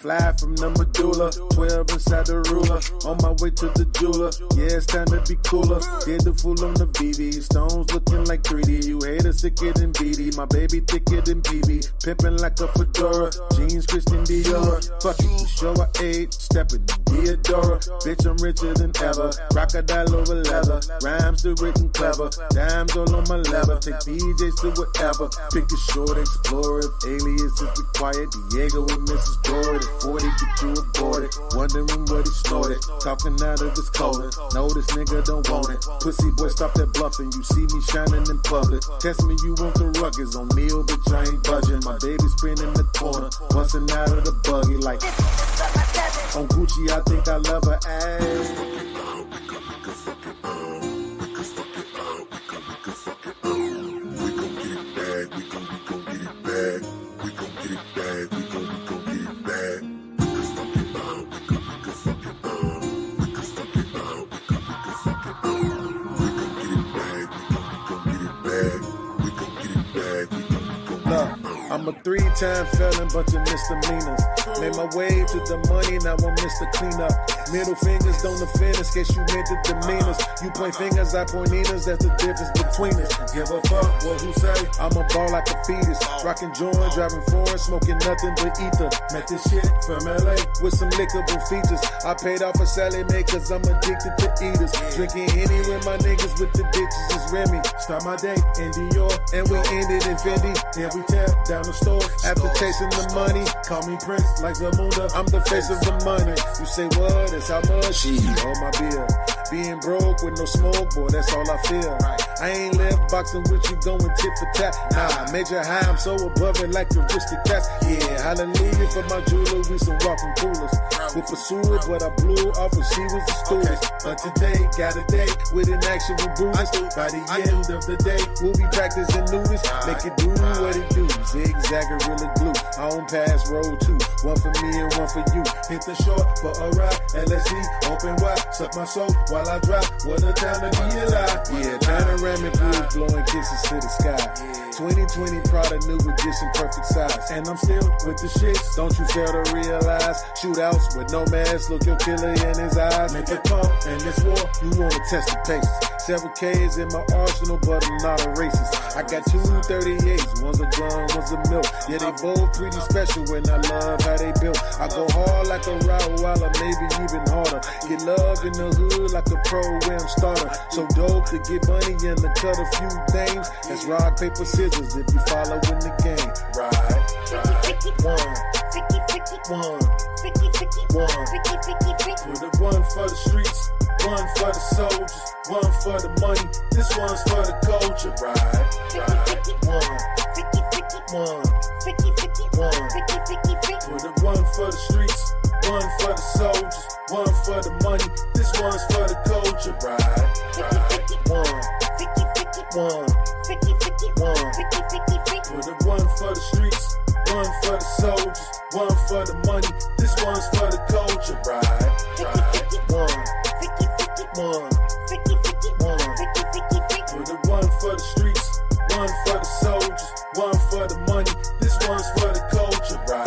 Fly from the medulla, 12 inside the ruler. On my way to the jeweler, yeah, it's time to be cooler. Did the fool on the VV, stones looking like 3D. You haters sicker than BD, my baby thicker than PB. Pimpin' like a fedora, jeans Christian Dior. Fuck it, to show I ate, steppin' Theodora. Bitch, I'm richer than ever, crocodile over leather. Rhymes still written clever, dimes all on my lever. Take PJs to whatever, pick a short explorer. If alias is required, Diego with Mrs. Dory. 40 get you aborted, wondering what he snorted. Talking out of his collar, no this nigga don't want it. Pussy boy stop that bluffing, you see me shining in public. Test me, you want the ruggeds on meal, bitch I ain't budging. My baby spinning the corner, busting out of the buggy like on Gucci, I think I love her ass. I'm a 3-time felon, bunch of misdemeanors. Made my way to the money, now I'm Mr. Cleanup. Middle fingers don't offend us, guess you meant the demeanors. You point fingers, I point needles, that's the difference between us. Give a fuck what who say, I'm a ball like a fetus. Rockin' joint, driving forward, smoking nothing but ether. Met this shit from LA with some lickable features. I paid off a Sally Mae cause I'm addicted to eaters. Drinking Henny with my niggas with the bitches is Remy. Start my day in Dior, and we ended in Fendi. Then we tear down the store after chasing the money. Call me Prince like Zamunda, I'm the face of the money. You say what? That's how much? She hold my bill. Being broke with no smoke, boy, that's all I feel. I ain't left boxing with you going tit for tat. Nah, major high, I'm so above it like aristocrats. Yeah, hallelujah for my jewelry, some walking coolers. We pursued, but I blew off when she was a student. But today, got a date with an actual Buddhist. By the end of the day, we'll be practicing nudist. Make it do what it do. Zigzag gorilla glue. On pass road 2. One for me and one for you. Hit the shore for a ride. LSD, open wide. Suck my soul while I drop. What a time to be alive. Yeah, panoramic views, blowing kisses to the sky. 2020 Prada new edition, perfect size. And I'm still with the shits. Don't you fail to realize? Shootouts with no mask, look your killer in his eyes. Make it pump in this war, you wanna test the paces. Several K's in my arsenal, but I'm not a racist. I got 2 38s, one's a gun, one's a milk. Yeah, they both pretty special and I love how they built. I go hard like a Rottweiler, maybe even harder. Get love in the hood like a pro-am starter. So dope to get money and to cut a few things. That's rock, paper, scissors if you follow in the game. Right. One. With a one for the streets, one for the soldiers, one for the money, this one's for the culture. Right. One. With a one for the streets, one for the soldiers, one for the money, this one's for the culture. Right. One. With a one for the streets, one for the soldiers, one for the money, this one's for the culture. Right. One. With a one for the streets, one for the soldiers, one for the money, this one's for the culture. Right.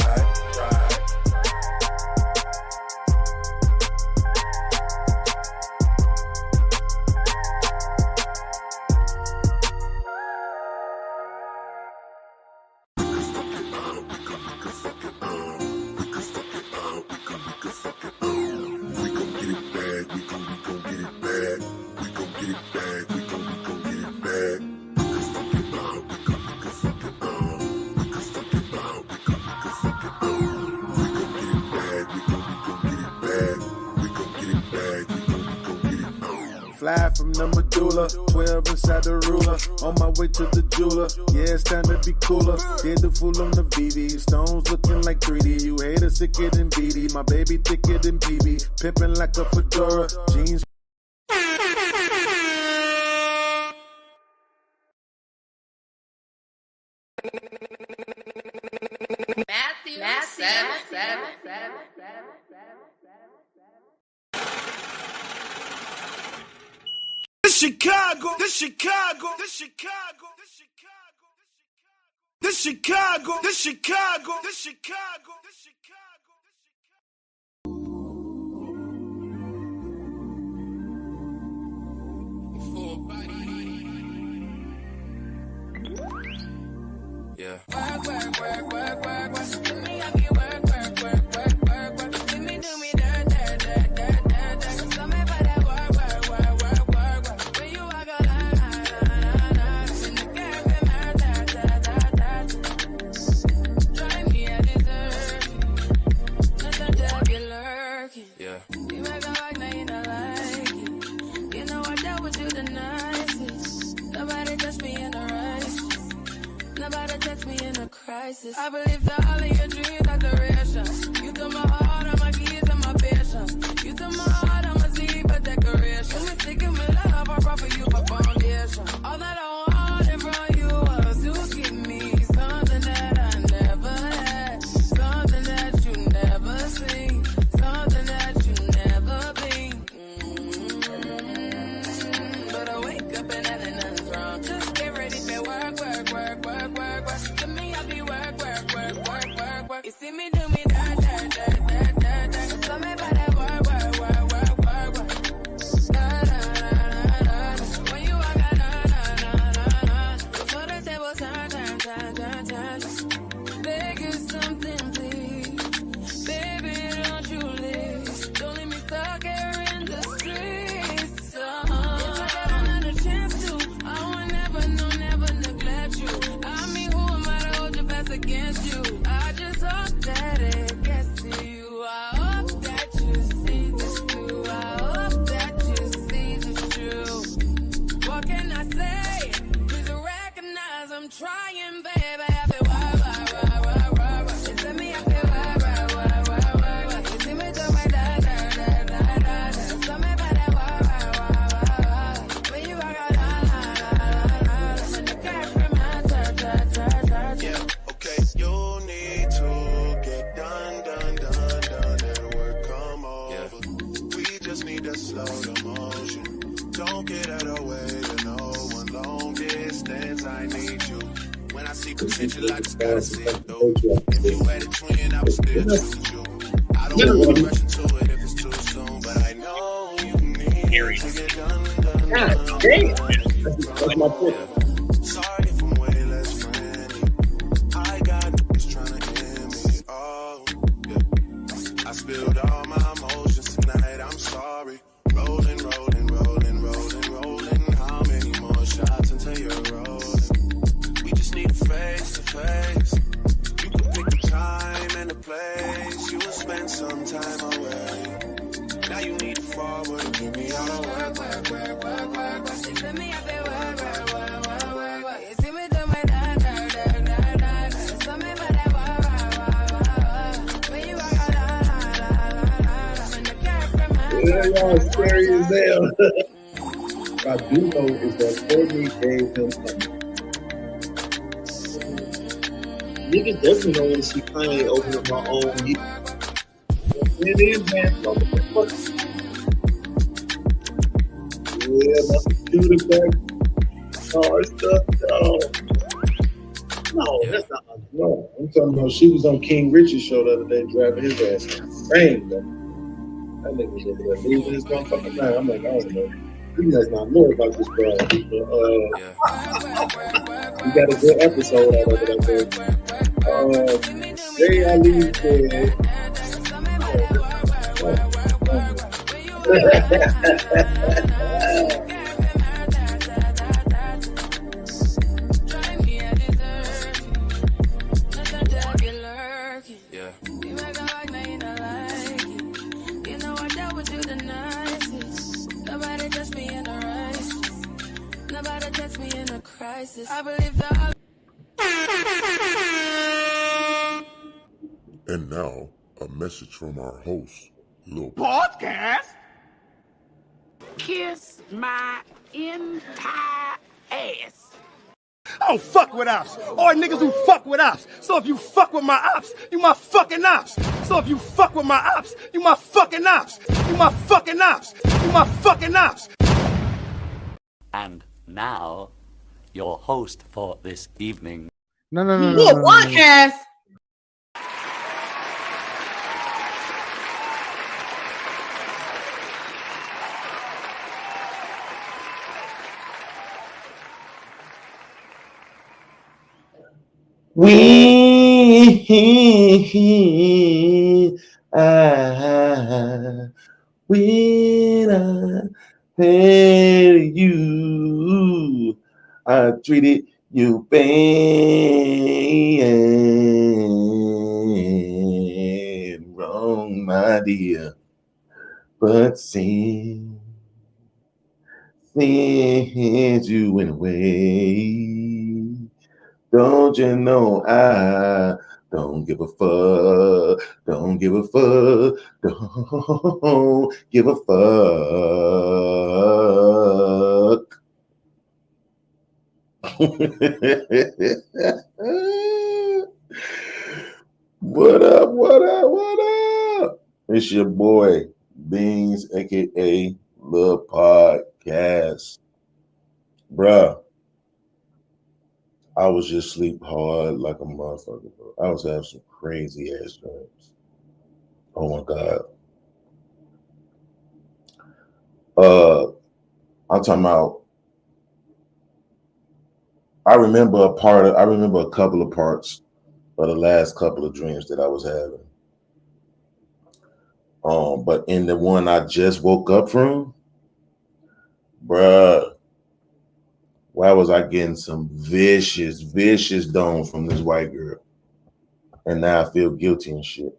Fly from the medulla, 12 inside the ruler. On my way to the jeweler, yeah, it's time to be cooler. Did the fool on the VV, stones looking like 3D. You haters sicker than BD, my baby thicker than PB. Pimpin' like a fedora, jeans. Chicago, this Chicago, this Chicago, this Chicago, this Chicago, this Chicago, this Chicago, this Chicago. Yeah. Work. See me, I be work. See me do me dirt. So me for that work. When you walk a la. In the cafe, drive me a dessert. Nothing to be lurking. Yeah. You make a walk, now you don't like it. You know I dealt with you the nicest. Nobody touched me in the rice. Nobody text me in a crisis. I believe that all of your dreams are duration. You took my heart, all my keys, and my patience. You took my heart, I'm a sleep, a decoration. You sticking me love, I brought for you for foundation. All that I wanted from you was to give me something that I never had, something that you never seen, something that you never been. But I wake up and nothing's wrong. Just get ready for work. To me, I be work. You see me do me dirt. So me by that work. When you walk out, before the table turn. Beg you something, please. Baby, don't you leave. Don't leave me stuck here in the streets. If I got another chance to, I would never neglect you. I mean, who am I to hold your best against you? I just hope that it gets to you. I hope that you see this through. I hope that you see this true. What can I say? Please recognize I'm trying, baby. I feel work. You see me, I feel work. You see me do my dirt. So me by that work. When you walk out, when the cash from my dirt. Yeah, okay, you need to get done, and work come over. We just need to slow the motion. Don't get out of the way to no one long distance. I need you. When I see potential, I just gotta see it through. If you had a twin, I would still choose you. I don't want to rush into it if it's too soon, but I know you need to get done. God damn. That's my point. Sorry if I'm way less friendly. I got niggas trying to end me. Oh, yeah. I spilled all my emotions tonight. I'm sorry. Rolling. How many more shots until you're rolling? We just need a face to face. You can pick the time and the place. You will spend some time away. Now you need to forward and give me all the work. You see me, I feel work. You see me do my dirt. So me by that work. When you walk out, when the cash from my Yeah, y'all scary as hell. What I do know is that Courtney gave him something. Niggas definitely don't want to see Kanye open up my own heat. It is, man. Yeah, my computer back. Car stuff, no, that's not my girl. I'm talking about she was on King Richard's show the other day driving his ass insane, though. That nigga was over there losing his motherfucking mind. I'm like, I don't know. He does not know about this, bro. We got a good episode out of it, I think. Jay Ali said, I believe that. And now, a message from our host, Lil Podcast? Kiss my entire ass. I don't fuck with ops. Or niggas who fuck with ops. So if you fuck with my ops, you my fucking ops. So if you fuck with my ops, you my fucking ops. You my fucking ops. You my fucking ops. And now, your host for this evening. No. Podcast. When I tell you I treated you bad, wrong, my dear, but since you went away, don't you know I don't give a fuck, don't give a fuck, don't give a fuck. What up, what up, what up? It's your boy, Beans, aka Lil Podcast. Bruh, I was just sleep hard like a motherfucker, bro. I was having some crazy ass dreams. Oh my God. I'm talking about, I remember a couple of parts of the last couple of dreams that I was having. But in the one I just woke up from, bruh, why was I getting some vicious domes from this white girl? And now I feel guilty and shit.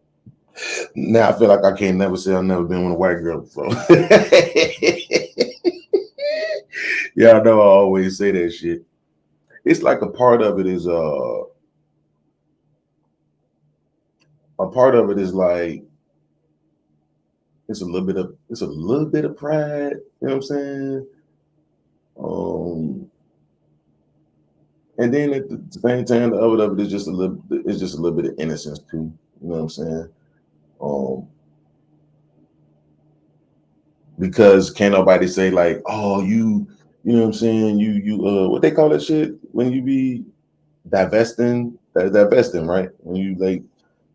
Now I feel like I can't never say I've never been with a white girl before. Yeah, I know I always say that shit. It's like a part of it is like it's a little bit of pride, you know what I'm saying? And then at the same time, the other of it is just a little bit of innocence too. You know what I'm saying? Because can't nobody say like, oh, you know what I'm saying? You what they call that shit when you be divesting, right? When you like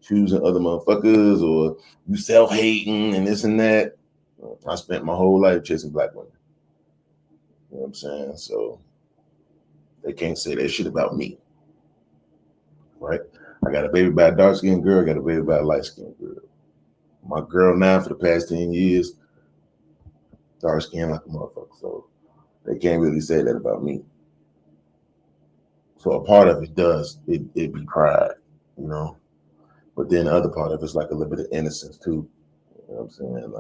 choosing other motherfuckers or you self-hating and this and that. I spent my whole life chasing black women. You know what I'm saying? So they can't say that shit about me, right? I got a baby by a dark-skinned girl. I got a baby by a light-skinned girl. My girl now for the past 10 years, dark-skinned like a motherfucker. So they can't really say that about me. So a part of it it be pride, you know? But then the other part of it's like a little bit of innocence too. You know what I'm saying?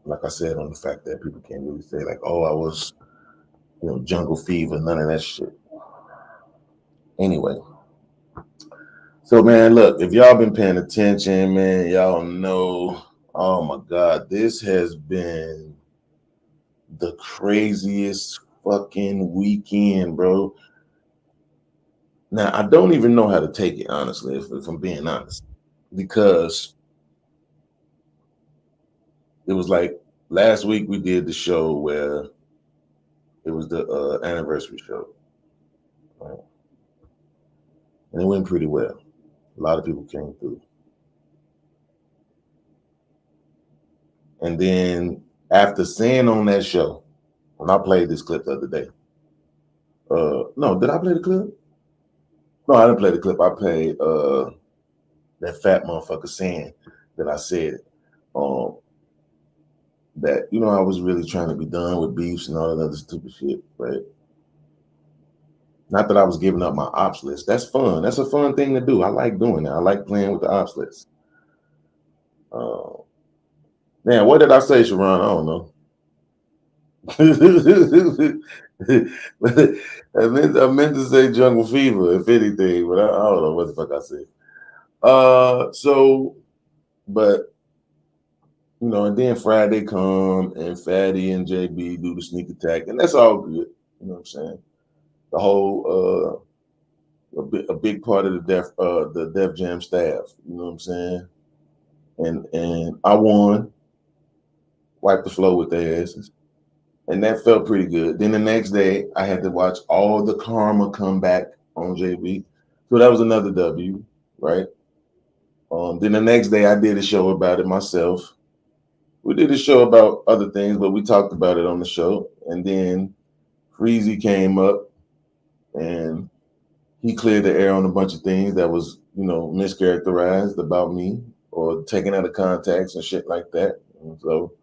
Like I said, on the fact that people can't really say like, oh, I was, jungle fever, none of that shit. Anyway. So man, look, if y'all been paying attention, man, y'all know, oh my God, this has been the craziest fucking weekend, bro. Now, I don't even know how to take it, honestly, if I'm being honest, because it was like last week we did the show where it was the anniversary show, right? And it went pretty well. A lot of people came through. And then after saying on that show, when I played this clip the other day, no, did I play the clip? No, I didn't play the clip. I played that fat motherfucker saying that I said that, I was really trying to be done with beefs and all that other stupid shit, right? Not that I was giving up my ops list. That's fun. That's a fun thing to do. I like doing that. I like playing with the ops list. Man, what did I say, Sharon? I don't know. I meant to say jungle fever, if anything, but I don't know what the fuck I said. But You know, and then Friday come and Fatty and JB do the sneak attack, and that's all good. You know what I'm saying? The whole a big part of the Def Jam staff. You know what I'm saying? And I won, wiped the floor with their asses, and that felt pretty good. Then the next day, I had to watch all the karma come back on JB, so that was another W, right? Then the next day, I did a show about it myself. We did a show about other things, but we talked about it on the show. And then Freezy came up and he cleared the air on a bunch of things that was, you know, mischaracterized about me or taken out of context and shit like that. And so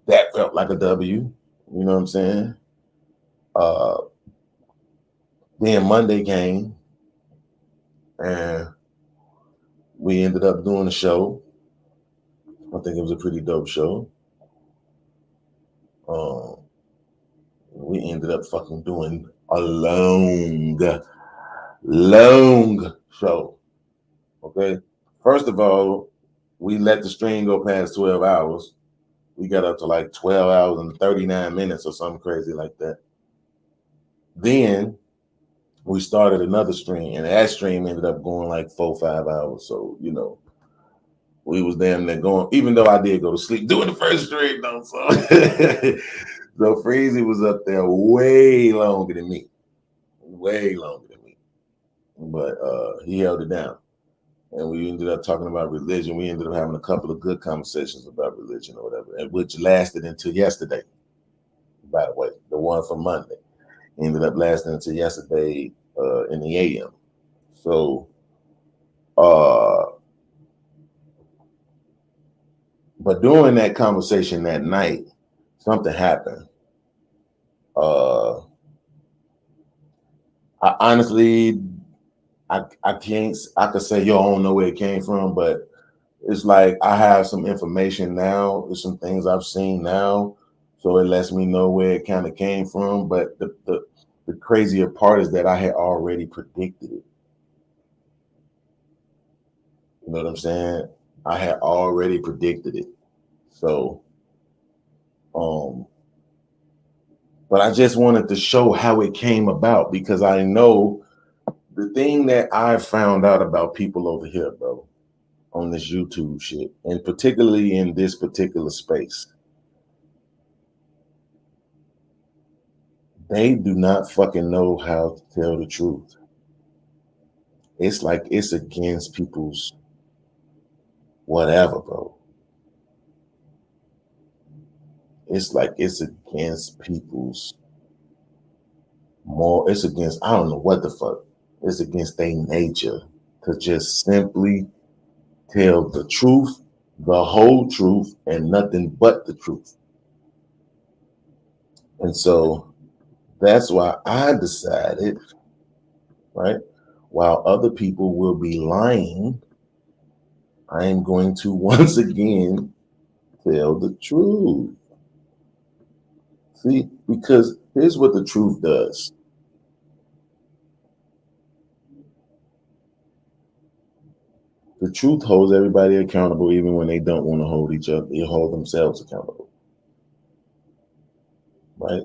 that felt like a W. You know what I'm saying? Then Monday came and we ended up doing a show. I think it was a pretty dope show. We ended up fucking doing a long show. Okay. First of all, we let the stream go past 12 hours. We got up to like 12 hours and 39 minutes or something crazy like that. Then we started another stream, and that stream ended up going like 4 or 5 hours. So, you know, we was damn near going, even though I did go to sleep doing the first stream though. So so Freezy was up there way longer than me. Way longer than me. But he held it down. And we ended up talking about religion. We ended up having a couple of good conversations about religion or whatever, which lasted until yesterday, by the way. The one from Monday ended up lasting until yesterday in the AM. So, but during that conversation that night, something happened. I honestly, I could say, yo, I don't know where it came from, but it's like I have some information now. There's some things I've seen now, so it lets me know where it kind of came from. But the crazier part is that I had already predicted it. You know what I'm saying? I had already predicted it. So, but I just wanted to show how it came about because I know the thing that I found out about people over here, bro, on this YouTube shit, and particularly in this particular space, they do not fucking know how to tell the truth. It's like it's against people's whatever, bro. It's like it's against people's more, it's against, I don't know what the fuck. It's against their nature to just simply tell the truth, the whole truth, and nothing but the truth. And so that's why I decided, right, while other people will be lying, I am going to once again tell the truth. See, because here's what the truth does. The truth holds everybody accountable even when they don't want to hold each other. They hold themselves accountable. Right?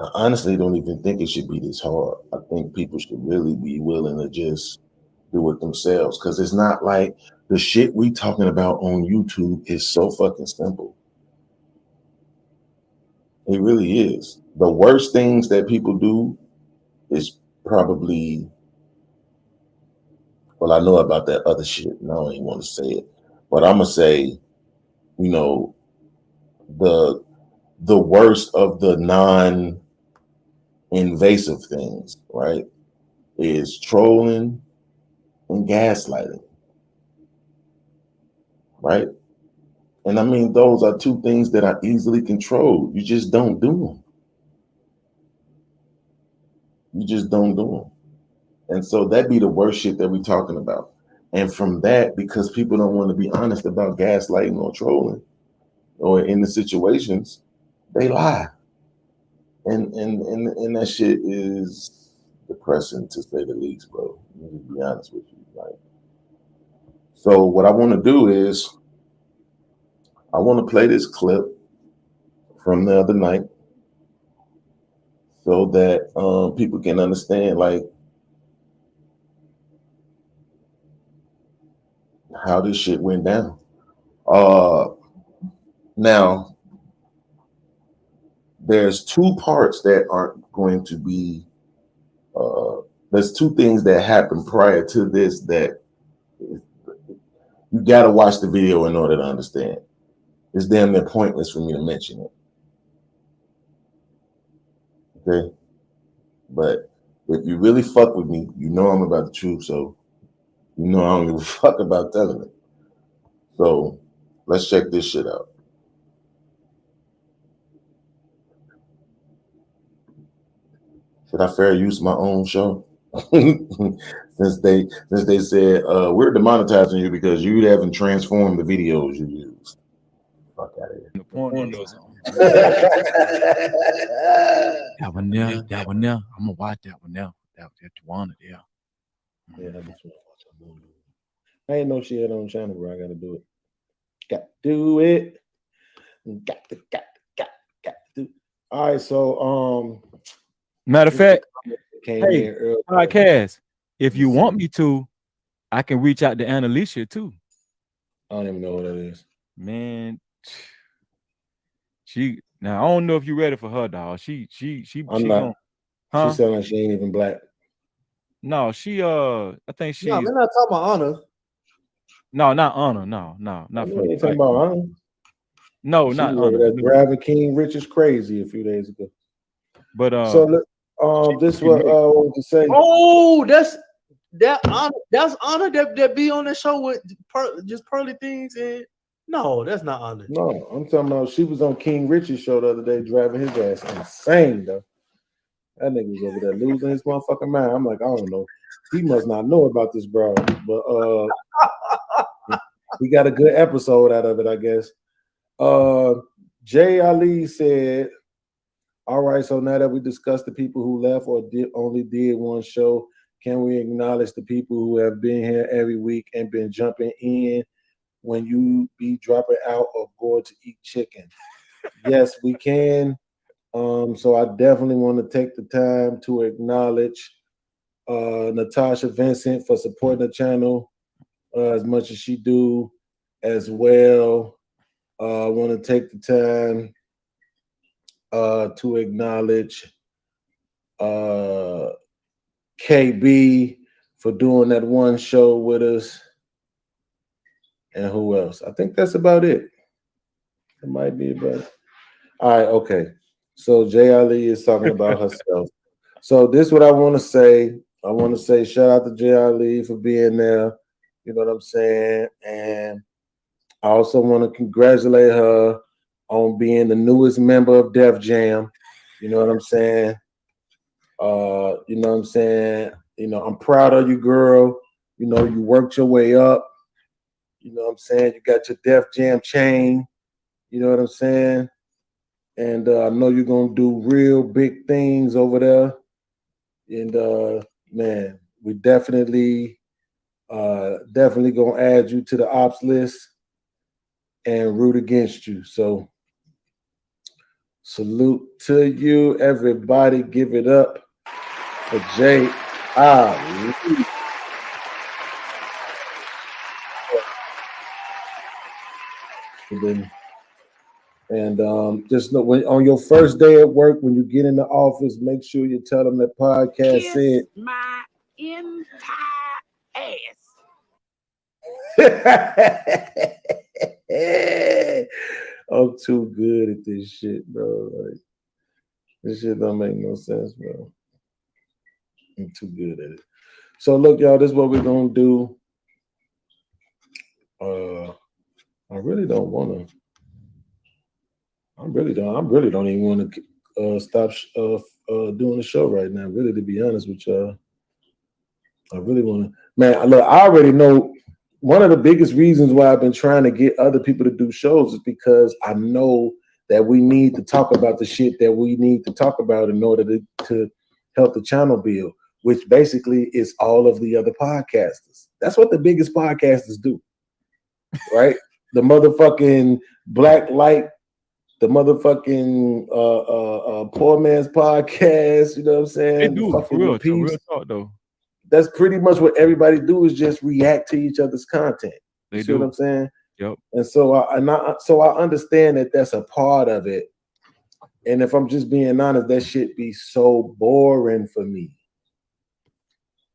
I honestly don't even think it should be this hard. I think people should really be willing to just do it themselves because it's not like the shit we talking about on YouTube is so fucking simple. It really is. The worst things that people do is probably, well, I know about that other shit, and I don't even want to say it, but I'm gonna say, you know, the worst of the non-invasive things, right, is trolling and gaslighting, right? And I mean, those are two things that are easily controlled. You just don't do them. You just don't do them. And so that'd be the worst shit that we're talking about. And from that, because people don't want to be honest about gaslighting or trolling or in the situations, they lie. And that shit is depressing to say the least, bro. Let me be honest with you. Like, So what I want to do is I want to play this clip from the other night so that people can understand like how this shit went down. Now there's two parts that aren't going to be there's two things that happened prior to this that you got to watch the video in order to understand. It's damn near pointless for me to mention it. Okay? But if you really fuck with me, you know I'm about the truth, so you know I don't give a fuck about telling it. So let's check this shit out. Should I fair use my own show? since they said we're demonetizing you because you haven't transformed the videos you use. Fuck out of here. The pornos on. That one there. I'm gonna watch that one now. That Tawana there. Yeah, I just want to watch a movie. I ain't know she had on the channel, bro. I gotta do it. Got to do it. Got to do it. All right, so Matter of fact, came hey, in early. podcast. If you want me to, I can reach out to Annalicia too. I don't even know what that is. Man, she now I don't know if you're ready for her, dog. She I'm not. gonna, huh? She sound like she ain't even black. No, she I think she's No, we're not talking about Honor. no, not Honor. No, not I for know you talking about Honor. No, She not was over Honor. there driving King Richards crazy a few days ago. But So this is what I wanted to say. Oh, that's Honor. That's Honor that be on the show with just pearly things and no, that's not Honor. No, I'm talking about she was on King Richards' show the other day driving his ass insane though. That nigga was over there losing his motherfucking mind. I'm like, I don't know. He must not know about this, bro. But we got a good episode out of it, I guess. Jay Ali said, all right, so now that we discussed the people who left or only did one show, can we acknowledge the people who have been here every week and been jumping in when you be dropping out or going to eat chicken? Yes, we can. So I definitely want to take the time to acknowledge Natasha Vincent for supporting the channel as much as she do as well. I want to take the time to acknowledge KB for doing that one show with us. And who else? I think that's about it. It might be about it. All right, okay. So Jay Ali is talking about herself. So this is what I want to say. I want to say shout out to Jay Ali for being there. You know what I'm saying? And I also want to congratulate her on being the newest member of Def Jam. You know what I'm saying? You know what I'm saying? You know, I'm proud of you, girl. You know, you worked your way up. You know what I'm saying? You got your Def Jam chain. You know what I'm saying? And I know you're going to do real big things over there. And, man, we definitely going to add you to the ops list and root against you. So salute to you, everybody. Give it up for Jay Ali. And just know when on your first day at work, when you get in the office, make sure you tell them that podcast said my entire ass. I'm too good at this shit, bro. Like, this shit don't make no sense, bro. I'm too good at it. So look, y'all, this is what we're gonna do. I really don't want to. I really don't even want to stop doing the show right now. Really, to be honest with y'all, I really want to. Man, look, I already know one of the biggest reasons why I've been trying to get other people to do shows is because I know that we need to talk about the shit that we need to talk about in order to help the channel build, which basically is all of the other podcasters. That's what the biggest podcasters do. right? The motherfucking Black Light, the motherfucking Poor Man's Podcast, you know what I'm saying? They do, fucking for real, The Peace. real talk though. That's pretty much what everybody do is just react to each other's content. They You see do. what I'm saying? Yep. And so I understand that that's a part of it. And if I'm just being honest, that shit be so boring for me.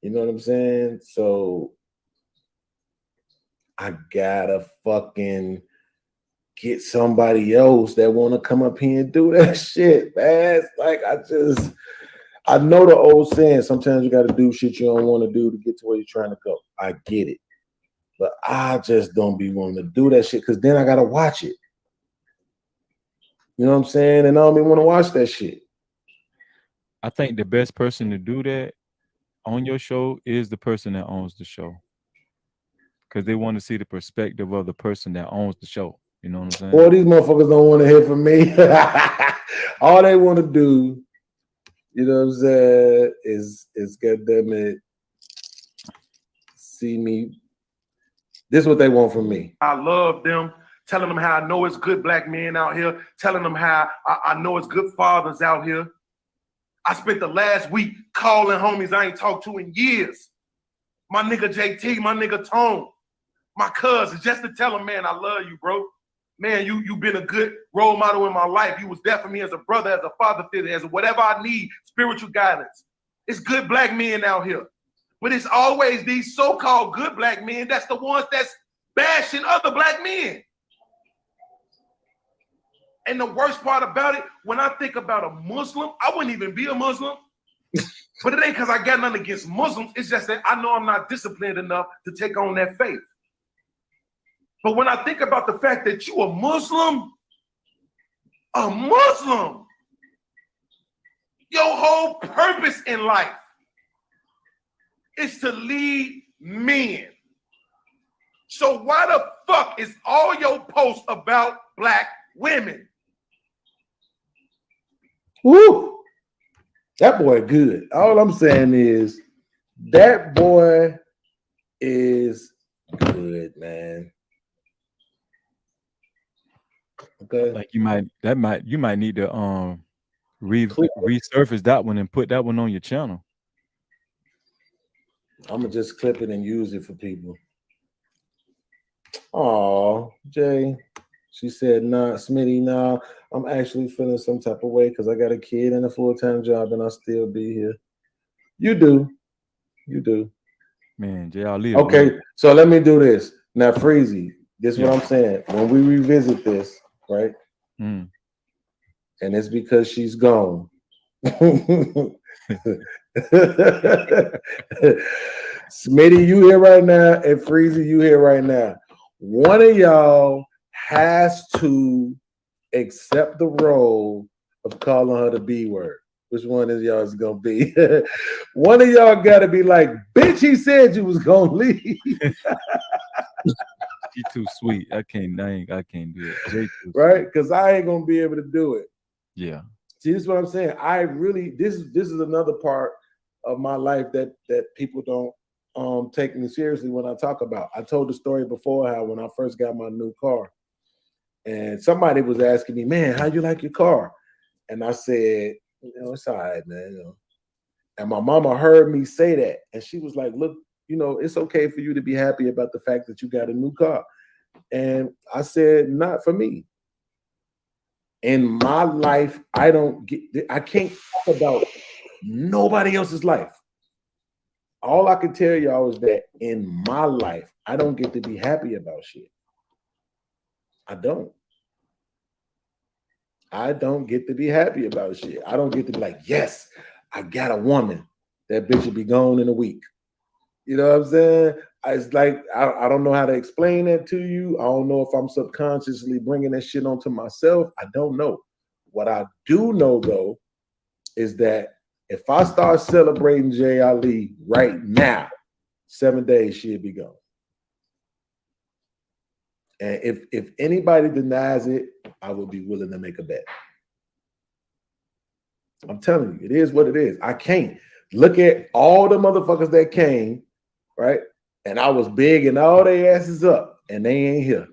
You know what I'm saying? So I gotta fucking get somebody else that want to come up here and do that shit, man. It's like I know the old saying, sometimes you got to do shit you don't want to do to get to where you're trying to go. I get it. But I just don't be wanting to do that shit because then I got to watch it. You know what I'm saying? And I don't even want to watch that shit. I think the best person to do that on your show is the person that owns the show. Because they want to see the perspective of the person that owns the show. You know what I'm saying? Boy, these motherfuckers don't want to hear from me. All they want to do, you know what I'm saying, is goddamn it, see me. This is what they want from me. I love them, telling them how I know it's good black men out here, telling them how I know it's good fathers out here. I spent the last week calling homies I ain't talked to in years. My nigga JT, my nigga Tone, my cousin, just to tell them, man, I love you, bro. Man, you been a good role model in my life. You was there for me as a brother, as a father figure, as whatever I need, spiritual guidance. It's good black men out here. But it's always these so-called good black men that's the ones that's bashing other black men. And the worst part about it, when I think about a Muslim, I wouldn't even be a Muslim. But it ain't because I got nothing against Muslims. It's just that I know I'm not disciplined enough to take on that faith. But when I think about the fact that you a Muslim, your whole purpose in life is to lead men. So why the fuck is all your posts about black women? Woo! That boy good. All I'm saying is that boy is good, man. Okay. Like you might need to resurface that one and put that one on your channel. I'm gonna just clip it and use it for people. Oh, Jay. She said, nah, Smitty, nah, I'm actually feeling some type of way because I got a kid and a full-time job and I'll still be here. You do. You do. Man, Jay, I'll leave. Okay, so let me do this. Now, Freezy, this is what I'm saying. When we revisit this, right? Mm. And it's because she's gone. Smitty, you here right now, and Freezy, you here right now. One of y'all has to accept the role of calling her the B word. Which one of y'all is gonna be? One of y'all gotta be like, bitch, he said you was gonna leave. She's too sweet. I can't do it. Right? Because I ain't gonna be able to do it. Yeah. See, this is what I'm saying. I really this is another part of my life that people don't take me seriously when I talk about. I told the story before how when I first got my new car, and somebody was asking me, man, how you like your car? And I said, it's all right, man. And my mama heard me say that, and she was like, look, it's okay for you to be happy about the fact that you got a new car. And I said, not for me. In my life, I can't talk about nobody else's life. All I can tell y'all is that in my life, I don't get to be happy about shit. I don't get to be happy about shit. I don't get to be like, yes, I got a woman. That bitch will be gone in a week. You know what I'm saying? It's like, I don't know how to explain that to you. I don't know if I'm subconsciously bringing that shit onto myself. I don't know. What I do know, though, is that if I start celebrating Jay Ali right now, 7 days, she'll be gone. And if anybody denies it, I will be willing to make a bet. I'm telling you, it is what it is. I can't. Look at all the motherfuckers that came, right? And I was bigging all their asses up. and they ain't here.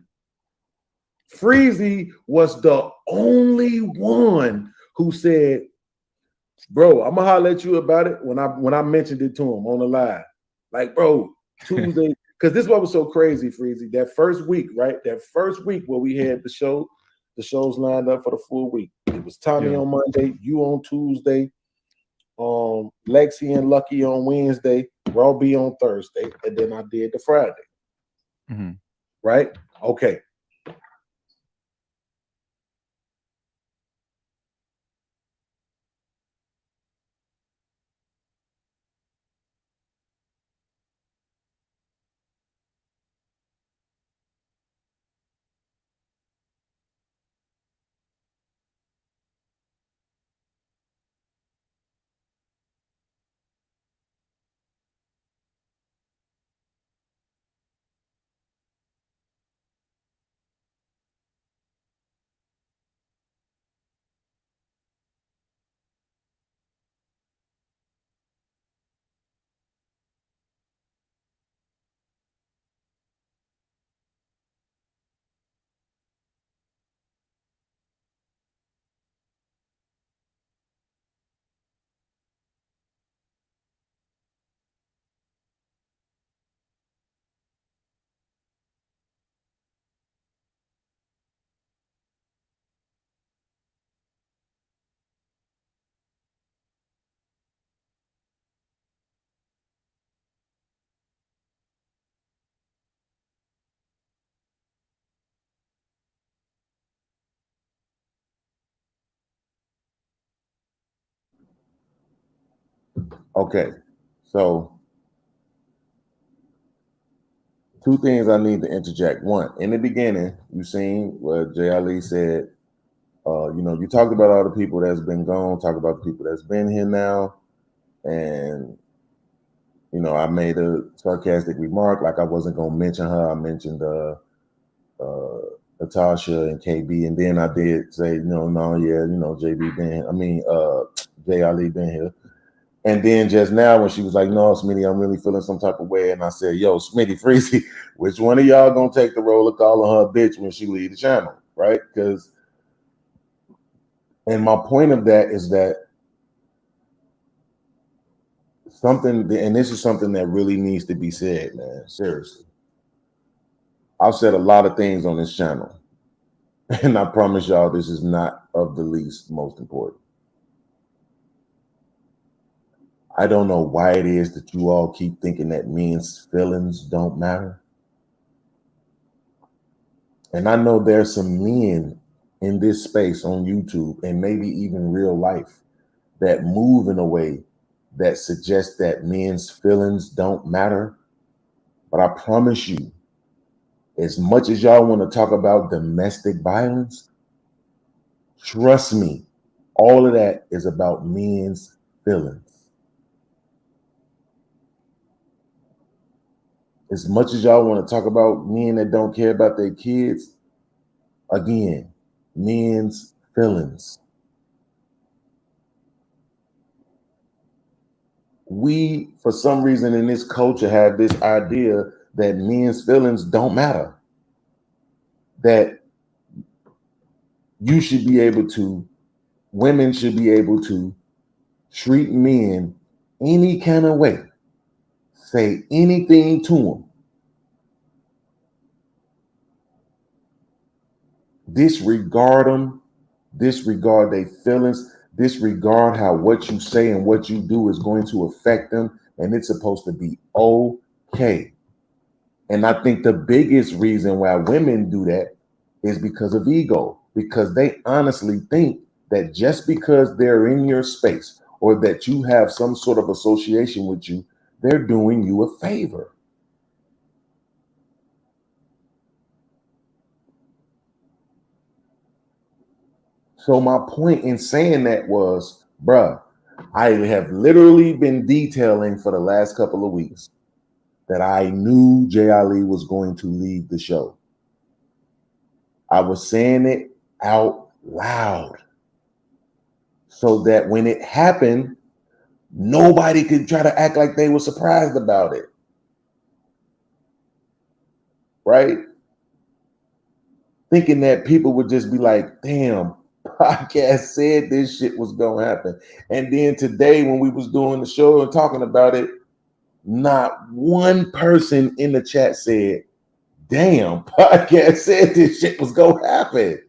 Freezy was the only one who said, bro, I'm gonna holler at you about it when I mentioned it to him on the live. Like, bro, Tuesday, because this is what was so crazy, Freezy. That first week, right? That first week where we had the shows lined up for the full week. It was Tommy on Monday, you on Tuesday, Lexi and Lucky on Wednesday, Raw B on Thursday, and then I did the Friday. Mm-hmm. Right? Okay. Okay, so two things I need to interject. One, in the beginning, you seen what Jay Ali said. You talked about all the people that's been gone, talk about the people that's been here now, and I made a sarcastic remark like I wasn't gonna mention her. I mentioned Natasha and KB, and then I did say, JB been, Jay Ali been here. And then just now when she was like, no, Smitty, I'm really feeling some type of way. And I said, yo, Smitty Freezy, which one of y'all gonna take the role of calling her a bitch when she leave the channel, right? And my point of that is that and this is something that really needs to be said, man, seriously. I've said a lot of things on this channel, and I promise y'all this is not of the least most important. I don't know why it is that you all keep thinking that men's feelings don't matter. And I know there's some men in this space on YouTube and maybe even real life that move in a way that suggests that men's feelings don't matter. But I promise you, as much as y'all want to talk about domestic violence, trust me, all of that is about men's feelings. As much as y'all want to talk about men that don't care about their kids, again, men's feelings. We, for some reason in this culture, have this idea that men's feelings don't matter. That women should be able to treat men any kind of way, say anything to them, disregard them, disregard their feelings, disregard how what you say and what you do is going to affect them, and it's supposed to be okay. And I think the biggest reason why women do that is because of ego, because they honestly think that just because they're in your space or that you have some sort of association with you, they're doing you a favor. So my point in saying that was, bruh, I have literally been detailing for the last couple of weeks that I knew Jay Ali was going to leave the show. I was saying it out loud so that when it happened, nobody could try to act like they were surprised about it. Right? thinking that people would just be like, damn, podcast said this shit was gonna happen. And then today, when we was doing the show and talking about it, not one person in the chat said, damn, podcast said this shit was gonna happen.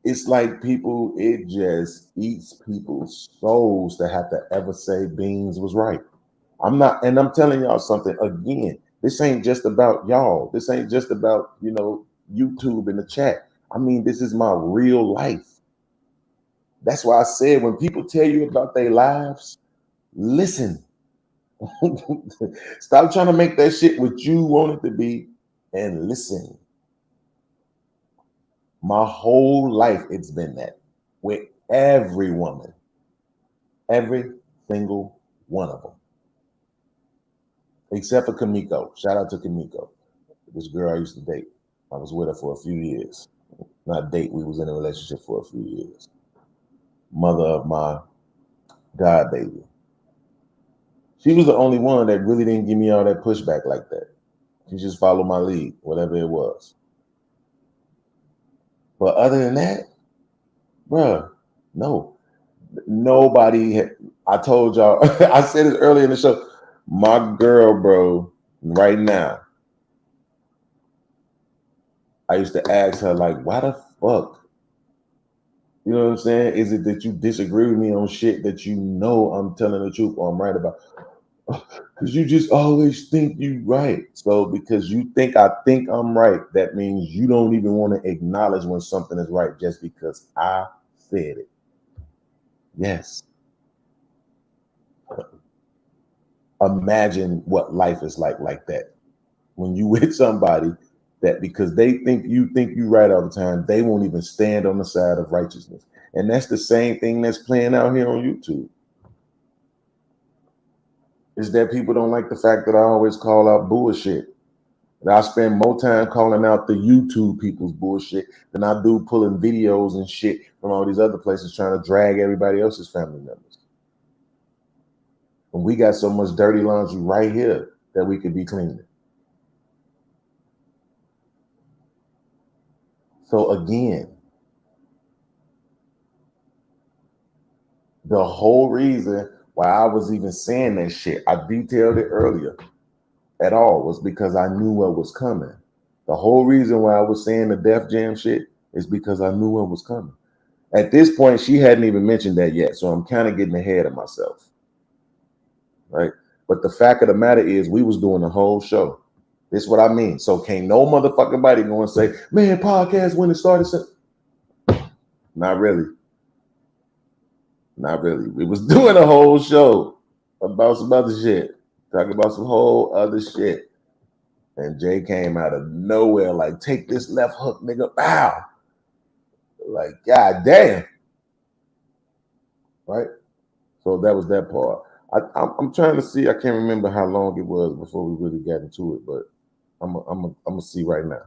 It's like people, it just eats people's souls to have to ever say Beans was right. I'm not, and I'm telling y'all something again. This ain't just about y'all. This ain't just about, YouTube in the chat. I mean, this is my real life. That's why I said when people tell you about their lives, listen. Stop trying to make that shit what you want it to be and listen. My whole life, it's been that with every woman, every single one of them, except for Kamiko. Shout out to Kamiko, this girl I used to date. I was with her for a few years. Not date, we was in a relationship for a few years. Mother of my god baby. She was the only one that really didn't give me all that pushback like that. She just followed my lead, whatever it was. But other than that, bruh, no. Nobody, I told y'all, I said it earlier in the show, my girl, bro, right now, I used to ask her, like, why the fuck? You know what I'm saying? Is it that you disagree with me on shit that you know I'm telling the truth or I'm right about? Because you just always think you right. So because you think I think I'm right, that means you don't even want to acknowledge when something is right just because I said it. Yes. Imagine what life is like that. When you with somebody that because they think you right all the time, they won't even stand on the side of righteousness. And that's the same thing that's playing out here on YouTube. Is that people don't like the fact that I always call out bullshit. And I spend more time calling out the YouTube people's bullshit than I do pulling videos and shit from all these other places trying to drag everybody else's family members. And we got so much dirty laundry right here that we could be cleaning. So again, the whole reason why I was even saying that shit, I detailed it earlier at all, was because I knew what was coming. The whole reason why I was saying the Def Jam shit is because I knew what was coming. At this point, she hadn't even mentioned that yet, so I'm kind of getting ahead of myself, right? But the fact of the matter is, we was doing the whole show. This is what I mean. So can't no motherfucking body go and say, man, podcast when it started. Not really. Not really. We was doing a whole show about some other shit, talking about some whole other shit. And Jay came out of nowhere like, take this left hook, nigga. Bow. Like, god damn. Right? So that was that part. I'm trying to see. I can't remember how long it was before we really got into it, but I'm gonna see right now.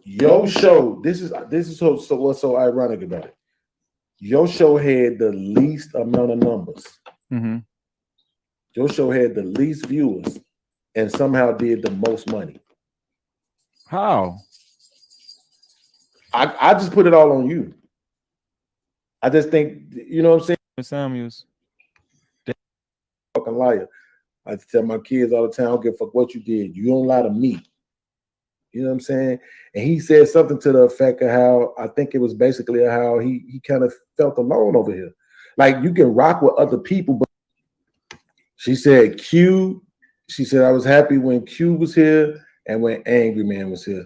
Your show. This is so what's so ironic about it. Your show had the least amount of numbers. Mm-hmm. Your show had the least viewers, and somehow did the most money. How? I just put it all on you. I just think, you know what I'm saying? Samuels. Fucking liar. I tell my kids all the time, I don't give a fuck what you did. You don't lie to me. You know what I'm saying? And he said something to the effect of how, I think it was basically how he kind of felt alone over here. Like, you can rock with other people, but she said Q, she said, I was happy when Q was here and when Angry Man was here.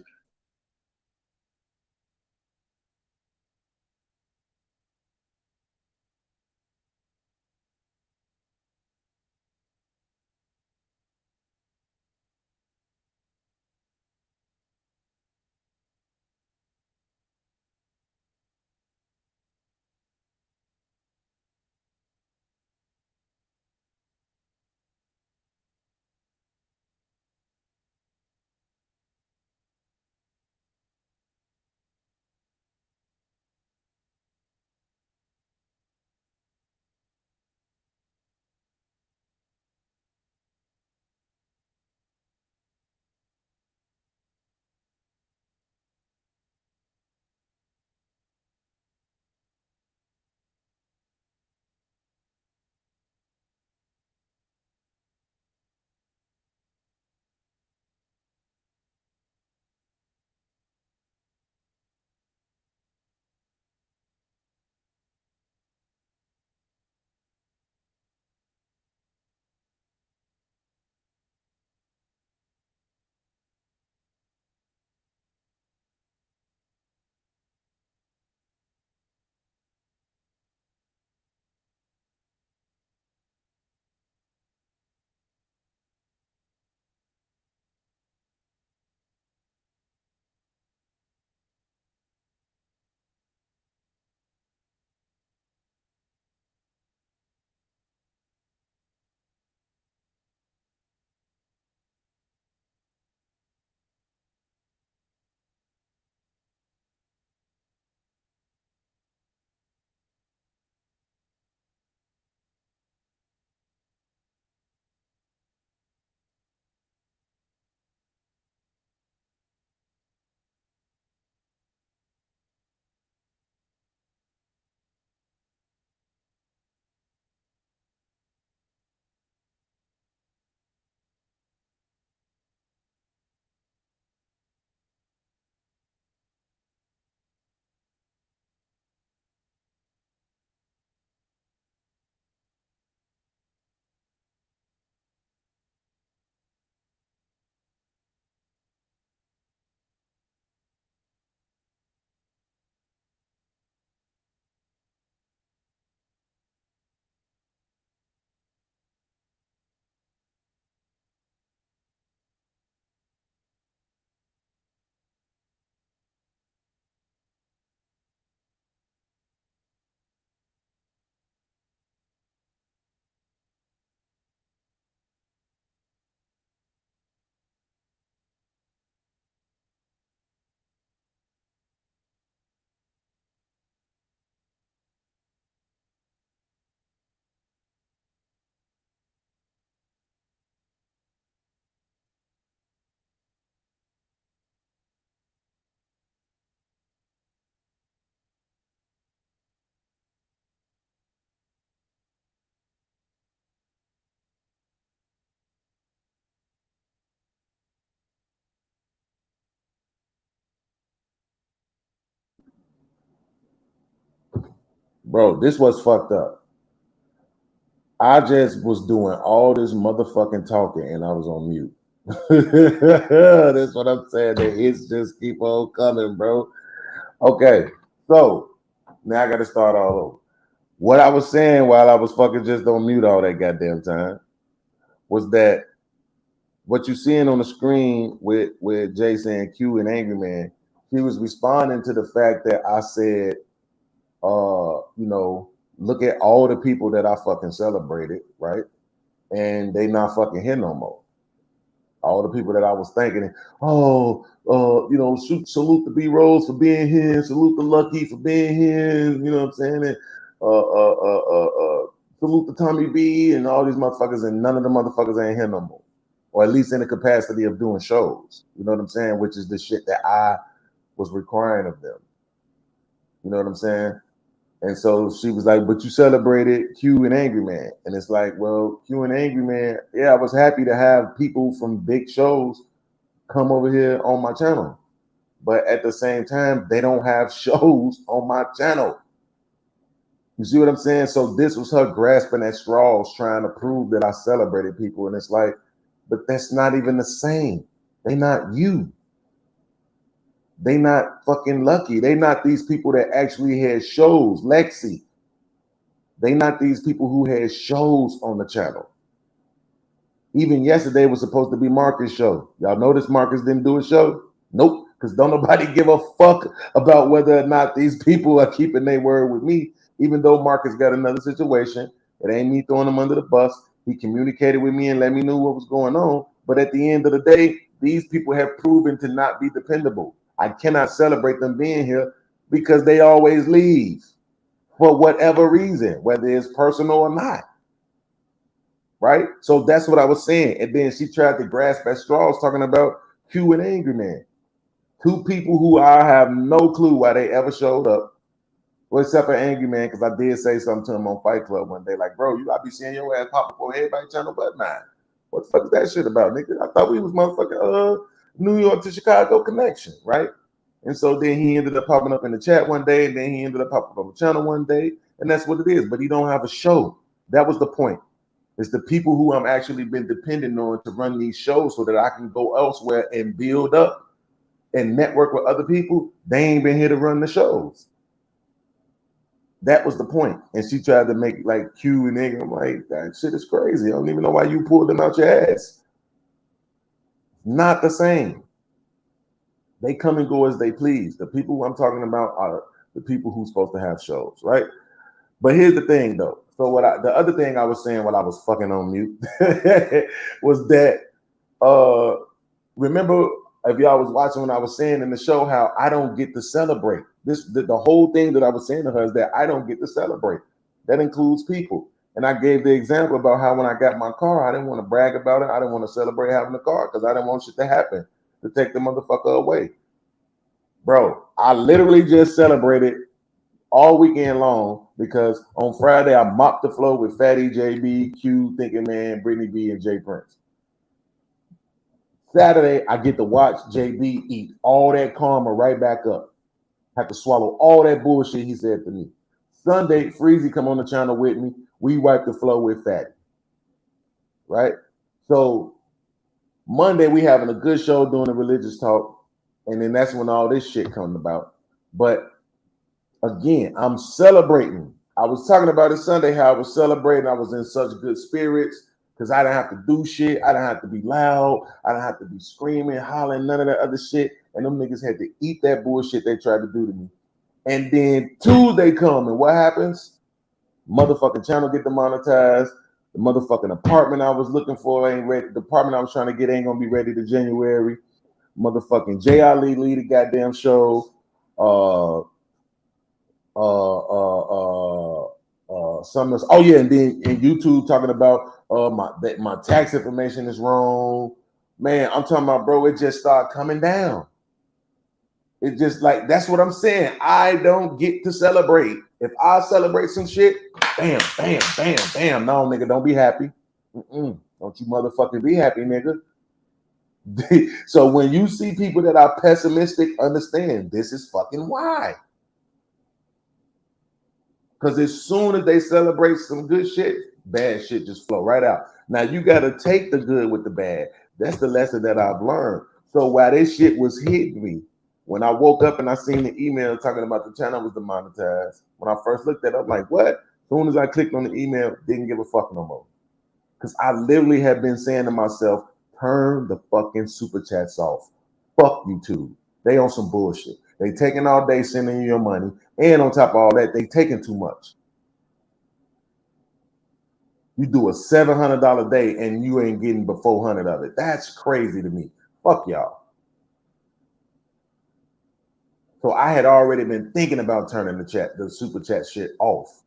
Bro, this was fucked up. I just was doing all this motherfucking talking and I was on mute. That's what I'm saying. The hits just keep on coming, bro. Okay, so now I got to start all over. What I was saying while I was fucking just on mute all that goddamn time was that what you seeing on the screen with Jay saying Q and Angry Man, he was responding to the fact that I said, you know, look at all the people that I fucking celebrated, right? And they not fucking here no more. All the people that I was thinking, you know, salute the B Rose for being here, salute the Lucky for being here, you know what I'm saying? And salute the Tommy B and all these motherfuckers, and none of the motherfuckers ain't here no more. Or at least in the capacity of doing shows. You know what I'm saying? Which is the shit that I was requiring of them. You know what I'm saying? And so she was like, but you celebrated Q and Angry Man. And it's like, well, Q and Angry Man, yeah, I was happy to have people from big shows come over here on my channel. But at the same time, they don't have shows on my channel. You see what I'm saying? So this was her grasping at straws, trying to prove that I celebrated people. And it's like, but that's not even the same. They not you. They not fucking Lucky. They not these people that actually had shows. Lexi. They not these people who had shows on the channel. Even yesterday was supposed to be Marcus' show. Y'all notice Marcus didn't do a show? Nope. Because don't nobody give a fuck about whether or not these people are keeping their word with me. Even though Marcus got another situation. It ain't me throwing him under the bus. He communicated with me and let me know what was going on. But at the end of the day, these people have proven to not be dependable. I cannot celebrate them being here because they always leave for whatever reason, whether it's personal or not. Right? So that's what I was saying. And then she tried to grasp at straws talking about Q and Angry Man. Two people who I have no clue why they ever showed up. Well, except for Angry Man, because I did say something to him on Fight Club one day, like, bro, you gotta be seeing your ass pop up on everybody's channel but mine. What the fuck is that shit about, nigga? I thought we was motherfucking New York to Chicago connection, right? And so then he ended up popping up in the chat one day, and then he ended up popping up on the channel one day, and that's what it is. But he don't have a show. That was the point. It's the people who I'm actually been dependent on to run these shows so that I can go elsewhere and build up and network with other people. They ain't been here to run the shows. That was the point. And she tried to make like Q and Nigga. I'm like, that shit is crazy. I don't even know why you pulled them out your ass. Not the same. They come and go as they please. The people I'm talking about are the people who's supposed to have shows, right? But here's the thing, though. So the other thing I was saying while I was fucking on mute was that remember if y'all was watching when I was saying in the show how I don't get to celebrate. The whole thing that I was saying to her is that I don't get to celebrate. That includes people. And I gave the example about how when I got my car, I didn't want to brag about it. I didn't want to celebrate having a car because I didn't want shit to happen to take the motherfucker away. Bro, I literally just celebrated all weekend long because on Friday I mopped the floor with Fatty, JB, Q, Thinking Man, Brittany B, and Jay Prince. Saturday, I get to watch JB eat all that karma right back up. Have to swallow all that bullshit he said to me. Sunday, Freezy come on the channel with me. We wipe the floor with Fatty. Right? So Monday, we having a good show doing the religious talk. And then that's when all this shit comes about. But again, I'm celebrating. I was talking about it Sunday, how I was celebrating. I was in such good spirits because I didn't have to do shit. I didn't have to be loud. I didn't have to be screaming, hollering, none of that other shit. And them niggas had to eat that bullshit they tried to do to me. And then Tuesday come, and what happens? Motherfucking channel get demonetized. The motherfucking apartment I was looking for ain't ready. The apartment I was trying to get ain't gonna be ready to January. Motherfucking J. Ali lead the goddamn show. Some oh yeah, and then in YouTube talking about my tax information is wrong. Man, I'm talking about, bro, it just started coming down. It's just like, that's what I'm saying. I don't get to celebrate. If I celebrate some shit, bam, bam, bam, bam. No, nigga, don't be happy. Don't you motherfucking be happy, nigga. So when you see people that are pessimistic, understand this is fucking why. Because as soon as they celebrate some good shit, bad shit just flow right out. Now you got to take the good with the bad. That's the lesson that I've learned. So while this shit was hitting me, when I woke up and I seen the email talking about the channel was demonetized, when I first looked at it, I'm like, what? As soon as I clicked on the email, didn't give a fuck no more. Because I literally have been saying to myself, turn the fucking super chats off. Fuck YouTube. They on some bullshit. They taking all day sending you your money. And on top of all that, they taking too much. You do a $700 day and you ain't getting but 400 of it. That's crazy to me. Fuck y'all. So I had already been thinking about turning the super chat shit off.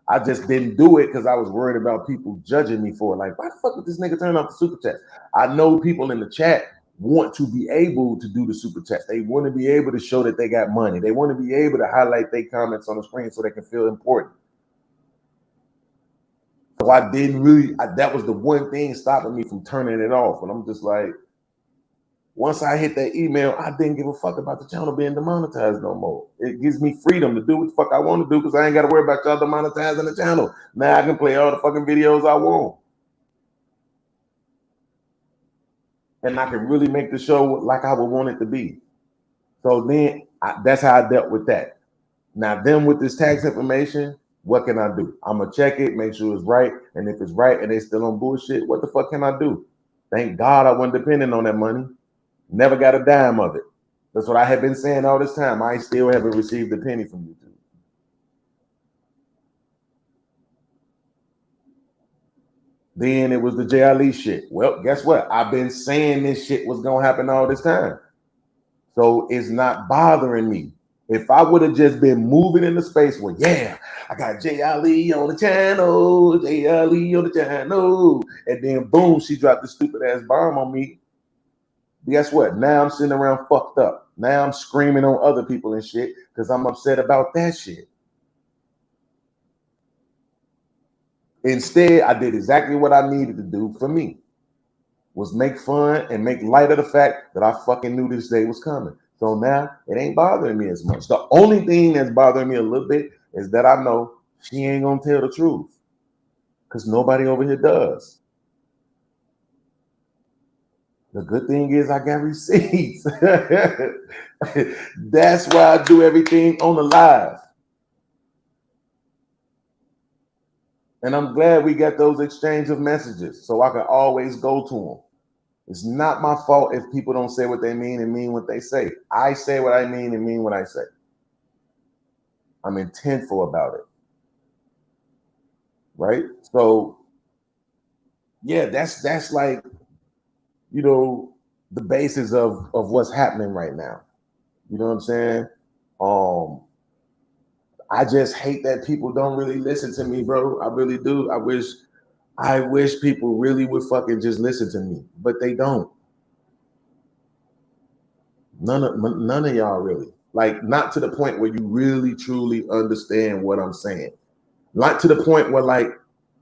I just didn't do it because I was worried about people judging me for it. Like, why the fuck would this nigga turn off the super chat? I know people in the chat want to be able to do the super chats. They want to be able to show that they got money. They want to be able to highlight their comments on the screen so they can feel important. So I didn't really, that was the one thing stopping me from turning it off. And I'm just like, once I hit that email, I didn't give a fuck about the channel being demonetized no more. It gives me freedom to do what the fuck I want to do because I ain't got to worry about y'all demonetizing the channel. Now I can play all the fucking videos I want. And I can really make the show like I would want it to be. So then that's how I dealt with that. Now then with this tax information, what can I do? I'm going to check it, make sure it's right. And if it's right and they still on bullshit, what the fuck can I do? Thank God I wasn't depending on that money. Never got a dime of it. That's what I have been saying all this time. I still haven't received a penny from YouTube. Then it was the Jay Ali shit. Well, guess what? I've been saying this shit was going to happen all this time. So it's not bothering me. If I would have just been moving in the space where, yeah, I got Jay Ali on the channel, Jay Ali on the channel, and then boom, she dropped the stupid ass bomb on me. Guess what? Now I'm sitting around fucked up. Now I'm screaming on other people and shit because I'm upset about that shit. Instead, I did exactly what I needed to do for me, was make fun and make light of the fact that I fucking knew this day was coming. So now it ain't bothering me as much. The only thing that's bothering me a little bit is that I know she ain't gonna tell the truth because nobody over here does. The good thing is I got receipts. That's why I do everything on the live. And I'm glad we got those exchange of messages so I can always go to them. It's not my fault if people don't say what they mean and mean what they say. I say what I mean and mean what I say. I'm intentful about it. Right? So, yeah, that's like, you know, the basis of what's happening right now. You know what I'm saying? I just hate that people don't really listen to me, bro. I really do. I wish people really would fucking just listen to me, but they don't. None of y'all really. Like, not to the point where you really truly understand what I'm saying. Not to the point where, like,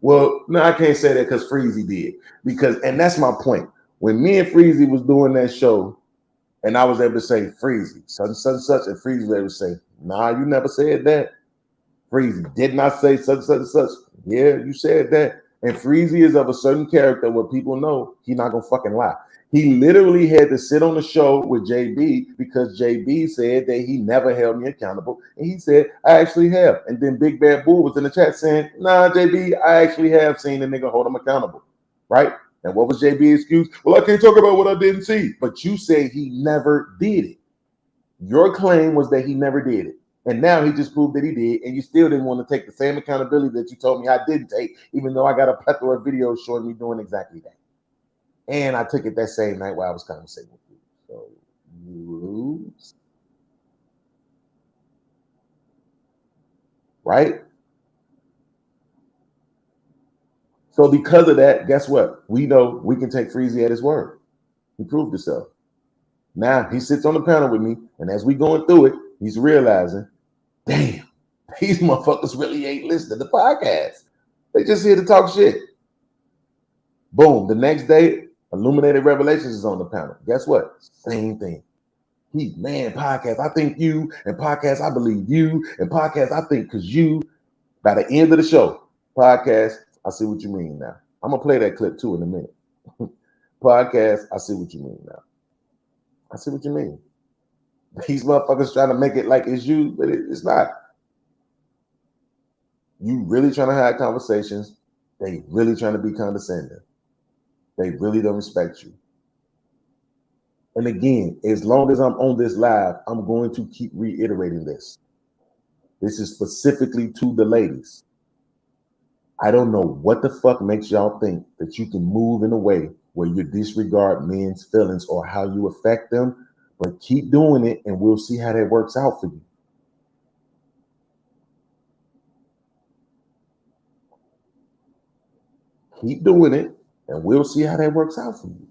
well, no, I can't say that because Freezy did. And that's my point. When me and Freezy was doing that show, and I was able to say, Freezy, such and such, and Freezy was able to say, nah, you never said that. Freezy did not say such and such. Yeah, you said that. And Freezy is of a certain character where people know he's not gonna fucking lie. He literally had to sit on the show with JB because JB said that he never held me accountable. And he said, I actually have. And then Big Bad Bull was in the chat saying, nah, JB, I actually have seen a nigga hold him accountable. Right? And what was JB's excuse? Well, I can't talk about what I didn't see. But you said he never did it. Your claim was that he never did it. And now he just proved that he did. And you still didn't want to take the same accountability that you told me I didn't take, even though I got a plethora of videos showing me doing exactly that. And I took it that same night while I was conversating with you. So you lose. Right? So because of that, guess what? We know we can take Freezy at his word. He proved himself. Now he sits on the panel with me, and as we going through it, he's realizing, damn, these motherfuckers really ain't listening to the podcast. They just here to talk shit. Boom. The next day, Illuminated Revelations is on the panel. Guess what? Same thing. Man, podcast, I think you, and podcast, I believe you, and podcast, I think because you. By the end of the show, podcast, I see what you mean now. I'm gonna play that clip too in a minute. Podcast, I see what you mean now. I see what you mean. These motherfuckers trying to make it like it's you, but it's not. You really trying to have conversations. They really trying to be condescending. They really don't respect you. And again, as long as I'm on this live, I'm going to keep reiterating this. This is specifically to the ladies. I don't know what the fuck makes y'all think that you can move in a way where you disregard men's feelings or how you affect them, but keep doing it and we'll see how that works out for you. Keep doing it and we'll see how that works out for you.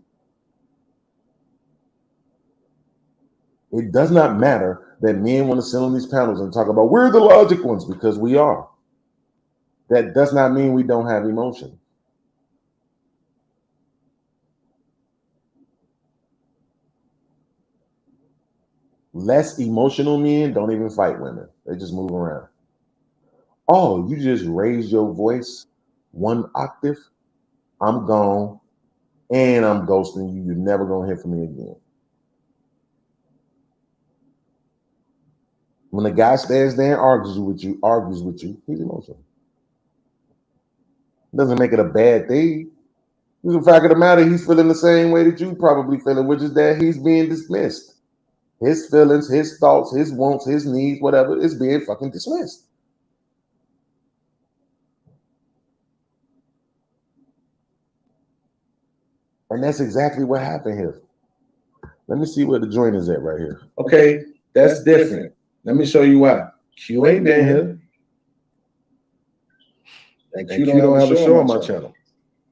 It does not matter that men want to sit on these panels and talk about we're the logic ones, because we are. That does not mean we don't have emotion. Less emotional men don't even fight women. They just move around. Oh, you just raised your voice 1 octave? I'm gone and I'm ghosting you. You're never going to hear from me again. When a guy stands there and argues with you, he's emotional. Doesn't make it a bad thing. The fact of the matter, he's feeling the same way that you probably feeling, which is that he's being dismissed. His feelings, his thoughts, his wants, his needs, whatever, is being fucking dismissed. And that's exactly what happened here. Let me see where the joint is at right here. Okay, that's different. Let me show you why. Q ain't been here. And Q don't have a show on my channel.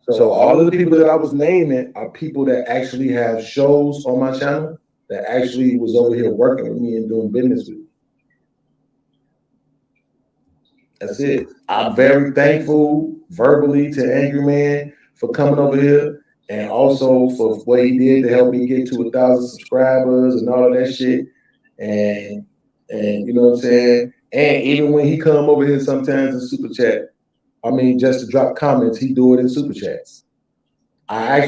So all of the people that I was naming are people that actually have shows on my channel that actually was over here working with me and doing business with me. That's it. I'm very thankful verbally to Angry Man for coming over here and also for what he did to help me get to 1,000 subscribers and all of that shit. And you know what I'm saying? And even when he come over here sometimes in super chat, I mean, just to drop comments, he do it in super chats. I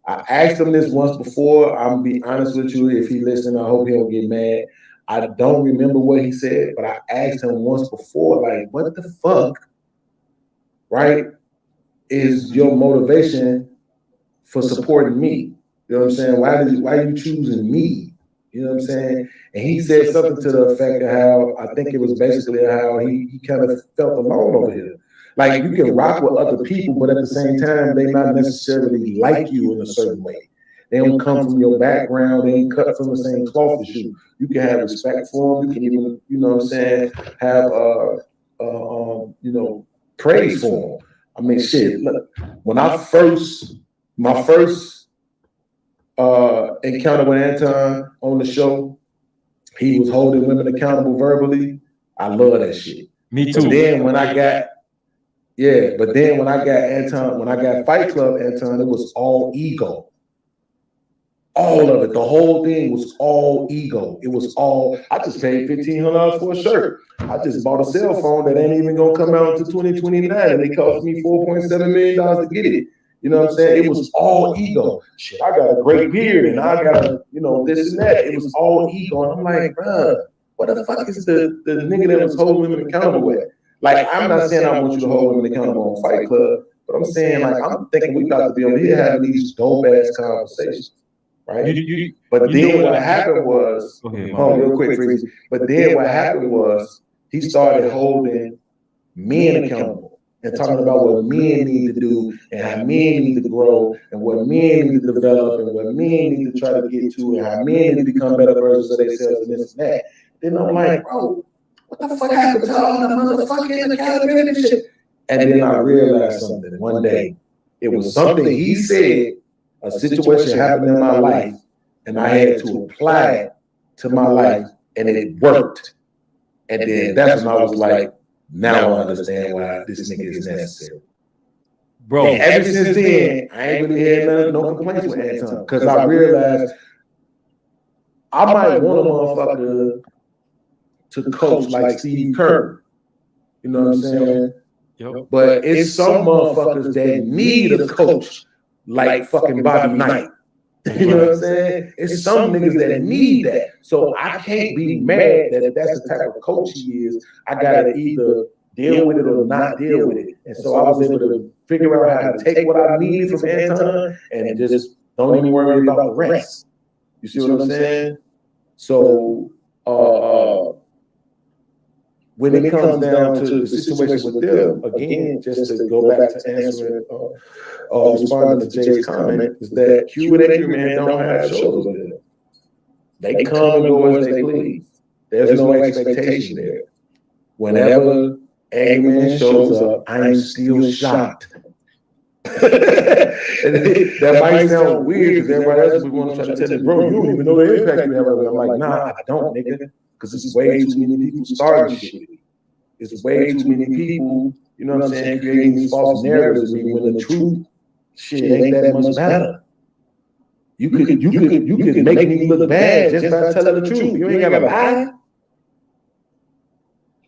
asked him this once before. I'm gonna be honest with you. If he listen, I hope he don't get mad. I don't remember what he said, but I asked him once before, like, what the fuck, right, is your motivation for supporting me? You know what I'm saying? Why are you choosing me? You know what I'm saying? And he said something to the effect of how, I think it was basically how he kind of felt alone over here. Like, you can rock with other people, but at the same time, they not necessarily like you in a certain way. They don't come from your background. They ain't cut from the same cloth as you. You can have respect for them. You can even, you know what I'm saying, have, you know, praise for them. I mean, shit, look, when my first encounter with Anton on the show, he was holding women accountable verbally. I love that shit. Me too. But then when I got Anton, when I got Fight Club Anton, it was all ego. All of it, the whole thing was all ego. It was all, I just paid $1,500 for a shirt. I just bought a cell phone that ain't even gonna come out until 2029, and it cost me $4.7 million to get it. You know what I'm saying? It was all ego. Shit, I got a great beard and I got a, you know, this and that. It was all ego. And I'm like, bruh, what the fuck is the nigga that was holding women accountable with? Like, I'm not saying I want you to hold women accountable on Fight Club, but I'm saying, like, I'm thinking we got to be over here having these dope ass conversations, right? But then what happened was, real quick, Freezy. But then what happened was he started holding men accountable and talking about what men need to do and how men need to grow and what men need to develop and what men need to try to get to and how men need to become better versions of themselves and this and that. Then I'm like, bro, what the fuck happened to all the motherfucking accountability shit? And then I realized something one day. It was something he said, a situation happened in my life, and I had to apply it to my life, and it worked. And then that's when I was like, now I understand why this nigga is necessary. Bro, and ever since then, I ain't really had no complaints with Anton, because I realized I might want a motherfucker to coach like Steve Kerr. You know what I'm saying? Yep. But it's some motherfuckers that need a coach like fucking Bobby Knight. You know what I'm saying? It's some niggas that need that. So I can't be mad that that's the type of coach he is. I gotta either deal with it or not deal with it. And so I was able to figure out how to take what I needed from Anton and just don't even worry about the rest. You see what I'm saying? So when it comes down to the situation with them, again, just to go back to answering responding to Jay's comment, is that Q and Angry Man don't have shows with them. They come and go as they please. There's no expectation there. Whenever Angry Man shows up, I'm still shocked. That might sound weird because everybody else would want to try to tell you, bro, you don't even know the impact you have. I'm like, nah, I don't, nigga, because it's way too many people starting shit. It's way too many people, you know what I'm saying, creating these false narratives of me when the truth shit ain't that much better. You could make me look bad just by telling the truth. You ain't gotta lie.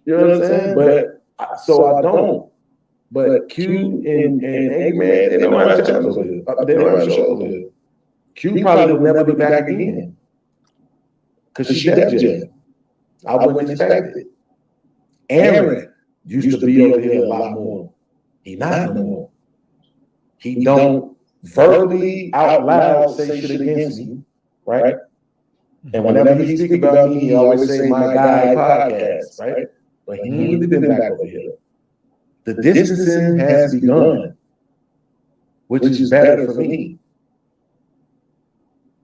You know what I'm saying? But so I don't. But Q and Angry Man, they don't have channels over here. They don't have shows over here. Q probably will never be back again. Because she Def Jam. I wouldn't expect it. Aaron used to be over here a lot more. He not no more. He don't verbally out loud say shit against me, right? And whenever he speak about me, he always say my guy podcast, right? But he ain't really been back over here. The distancing has begun, which is better for me.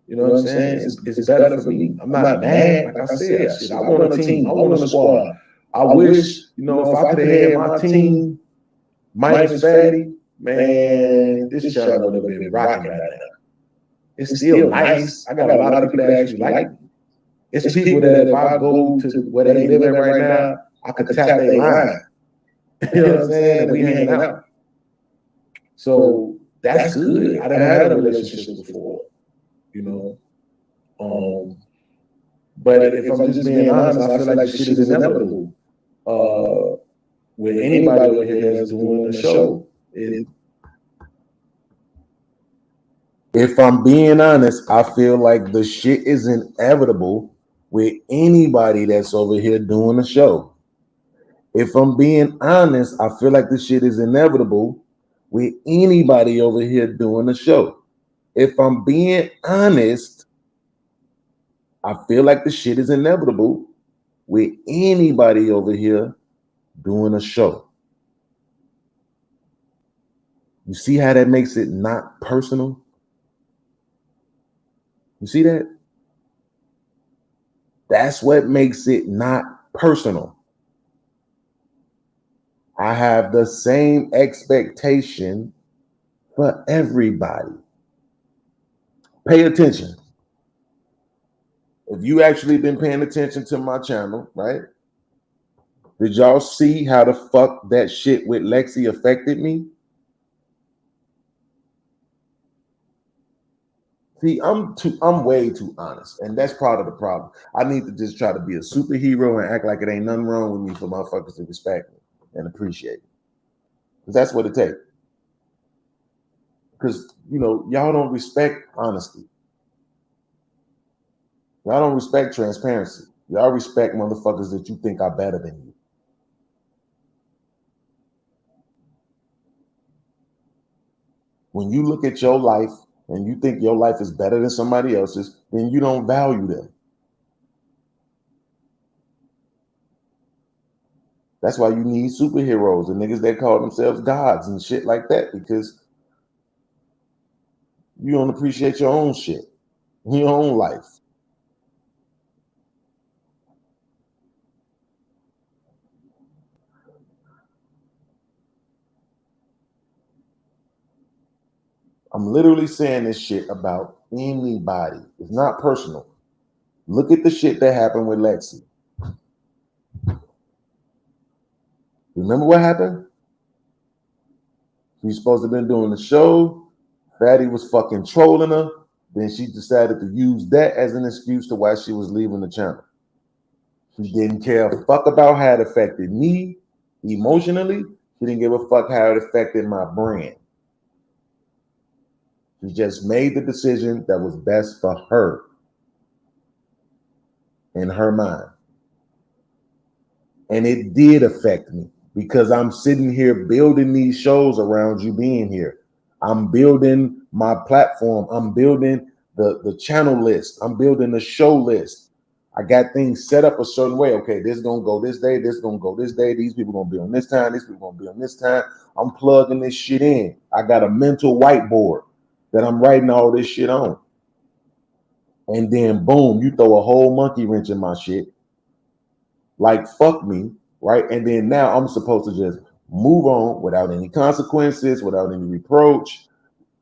You know what I'm saying? It's better for me. I'm not mad, like I said. Shit, I want a team. I want a squad. I wish, you know, if I could have had my team minus Fatty, man, this channel would have been rocking right now. It's still nice. I got a lot of people that actually like me. It's people that if I go to where they live at right now, I could tap their line. You know what I'm saying? And we hanging out. So that's good. I done had a relationship before, you know. But if I'm just being honest, I feel like shit is inevitable. With anybody over here that's doing a show. If I'm being honest, I feel like the shit is inevitable with anybody that's over here doing a show. If I'm being honest, I feel like this shit is inevitable with anybody over here doing a show. If I'm being honest, I feel like the shit is inevitable with anybody over here doing a show. You see how that makes it not personal? You see that? That's what makes it not personal. I have the same expectation for everybody. Pay attention. If you actually been paying attention to my channel, right? Did y'all see how the fuck that shit with Lexi affected me? See, I'm way too honest, and that's part of the problem. I need to just try to be a superhero and act like it ain't nothing wrong with me for motherfuckers to respect me and appreciate it. Because that's what it takes. Because, you know, y'all don't respect honesty. Y'all don't respect transparency. Y'all respect motherfuckers that you think are better than you. When you look at your life and you think your life is better than somebody else's, then you don't value them. That's why you need superheroes and niggas that call themselves gods and shit like that, because you don't appreciate your own shit, your own life. I'm literally saying this shit about anybody. It's not personal. Look at the shit that happened with Lexi. Remember what happened? She was supposed to have been doing the show. Fatty was fucking trolling her. Then she decided to use that as an excuse to why she was leaving the channel. She didn't care a fuck about how it affected me. Emotionally, she didn't give a fuck how it affected my brand. She just made the decision that was best for her in her mind. And it did affect me because I'm sitting here building these shows around you being here. I'm building my platform. I'm building the channel list. I'm building the show list. I got things set up a certain way. Okay, this is gonna go this day, this is gonna go this day, these people gonna be on this time, these people gonna be on this time. I'm plugging this shit in. I got a mental whiteboard that I'm writing all this shit on. And then boom, you throw a whole monkey wrench in my shit. Like fuck me, right? And then now I'm supposed to just move on without any consequences, without any reproach,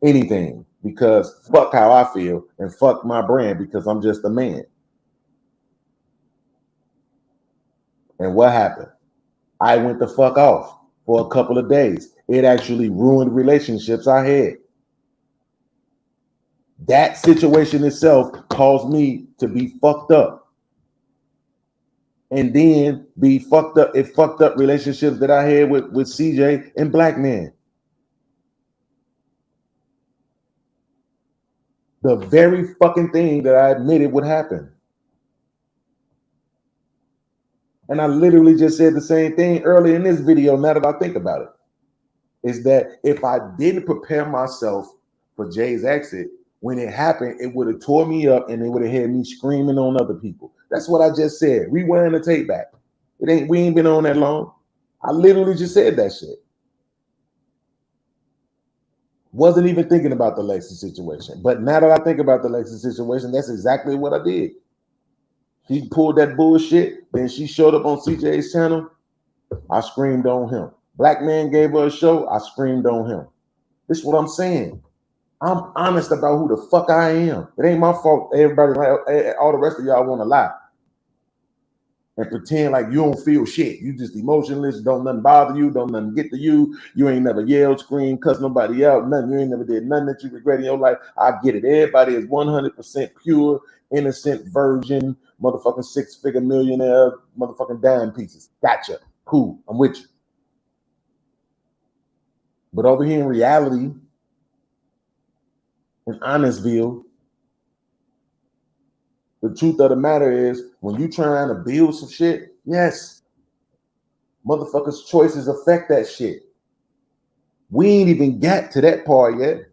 anything, because fuck how I feel and fuck my brand because I'm just a man. And what happened? I went the fuck off for a couple of days. It actually ruined relationships I had. That situation itself caused me to be fucked up. And then be fucked up. It fucked up relationships that I had with CJ and black men. The very fucking thing that I admitted would happen. And I literally just said the same thing earlier in this video, now that I think about it, is that if I didn't prepare myself for Jay's exit, when it happened, it would have tore me up and it would have had me screaming on other people. That's what I just said. Rewind the tape back. We ain't been on that long. I literally just said that shit. Wasn't even thinking about the Lexi situation. But now that I think about the Lexi situation, that's exactly what I did. He pulled that bullshit. Then she showed up on CJ's channel. I screamed on him. Black man gave her a show. I screamed on him. This is what I'm saying. I'm honest about who the fuck I am. It ain't my fault. Everybody, all the rest of y'all want to lie and pretend like you don't feel shit. You just emotionless. Don't nothing bother you. Don't nothing get to you. You ain't never yelled, screamed, cussed nobody out. Nothing. You ain't never did nothing that you regret in your life. I get it. Everybody is 100% pure, innocent, virgin, motherfucking six-figure millionaire, motherfucking dime pieces. Gotcha. Cool. I'm with you. But over here in reality, in Honestville, the truth of the matter is, when you trying to build some shit, yes, motherfuckers' choices affect that shit. We ain't even got to that part yet.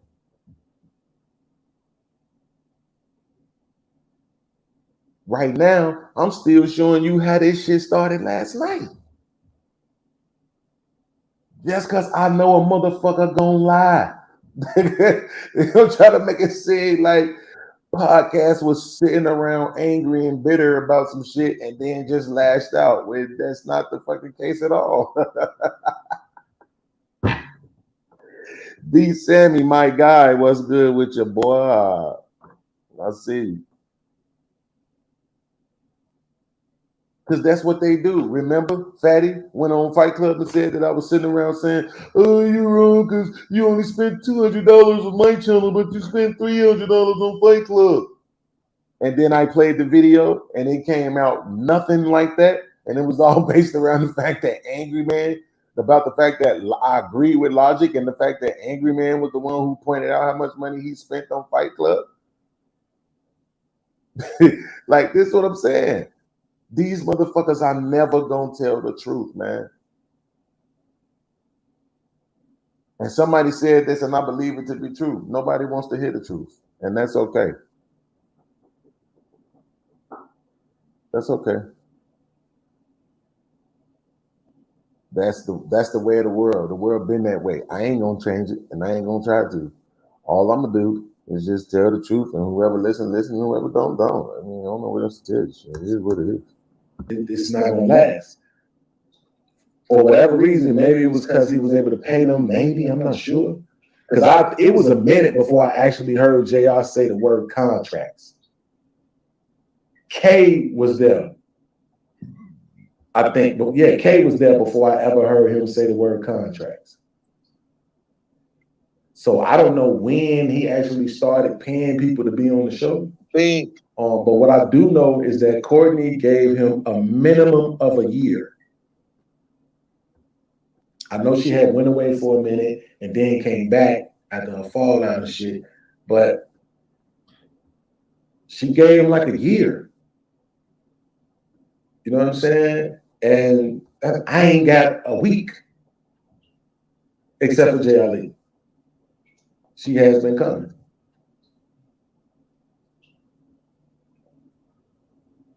Right now, I'm still showing you how this shit started last night. Just because I know a motherfucker gonna lie. They'll try to make it seem like podcast was sitting around angry and bitter about some shit and then just lashed out. Well, that's not the fucking case at all. D Sammy, my guy, what's good with your boy? I see. Because that's what they do. Remember, Fatty went on Fight Club and said that I was sitting around saying, oh, you're wrong because you only spent $200 on my channel, but you spent $300 on Fight Club. And then I played the video and it came out nothing like that. And it was all based around the fact that Angry Man, about the fact that I agree with Logic and the fact that Angry Man was the one who pointed out how much money he spent on Fight Club. Like, this is what I'm saying. These motherfuckers are never gonna tell the truth, man. And somebody said this and I believe it to be true. Nobody wants to hear the truth. And that's okay. That's okay. That's the way of the world. The world been that way. I ain't gonna change it and I ain't gonna try to. All I'm gonna do is just tell the truth, and whoever listen, whoever don't. I mean, I don't know what else to tell you. It is what it is. It's not gonna last. For whatever reason, maybe it was because he was able to pay them. Maybe, I'm not sure. Because it was a minute before I actually heard JR say the word contracts. K was there, I think. But yeah, K was there before I ever heard him say the word contracts. So I don't know when he actually started paying people to be on the show. But what I do know is that Courtney gave him a minimum of a year. I know she had went away for a minute and then came back after her fallout and shit, but she gave him like a year. You know what I'm saying? And I ain't got a week, except for Jay Ali. She has been coming.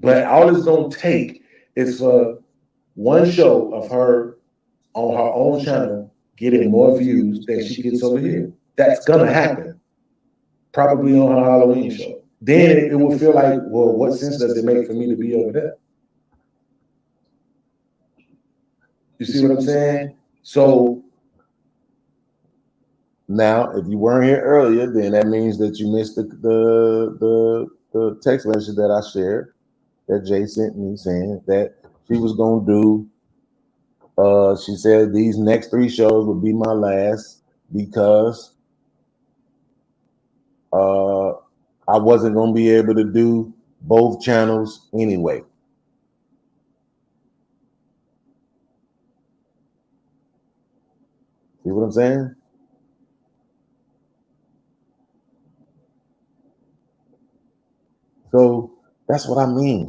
But all it's gonna take is for one show of her on her own channel getting more views than she gets over here. That's gonna happen. Probably on her Halloween show. Then it will feel like, well, what sense does it make for me to be over there? You see what I'm saying? So now, if you weren't here earlier, then that means that you missed the text message that I shared that Jay sent me saying that she was gonna do. She said these next 3 shows would be my last because I wasn't gonna be able to do both channels anyway. See what I'm saying? So that's what I mean.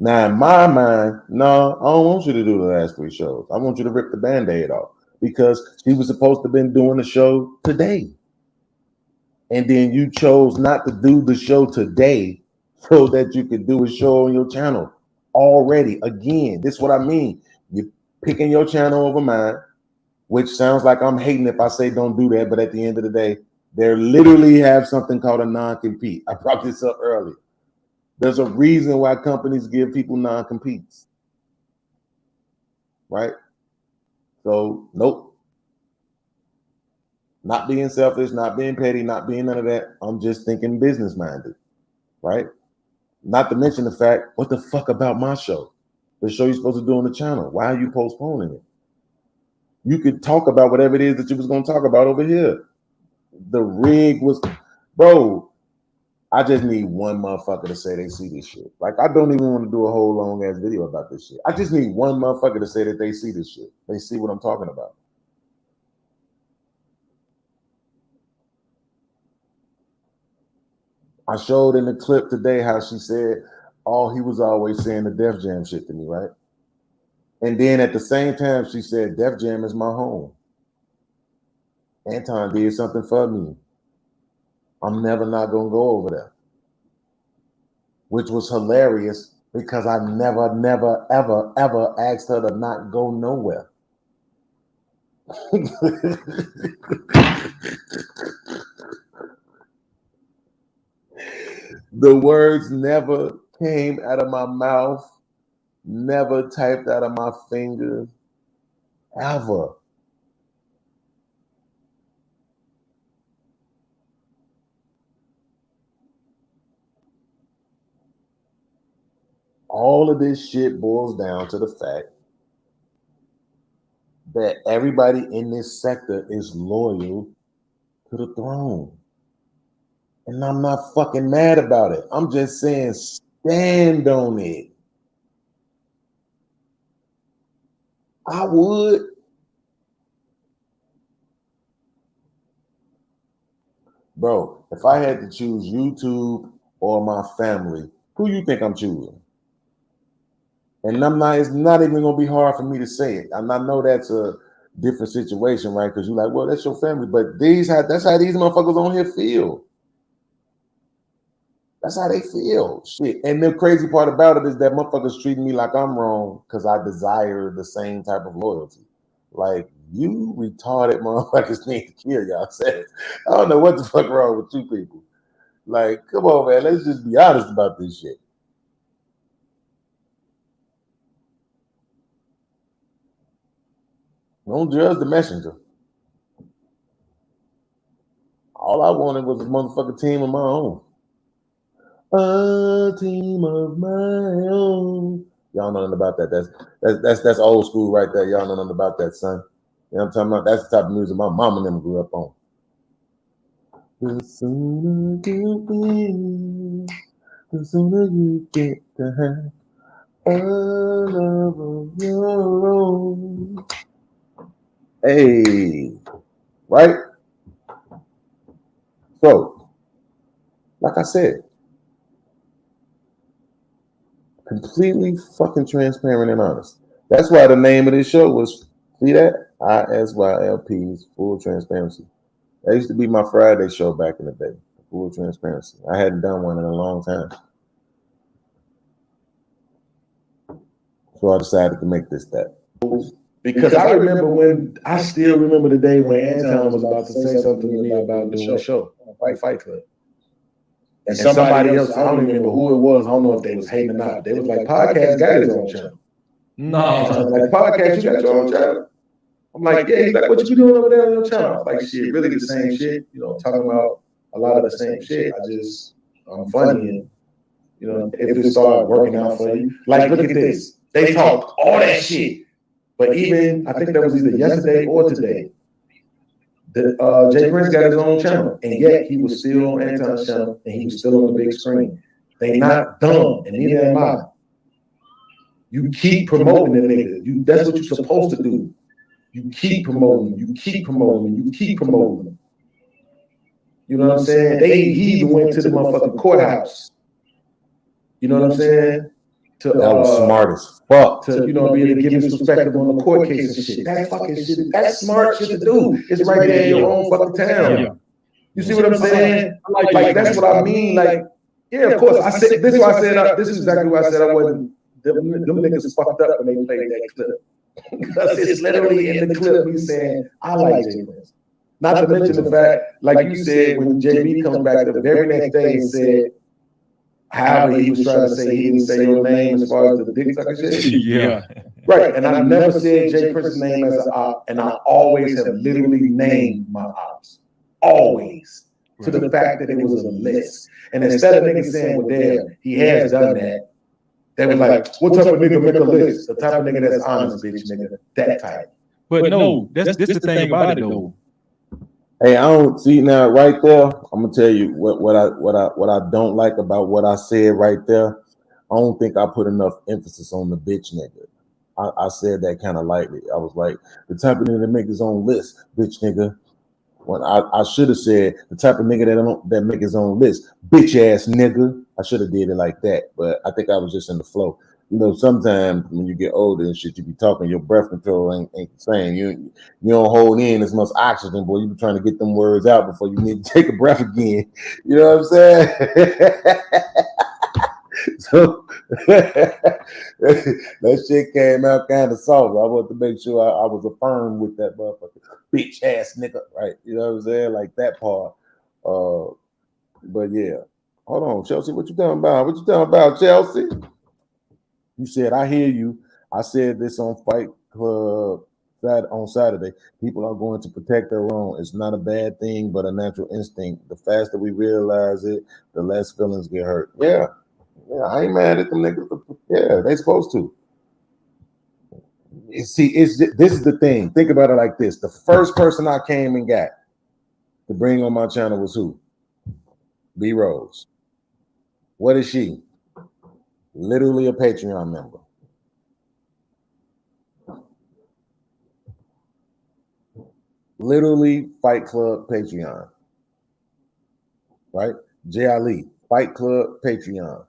Now, in my mind, no, I don't want you to do the last 3 shows. I want you to rip the Band-Aid off because she was supposed to have been doing the show today. And then you chose not to do the show today so that you could do a show on your channel already. Again, this is what I mean. You're picking your channel over mine, which sounds like I'm hating if I say don't do that. But at the end of the day, they literally have something called a non-compete. I brought this up earlier. There's a reason why companies give people non-competes, right? So, nope. Not being selfish, not being petty, not being none of that. I'm just thinking business-minded, right? Not to mention the fact, what the fuck about my show? The show you're supposed to do on the channel. Why are you postponing it? You could talk about whatever it is that you was going to talk about over here. The rig was, bro, I just need one motherfucker to say they see this shit. Like, I don't even want to do a whole long ass video about this shit. I just need one motherfucker to say that they see this shit. They see what I'm talking about. I showed in the clip today how she said, oh, he was always saying the Def Jam shit to me, right? And then at the same time, she said, Def Jam is my home. Anton did something for me. I'm never not gonna go over there. Which was hilarious because I never, ever asked her to not go nowhere. The words never came out of my mouth, never typed out of my fingers, ever. All of this shit boils down to the fact that everybody in this sector is loyal to the throne. And I'm not fucking mad about it. I'm just saying stand on it. I would. Bro, if I had to choose YouTube or my family, who you think I'm choosing? And it's not even gonna be hard for me to say it. And I know that's a different situation, right? Because you're like, well, that's your family. But that's how these motherfuckers on here feel. That's how they feel. Shit. And the crazy part about it is that motherfuckers treating me like I'm wrong because I desire the same type of loyalty. Like, you retarded motherfuckers need to kill yourselves. I don't know what the fuck wrong with you people. Like, come on, man. Let's just be honest about this shit. Don't judge the messenger. All I wanted was a motherfucking team of my own. A team of my own. Y'all know nothing about that. That's old school right there. Y'all know nothing about that, son. You know what I'm talking about? That's the type of music my mama and them grew up on. The sooner you win, the sooner you get to have a love of your own. Hey, right? So, like I said, completely fucking transparent and honest. That's why the name of this show was, see that? ISYLP's Full Transparency. That used to be my Friday show back in the day, Full Transparency. I hadn't done one in a long time. So I decided to make this that. Because I still remember the day when Anton was about to say something to me about doing a show, Fight Club. And somebody else, I don't even remember who it was. I don't know if they was hating or not. They was like, podcast got his own channel. No. Like, podcast, you got your own channel? I'm like, yeah. He's like, what you doing over there on your channel? I was like, shit, really the same shit. You know, talking about a lot of the same shit. I'm funny. And, you know, if it started working out for you. Like, look at this. They talked all that shit. But even, I think that was either yesterday or today, Jay Prince got his own channel, and yet he was still on Anton's channel, and he was still on the big screen. They not dumb, and neither am I. You keep promoting the nigga. That's what you're supposed to do. You keep promoting him. You keep promoting him. You keep promoting him. You know what I'm saying? He even went to the motherfucking courthouse. You know what I'm saying? That was smart as fuck. To, you know, be able to give his perspective on the court case and shit. That's fucking shit. That's smart shit to do. It's right there in your own fucking town. Yeah. You see what I'm saying? Like that's what I mean. Like, yeah, of course. I said this is why I said this is exactly why I said I wasn't. Them niggas fucked up when they played that clip. Because it's literally in the clip me saying, I like Jay Prince. Not to mention the fact, like you said, when JB comes back the very next day and said, however he was trying to say he didn't say your name as far as the dick sucker shit. Yeah. Right. And I never said Jay Prince's name as an op, and I always have literally named my ops. Always. To the fact that it was a list. And instead of niggas saying, well, damn, he has done that, they were like, what type of nigga make a list? The type of nigga that's honest, bitch, nigga. That type. But no, that's the thing about it though. Hey, I don't see now right there. I'm gonna tell you what I don't like about what I said right there. I don't think I put enough emphasis on the bitch nigga. I said that kind of lightly. I was like, the type of nigga that make his own list, bitch nigga. When I should have said the type of nigga that make his own list, bitch ass nigga. I should have did it like that, but I think I was just in the flow. You know, sometimes when you get older and shit, you be talking, your breath control ain't the same. You don't hold in as much oxygen, boy. You be trying to get them words out before you need to take a breath again. You know what I'm saying? So that shit came out kind of soft. I wanted to make sure I was affirmed with that motherfucker, bitch ass nigga, right? You know what I'm saying? Like that part. But yeah. Hold on, Chelsea. What you talking about? What you talking about, Chelsea? You said, I hear you. I said this on Fight Club on Saturday. People are going to protect their own. It's not a bad thing, but a natural instinct. The faster we realize it, the less feelings get hurt. Yeah, I ain't mad at them niggas. Yeah, they supposed to. See, this is the thing. Think about it like this. The first person I came and got to bring on my channel was who? B Rose. What is she? Literally a Patreon member. Literally Fight Club Patreon. Right? J. Ali, Fight Club Patreon.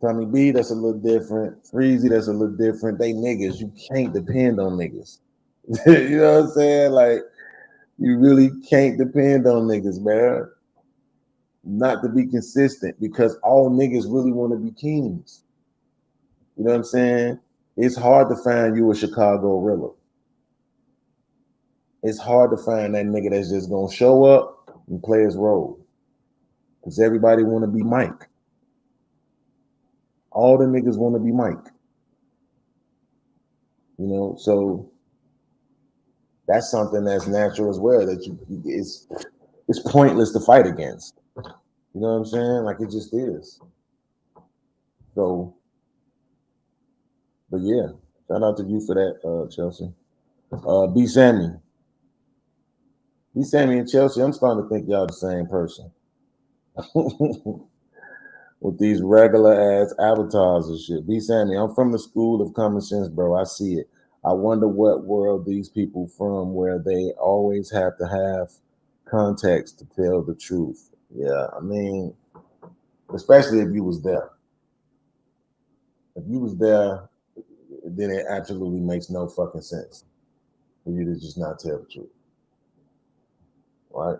Tommy B, that's a little different. Freezy, that's a little different. They niggas. You can't depend on niggas. You know what I'm saying? Like, you really can't depend on niggas, man. Not to be consistent, because all niggas really want to be kings. You know what I'm saying? It's hard to find you a Chicago Rilla. It's hard to find that nigga that's just gonna show up and play his role. Because everybody want to be Mike. All the niggas want to be Mike. You know, so that's something that's natural as well, that it's pointless to fight against. You know what I'm saying? Like, it just is. So, but yeah, shout out to you for that, Chelsea. B Sammy and Chelsea, I'm starting to think y'all the same person. with these regular ass avatars and shit. B Sammy, I'm from the school of common sense, bro. I see it. I wonder what world these people from where they always have to have context to tell the truth. Yeah, I mean, especially if you was there. If you was there, then it absolutely makes no fucking sense for you to just not tell the truth. Right?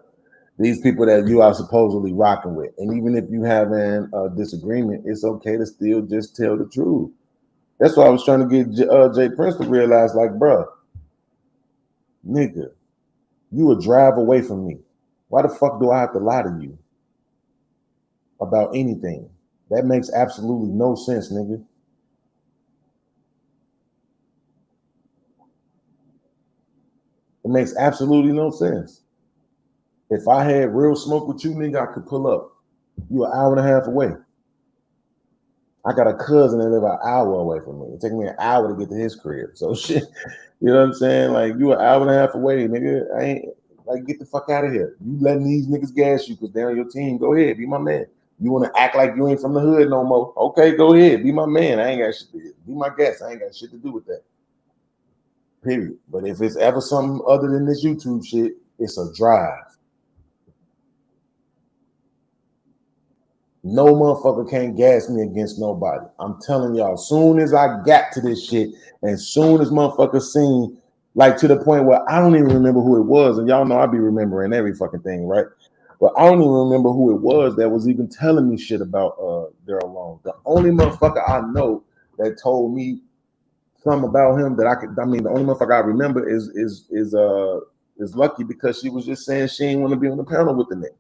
These people that you are supposedly rocking with, and even if you having a disagreement, it's okay to still just tell the truth. That's why I was trying to get Jay Prince to realize, like, bruh, nigga, you a drive away from me. Why the fuck do I have to lie to you about anything? That makes absolutely no sense, nigga. It makes absolutely no sense. If I had real smoke with you, nigga, I could pull up. You an hour and a half away. I got a cousin that live an hour away from me. It take me an hour to get to his crib. So shit, you know what I'm saying? Like, you an hour and a half away, nigga. I ain't like, get the fuck out of here. You letting these niggas gas you because they're on your team. Go ahead, be my man. You want to act like you ain't from the hood no more? Okay, go ahead, be my man. I ain't got shit to do. Be my guest. I ain't got shit to do with that. Period. But if it's ever something other than this YouTube shit, it's a drive. No motherfucker can't gas me against nobody. I'm telling y'all, soon as I got to this shit, and soon as motherfucker seen, like to the point where I don't even remember who it was, and y'all know I be remembering every fucking thing, right? But I don't even remember who it was that was even telling me shit about Daryl Long. The only motherfucker I know that told me something about him that I could, I mean, the only motherfucker I remember is Lucky, because she was just saying she didn't want to be on the panel with the nigga.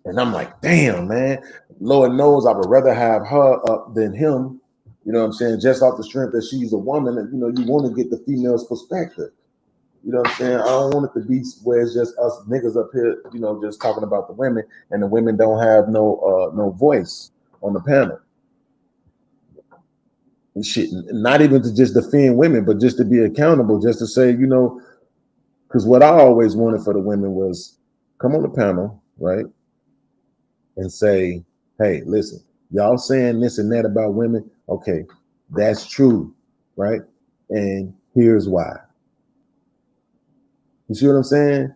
And I'm like, damn, man. Lord knows I would rather have her up than him. You know what I'm saying? Just off the strength that she's a woman, and you know, you want to get the female's perspective. You know what I'm saying? I don't want it to be where it's just us niggas up here, you know, just talking about the women, and the women don't have no voice on the panel. And shit, not even to just defend women, but just to be accountable, just to say, you know, because what I always wanted for the women was come on the panel, right? And say, hey, listen, y'all saying this and that about women. Okay, that's true, right? And here's why. You see what I'm saying?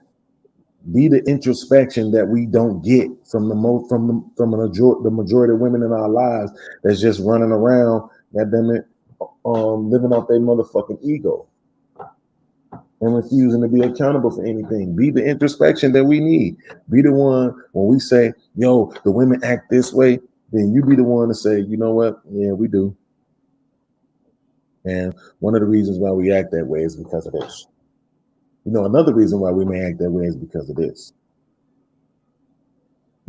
Be the introspection that we don't get from the majority of women in our lives that's just running around, goddamn it, living off their motherfucking ego and refusing to be accountable for anything. Be the introspection that we need. Be the one when we say, yo, the women act this way, then you be the one to say, you know what? Yeah, we do. And one of the reasons why we act that way is because of this. You know, another reason why we may act that way is because of this.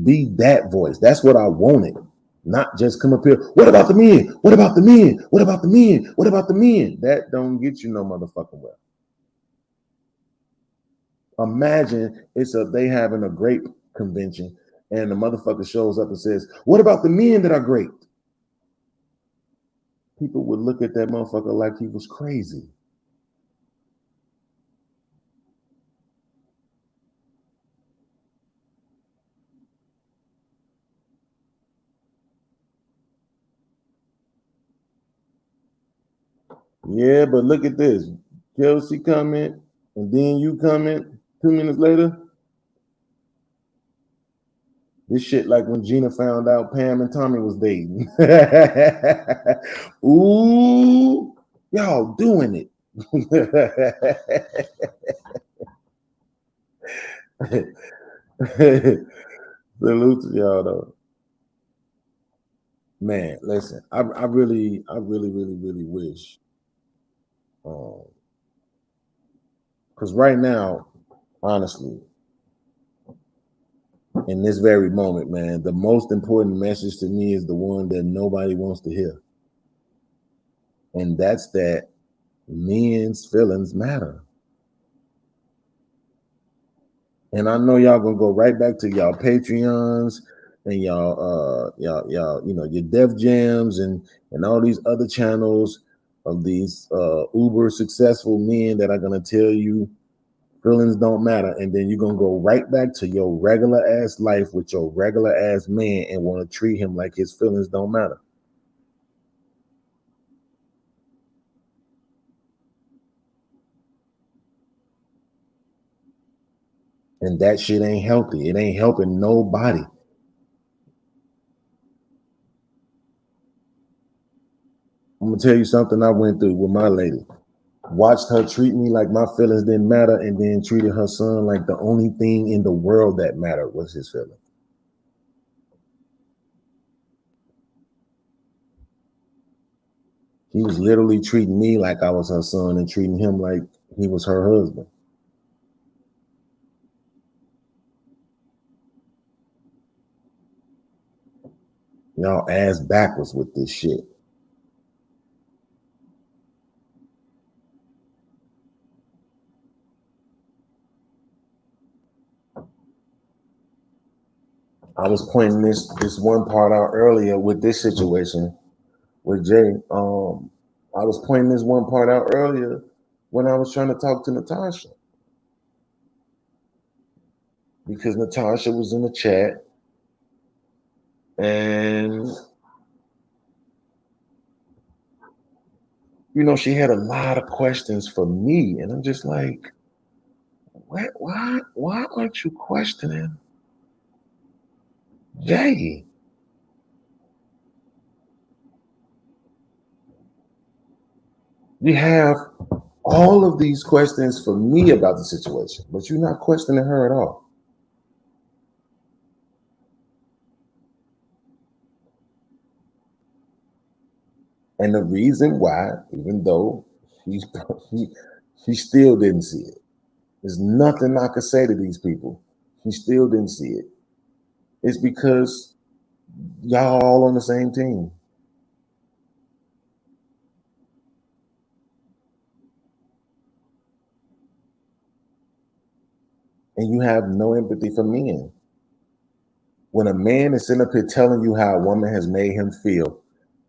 Be that voice. That's what I wanted. Not just come up here, what about the men? What about the men? What about the men? What about the men? That don't get you no motherfucking well. Imagine they having a grape convention and the motherfucker shows up and says, what about the men that are great? People would look at that motherfucker like he was crazy. Yeah, but look at this. Kelsey comment, and then you comment 2 minutes later. This shit like when Gina found out Pam and Tommy was dating. Ooh, y'all doing it. Salute to y'all though. Man, listen, I really wish. Because right now, honestly, in this very moment, man, the most important message to me is the one that nobody wants to hear. And that's that men's feelings matter. And I know y'all gonna go right back to y'all Patreons and y'all, you know, your Def Jams and all these other channels of these uber successful men that are gonna tell you Feelings don't matter, and then you're gonna go right back to your regular ass life with your regular ass man and want to treat him like his feelings don't matter. And that shit ain't healthy. It ain't helping nobody. I'm gonna tell you something I went through with my lady. Watched her treat me like my feelings didn't matter, and then treated her son like the only thing in the world that mattered was his feelings. He was literally treating me like I was her son and treating him like he was her husband. Y'all ass backwards with this shit. I was pointing this one part out earlier with this situation with Jay. I was pointing this one part out earlier when I was trying to talk to Natasha. Because Natasha was in the chat and you know, she had a lot of questions for me, and I'm just like, why aren't you questioning Jay? You have all of these questions for me about the situation, but you're not questioning her at all. And the reason why, even though she still didn't see it, there's nothing I could say to these people. She still didn't see it. It's because y'all all on the same team. And you have no empathy for men. When a man is sitting up here telling you how a woman has made him feel,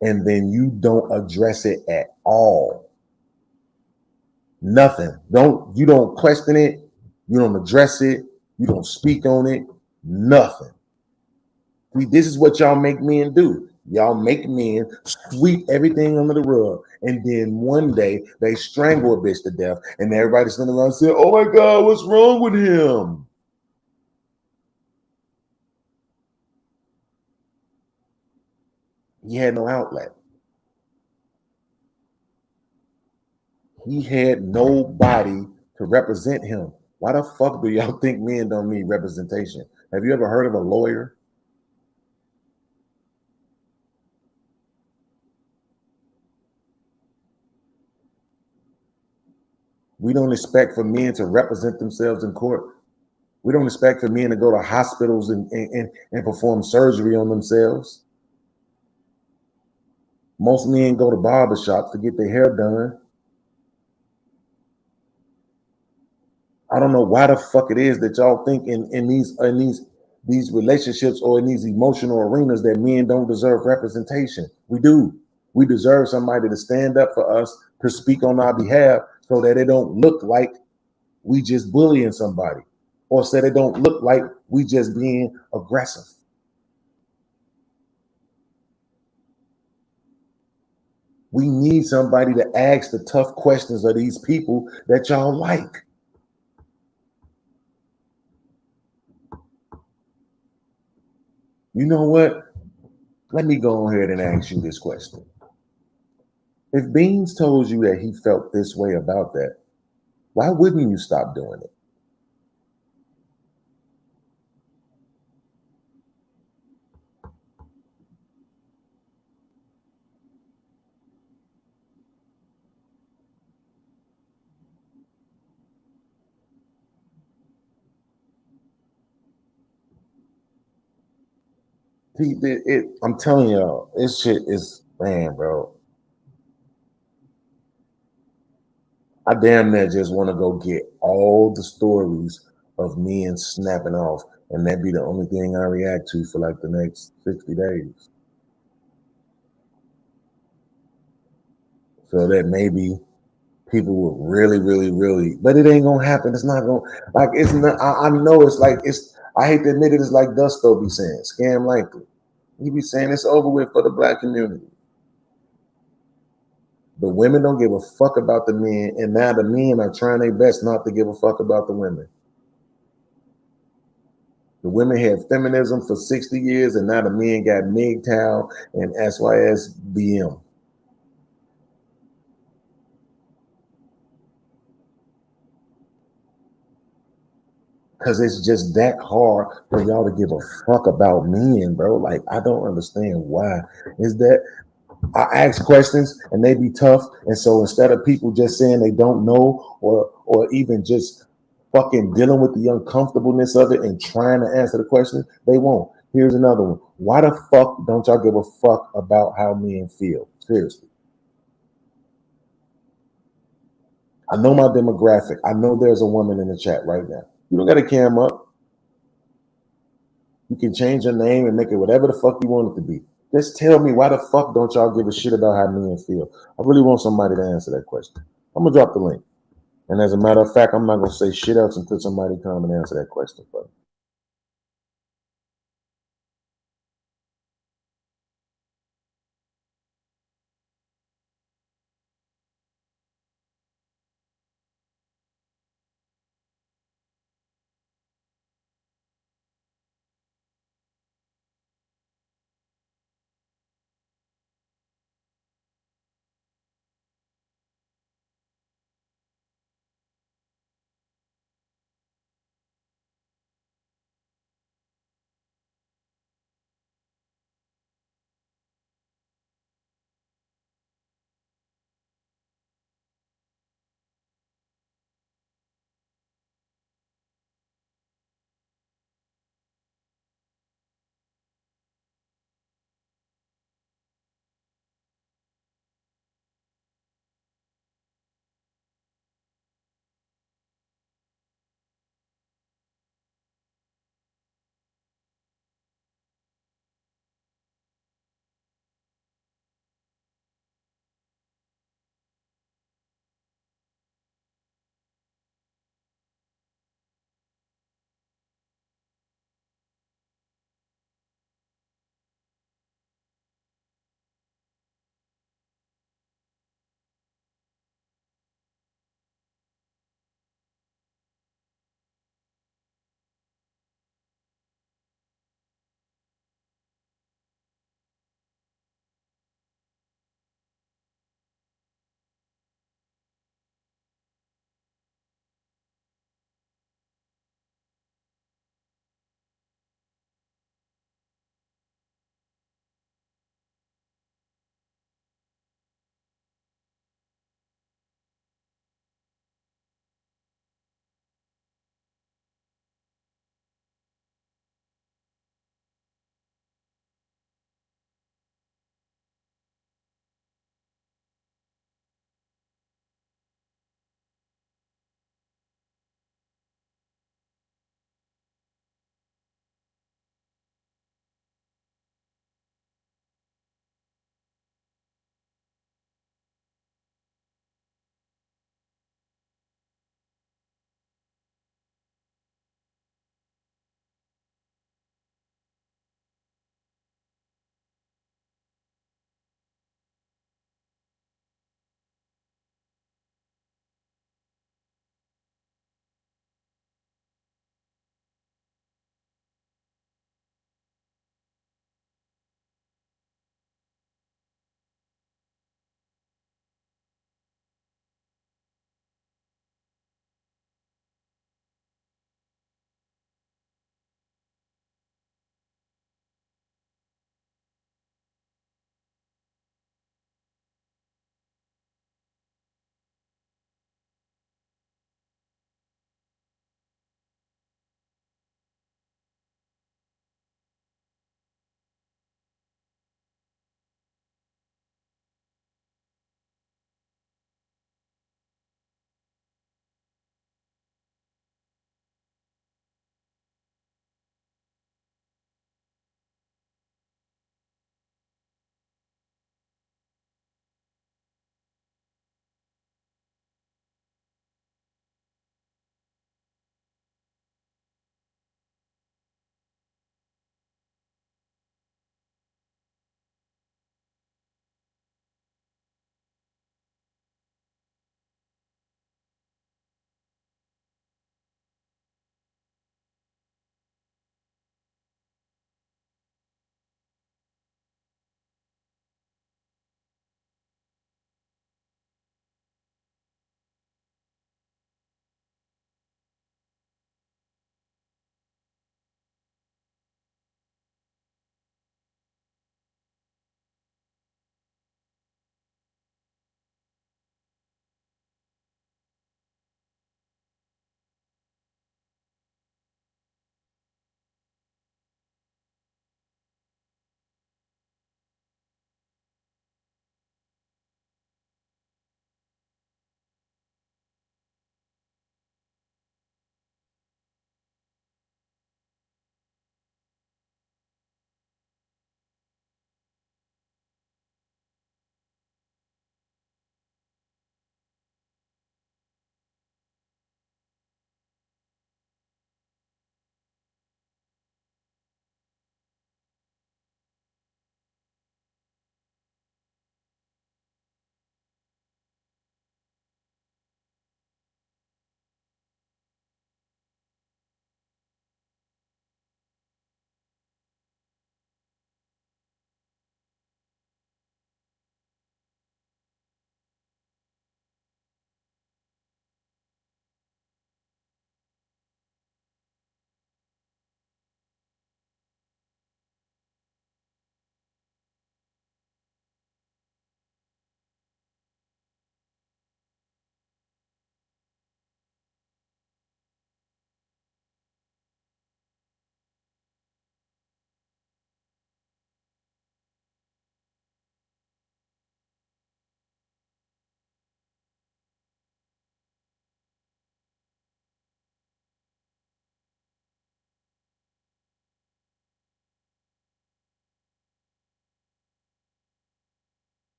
and then you don't address it at all. Nothing. You don't question it, you don't address it, you don't speak on it, nothing. This is what y'all make men do. Y'all make men sweep everything under the rug, and then one day they strangle a bitch to death, and everybody's standing around saying, "Oh my God, what's wrong with him?" He had no outlet. He had nobody to represent him. Why the fuck do y'all think men don't need representation? Have you ever heard of a lawyer? We don't expect for men to represent themselves in court. We don't expect for men to go to hospitals and perform surgery on themselves. Most men go to barbershops to get their hair done. I don't know why the fuck it is that y'all think in these relationships or in these emotional arenas that men don't deserve representation. We do. We deserve somebody to stand up for us, to speak on our behalf, so that it don't look like we just bullying somebody, or so it don't look like we just being aggressive. We need somebody to ask the tough questions of these people that y'all like. You know what? Let me go ahead and ask you this question. If Beans told you that he felt this way about that, why wouldn't you stop doing it? I'm telling y'all, this shit is, man, bro. I damn near just want to go get all the stories of men snapping off, and that be the only thing I react to for like the next 60 days. So that maybe people would really, but it ain't gonna happen. It's not gonna like it's not. I know it's like it's. I hate to admit it. It's like Dusto be saying, scam likely. He be saying it's over with for the black community. The women don't give a fuck about the men, and now the men are trying their best not to give a fuck about the women. The women had feminism for 60 years, and now the men got MGTOW and SYSBM. Because it's just that hard for y'all to give a fuck about men, bro. Like, I don't understand why. Is that I ask questions and they be tough, and so instead of people just saying they don't know or even just fucking dealing with the uncomfortableness of it and trying to answer the question, they won't. Here's another one. Why the fuck don't y'all give a fuck about how men feel? Seriously. I know my demographic. I know there's a woman in the chat right now. You don't got a cam up. You can change your name and make it whatever the fuck you want it to be. Just tell me why the fuck don't y'all give a shit about how men feel? I really want somebody to answer that question. I'm gonna drop the link. And as a matter of fact, I'm not gonna say shit else until somebody come and answer that question for me.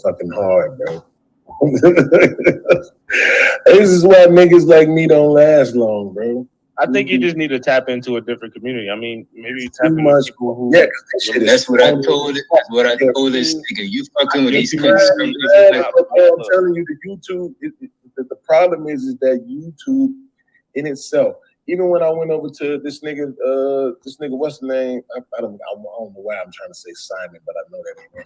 fucking hard, bro. This is why niggas like me don't last long, bro. I think you just need to tap into a different community. I mean, maybe tap Too into much. people who. Yeah, 'cause that shit is That's what I funny. told. That's what I told this nigga. You fucking with these Man, conservatives. I'm telling you, the YouTube. The problem is that YouTube in itself. Even when I went over to this nigga, what's the name? I don't know why I'm trying to say Simon, but I know that ain't right.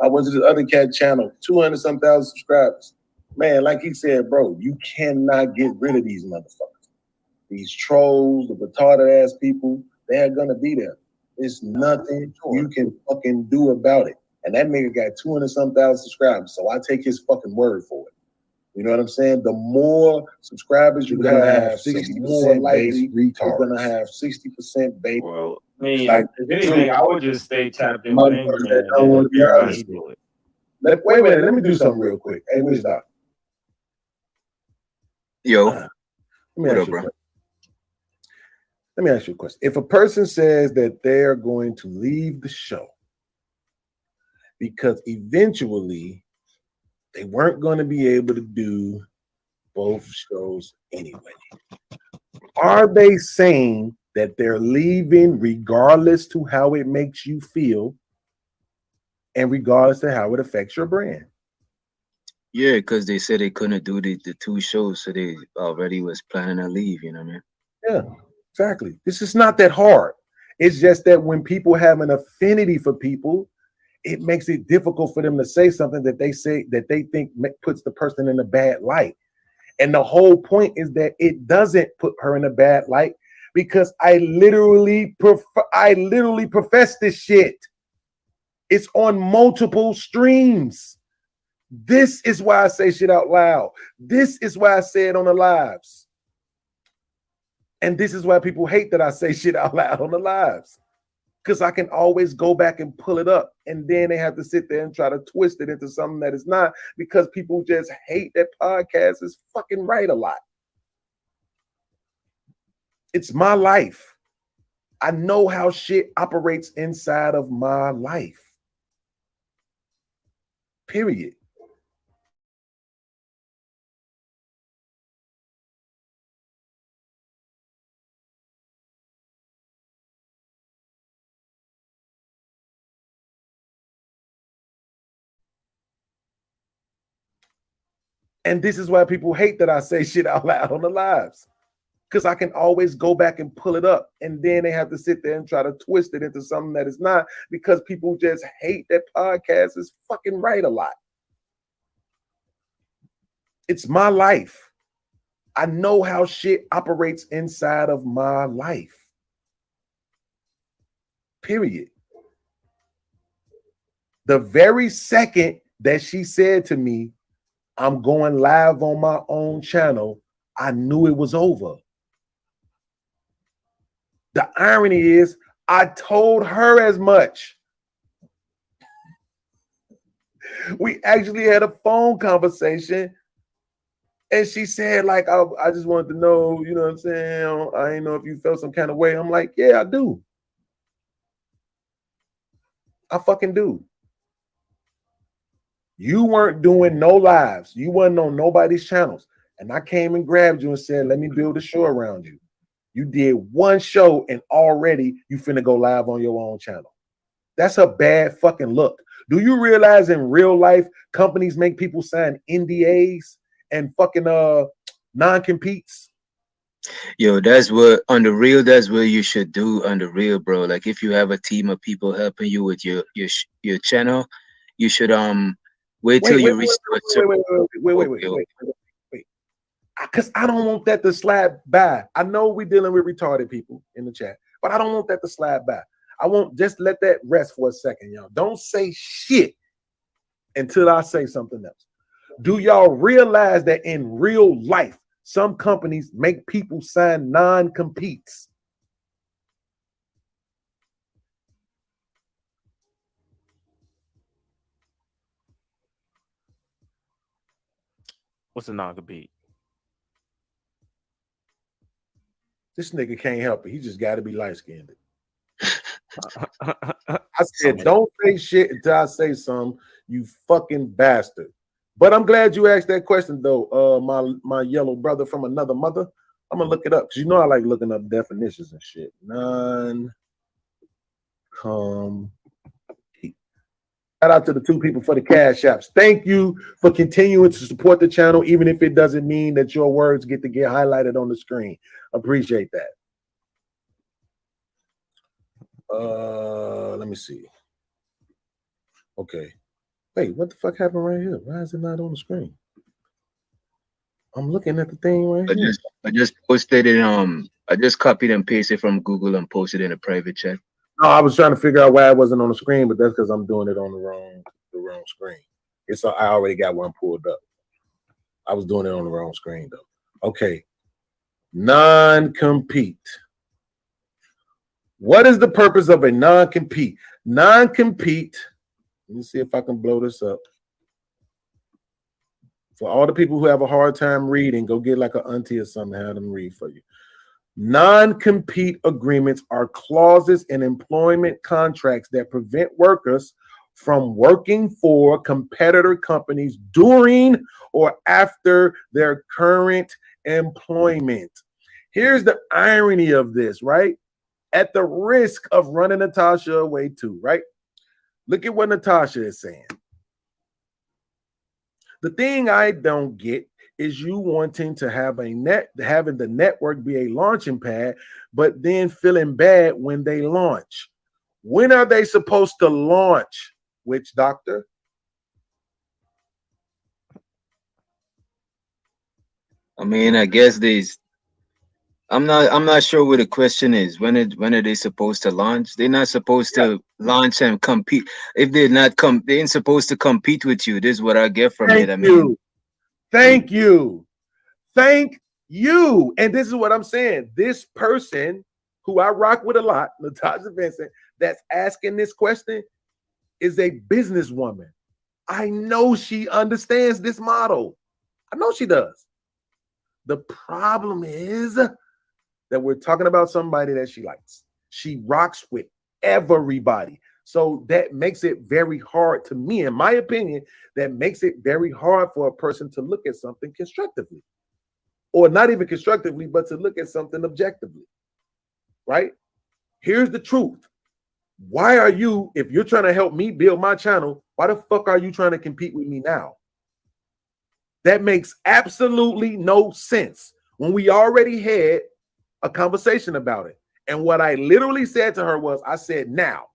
I went to the other cat channel, 200-some thousand subscribers. Man, like he said, bro, you cannot get rid of these motherfuckers. These trolls, the retarded ass people, they're gonna be there. There's nothing you can fucking do about it. And that nigga got 200-some thousand subscribers, so I take his fucking word for it. You know what I'm saying? The more subscribers you have, 60% likely you're gonna have 60% bait. Well, I mean, Like, if anything, I would just stay tapped in with motherfuckers Angry that Man don't and want to be figure out how honest. he do it. Wait a minute, let me do something real quick. Hey, where's Doc? Yo, Let me what ask up, you a bro? question. Let me ask you a question. If a person says that they're going to leave the show because eventually they weren't going to be able to do both shows anyway, are they saying that they're leaving regardless to how it makes you feel and regardless to how it affects your brand? Yeah, because they said they couldn't do the two shows, so they already was planning to leave. You know what I mean? Yeah, exactly. This is not that hard. It's just that when people have an affinity for people, it makes it difficult for them to say something that they say that they think puts the person in a bad light. And the whole point is that it doesn't put her in a bad light because I literally profess this shit. It's on multiple streams. This is why I say shit out loud. This is why I say it on the lives. And this is why people hate that I say shit out loud on the lives. Because I can always go back and pull it up. And then they have to sit there and try to twist it into something that is not, because people just hate that podcast is fucking right a lot. It's my life. I know how shit operates inside of my life. Period. And this is why people hate that I say shit out loud on the lives. Because I can always go back and pull it up. And then they have to sit there and try to twist it into something that is not, because people just hate that podcast is fucking right a lot. It's my life. I know how shit operates inside of my life. Period. The very second that she said to me, I'm going live on my own channel, I knew it was over. The irony is, I told her as much. We actually had a phone conversation, and she said, like, I just wanted to know, you know what I'm saying? I didn't know if you felt some kind of way. I'm like, yeah, I do. I fucking do. You weren't doing no lives. You wasn't on nobody's channels. And I came and grabbed you and said, let me build a show around you. You did one show and already you finna go live on your own channel. That's a bad fucking look. Do you realize in real life, companies make people sign NDAs and fucking non-competes? Yo, that's what on the real. That's what you should do on the real, bro. Like if you have a team of people helping you with your channel, you should wait till you reach. Wait. Because I don't want that to slide by. I know we're dealing with retarded people in the chat, but I don't want that to slide by. I won't just let that rest for a second, y'all. Don't say shit until I say something else. Do y'all realize that in real life, some companies make people sign non-competes? What's a non-compete? This nigga can't help it. He just got to be light-skinned. I said, don't say shit until I say something. you fucking bastard. But I'm glad you asked that question, though, my yellow brother from another mother. I'm gonna look it up because you know I like looking up definitions and shit. Non-compete. Shout out to the two people for the cash apps. Thank you for continuing to support the channel, even if it doesn't mean that your words get to get highlighted on the screen. Appreciate that. Let me see. Okay. Wait, what the fuck happened right here? Why is it not on the screen? I'm looking at the thing right here. I just posted it. I just copied and pasted from Google and posted in a private chat. No, I was trying to figure out why it wasn't on the screen, but that's because I'm doing it on the wrong screen. I already got one pulled up. I was doing it on the wrong screen though. Okay. Non-compete. What is the purpose of a non-compete? Non-compete. Let me see if I can blow this up. For all the people who have a hard time reading, go get like an auntie or something, have them read for you. Non-compete agreements are clauses in employment contracts that prevent workers from working for competitor companies during or after their current employment. Here's the irony of this, right? At the risk of running Natasha away too, right? Look at what Natasha is saying. The thing I don't get is you wanting to have having the network be a launching pad, but then feeling bad when they launch. When are they supposed to launch? Witch doctor? I mean, I guess I'm not sure what the question is. When are they supposed to launch? They're not supposed to launch and compete. If they ain't supposed to compete with you. This is what I get from it. I mean, Thank you. Thank you. And this is what I'm saying. This person who I rock with a lot, Natasha Vincent, that's asking this question is a businesswoman. I know she understands this model. I know she does. The problem is that we're talking about somebody that she likes. She rocks with everybody. So that makes it very hard to me, in my opinion, that makes it very hard for a person to look at something constructively. Or not even constructively, but to look at something objectively. Right? Here's the truth. Why are you, if you're trying to help me build my channel, why the fuck are you trying to compete with me now? That makes absolutely no sense when we already had a conversation about it. And what I literally said to her was, I said, now,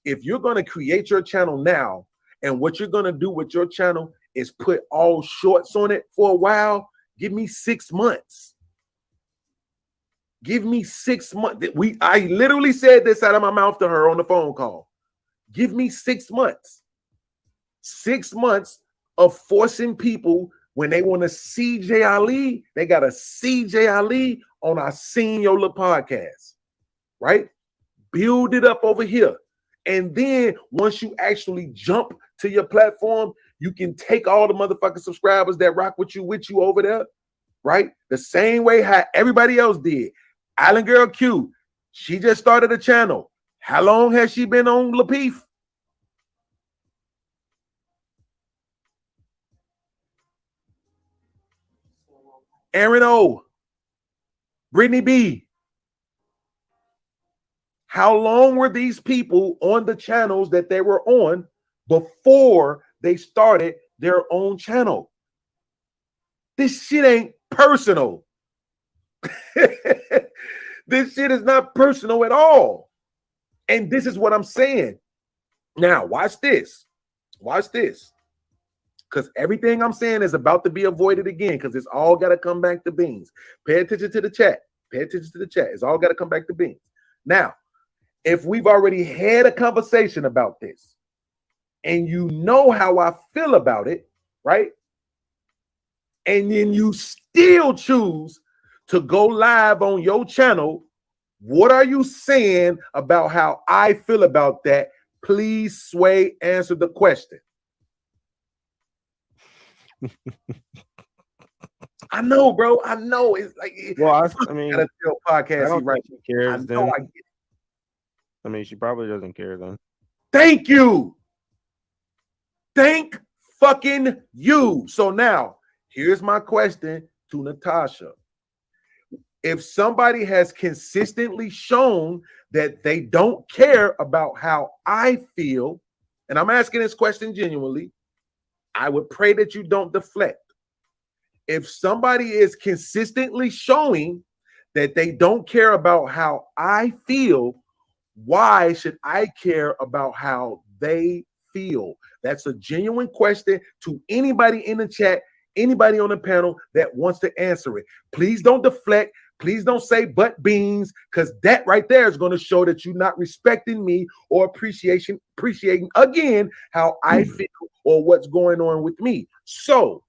if you're going to create your channel now, and what you're going to do with your channel is put all shorts on it for a while, give me 6 months. Give me 6 months. I literally said this out of my mouth to her on the phone call. Give me 6 months. 6 months of forcing people when they want to see Jay Ali, they got to see Jay Ali on our Seen Yola podcast, right? Build it up over here. And then once you actually jump to your platform, you can take all the motherfucking subscribers that rock with you over there, right? The same way how everybody else did. Island Girl Q, she just started a channel. How long has she been on Lapeef? Aaron O, Brittany B. How long were these people on the channels that they were on before they started their own channel? This shit ain't personal. This shit is not personal at all. And this is what I'm saying. Now, watch this. Watch this. Because everything I'm saying is about to be avoided again, because it's all got to come back to Beans. Pay attention to the chat. Pay attention to the chat. It's all got to come back to Beans. Now, if we've already had a conversation about this, and you know how I feel about it, right? And then you still choose to go live on your channel, what are you saying about how I feel about that? Please, Sway, answer the question. I know, bro. I know. It's like, well, I mean, podcast. I don't Right? think she cares. I know. Then. I get it. I mean, she probably doesn't care then. Thank you. Thank fucking you. So now, here's my question to Natasha. If somebody has consistently shown that they don't care about how I feel, and I'm asking this question genuinely, I would pray that you don't deflect. If somebody is consistently showing that they don't care about how I feel, why should I care about how they feel? That's a genuine question to anybody in the chat, anybody on the panel that wants to answer it. Please don't deflect. Please don't say but beans, because that right there is going to show that you're not respecting me or appreciating again how I feel or what's going on with me. So,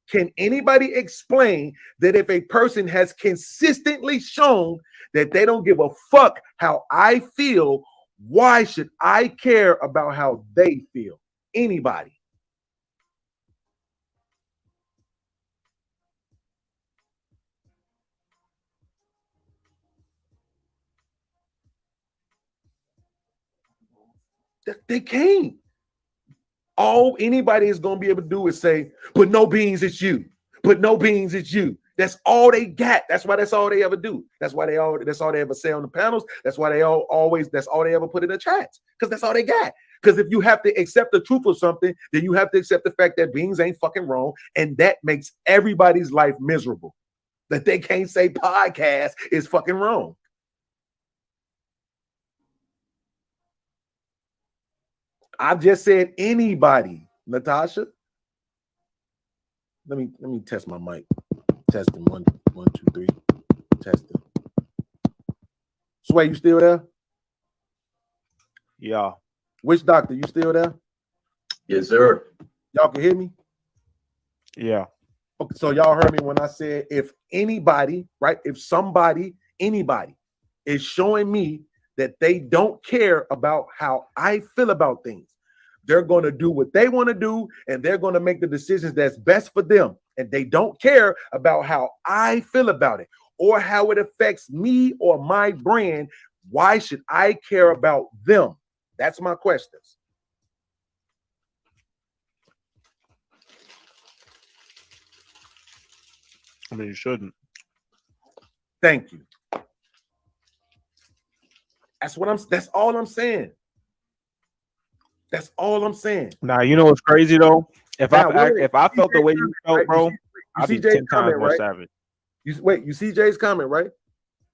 can anybody explain that if a person has consistently shown that they don't give a fuck how I feel, why should I care about how they feel? Anybody? They can't. All anybody is going to be able to do is say, but no beans, it's you. But no beans, it's you. That's all they got. That's why that's all they ever do. That's why that's all they ever say on the panels. That's why that's all they ever put in the chats. Because that's all they got. Because if you have to accept the truth of something, then you have to accept the fact that beans ain't fucking wrong. And that makes everybody's life miserable. That they can't say podcast is fucking wrong. I just said anybody. Natasha, let me test my mic. Testing 1, 2, 3. Testing. Sway, you still there? Yeah. Which doctor? You still there? Yes, sir. Y'all can hear me? Yeah. Okay, so y'all heard me when I said if anybody, right? If somebody, anybody is showing me that they don't care about how I feel about things, they're going to do what they want to do, and they're going to make the decisions that's best for them. And they don't care about how I feel about it or how it affects me or my brand. Why should I care about them? That's my questions. I mean, you shouldn't. Thank you. That's all I'm saying. That's all I'm saying. Now, you know what's crazy though? If Now, I felt the way you felt, right? bro, You I'd see be Jay's 10 times comment, more right? savage. You see Jay's comment, right?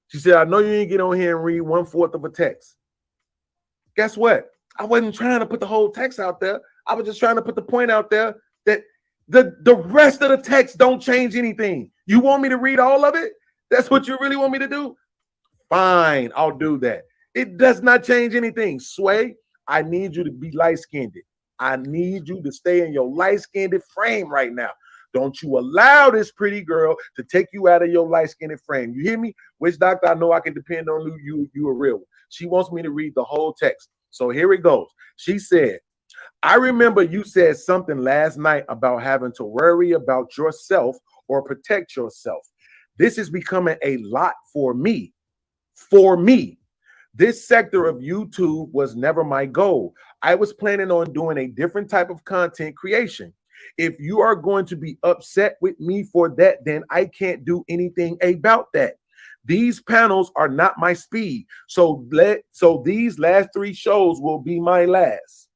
She said, I know you didn't get on here and read 1/4 of a text. Guess what? I wasn't trying to put the whole text out there. I was just trying to put the point out there that the rest of the text don't change anything. You want me to read all of it? That's what you really want me to do? Fine, I'll do that. It does not change anything. Sway, I need you to be light-skinned. I need you to stay in your light-skinned frame right now. Don't you allow this pretty girl to take you out of your light-skinned frame. You hear me? Which doctor I know I can depend on you a real one. She wants me to read the whole text. So here it goes. She said, I remember you said something last night about having to worry about yourself or protect yourself. This is becoming a lot for me. For me. This sector of YouTube was never my goal. I was planning on doing a different type of content creation. If you are going to be upset with me for that, then I can't do anything about that. These panels are not my speed. So these last 3 shows will be my last.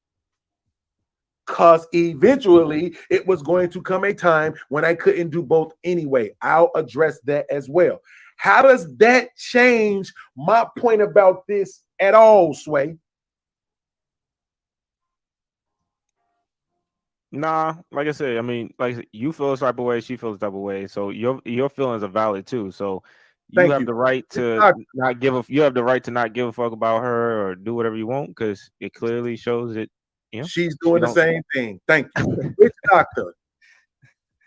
Because eventually it was going to come a time when I couldn't do both anyway. I'll address that as well. How does that change my point about this at all, Sway? Nah, like I said, I mean, like you feel this type of way, she feels the type of way. So your feelings are valid too. So you have the right to not give a fuck about her or do whatever you want, because it clearly shows that she's doing the same thing. Thank you. Which doctor?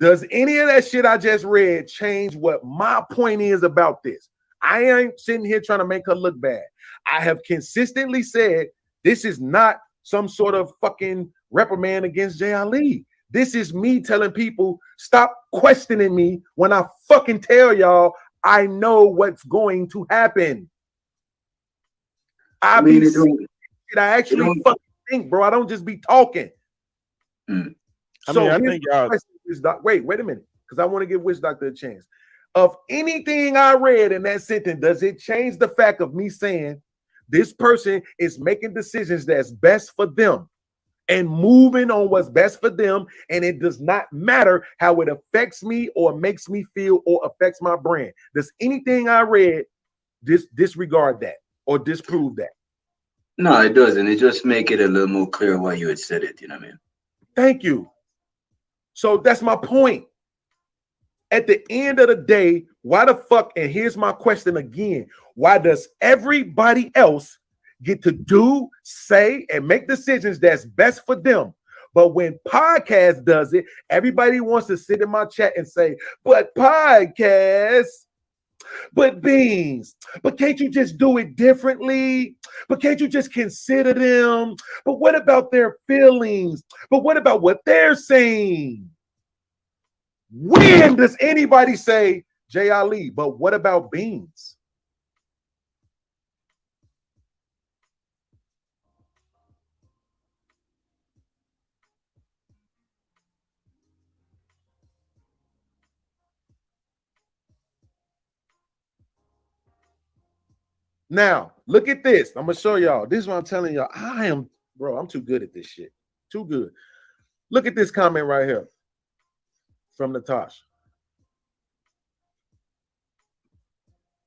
Does any of that shit I just read change what my point is about this? I ain't sitting here trying to make her look bad. I have consistently said this is not some sort of fucking reprimand against Jay Ali. This is me telling people, stop questioning me when I fucking tell y'all I know what's going to happen. I actually fucking think, bro. I don't just be talking. So I here's think my y'all. question, Witch Doc. Wait a minute, because I want to give Witch Doctor a chance. Of anything I read in that sentence, does it change the fact of me saying this person is making decisions that's best for them and moving on what's best for them, and it does not matter how it affects me or makes me feel or affects my brand? Does anything I read disregard that or disprove that? No, it doesn't. It just make it a little more clear why you had said it. You know what I mean? Thank you. So that's my point. At the end of the day, why the fuck, and here's my question again, why does everybody else get to do, say, and make decisions that's best for them? But when podcast does it, everybody wants to sit in my chat and say, but podcast, but Beans, but can't you just do it differently? But can't you just consider them? But what about their feelings? But what about what they're saying? When does anybody say, Jay Ali, but what about Beans? Now, look at this. I'm going to show y'all. This is what I'm telling y'all. I'm too good at this shit. Too good. Look at this comment right here from Natasha.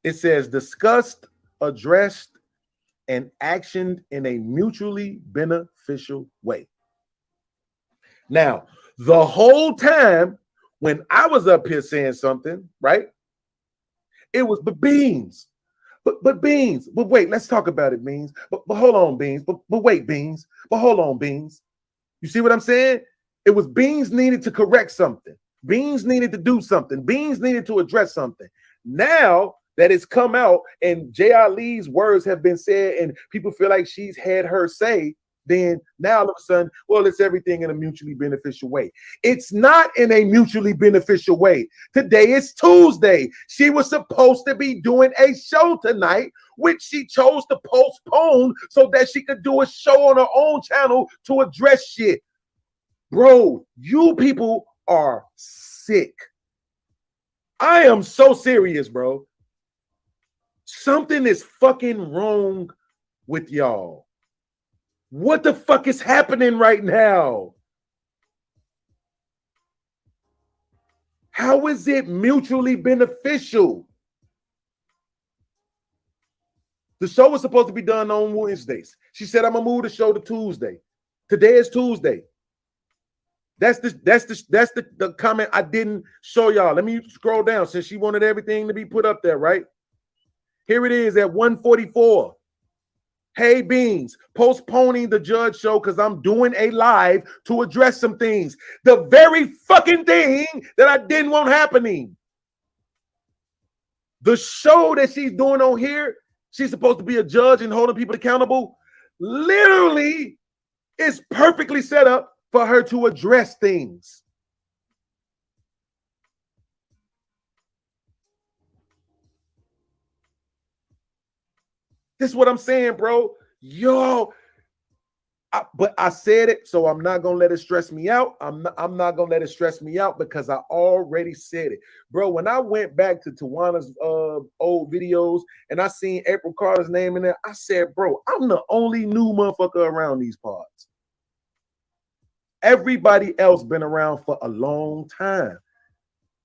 It says, discussed, addressed, and actioned in a mutually beneficial way. Now, the whole time when I was up here saying something, right? It was but Beans. But Beans, but wait, let's talk about it, Beans. But hold on, Beans. But wait, Beans. But hold on, Beans. You see what I'm saying? It was Beans needed to correct something. Beans needed to do something. Beans needed to address something. Now that it's come out and Jay Ali's words have been said and people feel like she's had her say, then now all of a sudden, well, it's everything in a mutually beneficial way. It's not in a mutually beneficial way. Today is Tuesday. She was supposed to be doing a show tonight, which she chose to postpone so that she could do a show on her own channel to address shit. Bro, you people are sick. I am so serious, bro. Something is fucking wrong with y'all. What the fuck is happening right now? How is it mutually beneficial? The show was supposed to be done on Wednesdays. She said, I'm gonna move the show to Tuesday. Today is Tuesday. That's the comment I didn't show y'all. Let me scroll down since she wanted everything to be put up there, right? Here it is at 1:44. Hey Beans, postponing the Judge show because I'm doing a live to address some things. The very fucking thing that I didn't want happening. The show that she's doing on here, she's supposed to be a judge and holding people accountable, literally is perfectly set up for her to address things. This is what I'm saying, bro. Yo, but I said it, so I'm not gonna let it stress me out. I'm not gonna let it stress me out because I already said it, bro. When I went back to Tawana's old videos and I seen April Carter's name in there, I said, bro, I'm the only new motherfucker around these parts. Everybody else been around for a long time.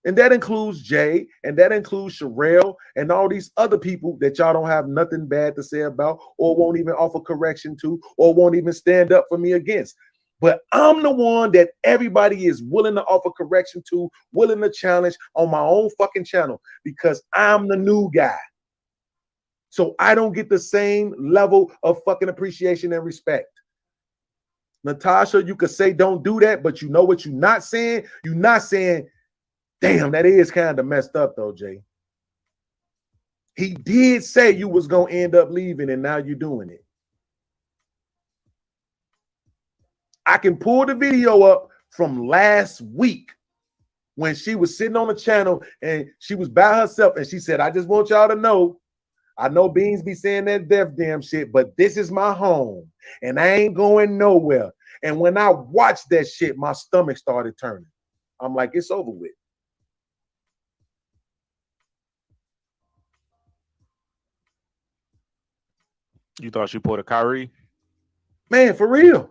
And that includes Jay, and that includes Sherelle, and all these other people that y'all don't have nothing bad to say about, or won't even offer correction to, or won't even stand up for me against. But I'm the one that everybody is willing to offer correction to, willing to challenge on my own fucking channel, because I'm the new guy. So I don't get the same level of fucking appreciation and respect. Natasha, you could say don't do that, but you know what you're not saying? You're not saying, damn, that is kind of messed up though, Jay. He did say you was going to end up leaving and now you're doing it. I can pull the video up from last week when she was sitting on the channel and she was by herself and she said, I just want y'all to know, I know Beans be saying that Def Jam shit, but this is my home and I ain't going nowhere. And when I watched that shit, my stomach started turning. I'm like, it's over with. You thought she pulled a Kyrie? Man, for real.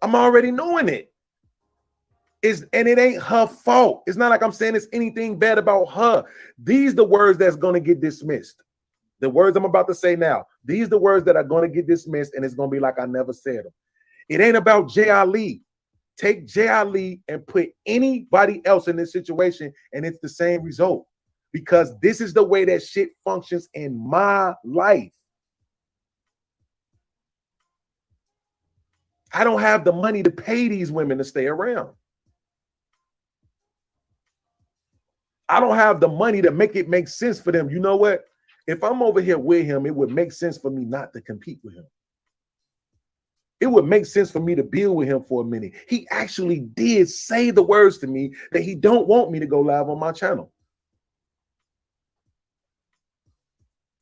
I'm already knowing it. And it ain't her fault. It's not like I'm saying it's anything bad about her. These the words that's going to get dismissed. The words I'm about to say now. These the words that are going to get dismissed, and it's going to be like I never said them. It ain't about J. Ali. Take J. Ali and put anybody else in this situation, and it's the same result. Because this is the way that shit functions in my life. I don't have the money to pay these women to stay around. I don't have the money to make it make sense for them. You know what? If I'm over here with him, it would make sense for me not to compete with him. It would make sense for me to build with him for a minute. He actually did say the words to me that he don't want me to go live on my channel.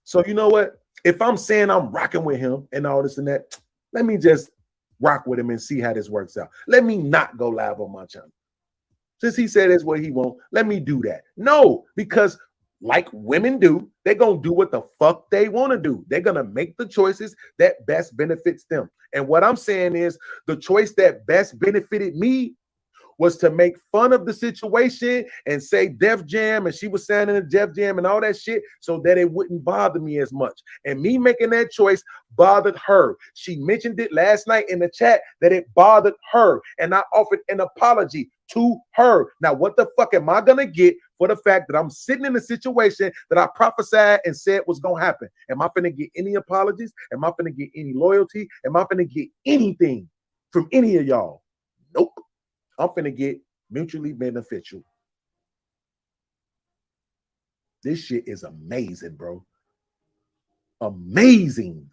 So you know what? If I'm saying I'm rocking with him and all this and that, let me just rock with him and see how this works out. Let me not go live on my channel. Since he said that's what he wants, let me do that. No, because like women do, they're going to do what the fuck they want to do. They're going to make the choices that best benefits them. And what I'm saying is the choice that best benefited me was to make fun of the situation and say Def Jam, and she was saying in the Def Jam and all that shit so that it wouldn't bother me as much. And me making that choice bothered her. She mentioned it last night in the chat that it bothered her, and I offered an apology to her. Now, what the fuck am I gonna get for the fact that I'm sitting in a situation that I prophesied and said was gonna happen? Am I gonna get any apologies? Am I gonna get any loyalty? Am I gonna get anything from any of y'all? Nope. I'm finna get mutually beneficial. This shit is amazing, bro. Amazing.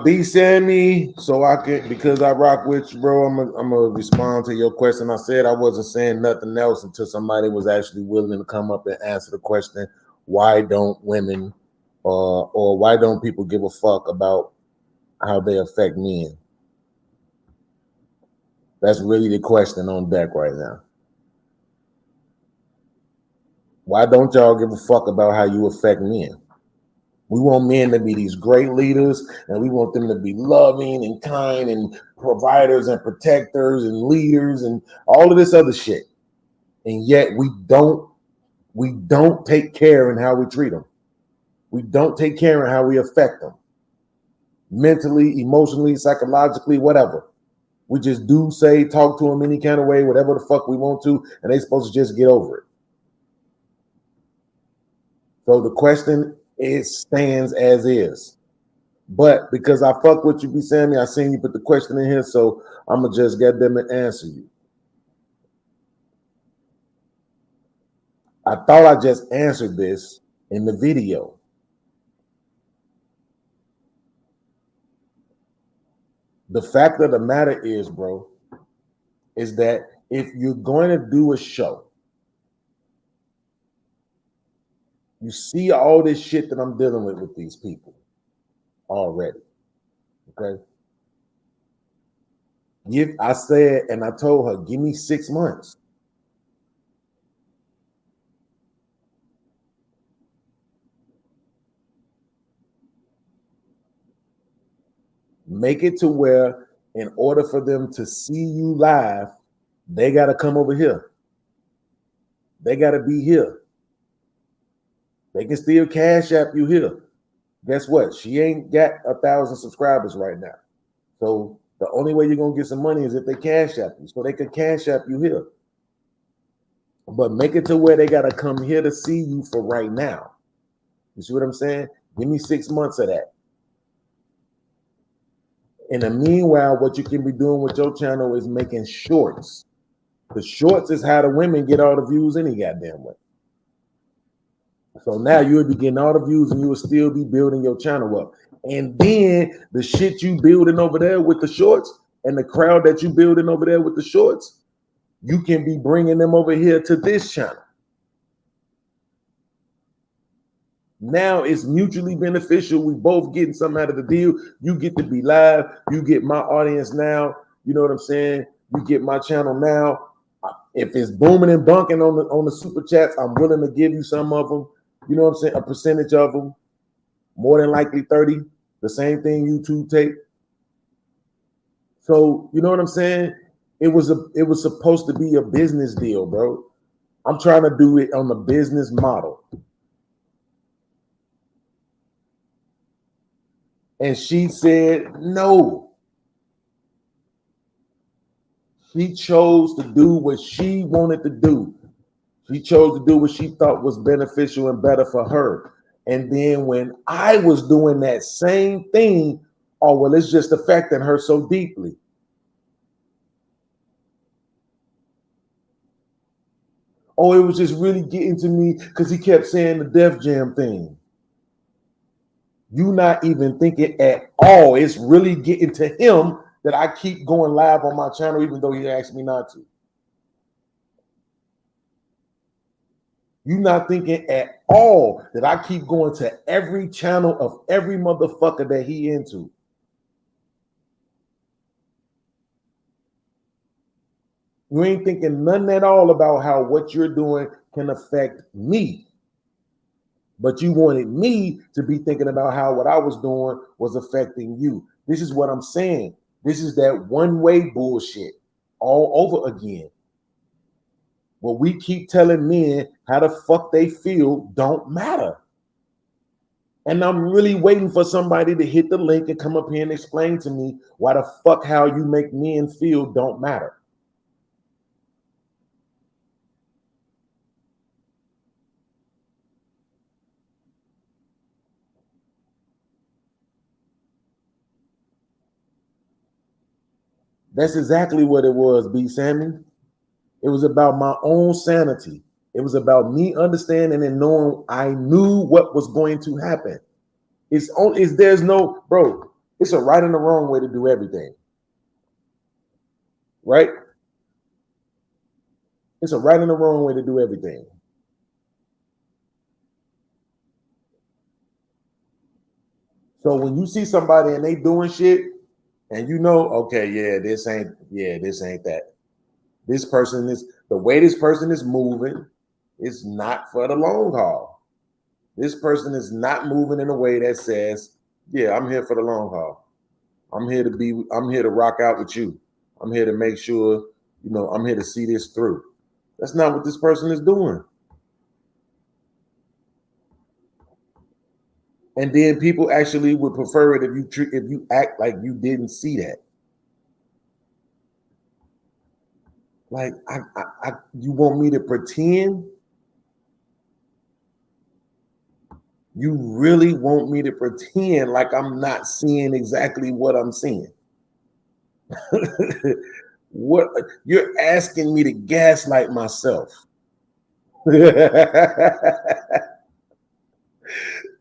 B Sammy, so I could, because I rock with you, bro. I'm gonna respond to your question. I said I wasn't saying nothing else until somebody was actually willing to come up and answer the question. Why don't women or why don't people give a fuck about how they affect men? That's really the question on deck right now. Why don't y'all give a fuck about how you affect men? We want men to be these great leaders, and we want them to be loving and kind and providers and protectors and leaders and all of this other shit. And yet we don't take care in how we treat them. We don't take care in how we affect them. Mentally, emotionally, psychologically, whatever. We just do, say, talk to them any kind of way, whatever the fuck we want to, and they supposed to just get over it. So the question, it stands as is. But because I fuck with you, B Sammy, I seen you put the question in here, so I'm gonna just get them and answer you. I thought I just answered this in the video. The fact of the matter is, bro, is that if you're going to do a show, you see all this shit that I'm dealing with these people already, okay? I said, and I told her, give me 6 months. Make it to where in order for them to see you live, they got to come over here. They got to be here. They can still cash app you here. Guess what? She ain't got 1,000 subscribers right now. So the only way you're going to get some money is if they cash app you. So they can cash app you here. But make it to where they got to come here to see you for right now. You see what I'm saying? Give me 6 months of that. In the meanwhile, what you can be doing with your channel is making shorts. The shorts is how the women get all the views any goddamn way. So now you would be getting all the views and you would still be building your channel up. And then the shit you building over there with the shorts and the crowd that you building over there with the shorts, you can be bringing them over here to this channel. Now it's mutually beneficial. We both getting something out of the deal. You get to be live. You get my audience now. You know what I'm saying? You get my channel now. If it's booming and bunking on the super chats, I'm willing to give you some of them. You know what I'm saying? A percentage of them. More than likely 30. The same thing YouTube take. So you know what I'm saying? It was supposed to be a business deal, bro. I'm trying to do it on the business model. And she said no. She chose to do what she wanted to do. She chose to do what she thought was beneficial and better for her. And then when I was doing that same thing, oh, well, it's just affecting her so deeply. Oh, it was just really getting to me because he kept saying the Def Jam thing. You not even thinking at all. It's really getting to him that I keep going live on my channel, even though he asked me not to. You not thinking at all that I keep going to every channel of every motherfucker that he into. You ain't thinking nothing at all about how what you're doing can affect me. But you wanted me to be thinking about how what I was doing was affecting you. This is what I'm saying. This is that one-way bullshit all over again. What we keep telling men how the fuck they feel don't matter. And I'm really waiting for somebody to hit the link and come up here and explain to me why the fuck how you make men feel don't matter. That's exactly what it was, B. Sammy. It was about my own sanity. It was about me understanding and knowing I knew what was going to happen. There's no, bro, it's a right and a wrong way to do everything. Right? It's a right and a wrong way to do everything. So when you see somebody and they doing shit, and you know, okay, this ain't that. This person is, the way this person is moving is not for the long haul. This person is not moving in a way that says, yeah, I'm here for the long haul. I'm here to rock out with you. I'm here to make sure, I'm here to see this through. That's not what this person is doing. And then people actually would prefer it if you act like you didn't see that. Like, you want me to pretend? You really want me to pretend like I'm not seeing exactly what I'm seeing? What you're asking me to gaslight myself?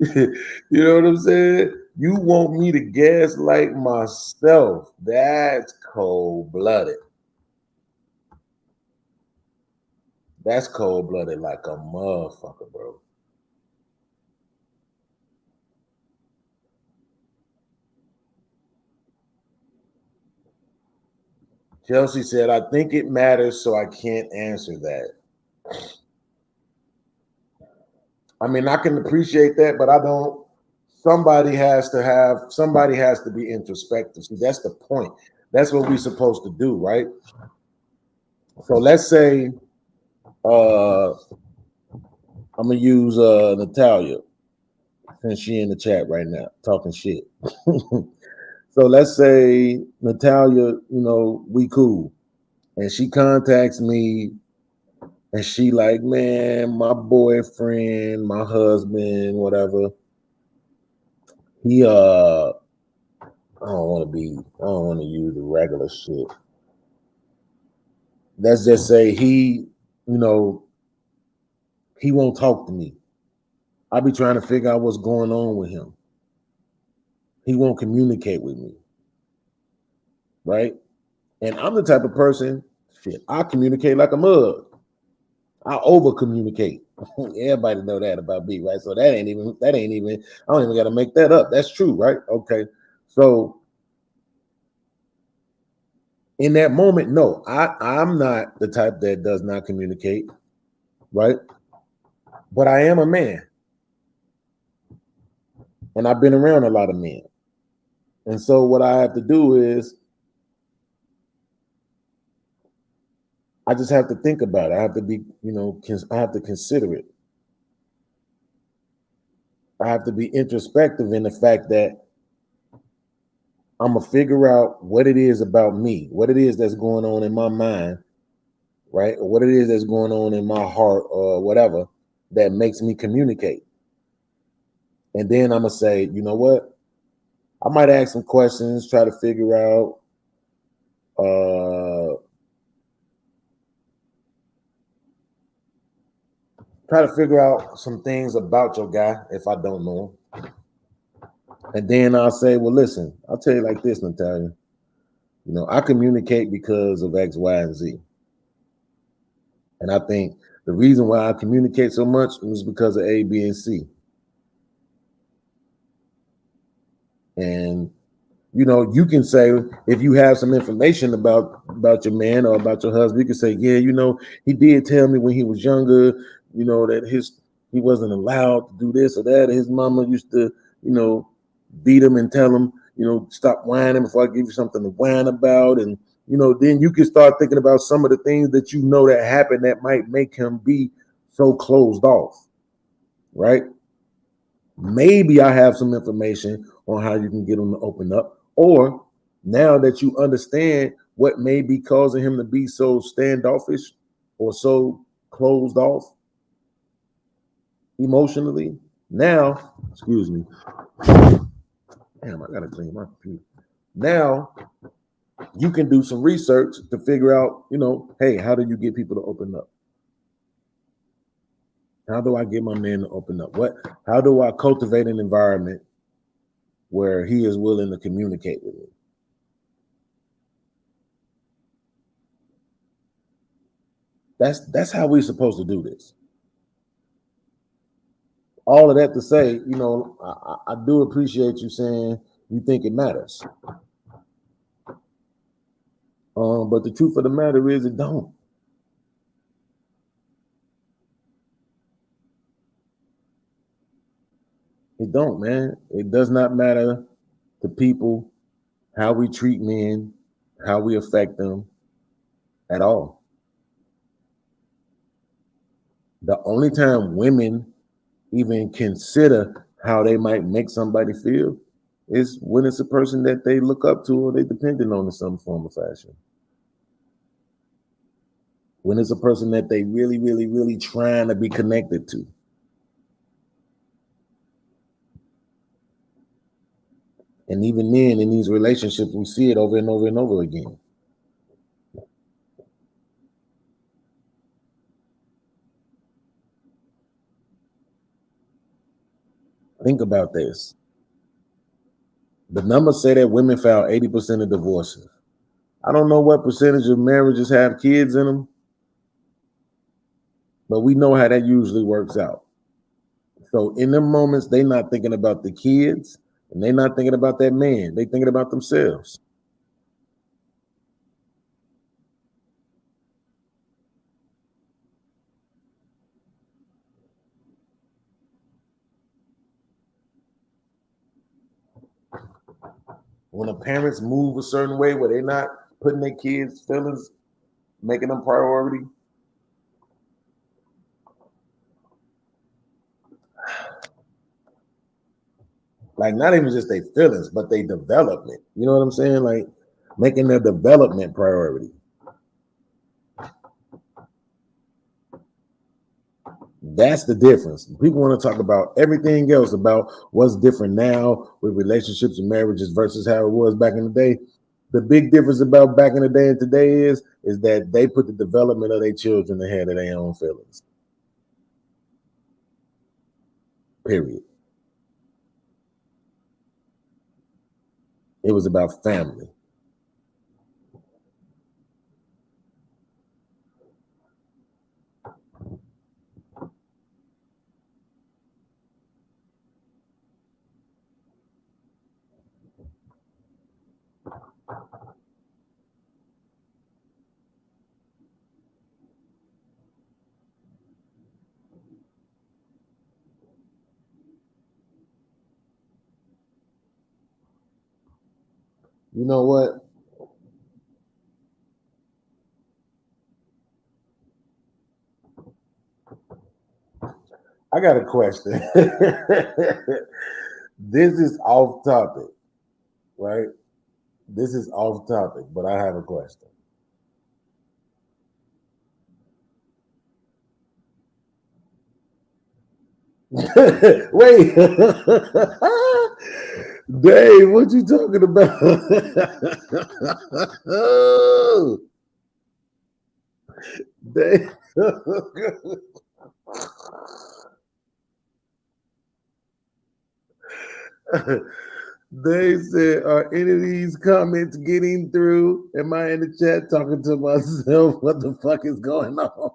You know what I'm saying? You want me to gaslight myself? That's cold-blooded. That's cold-blooded like a motherfucker, bro. Chelsea said, I think it matters, so I can't answer that. I mean, I can appreciate that, but I don't. Somebody has to be introspective. See, that's the point. That's what we're supposed to do, right? So let's say I'm gonna use Natalia, since she in the chat right now talking shit. So let's say Natalia, we cool, and she contacts me. And she like, man, my boyfriend, my husband, whatever. He I don't want to use the regular shit. Let's just say he won't talk to me. I be trying to figure out what's going on with him. He won't communicate with me, right? And I'm the type of person, shit, I communicate like a mug. I over communicate. Everybody know that about me, right? So that ain't even, I don't even got to make that up. That's true, right? Okay. So in that moment, no, I'm not the type that does not communicate, right? But I am a man. And I've been around a lot of men. And so what I have to do is I just have to think about it. I have to be, I have to consider it. I have to be introspective in the fact that I'm going to figure out what it is about me, what it is that's going on in my mind, right? Or what it is that's going on in my heart or whatever that makes me communicate. And then I'm going to say, you know what? I might ask some questions, try to figure out some things about your guy if I don't know him. And then I'll say, well, listen, I'll tell you like this, Natalia. I communicate because of X, Y, and Z. And I think the reason why I communicate so much is because of A, B, and C. And you can say, if you have some information about your man or about your husband, you can say, yeah, he did tell me when he was younger, that he wasn't allowed to do this or that. His mama used to, beat him and tell him, stop whining before I give you something to whine about. And, then you can start thinking about some of the things that that happened that might make him be so closed off, right? Maybe I have some information on how you can get him to open up. Or now that you understand what may be causing him to be so standoffish or so closed off emotionally, now, excuse me. Damn, I gotta clean my computer. Now you can do some research to figure out, hey, how do you get people to open up? How do I get my man to open up? How do I cultivate an environment where he is willing to communicate with me? That's how we're supposed to do this. All of that to say, I do appreciate you saying you think it matters. But the truth of the matter is it don't. It don't, man. It does not matter to people how we treat men, how we affect them at all. The only time women even consider how they might make somebody feel is when it's a person that they look up to or they dependent on in some form of fashion. When it's a person that they really, really, really trying to be connected to. And even then, in these relationships, we see it over and over and over again. Think about this. The numbers say that women file 80% of divorces. I don't know what percentage of marriages have kids in them, but we know how that usually works out. So in them moments, they're not thinking about the kids, and they're not thinking about that man. They're thinking about themselves. When the parents move a certain way where they're not putting their kids' feelings, making them priority, like not even just their feelings, but their development. You know what I'm saying? Like making their development priority. That's the difference. People want to talk about everything else about what's different now with relationships and marriages versus how it was back in the day. The big difference about back in the day and today is that they put the development of their children ahead of their own feelings. Period. It was about family. You know what? I got a question. This is off topic, right? This is off topic, but I have a question. Wait, Dave, what you talking about? Dave. They said, are any of these comments getting through? Am I in the chat talking to myself? What the fuck is going on?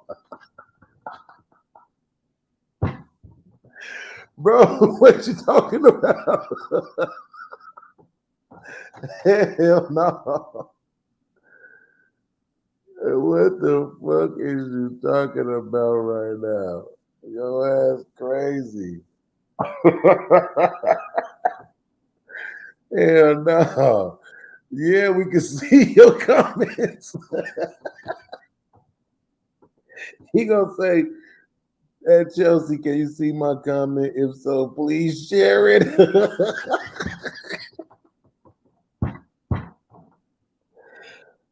Bro, what you talking about? Hell no. What the fuck is you talking about right now? Your ass crazy. Hell no. Yeah, we can see your comments. He gonna say, hey, Chelsea, can you see my comment? If so, please share it.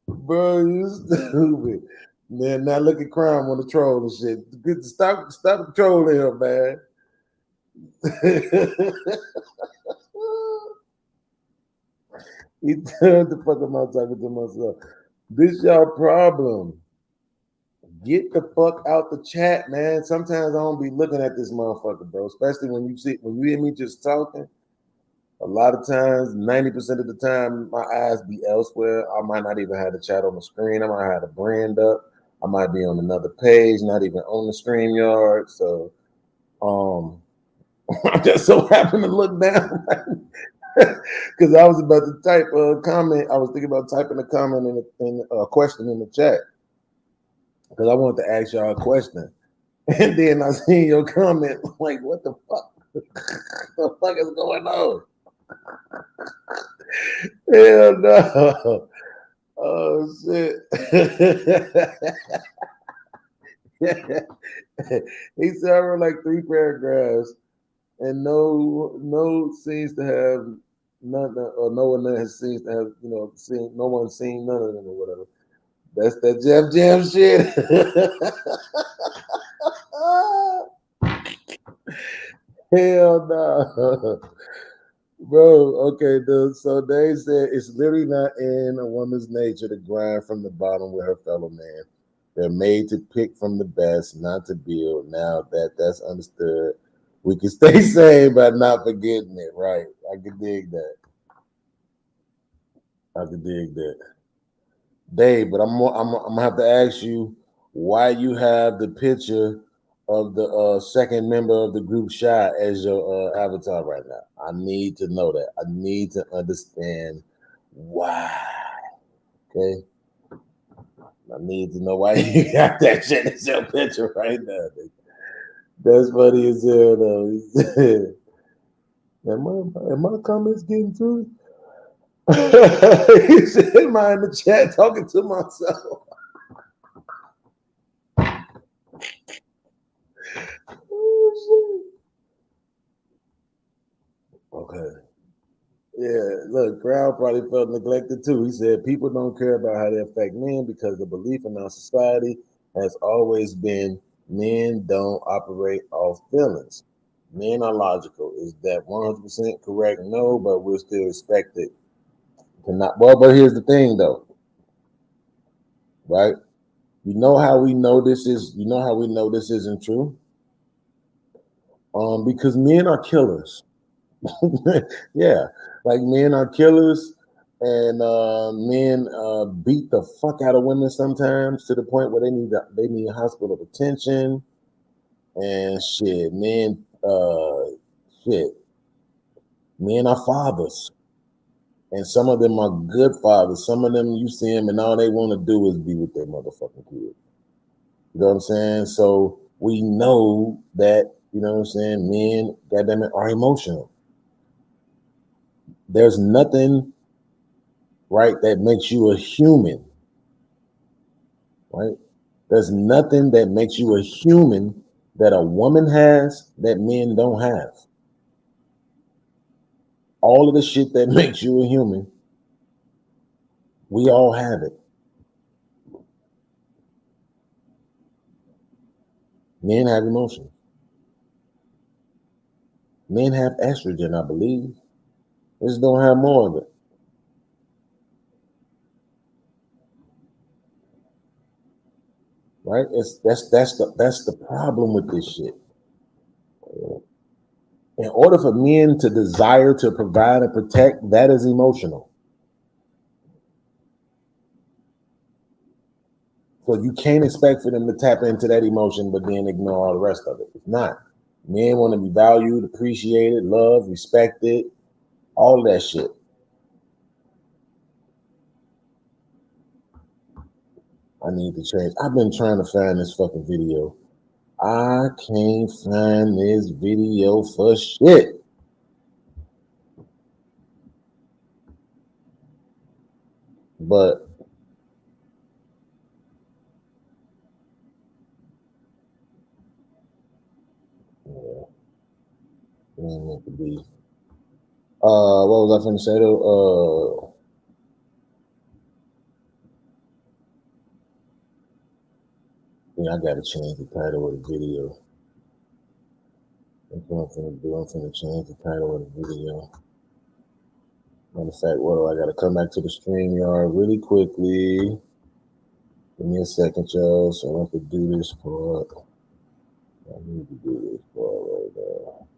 Bro, you stupid. Man, now look at crime on the troll and shit. Good, stop trolling him, man. He turned the fuck am I talking to myself? This y'all problem. Get the fuck out the chat, man. Sometimes I don't be looking at this motherfucker, bro. Especially when you hear me just talking. A lot of times, 90% of the time, my eyes be elsewhere. I might not even have the chat on the screen. I might have the brand up. I might be on another page, not even on the StreamYard. So, I just so happened to look down because I was about to type a comment. I was thinking about typing a comment in a question in the chat because I wanted to ask y'all a question. And then I seen your comment, like, what the fuck? The fuck is going on? Hell no. Oh shit. He said I wrote like 3 paragraphs and no seems to have none, or no one has seems to have, seen, no one's seen none of them or whatever. That's that Jeff Jam shit. Hell no. Bro, okay, dude. So they said it's literally not in a woman's nature to grind from the bottom with her fellow man. They're made to pick from the best, not to build. Now that that's understood, we can stay sane by not forgetting it. Right? I can dig that. I can dig that, Dave. But I'm gonna have to ask you why you have the picture of the second member of the group Shy as your avatar right now. I need to know that. I need to understand why. Okay. I need to know why you got that shit as your picture right now. That's funny as hell though. Am my comments getting through? He said, am I in the chat talking to myself? Oh, shit. Okay. Yeah, look, crowd probably felt neglected too. He said people don't care about how they affect men because the belief in our society has always been men don't operate off feelings. Men are logical. Is that 100% correct? No, but we're still expected to not. Well, but here's the thing though, right? You know how we know this is. You know how we know this isn't true. Because men are killers. Yeah, like men are killers, and men beat the fuck out of women sometimes to the point where they need hospital attention and shit. Men, men are fathers, and some of them are good fathers. Some of them you see them, and all they want to do is be with their motherfucking kids. You know what I'm saying? So we know that, you know what I'm saying, men, goddamn it, are emotional. There's nothing, right, that makes you a human, right? There's nothing that makes you a human that a woman has that men don't have. All of the shit that makes you a human, we all have it. Men have emotions. Men have estrogen, I believe. They just don't have more of it. Right? That's the problem with this shit. In order for men to desire to provide and protect, that is emotional. So you can't expect for them to tap into that emotion, but then ignore all the rest of it. It's not. Men want to be valued, appreciated, loved, respected, all of that shit. I need to change. I've been trying to find this fucking video. I can't find this video for shit. But yeah, it ain't meant to be. What was I finna say though? Yeah, I gotta change the title of the video. That's what I'm finna do. I'm finna change the title of the video. Matter of fact, what do I gotta come back to the StreamYard really quickly? Give me a second, y'all, so I can do this part. I need to do this part right now.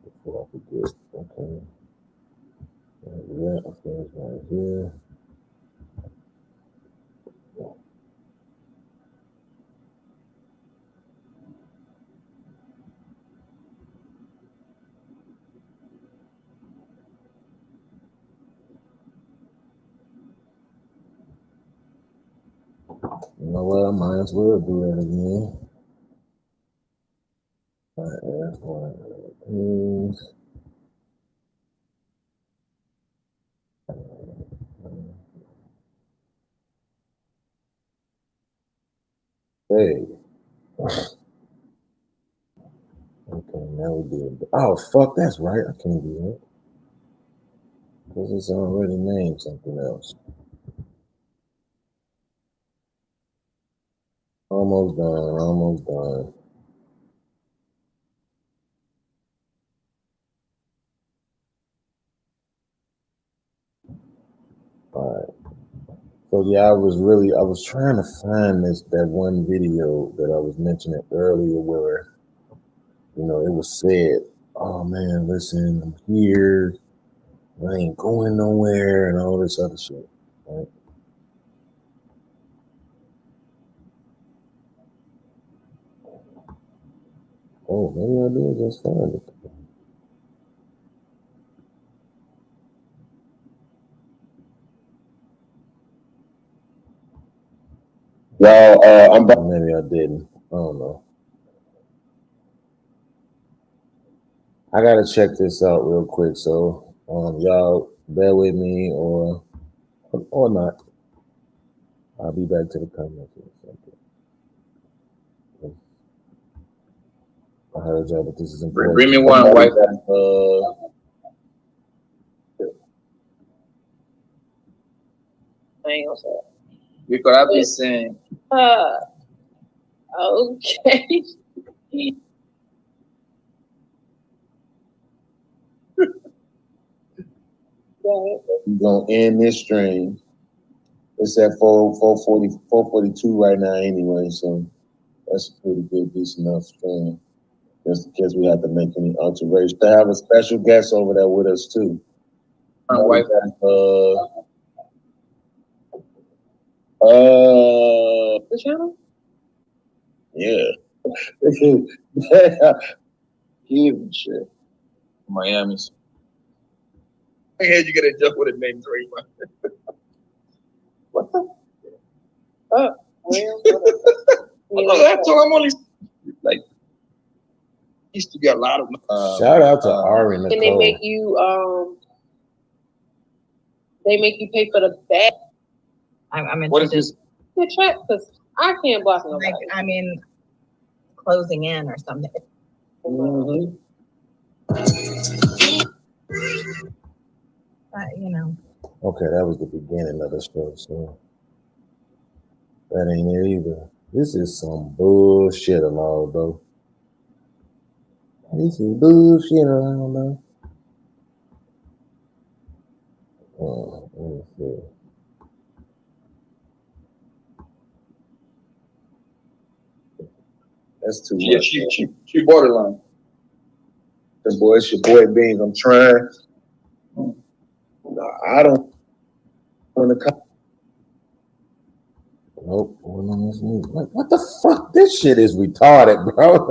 Before I forget, okay. That, okay, it's right here. You know what? I might as well do that again. Hey. Okay, now we do it. Oh, fuck, that's right. I can't do that. Because it's already named something else. Almost done, almost done. All right. So yeah, I was trying to find that one video that I was mentioning earlier where, you know, it was said, oh man, listen, I'm here, I ain't going nowhere, and all this other shit, right? Oh, maybe I did just find it. Y'all, I'm back. Maybe I didn't. I don't know. I gotta check this out real quick, so y'all bear with me or not. I'll be back to the comments in a second. I heard y'all, but this is important. Bring me one white. Because I've been saying. Okay. We're gonna end this stream It's at 442 right now anyway, so that's a pretty good, decent enough stream. Just in case we have to make any alterations. To have a special guest over there with us too. My wife. The channel? Yeah. Even shit. Miami. I had you get a joke with a name 3, man. What the? Well, that's all I'm only like. Used to be a lot of. Shout out to Ari and Can they Nicole. make you they make you pay for the back? I'm What is interested. this? The check, because I can't block nobody. Like, I mean, closing in or something. Mm-hmm. You know. Okay, that was the beginning of the show, so that ain't it either. This is some bullshit along though. This is bullshit along though. Let me see. That's too much. She borderline. The boy, it's your boy Beans. I'm trying. I don't want to come. Nope. What the fuck? This shit is retarded, bro.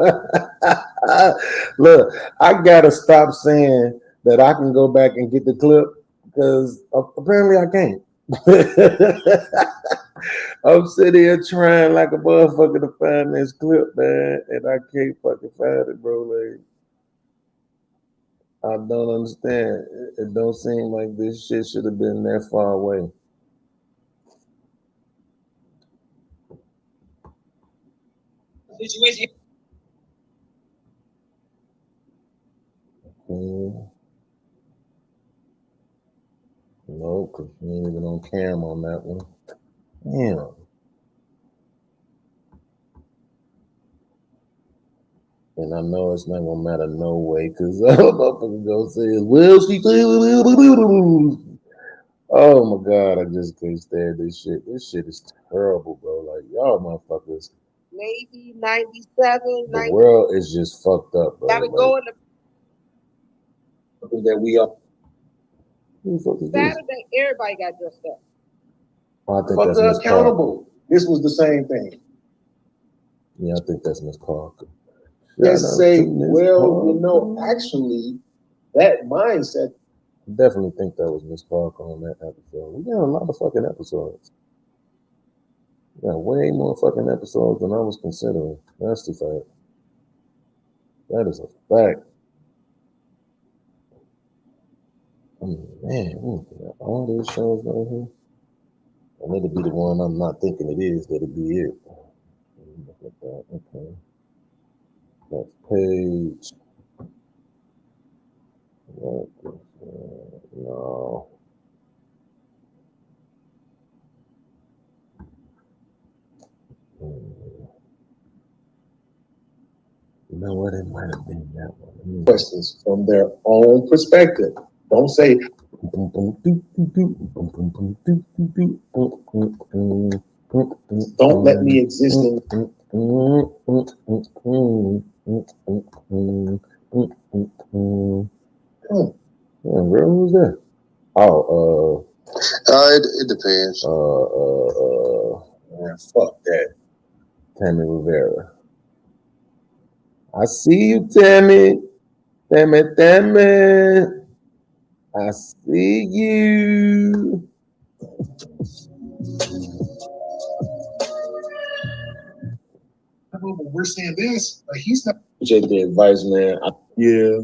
Look, I gotta stop saying that I can go back and get the clip because apparently I can't. I'm sitting here trying like a motherfucker to find this clip, man, and I can't fucking find it, bro. Like, I don't understand. It don't seem like this shit should have been that far away. Situation. Nope, because we ain't even on camera on that one. Damn. And I know it's not gonna matter no way, because all the motherfuckers gonna say is, well, she oh my god, I just can't stand this shit. This shit is terrible, bro. Like, y'all motherfuckers, Maybe 97, the 90. world is just fucked up, bro. Gotta Like, go in the that we are. Who the fuck is this? Saturday. Everybody got dressed up. I think Fuck that's her Miss accountable. Parker. This was the same thing. Yeah, I think that's Miss Parker. Just Shout out say, to Miss well, Parker. you know, actually, that mindset. I definitely think that was Miss Parker on that episode. We got a lot of fucking episodes. We got way more fucking episodes than I was considering. That's the fact. That is a fact. I mean, man, we got all these shows right here. And it'll be the one I'm not thinking it is. That'll be it. Look at that. Okay. Next page. No. You know what? It might have been that one. Questions from their own perspective. Don't say, don't let me exist in. Yeah, bro, who's that? Oh, it depends. Man, fuck that. Tammy Rivera. I see you, Tammy. Tammy. I see you. We're seeing this, but he's not. Appreciate the advice, man. Yeah.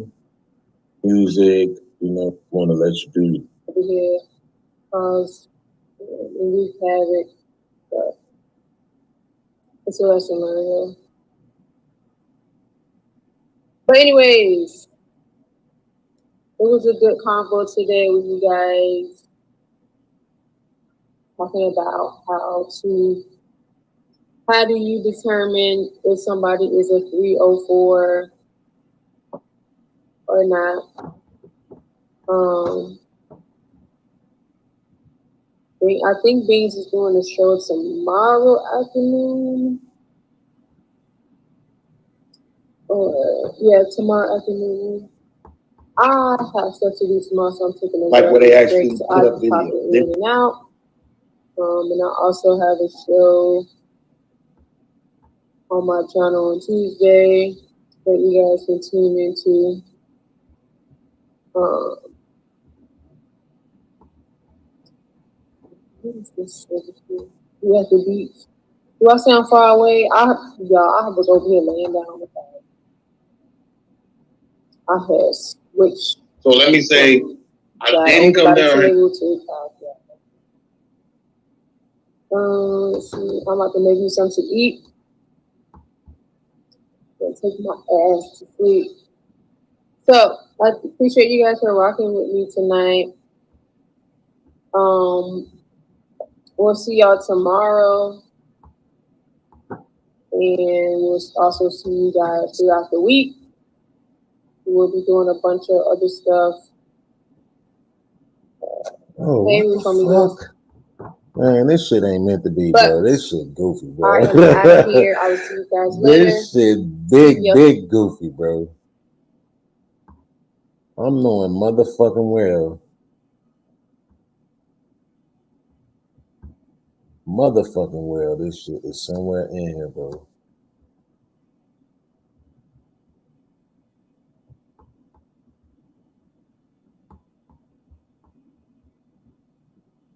Music, you know, want to let you do. Yeah, cause we have it, but it's a lesson learned. But anyways, it was a good convo today with you guys, talking about how do you determine if somebody is a 304 or not. I think Beans is doing a show tomorrow afternoon. Yeah, tomorrow afternoon. I have stuff to do tomorrow, so I'm taking a Like where they break, actually so put I up can pop video. it in and out. And I also have a show on my channel on Tuesday that you guys can tune into. What is this shit? You at the beach. Do I sound far away? I was over here laying down on the bed. I had switched. So let me say, I didn't come by the down. table to let's see. I'm about to make me something to eat. Gonna take my ass to sleep. So I appreciate you guys for rocking with me tonight. We'll see y'all tomorrow. And we'll also see you guys throughout the week. We'll be doing a bunch of other stuff. Oh, Hey, what the fuck? Man, this shit ain't meant to be, bro. This shit goofy, bro. I am out of here. I will see you guys later. This shit big goofy, bro. I'm knowing motherfucking well. Motherfucking well, this shit is somewhere in here, bro.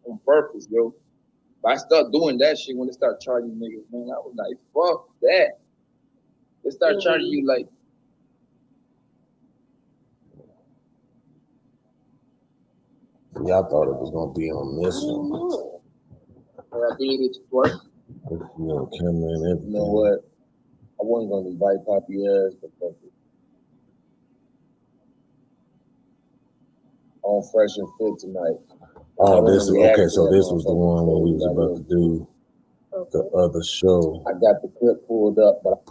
On purpose, yo. If I start doing that shit when they start charging niggas, man, I was like, fuck that. They start charging you like, Y'all thought it was gonna be on this one. our ability to work. You know, camera and everything. You know what? I wasn't gonna invite Poppy ass, but fuck it. On Fresh and Fit tonight. Oh, this okay. So this was the one when we was about to do the other show. I got the clip pulled up, but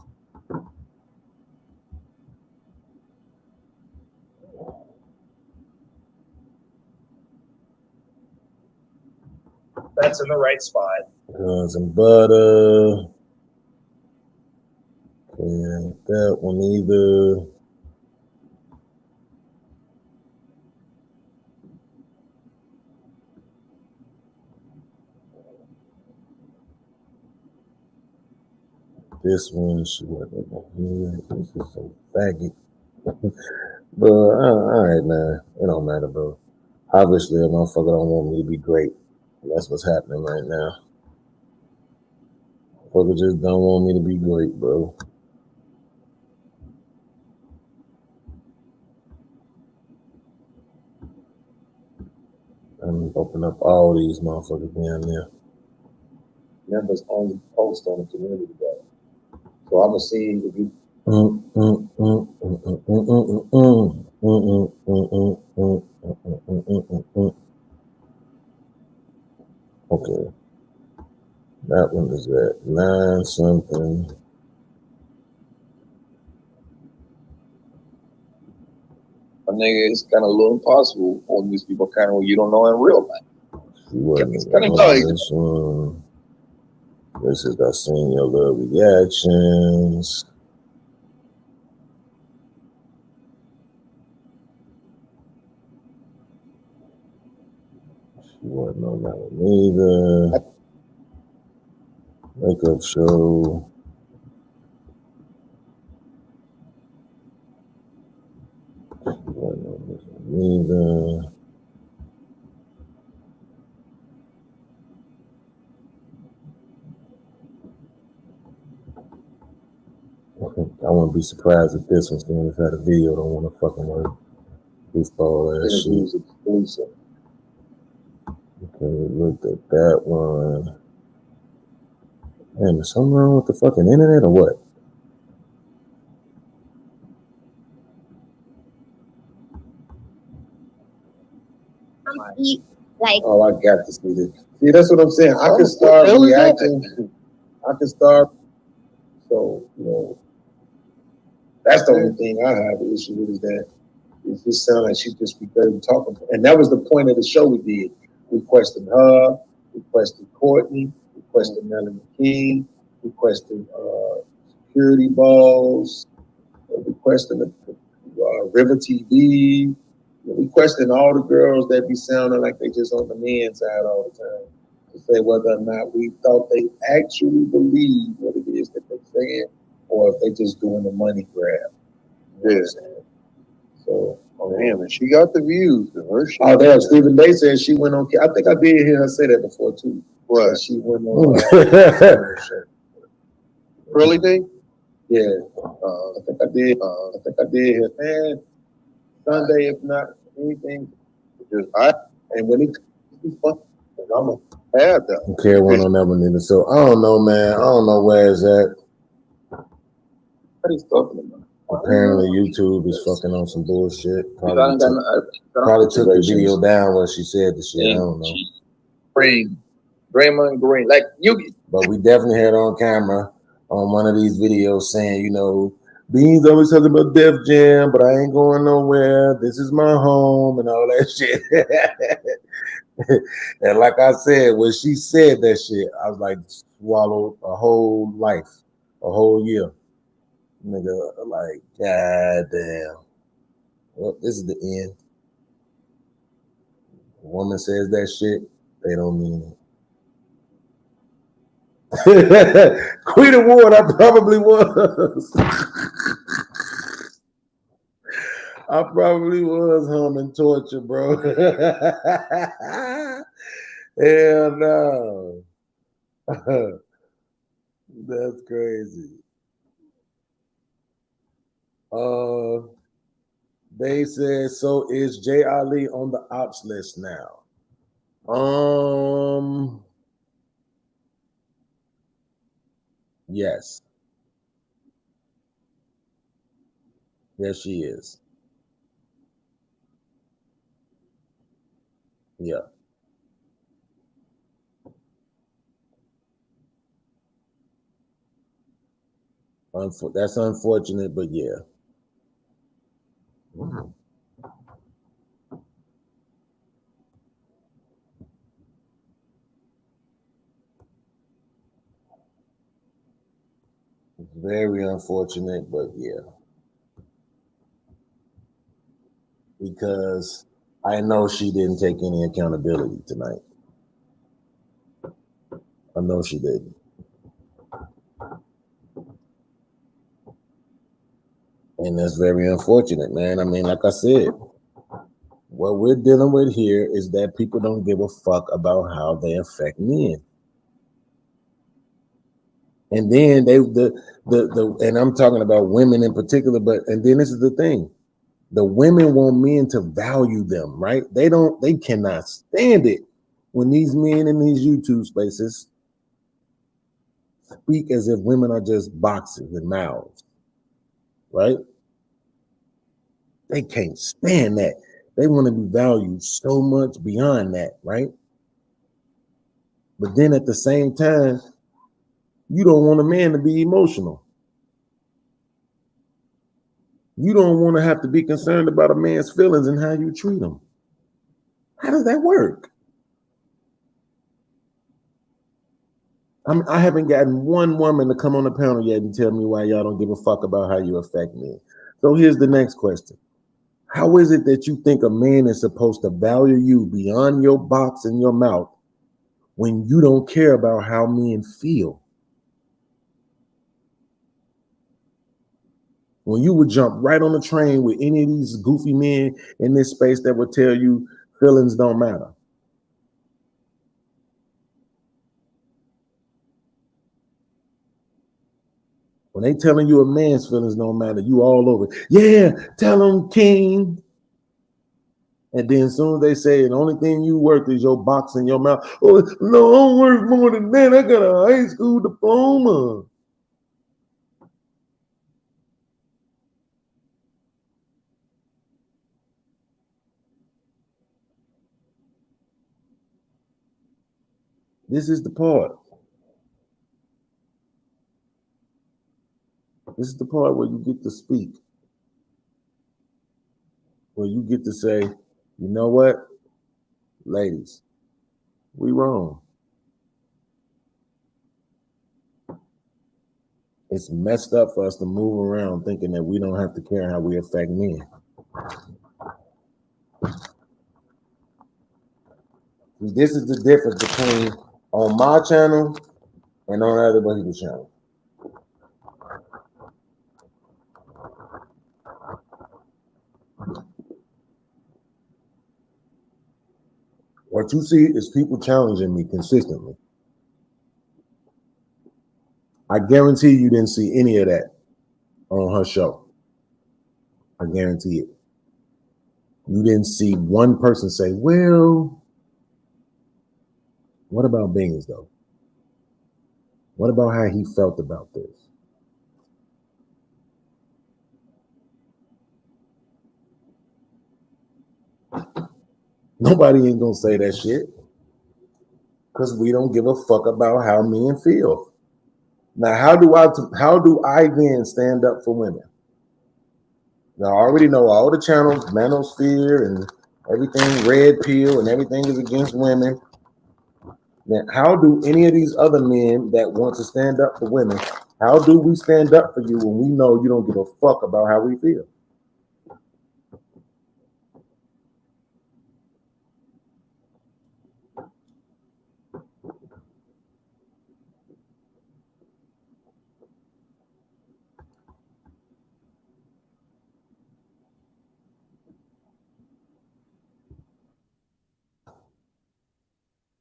That's in the right spot. Guns and butter. And that one either. This one, she wasn't here. This is some faggot. But all right, man. It don't matter, bro. Obviously, a motherfucker don't want me to be great. That's what's happening right now. Motherfucker just don't want me to be great, bro. I'm open up all these motherfuckers down there. members only post on the community day. So I'm gonna see if you. Okay. That one is at 9 something. I think it's kind of a little impossible for these people kind of what you don't know in real life. It's kind of nice. This one. This is I seen your little reactions. She wasn't on that one either. Makeup show. She wasn't on this one either. I wouldn't be surprised if this one, seeing if I had a video, don't want to fucking work. Goofball ass shit. Exclusive. Okay, look at that one. Man, is something wrong with the fucking internet or what? Like, oh, I got to see this. See, that's what I'm saying. I can start reacting. I can start. So, you know, that's the only thing I have an issue with is that it just sounds like she just be barely talking. And that was the point of the show we did. We questioned her. requested Courtney, requested Melanie King, requested Security Balls, requesting River TV, requesting all the girls that be sounding like they just on the men's side all the time to say whether or not we thought they actually believe what it is that they're saying or if they just doing the money grab. You know what I'm saying? So, damn, and she got the views. Oh, damn, Stephen Day said she went on. I think I did hear her say that before too. What? That she went on. Pearly Day? Yeah, I think I did. I think I did hear, man. Sunday, if not anything, and when he fuck, I'm gonna have that. Don't care one on that one either. So I don't know, man. I don't know where it's at. What he's talking about? Apparently, YouTube is fucking on some bullshit. Probably took the video down where she said the shit. I don't know. Draymond Green, like you. But we definitely had on camera on one of these videos saying, you know, Beans always talking about Def Jam, but I ain't going nowhere. This is my home and all that shit. And like I said, when she said that shit, I was like, swallowed a whole life, a whole year. Nigga, like, goddamn. Well, this is the end. A woman says that shit, they don't mean it. Queen Award, I probably was. I probably was humming Torture, bro. Hell no. That's crazy. They said, so is Jay Ali on the ops list now? Yes. Yes, she is. Yeah. That's unfortunate, but yeah. It's very unfortunate, but yeah. Because I know she didn't take any accountability tonight. I know she didn't. And that's very unfortunate, man. I mean, like I said, what we're dealing with here is that people don't give a fuck about how they affect men. And then and I'm talking about women in particular, and then this is the thing. The women want men to value them, right? They cannot stand it when these men in these YouTube spaces speak as if women are just boxes and mouths, right? They can't stand that. They want to be valued so much beyond that, right? But then at the same time, you don't want a man to be emotional. You don't want to have to be concerned about a man's feelings and how you treat him. How does that work? I haven't gotten one woman to come on the panel yet and tell me why y'all don't give a fuck about how you affect men. So here's the next question. How is it that you think a man is supposed to value you beyond your box and your mouth when you don't care about how men feel? When you would jump right on the train with any of these goofy men in this space that would tell you feelings don't matter. When they telling you a man's feelings don't matter, you all over. Yeah, tell him, King. And then as soon as they say the only thing you worth is your box and your mouth. Oh, no, I'm worth more than that. I got a high school diploma. This is the part. This is the part where you get to speak. Where you get to say, you know what? Ladies, we wrong. It's messed up for us to move around thinking that we don't have to care how we affect men. This is the difference between on my channel and on other people's channel. What you see is people challenging me consistently. I guarantee you didn't see any of that on her show. I guarantee it. You didn't see one person say, well, what about Beans though? What about how he felt about this? Nobody ain't gonna say that shit because we don't give a fuck about how men feel. Now, how do I then stand up for women? Now, I already know all the channels, Manosphere and everything, Red Pill and everything is against women. Now, how do any of these other men that want to stand up for women, how do we stand up for you when we know you don't give a fuck about how we feel?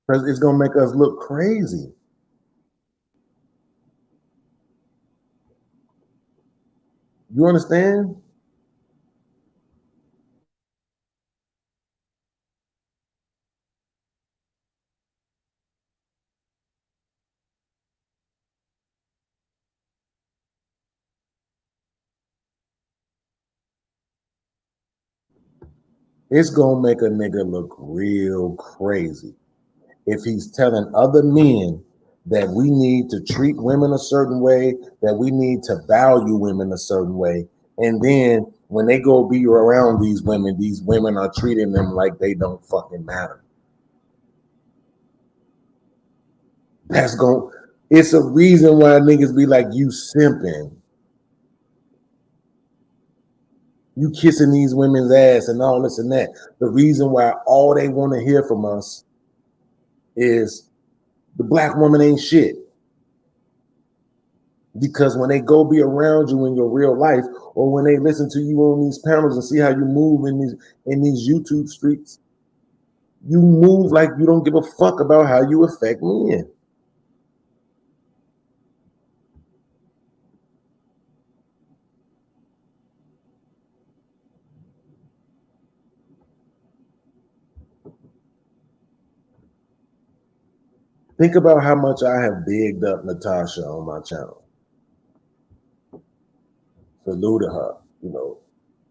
Because it's gonna make us look crazy. You understand? It's gonna make a nigga look real crazy if he's telling other men that we need to treat women a certain way, that we need to value women a certain way, and then when they go be around these women are treating them like they don't fucking matter. It's a reason why niggas be like, you simping. You kissing these women's ass and all this and that. The reason why all they want to hear from us is the black woman ain't shit. Because when they go be around you in your real life, or when they listen to you on these panels and see how you move in these YouTube streets, you move like you don't give a fuck about how you affect men. Think about how much I have bigged up Natasha on my channel. Saluted her,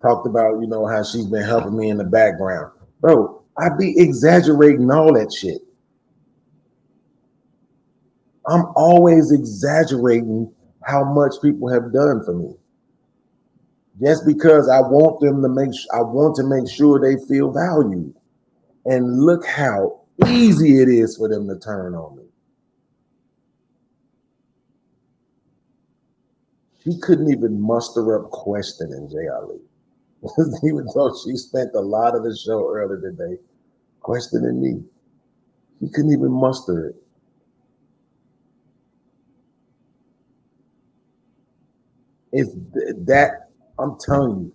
talked about, how she's been helping me in the background. Bro, I be exaggerating all that shit. I'm always exaggerating how much people have done for me. Just because I want to make sure they feel valued. And look how easy it is for them to turn on me. She couldn't even muster up questioning Jay Ali. Even though she spent a lot of the show earlier today questioning me. She couldn't even muster it. It's that, I'm telling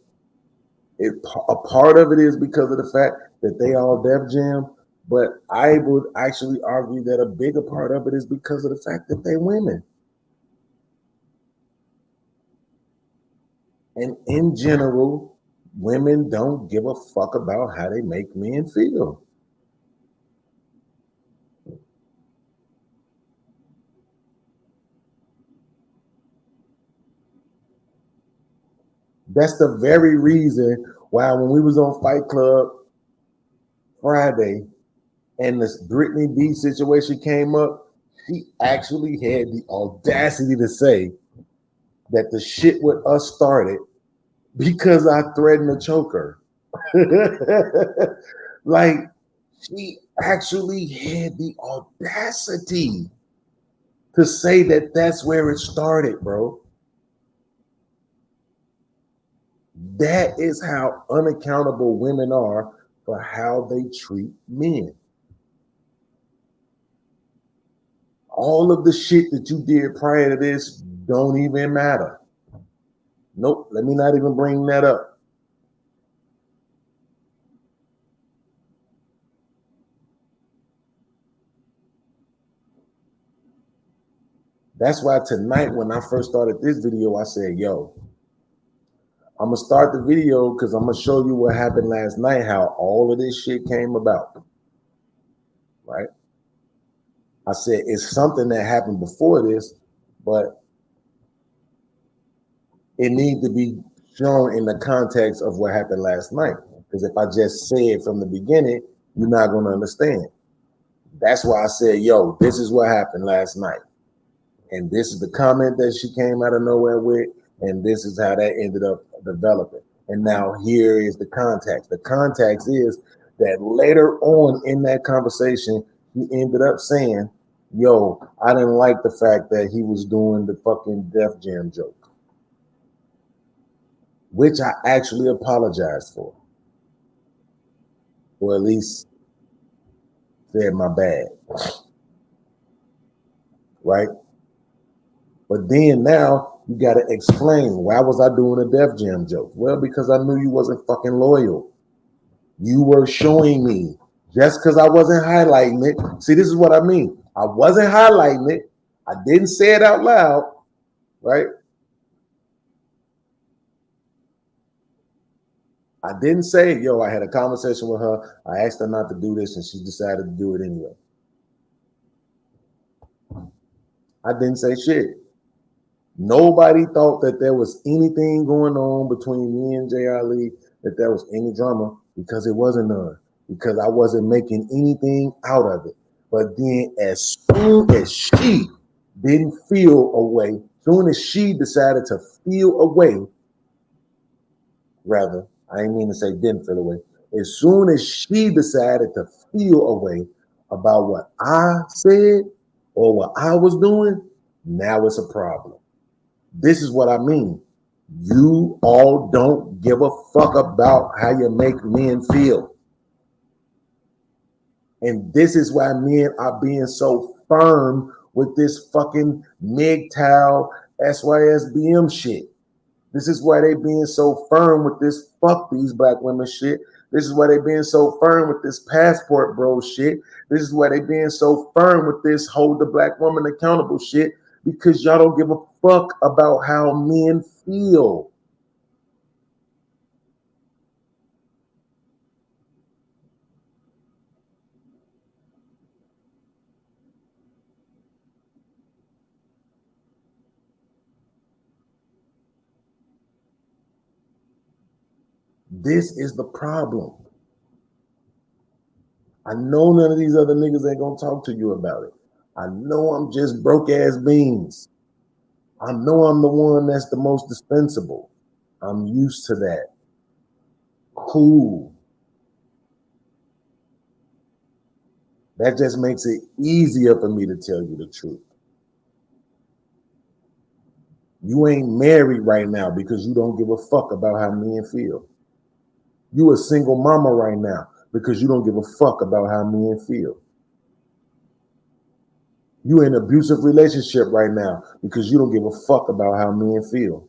you, a part of it is because of the fact that they all Def Jam, but I would actually argue that a bigger part of it is because of the fact that they're women. And in general, women don't give a fuck about how they make men feel. That's the very reason why when we was on Fight Club Friday and this Brittany B situation came up, she actually had the audacity to say that the shit with us started because I threatened to choke her. Like, she actually had the audacity to say that that's where it started, bro. That is how unaccountable women are for how they treat men. All of the shit that you did prior to this don't even matter. Nope, let me not even bring that up. That's why tonight, when I first started this video, I said, yo, I'm going to start the video because I'm going to show you what happened last night, how all of this shit came about, right? I said, it's something that happened before this, but it needs to be shown in the context of what happened last night. Because if I just say it from the beginning, you're not going to understand. That's why I said, yo, this is what happened last night. And this is the comment that she came out of nowhere with, and this is how that ended up developing. And now here is the context. The context is that later on in that conversation, he ended up saying, yo, I didn't like the fact that he was doing the fucking Def Jam joke, which I actually apologized for. Or at least said my bad. Right? But then now you got to explain, why was I doing a Def Jam joke? Well, because I knew you wasn't fucking loyal. You were showing me. Just because I wasn't highlighting it. See, this is what I mean. I wasn't highlighting it. I didn't say it out loud, right? I didn't say, yo, I had a conversation with her. I asked her not to do this, and she decided to do it anyway. I didn't say shit. Nobody thought that there was anything going on between me and Jay Ali, that there was any drama, because it wasn't none. Because I wasn't making anything out of it. But then as soon as she didn't feel a way, as soon as she decided to feel a way, rather, I didn't mean to say didn't feel a way. As soon as she decided to feel a way about what I said or what I was doing, now it's a problem. This is what I mean. You all don't give a fuck about how you make men feel. And this is why men are being so firm with this fucking MGTOW, SYSBM shit. This is why they being so firm with this fuck these black women shit. This is why they being so firm with this passport bro shit. This is why they being so firm with this hold the black woman accountable shit, because y'all don't give a fuck about how men feel. This is the problem. I know none of these other niggas ain't gonna talk to you about it. I know I'm just broke ass beans. I know I'm the one that's the most dispensable. I'm used to that. Cool. That just makes it easier for me to tell you the truth. You ain't married right now because you don't give a fuck about how men feel. You a single mama right now because you don't give a fuck about how men feel. You in an abusive relationship right now because you don't give a fuck about how men feel.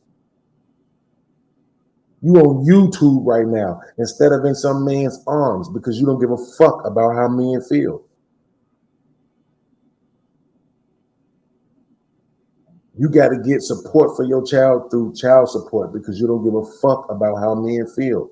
You on YouTube right now instead of in some man's arms because you don't give a fuck about how men feel. You got to get support for your child through child support because you don't give a fuck about how men feel.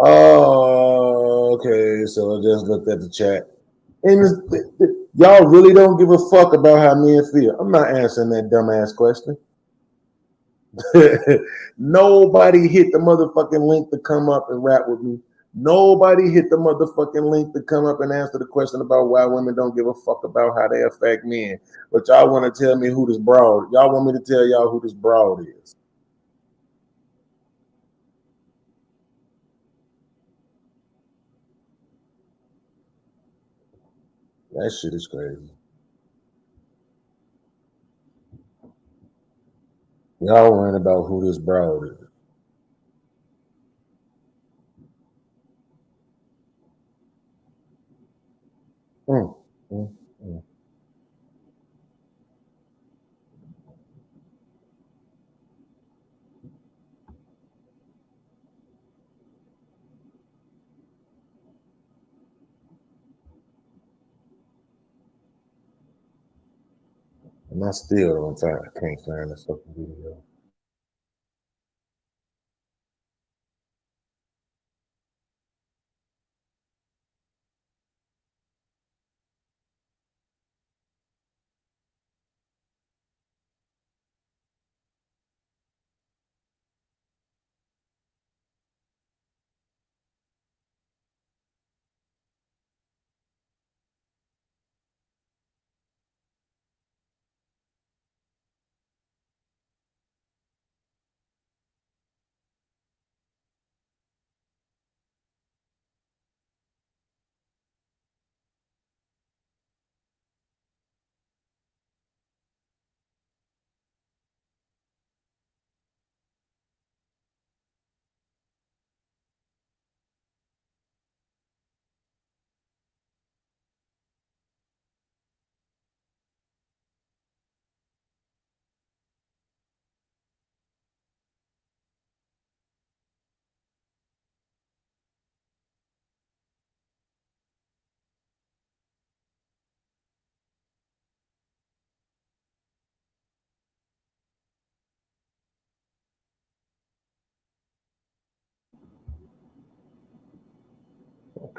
Oh, okay. So I just looked at the chat. And y'all really don't give a fuck about how men feel. I'm not answering that dumbass question. Nobody hit the motherfucking link to come up and rap with me Nobody hit the motherfucking link to come up and answer the question about why women don't give a fuck about how they affect men. But y'all want to tell me who this broad. Y'all want me to tell y'all who this broad is. That shit is crazy. Y'all worrying about who this broad is. Mm, mm, mm. And I still don't find. I can't find this fucking video.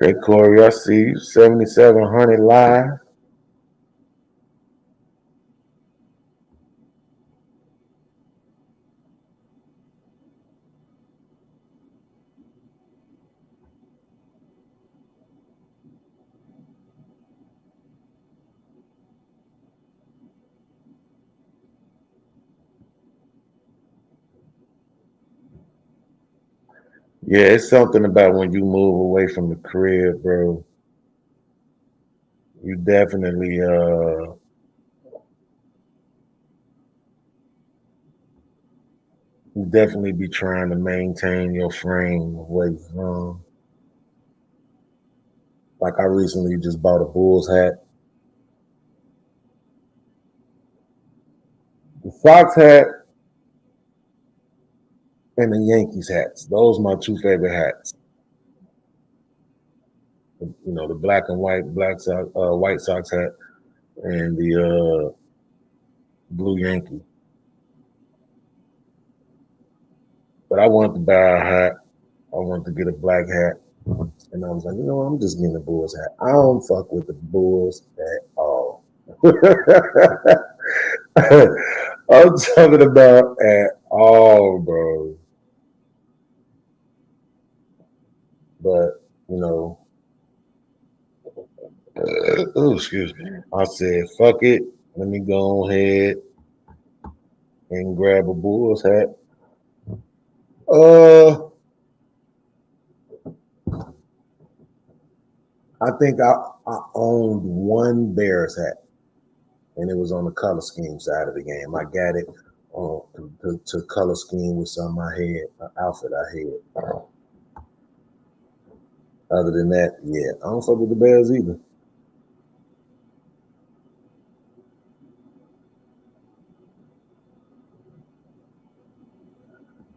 Okay, Corey, I see you. 7,700 live. Yeah, it's something about when you move away from the crib, bro. You definitely be trying to maintain your frame of what you're from. Like I recently just bought a Bulls hat. The Sox hat and the Yankees hats. Those are my two favorite hats. You know, the black and white White Sox hat and the blue Yankee. But I wanted to buy a hat. I wanted to get a black hat. And I was like, you know what? I'm just getting a Bulls hat. I don't fuck with the Bulls at all. I'm talking about at all, bro. But, you know, oh, excuse me. I said, fuck it. Let me go ahead and grab a Bulls hat. I think I owned one Bears hat, and it was on the color scheme side of the game. I got it to color scheme with some I had, an outfit I had. Other than that, yeah, I don't fuck with the Bears either.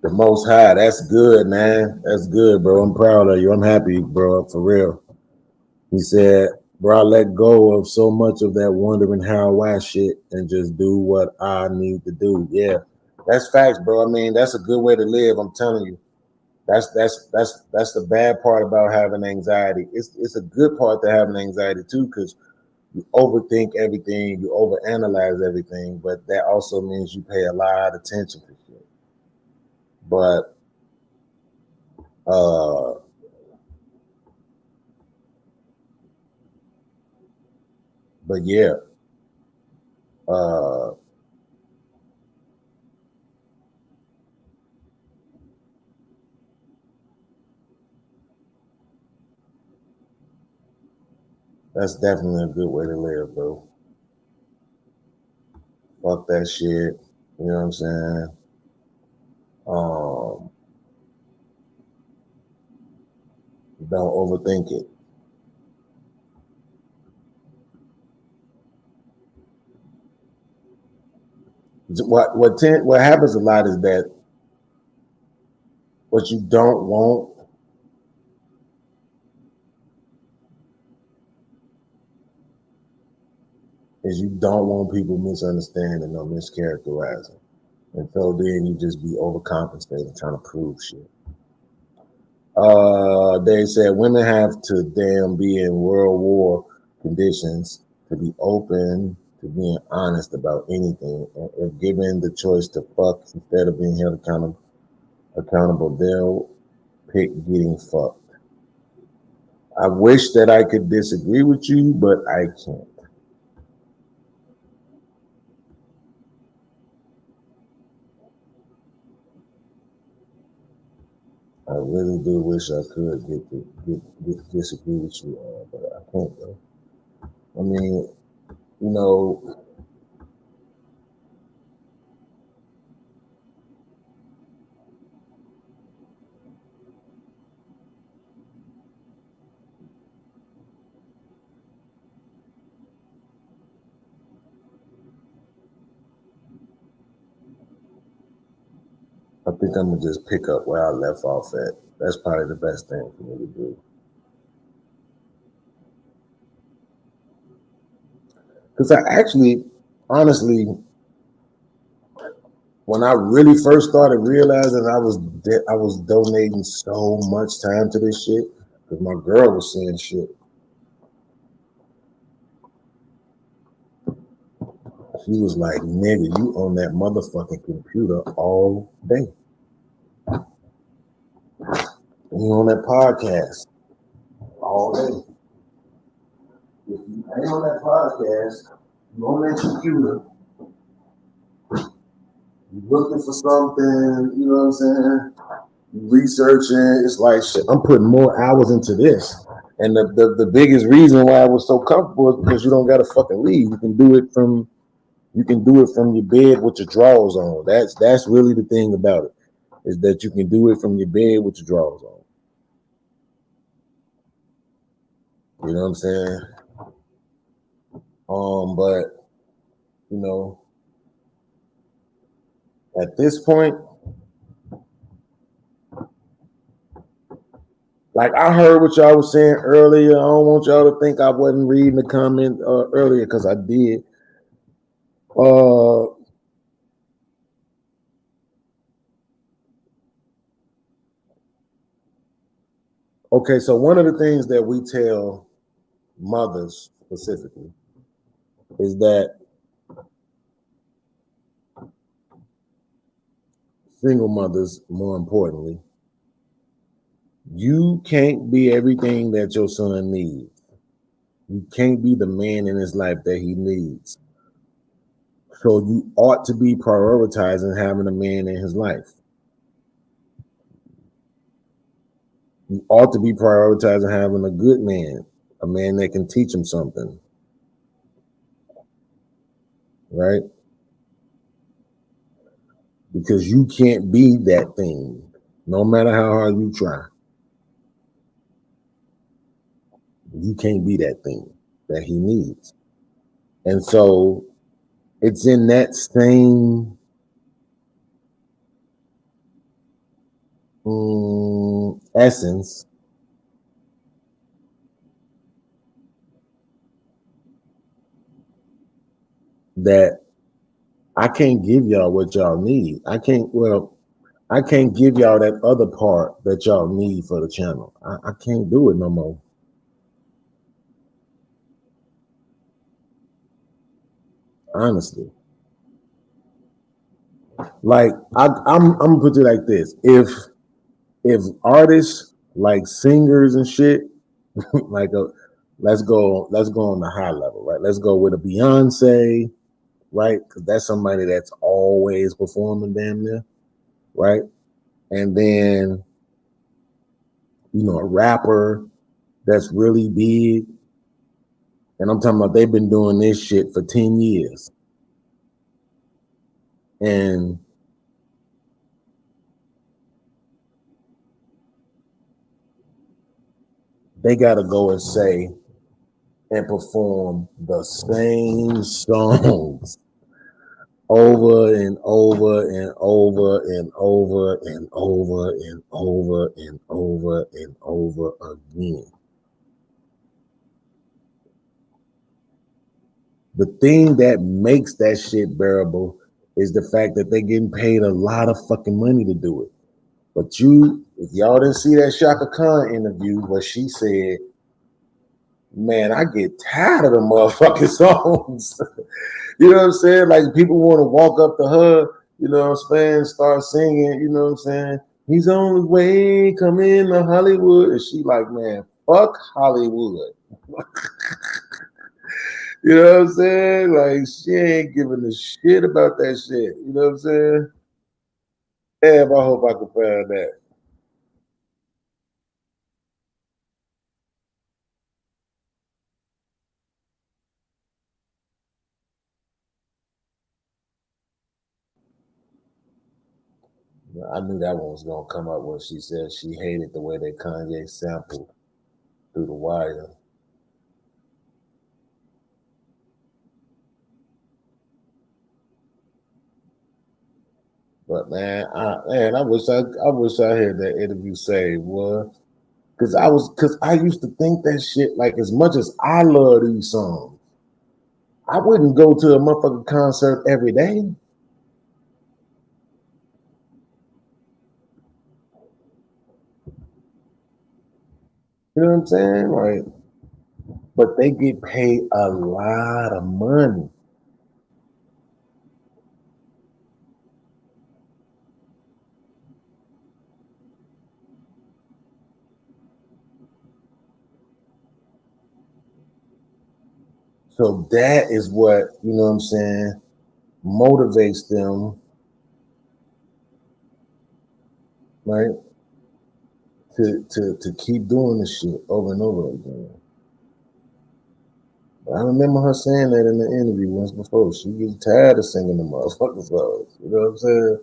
The Most High, that's good, man. That's good, bro. I'm proud of you. I'm happy, bro, for real. He said, bro, I let go of so much of that wondering how, why shit and just do what I need to do. Yeah, that's facts, bro. I mean, that's a good way to live. I'm telling you. That's the bad part about having anxiety. It's a good part to having anxiety too, because you overthink everything, you overanalyze everything, but that also means you pay a lot of attention to shit. But But yeah, that's definitely a good way to live, bro. Fuck that shit. You know what I'm saying? Don't overthink it. What happens a lot is that what you don't want is you don't want people misunderstanding or mischaracterizing. And so then you just be overcompensating, trying to prove shit. They said women have to damn be in World War conditions to be open to being honest about anything. And if given the choice to fuck instead of being held accountable, they'll pick getting fucked. I wish that I could disagree with you, but I can't. I really do wish I could get disagree with you, but I can't, though. I mean, you know, I think I'm gonna just pick up where I left off at. That's probably the best thing for me to do. Because I actually, honestly, when I really first started realizing I was donating so much time to this shit, because my girl was saying shit. She was like, nigga, you on that motherfucking computer all day. And you on that podcast all day. If you ain't on that podcast, you on that computer, you looking for something, you know what I'm saying? You researching, it's like shit. I'm putting more hours into this. And the biggest reason why I was so comfortable is because you don't gotta fucking leave. You can do it from your bed with your drawers on. That's really the thing about it, is that you can do it from your bed with your drawers on. You know what I'm saying? But you know, at this point, like I heard what y'all was saying earlier. I don't want y'all to think I wasn't reading the comment earlier, because I did. Okay, so one of the things that we tell mothers specifically is that single mothers, more importantly, you can't be everything that your son needs. You can't be the man in his life that he needs. So you ought to be prioritizing having a man in his life. You ought to be prioritizing having a good man, a man that can teach him something. Right? Because you can't be that thing, no matter how hard you try. You can't be that thing that he needs. And so it's in that same essence that I can't give y'all what y'all need. I can't give y'all that other part that y'all need for the channel. I can't do it no more. Honestly. Like I'm gonna put it like this. If artists like singers and shit, like let's go on the high level, right? Let's go with a Beyonce, right? Because that's somebody that's always performing damn near, right? And then, a rapper that's really big. And I'm talking about they've been doing this shit for 10 years. And they got to go and say and perform the same songs over and over and over and over and over and over and over and over again. The thing that makes that shit bearable is the fact that they're getting paid a lot of fucking money to do it. But if y'all didn't see that Shaka Khan interview where she said, man, I get tired of the motherfucking songs. You know what I'm saying? Like, people want to walk up to her, you know what I'm saying, start singing, you know what I'm saying? He's on his way, come in to Hollywood. And she like, man, fuck Hollywood. You know what I'm saying? Like, she ain't giving a shit about that shit. You know what I'm saying? Damn, I hope I can find that. I knew that one was gonna come up when she said she hated the way that Kanye sampled Through the Wire. But man, I wish I had that interview saved, what? Cause I used to think that shit, like, as much as I love these songs, I wouldn't go to a motherfucking concert every day. You know what I'm saying? Like, but they get paid a lot of money. So that is what, you know what I'm saying, motivates them, right? To keep doing this shit over and over again. I remember her saying that in the interview once before. She gets tired of singing the motherfucking songs. You know what I'm saying?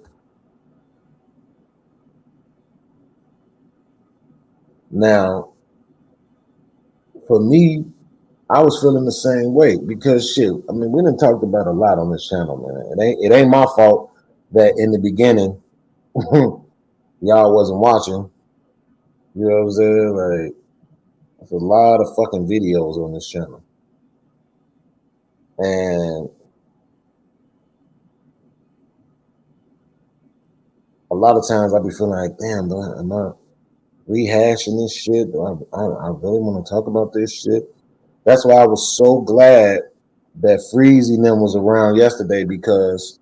Now, for me, I was feeling the same way because shit, I mean, we done talked about a lot on this channel, man. It ain't my fault that in the beginning y'all wasn't watching. You know what I'm saying? Like, there's a lot of fucking videos on this channel. And a lot of times I be feeling like, damn, am I rehashing this shit? Do I really want to talk about this shit? That's why I was so glad that Freezy and them was around yesterday, because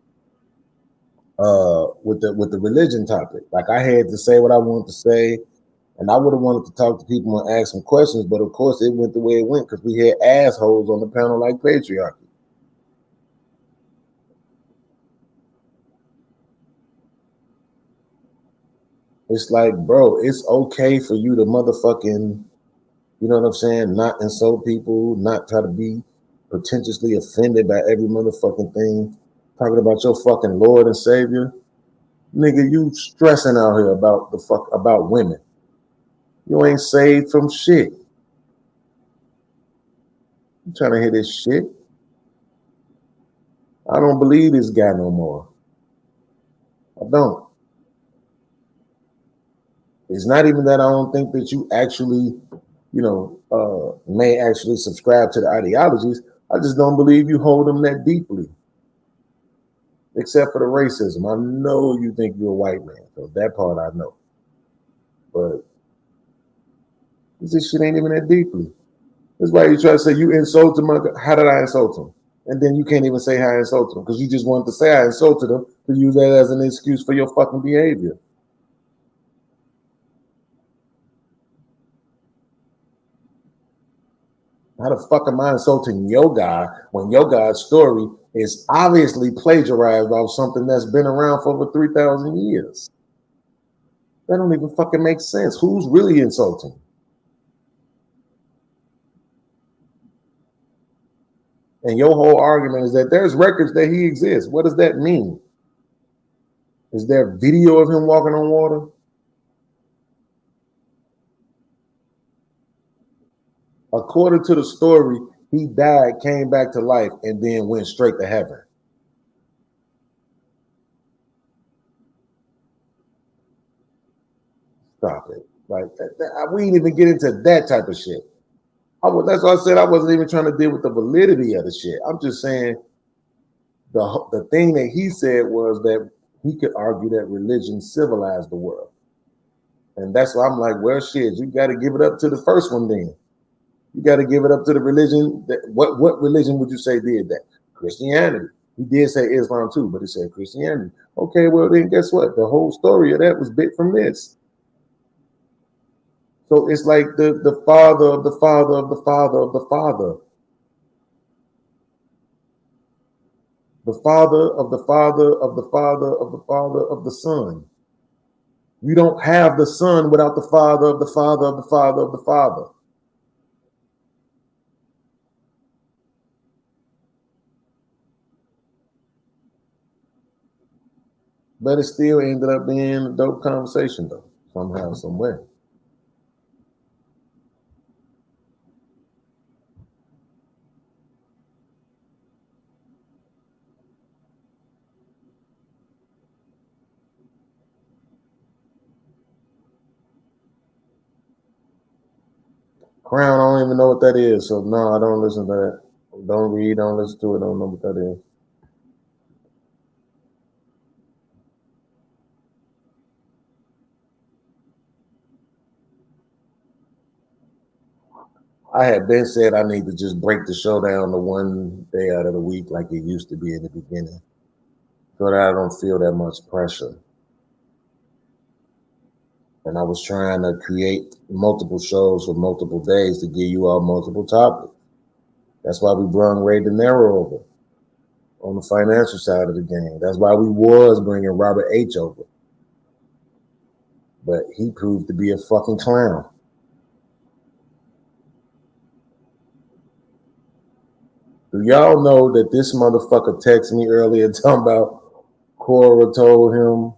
with the religion topic, like, I had to say what I wanted to say, and I would have wanted to talk to people and ask some questions, but of course it went the way it went because we had assholes on the panel like Patriarchy. It's like, bro, it's okay for you to motherfucking, you know what I'm saying, not insult people, not try to be pretentiously offended by every motherfucking thing, talking about your fucking Lord and Savior. Nigga, you stressing out here about women. You ain't saved from shit. You trying to hear this shit? I don't believe this guy no more. I don't. It's not even that I don't think that you actually, may actually subscribe to the ideologies. I just don't believe you hold them that deeply. Except for the racism. I know you think you're a white man, so that part I know. But this shit ain't even that deeply. That's why you try to say you insulted my. How did I insult him? And then you can't even say how I insulted him because you just wanted to say I insulted him to use that as an excuse for your fucking behavior. How the fuck am I insulting your guy when your guy's story is obviously plagiarized off something that's been around for over 3,000 years? That don't even fucking make sense. Who's really insulting? And your whole argument is that there's records that he exists. What does that mean? Is there video of him walking on water? According to the story, he died, came back to life, and then went straight to heaven. Stop it. Like, we didn't even get into that type of shit. That's why I said I wasn't even trying to deal with the validity of the shit. I'm just saying the thing that he said was that he could argue that religion civilized the world. And that's why I'm like, well, shit, you got to give it up to the first one then. You got to give it up to the religion. What religion would you say did that? Christianity. He did say Islam too, but he said Christianity. Okay, well then guess what? The whole story of that was bit from this. So it's like the father of the father of the father of the father. The father of the father of the father of the father of the son. You don't have the son without the father of the father of the father of the father. But it still ended up being a dope conversation though, somehow, some way. Crown, I don't even know what that is. So no, I don't listen to that. Don't read, don't listen to it, don't know what that is. I had been said I need to just break the show down to one day out of the week like it used to be in the beginning, so that I don't feel that much pressure. And I was trying to create multiple shows for multiple days to give you all multiple topics. That's why we brought Ray De Niro over on the financial side of the game. That's why we was bringing Robert H. over. But he proved to be a fucking clown. Do y'all know that this motherfucker texted me earlier talking about Cora told him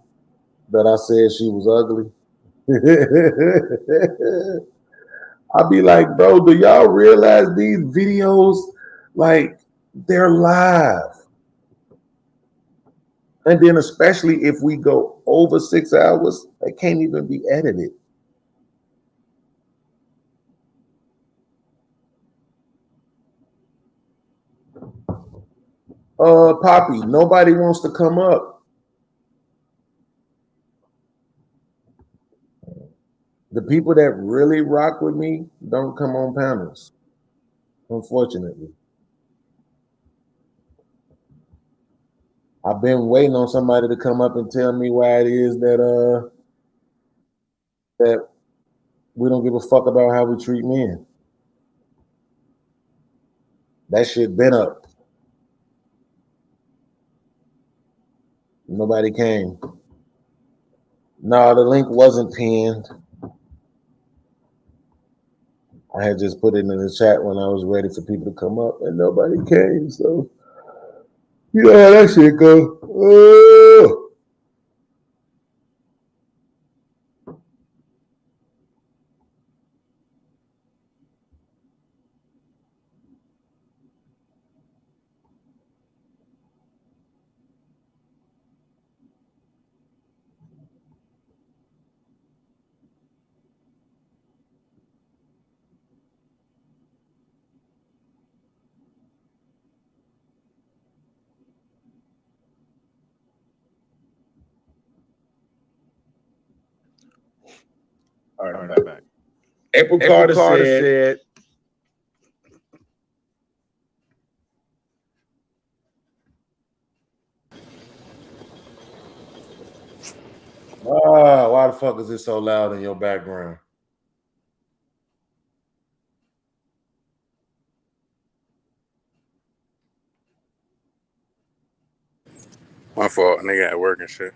that I said she was ugly? I'll be like, bro, do y'all realize these videos, like, they're live? And then especially if we go over 6 hours, they can't even be edited. Poppy, nobody wants to come up. The people that really rock with me don't come on panels, unfortunately. I've been waiting on somebody to come up and tell me why it is that that we don't give a fuck about how we treat men. That shit been up. Nobody came. No, the link wasn't pinned. I had just put it in the chat when I was ready for people to come up, and nobody came. So, you know how that shit go. All right, I'm back. April Carter said why the fuck is it so loud in your background? My fault, nigga at work and shit.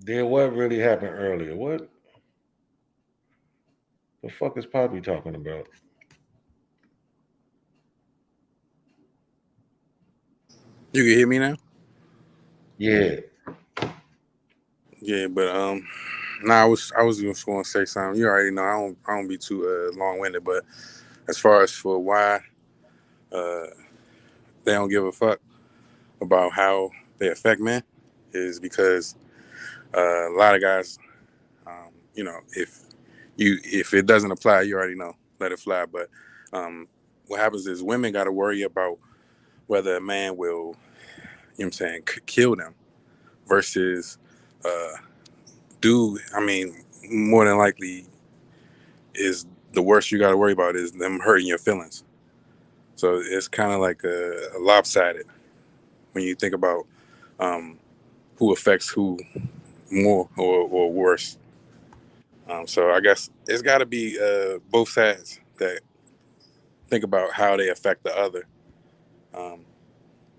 Did what really happened earlier? What the fuck is Poppy talking about? You can hear me now? Yeah. Yeah, but I was just gonna say something. You already know I don't be too long winded, but as far as for why they don't give a fuck about how they affect men is because a lot of guys, you know, if it doesn't apply, you already know, let it fly. But what happens is women got to worry about whether a man will, you know what I'm saying, kill them versus more than likely is the worst you got to worry about is them hurting your feelings. So it's kind of like a lopsided when you think about who affects who more or worse. So I guess it's got to be both sides that think about how they affect the other.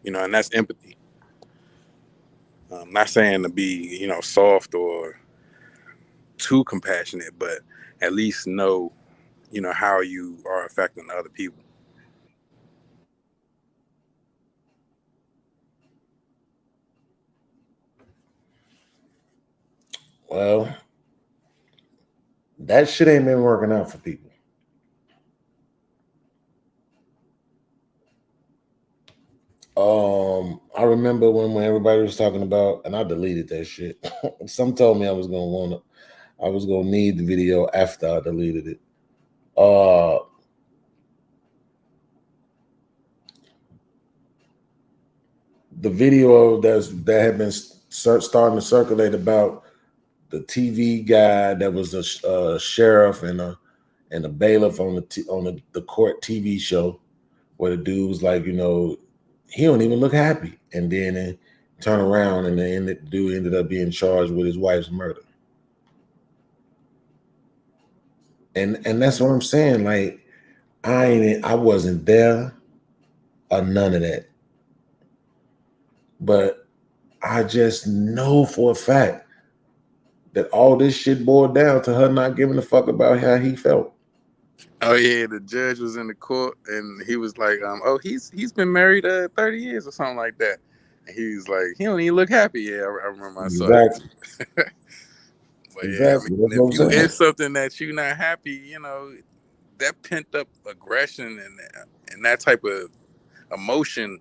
You know, and that's empathy. Not saying to be, you know, soft or too compassionate, but at least know, you know, how you are affecting other people. Well, that shit ain't been working out for people. I remember when everybody was talking about, and I deleted that shit. Some told me I was gonna need the video after I deleted it. The video that had been starting to circulate about the TV guy that was a sheriff and a bailiff on the court TV show, where the dude was like, you know, he don't even look happy, and then turn around and the dude ended up being charged with his wife's murder. And that's what I'm saying. Like, I wasn't there or none of that, but I just know for a fact that all this shit boiled down to her not giving a fuck about how he felt. Oh yeah, the judge was in the court and he was like, oh, he's been married 30 years or something like that. And he was like, he don't even look happy. Yeah, I remember I saw Exactly. that. But Exactly. yeah, I mean, That's what I'm if you saying. is something that you're not happy, you know, that pent up aggression and that type of emotion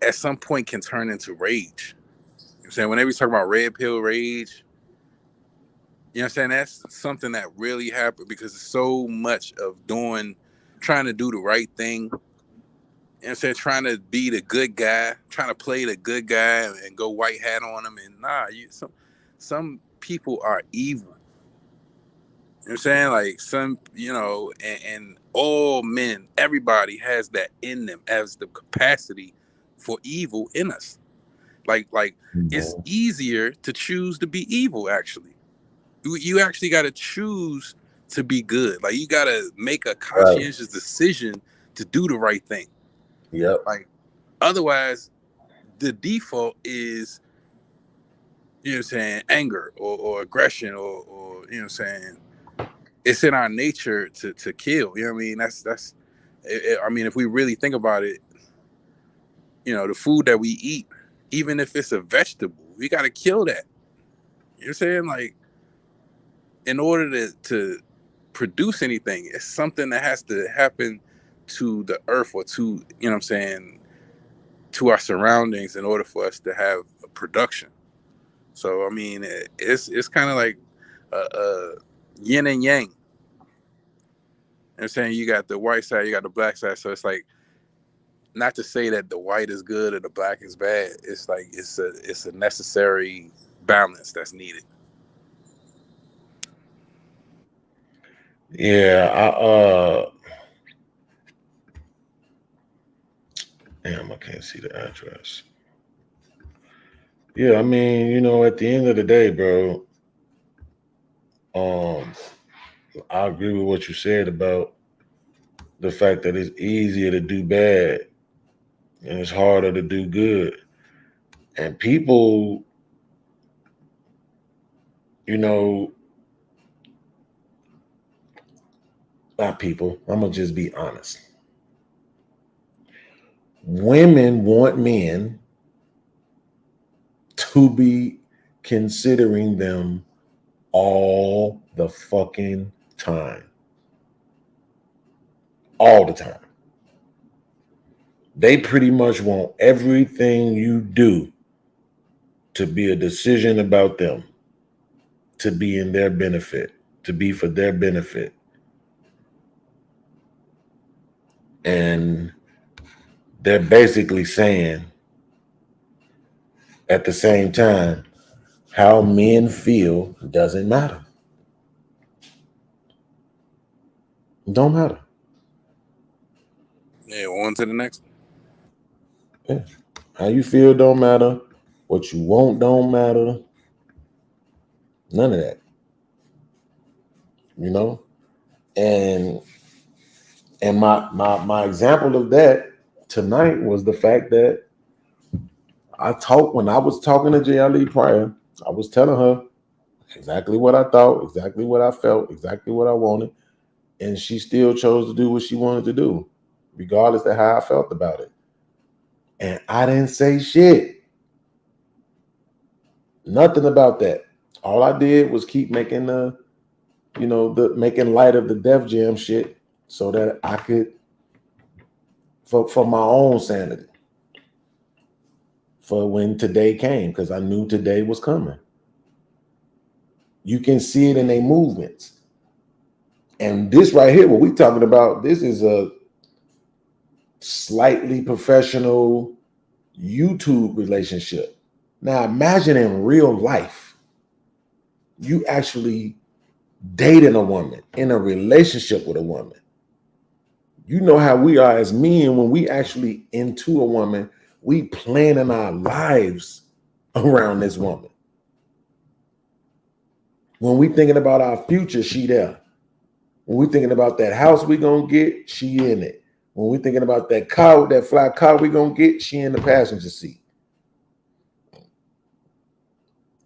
at some point can turn into rage. You know what I'm saying? Whenever you talk about red pill rage, you know what I'm saying? That's something that really happened because it's so much of trying to do the right thing. You know what I'm saying? Trying to be the good guy, trying to play the good guy and go white hat on them. And some people are evil. You know what I'm saying? Like some, you know, and all men, everybody has that in them as the capacity for evil in us. Like it's easier to choose to be evil, actually. You actually got to choose to be good. Like you got to make a conscientious decision to do the right thing. Yep. Like otherwise, the default is, you know what I'm saying, anger or aggression or you know what I'm saying. It's in our nature to kill. You know what I mean? That's. I mean, if we really think about it, you know, the food that we eat, even if it's a vegetable, we got to kill that. You know what I'm saying? Like, in order to produce anything, it's something that has to happen to the earth or to, you know what I'm saying, to our surroundings in order for us to have a production. So, I mean, it's kind of like yin and yang. You know what I'm saying? You got the white side, you got the black side. So it's like, not to say that the white is good or the black is bad. It's like it's a necessary balance that's needed. Yeah, damn, I can't see the address. Yeah, I mean, at the end of the day, bro, I agree with what you said about the fact that it's easier to do bad and it's harder to do good. And people, not people, I'm gonna just be honest. Women want men to be considering them all the fucking time. All the time. They pretty much want everything you do to be a decision about them, to be in their benefit, to be for their benefit. And they're basically saying at the same time, how men feel doesn't matter. Don't matter. Yeah, on to the next. Yeah. How you feel don't matter. What you want don't matter. None of that. And my example of that tonight was the fact that when I was talking to JLE prior, I was telling her exactly what I thought, exactly what I felt, exactly what I wanted, and she still chose to do what she wanted to do, regardless of how I felt about it. And I didn't say shit. Nothing about that. All I did was keep making making light of the Def Jam shit so that I could, for my own sanity, for when today came, because I knew today was coming. You can see it in their movements. And this right here, what we talking about, this is a slightly professional YouTube relationship. Now imagine in real life, you actually dating a woman, in a relationship with a woman. You know how we are as men when we actually into a woman, we planning our lives around this woman. When we thinking about our future, she there. When we thinking about that house we gonna get, she in it. When we thinking about that car, that fly car we gonna get, she in the passenger seat.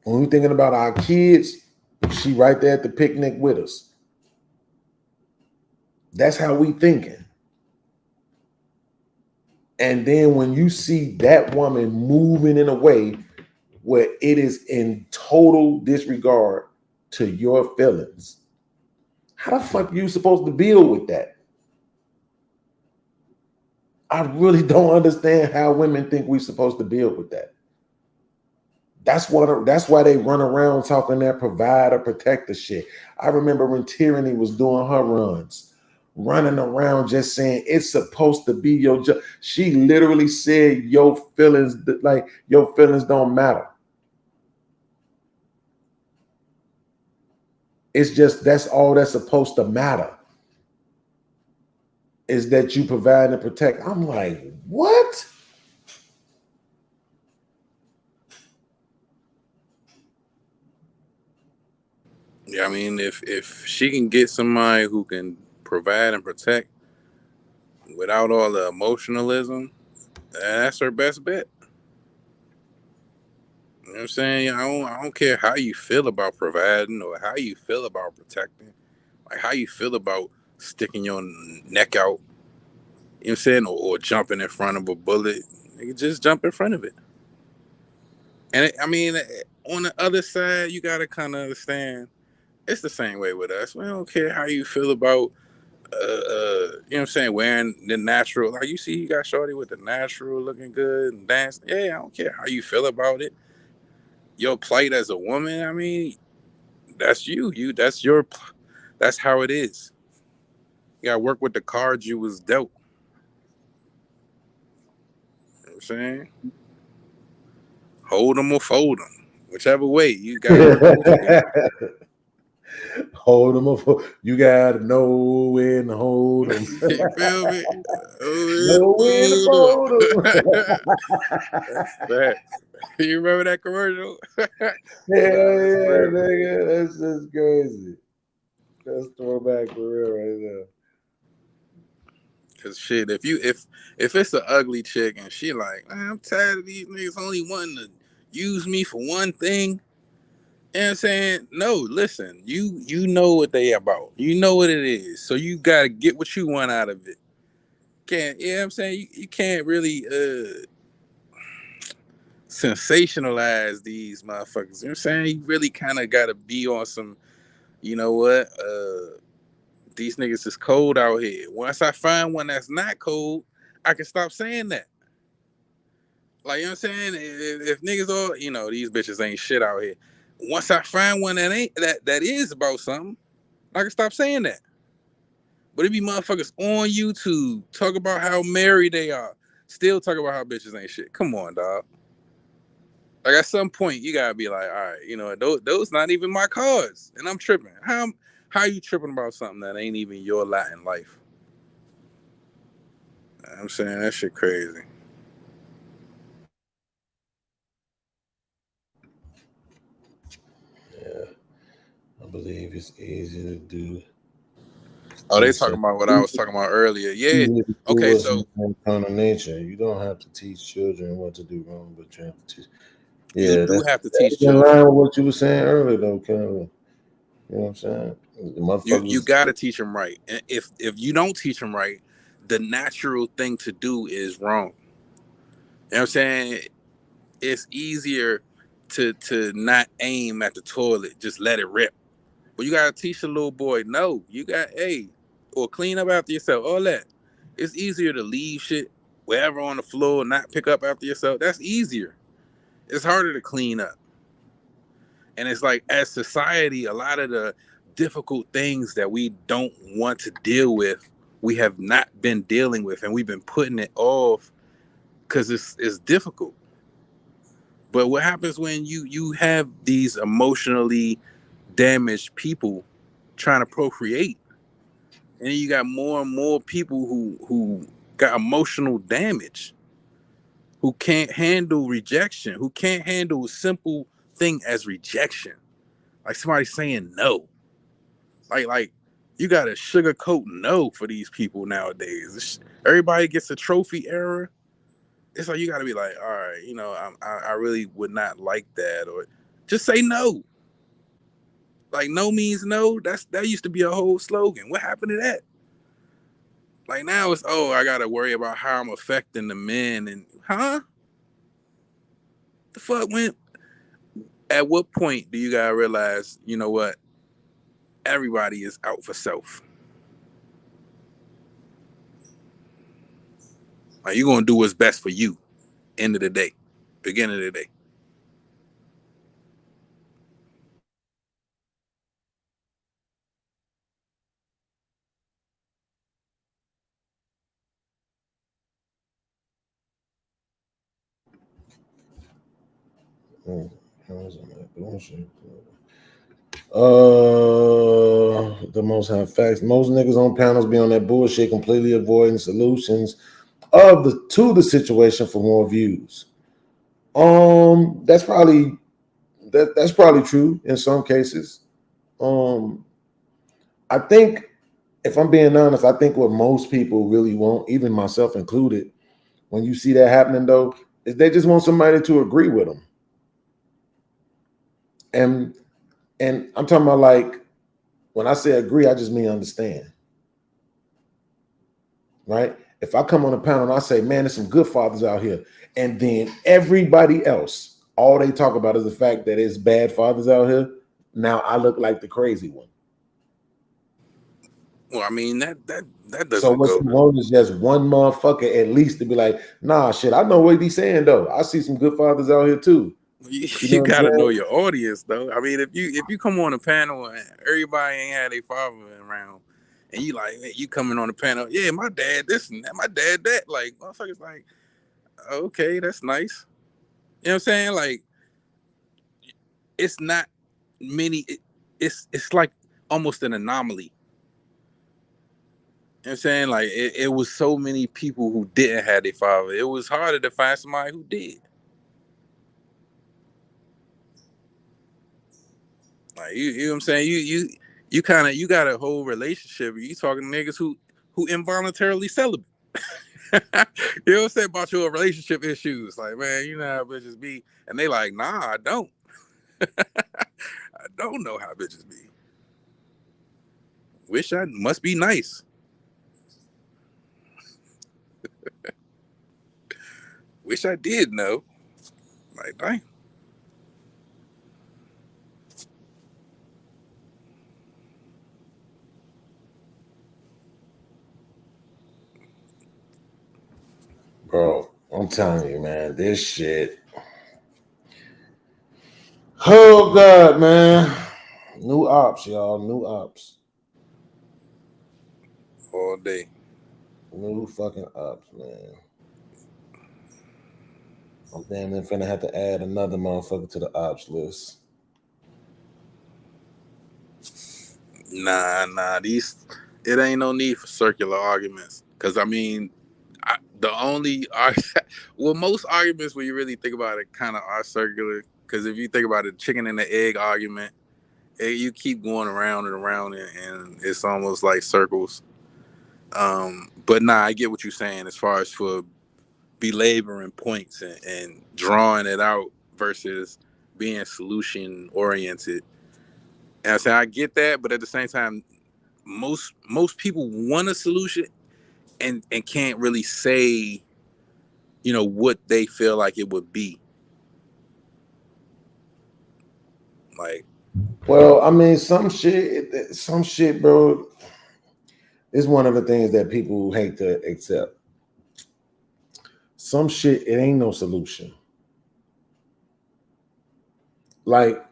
When we thinking about our kids, she right there at the picnic with us. That's how we thinking. And then when you see that woman moving in a way where it is in total disregard to your feelings, how the fuck are you supposed to deal with that? I really don't understand how women think we're supposed to deal with that. That's why they run around talking that provider, protector shit. I remember when Tyranny was doing her runs, running around just saying it's supposed to be your job. She literally said your feelings don't matter. It's just that's all that's supposed to matter, is that you provide and protect. I'm like, what? Yeah, I mean, if she can get somebody who can provide and protect without all the emotionalism, that's her best bet. You know what I'm saying? I don't care how you feel about providing or how you feel about protecting, like how you feel about sticking your neck out. You know what I'm saying? Or jumping in front of a bullet. You can just jump in front of it. And on the other side, you gotta kind of understand. It's the same way with us. We don't care how you feel about, you know what I'm saying, wearing the natural. Like you see, you got Shorty with the natural, looking good and dancing. Yeah, I don't care how you feel about it. Your plight as a woman, that's you. That's how it is. You gotta work with the cards you was dealt. You know what I'm saying? Hold them or fold them. Whichever way, you gotta Hold them up. You gotta know when to hold them. You feel me? Know when to fold them. That's facts. You remember that commercial? Yeah, nigga, that's just crazy. That's throwback for real right there. Cause shit, if it's an ugly chick and she like, man, I'm tired of these niggas only wanting to use me for one thing. You know what I'm saying? No, listen, you know what they about. You know what it is. So you gotta get what you want out of it. Can't, you know what I'm saying? You can't really sensationalize these motherfuckers. You know what I'm saying? You really kind of gotta be on some, you know what? These niggas is cold out here. Once I find one that's not cold, I can stop saying that. Like, you know what I'm saying? If niggas all, you know, these bitches ain't shit out here. Once I find one that ain't that is about something, I can stop saying that. But it be motherfuckers on YouTube talk about how married they are, still talk about how bitches ain't shit. Come on, dog. Like at some point you gotta be like, all right, you know, those not even my cards, and I'm tripping. How you tripping about something that ain't even your lot in life? I'm saying that shit crazy. Yeah, I believe it's easy to do. Oh, they talking about what I was talking about earlier. Yeah. Okay, so kind of nature. You don't have to teach children what to do wrong, but you have to teach. you Yeah, do have to teach that's in children. line with what you were saying earlier, though, kind of. You know what I'm saying? The motherfuckers. You gotta teach them right. And if you don't teach them right, the natural thing to do is wrong. You know what I'm saying? It's easier to not aim at the toilet, just let it rip. But you gotta teach the little boy, no, you got or clean up after yourself, all that. It's easier to leave shit wherever on the floor, not pick up after yourself. That's easier. It's harder to clean up. And it's like, as society, a lot of the difficult things that we don't want to deal with, we have not been dealing with, and we've been putting it off because it's difficult. But what happens when you have these emotionally damaged people trying to procreate, and then you got more and more people who got emotional damage, who can't handle rejection, who can't handle a simple thing as rejection, like somebody saying no. Like you got to sugarcoat no for these people nowadays. Everybody gets a trophy error. It's like you got to be like, all right, you know, I really would not like that, or just say no. Like no means no. That used to be a whole slogan. What happened to that? Like now it's, oh, I got to worry about how I'm affecting the men, and the fuck went. At what point do you gotta realize, you know what? Everybody is out for self. Like you're gonna do what's best for you. End of the day, beginning of the day. The most have facts. Most niggas on panels be on that bullshit, completely avoiding solutions to the situation for more views. That's probably true in some cases. I think, if I'm being honest, I think what most people really want, even myself included, when you see that happening though, is they just want somebody to agree with them. And I'm talking about, like, when I say agree, I just mean understand. Right? If I come on a panel and I say, man, there's some good fathers out here, and then everybody else, all they talk about is the fact that it's bad fathers out here, now I look like the crazy one. Well, I mean that doesn't So what you want is just one motherfucker at least to be like, nah, shit, I know what he's saying though. I see some good fathers out here too. You gotta know your audience though. I mean, if you come on a panel and everybody ain't had their father around, and you like, you coming on the panel, yeah, my dad this and that, my dad that, like motherfuckers like, okay, that's nice. You know what I'm saying? Like, it's not many. It's like almost an anomaly. You know what I'm saying? Like it was so many people who didn't have their father. It was harder to find somebody who did. Like you know what I'm saying? You kind of got a whole relationship. You talking to niggas who involuntarily celibate. You know what I'm saying about your relationship issues? Like, man, you know how bitches be, and they like, nah, I don't. I don't know how bitches be. Wish I must be nice. Wish I did know. Like, dang. Bro, I'm telling you, man, this shit. Oh God, man. New ops, y'all. New ops. All day. New fucking ops, man. I'm damn near finna have to add another motherfucker to the ops list. Nah. It ain't no need for circular arguments. Cause I mean, most arguments when you really think about it kind of are circular. Cause if you think about it, chicken and the egg argument, you keep going around and around and it's almost like circles. But nah, I get what you're saying as far as for belaboring points and drawing it out versus being solution oriented. And I say I get that, but at the same time, most people want a solution and can't really say, you know, what they feel like it would be. Like, well, I mean, some shit, bro, is one of the things that people hate to accept. Some shit, it ain't no solution. Like,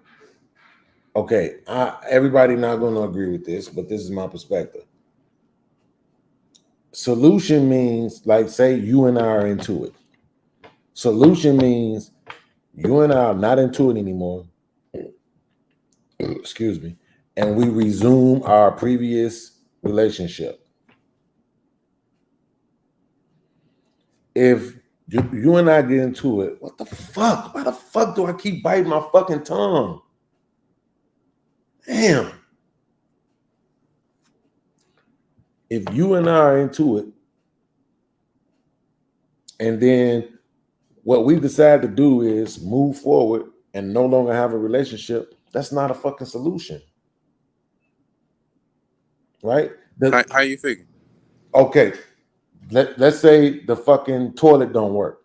okay, everybody not going to agree with this, but this is my perspective. Solution means, like, say you and I are into it. Solution means you and I are not into it anymore. Excuse me. And we resume our previous relationship. If you and I get into it, what the fuck? Why the fuck do I keep biting my fucking tongue? Damn. If you and I are into it, and then what we decide to do is move forward and no longer have a relationship, that's not a fucking solution. Right? How you figure? Okay. Let's say the fucking toilet don't work.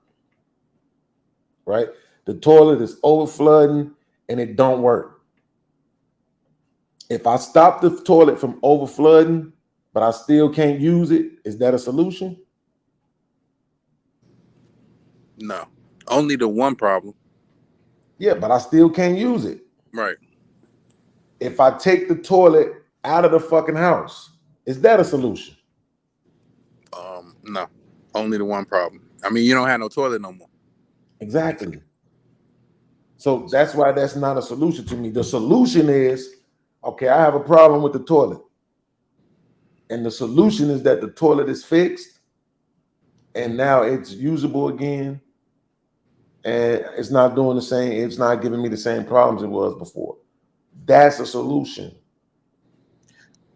Right? The toilet is overflooding and it don't work. If I stop the toilet from overflooding, but I still can't use it, is that a solution? No. Only the one problem. Yeah, but I still can't use it. Right. If I take the toilet out of the fucking house, is that a solution? No. Only the one problem. I mean, you don't have no toilet no more. Exactly. So that's why that's not a solution to me. The solution is, okay, I have a problem with the toilet. And the solution is that the toilet is fixed and now it's usable again. And it's not doing the same. It's not giving me the same problems it was before. That's a solution.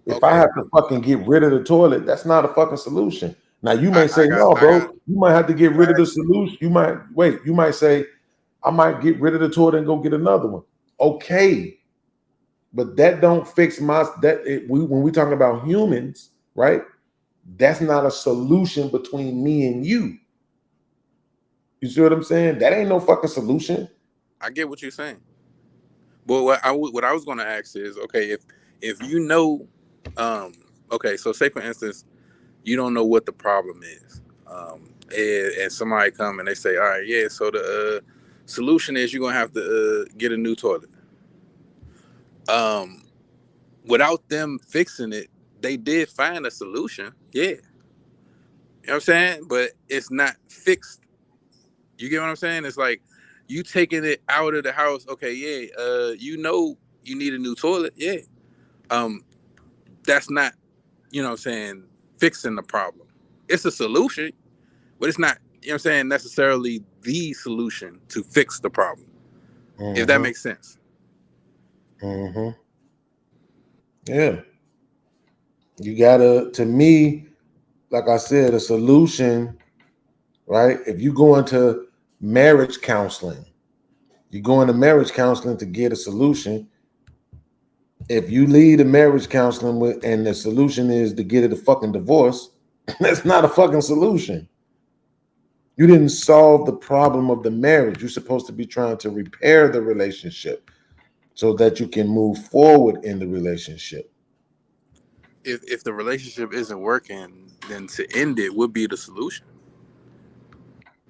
If I have to fucking get rid of the toilet, that's not a fucking solution. Now you may say, no, bro, you might have to get rid of the solution. You might say, I might get rid of the toilet and go get another one. Okay. But that don't fix when we talking about humans, right? That's not a solution between me and you. You see what I'm saying? That ain't no fucking solution. I get what you're saying. But what I was going to ask is, okay, if you know, okay, so say for instance, you don't know what the problem is, and somebody come and they say, all right, yeah, so the solution is you're gonna have to get a new toilet. Without them fixing it, they did find a solution, yeah. You know what I'm saying? But it's not fixed. You get what I'm saying? It's like you taking it out of the house. Okay, yeah. You know you need a new toilet. Yeah. That's not, you know what I'm saying, fixing the problem. It's a solution, but it's not, you know what I'm saying, necessarily the solution to fix the problem. If that makes sense. Mm-hmm. Yeah. You gotta, to me, like I said, a solution, right? If you go into marriage counseling, you go into marriage counseling to get a solution. If you lead a marriage counseling with, and the solution is to get a fucking divorce, that's not a fucking solution. You didn't solve the problem of the marriage. You're supposed to be trying to repair the relationship so that you can move forward in the relationship. If the relationship isn't working, then to end it would be the solution.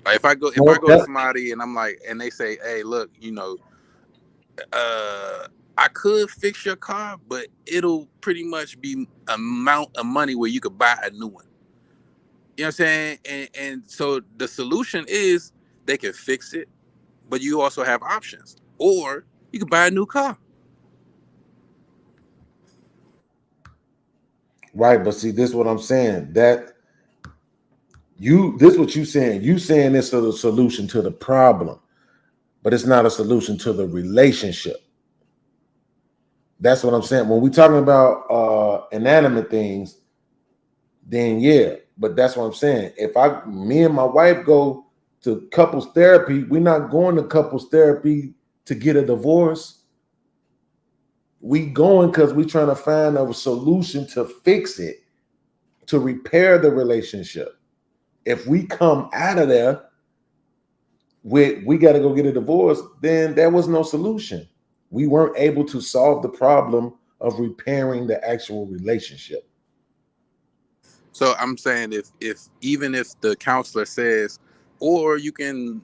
Like if I go to somebody and I'm like, and they say, hey, look, you know, I could fix your car, but it'll pretty much be amount of money where you could buy a new one. You know what I'm saying? And so the solution is they can fix it, but you also have options. Or you can buy a new car. Right, but see, this is what I'm saying. This what you saying. You saying it's a solution to the problem, but it's not a solution to the relationship. That's what I'm saying. When we're talking about inanimate things, then yeah. But that's what I'm saying. If me and my wife go to couples therapy, we're not going to couples therapy to get a divorce. We going because we're trying to find a solution to fix it, to repair the relationship. If we come out of there with we got to go get a divorce, then there was no solution. We weren't able to solve the problem of repairing the actual relationship. So I'm saying even if the counselor says, or you can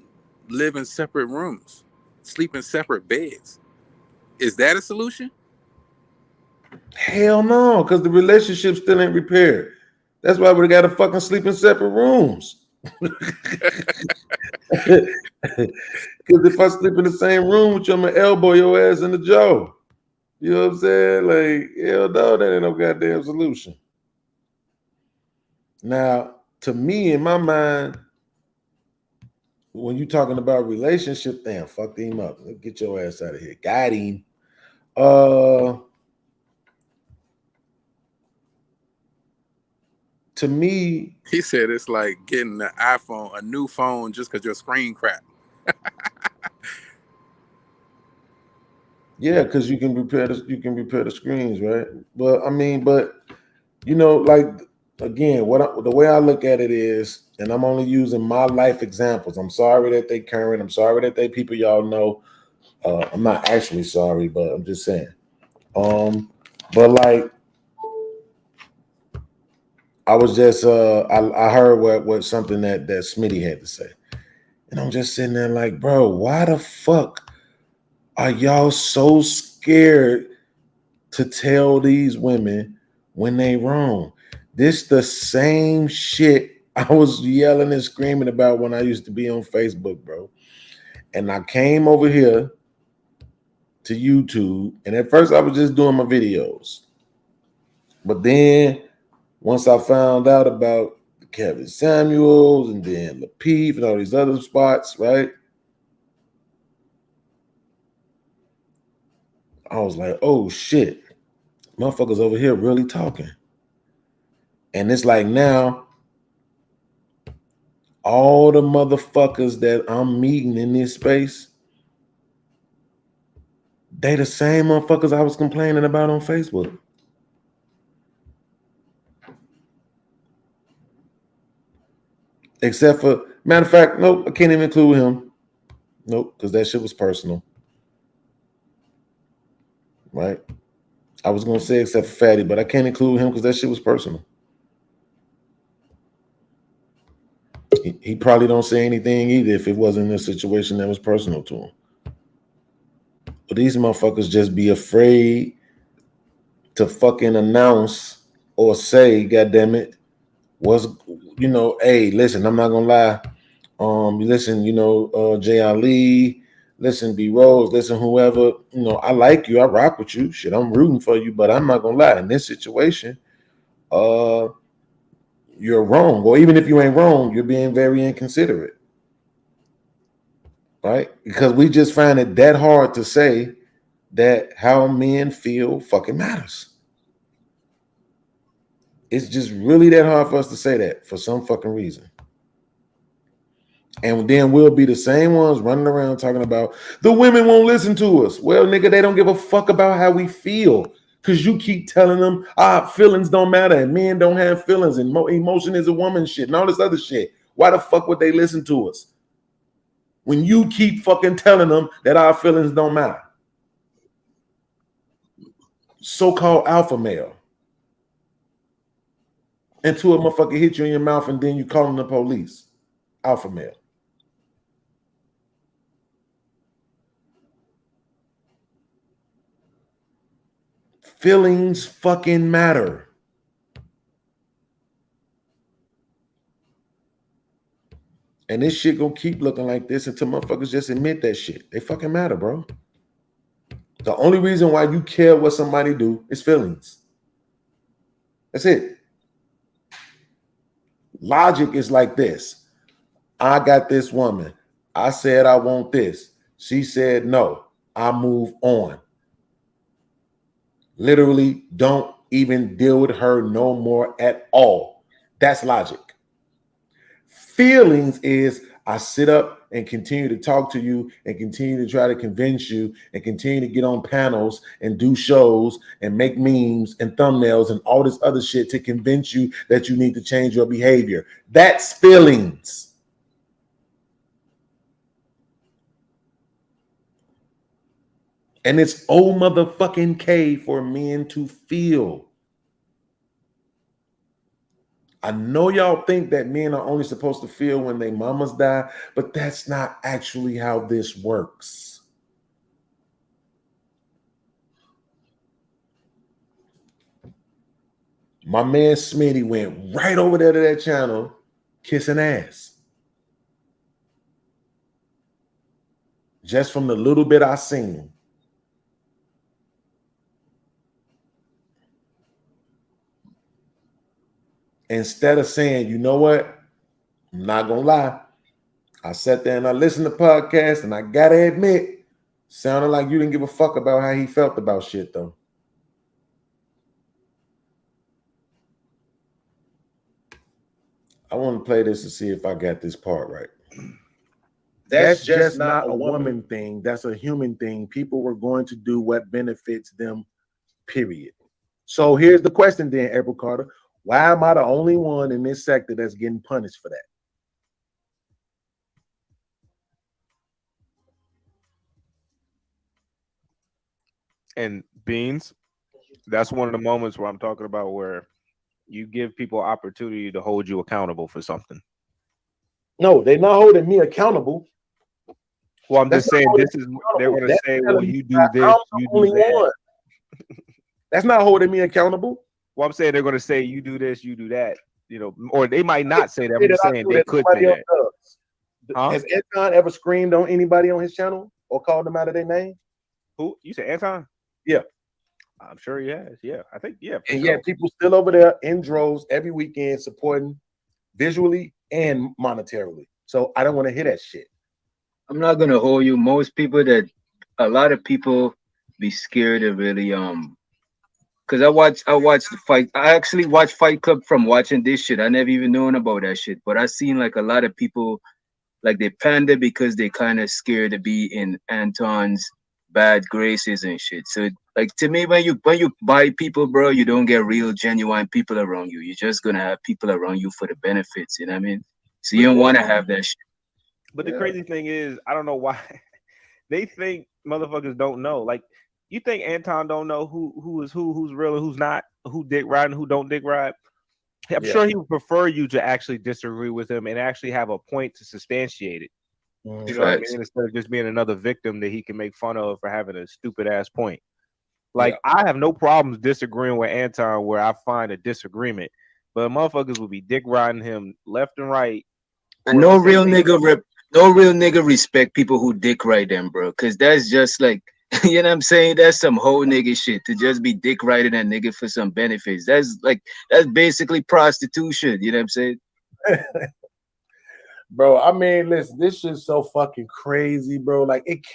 live in separate rooms, sleep in separate beds, is that a solution? Hell no, because the relationship still ain't repaired. That's why we got to fucking sleep in separate rooms. Because if I sleep in the same room with you, I'm gonna elbow your ass in the jaw. You know what I'm saying? Like, hell no, that ain't no goddamn solution. Now, to me, in my mind, when you're talking about relationship, damn, fucked him up. Get your ass out of here. Got him. To me, he said it's like getting an iPhone, a new phone, just because your screen cracked. Yeah, because you can repair the screens, right? But you know, like again, the way I look at it is, and I'm only using my life examples. I'm sorry that they current. I'm sorry that they people y'all know. I'm not actually sorry, but I'm just saying. But like, I was just I heard what something that Smitty had to say, and I'm just sitting there like, bro, why the fuck are y'all so scared to tell these women when they wrong? This the same shit I was yelling and screaming about when I used to be on Facebook, bro. And I came over here to YouTube, and at first I was just doing my videos. But then once I found out about Kevin Samuels and then Lapeef and all these other spots, right? I was like, oh shit, motherfuckers over here really talking. And it's like now, all the motherfuckers that I'm meeting in this space, they the same motherfuckers I was complaining about on Facebook. Except for, matter of fact, nope, I can't even include him. Nope, because that shit was personal. Right? I was going to say except for Fatty, but I can't include him because that shit was personal. He probably don't say anything either if it wasn't a situation that was personal to him. But these motherfuckers just be afraid to fucking announce or say, goddammit, what's, you know, hey, listen, I'm not gonna lie. Listen, you know, Jay Ali, listen, B Rose, listen, whoever, you know, I like you, I rock with you. Shit, I'm rooting for you, but I'm not gonna lie. In this situation, you're wrong. Or even if you ain't wrong, you're being very inconsiderate. Right? Because we just find it that hard to say that how men feel fucking matters. It's just really that hard for us to say that for some fucking reason. And then we'll be the same ones running around talking about the women won't listen to us. Well, nigga, they don't give a fuck about how we feel because you keep telling them feelings don't matter and men don't have feelings and emotion is a woman shit and all this other shit. Why the fuck would they listen to us when you keep fucking telling them that our feelings don't matter? So-called alpha male. Until a motherfucker hit you in your mouth and then you calling the police. Alpha male. Feelings fucking matter. And this shit gonna keep looking like this until motherfuckers just admit that shit. They fucking matter, bro. The only reason why you care what somebody do is feelings. That's it. Logic is like this. I got this woman. I said I want this. She said no. I move on. Literally don't even deal with her no more at all. That's logic. Feelings is I sit up and continue to talk to you and continue to try to convince you and continue to get on panels and do shows and make memes and thumbnails and all this other shit to convince you that you need to change your behavior. That's feelings. And it's oh motherfucking K for men to feel. I know y'all think that men are only supposed to feel when their mamas die, but that's not actually how this works. My man Smitty went right over there to that channel, kissing ass. Just from the little bit I seen. Instead of saying, you know what, I'm not gonna lie, I sat there and I listened to podcasts and I gotta admit, sounded like you didn't give a fuck about how he felt about shit though. I want to play this to see if I got this part right. That's just not a woman thing. That's a human thing. People were going to do what benefits them, period. So here's the question then, April Carter. Why am I the only one in this sector that's getting punished for that? And Beans, that's one of the moments where I'm talking about where you give people opportunity to hold you accountable for something. No, they're not holding me accountable. Well, I'm just saying this is they're going to say, well, you do this, you do that. That's not holding me accountable. Well, I'm saying they're going to say you do this, you do that, you know, or they might not say that. I'm just saying they could say that. Huh? Has Anton ever screamed on anybody on his channel or called them out of their name? Who? You said Anton? Yeah. I'm sure he has. Yeah, I think, yeah. And yet people still over there in droves every weekend supporting visually and monetarily. So I don't want to hear that shit. I'm not gonna hold you. Most people a lot of people be scared of really because I watched the fight. I actually watched Fight Club from watching this shit. I never even known about that shit. But I seen like a lot of people like they panda because they kind of scared to be in Anton's bad graces and shit. So like to me, when you buy people, bro, you don't get real genuine people around you. You're just gonna have people around you for the benefits, you know what I mean? So you don't want to have that shit. But the crazy thing is, I don't know why they think motherfuckers don't know. Like, you think Anton don't know who is who's real and who's not, who dick ride and who don't dick ride? I'm sure he would prefer you to actually disagree with him and actually have a point to substantiate it. You know what I mean? Instead of just being another victim that he can make fun of for having a stupid ass point. Like, I have no problems disagreeing with Anton where I find a disagreement, but motherfuckers will be dick riding him left and right. And no real nigga respect people who dick ride them, bro. Cause that's just like, you know what I'm saying? That's some whole nigga shit to just be dick riding that nigga for some benefits. That's basically prostitution. You know what I'm saying? Bro, I mean, listen, this shit's so fucking crazy, bro. Like it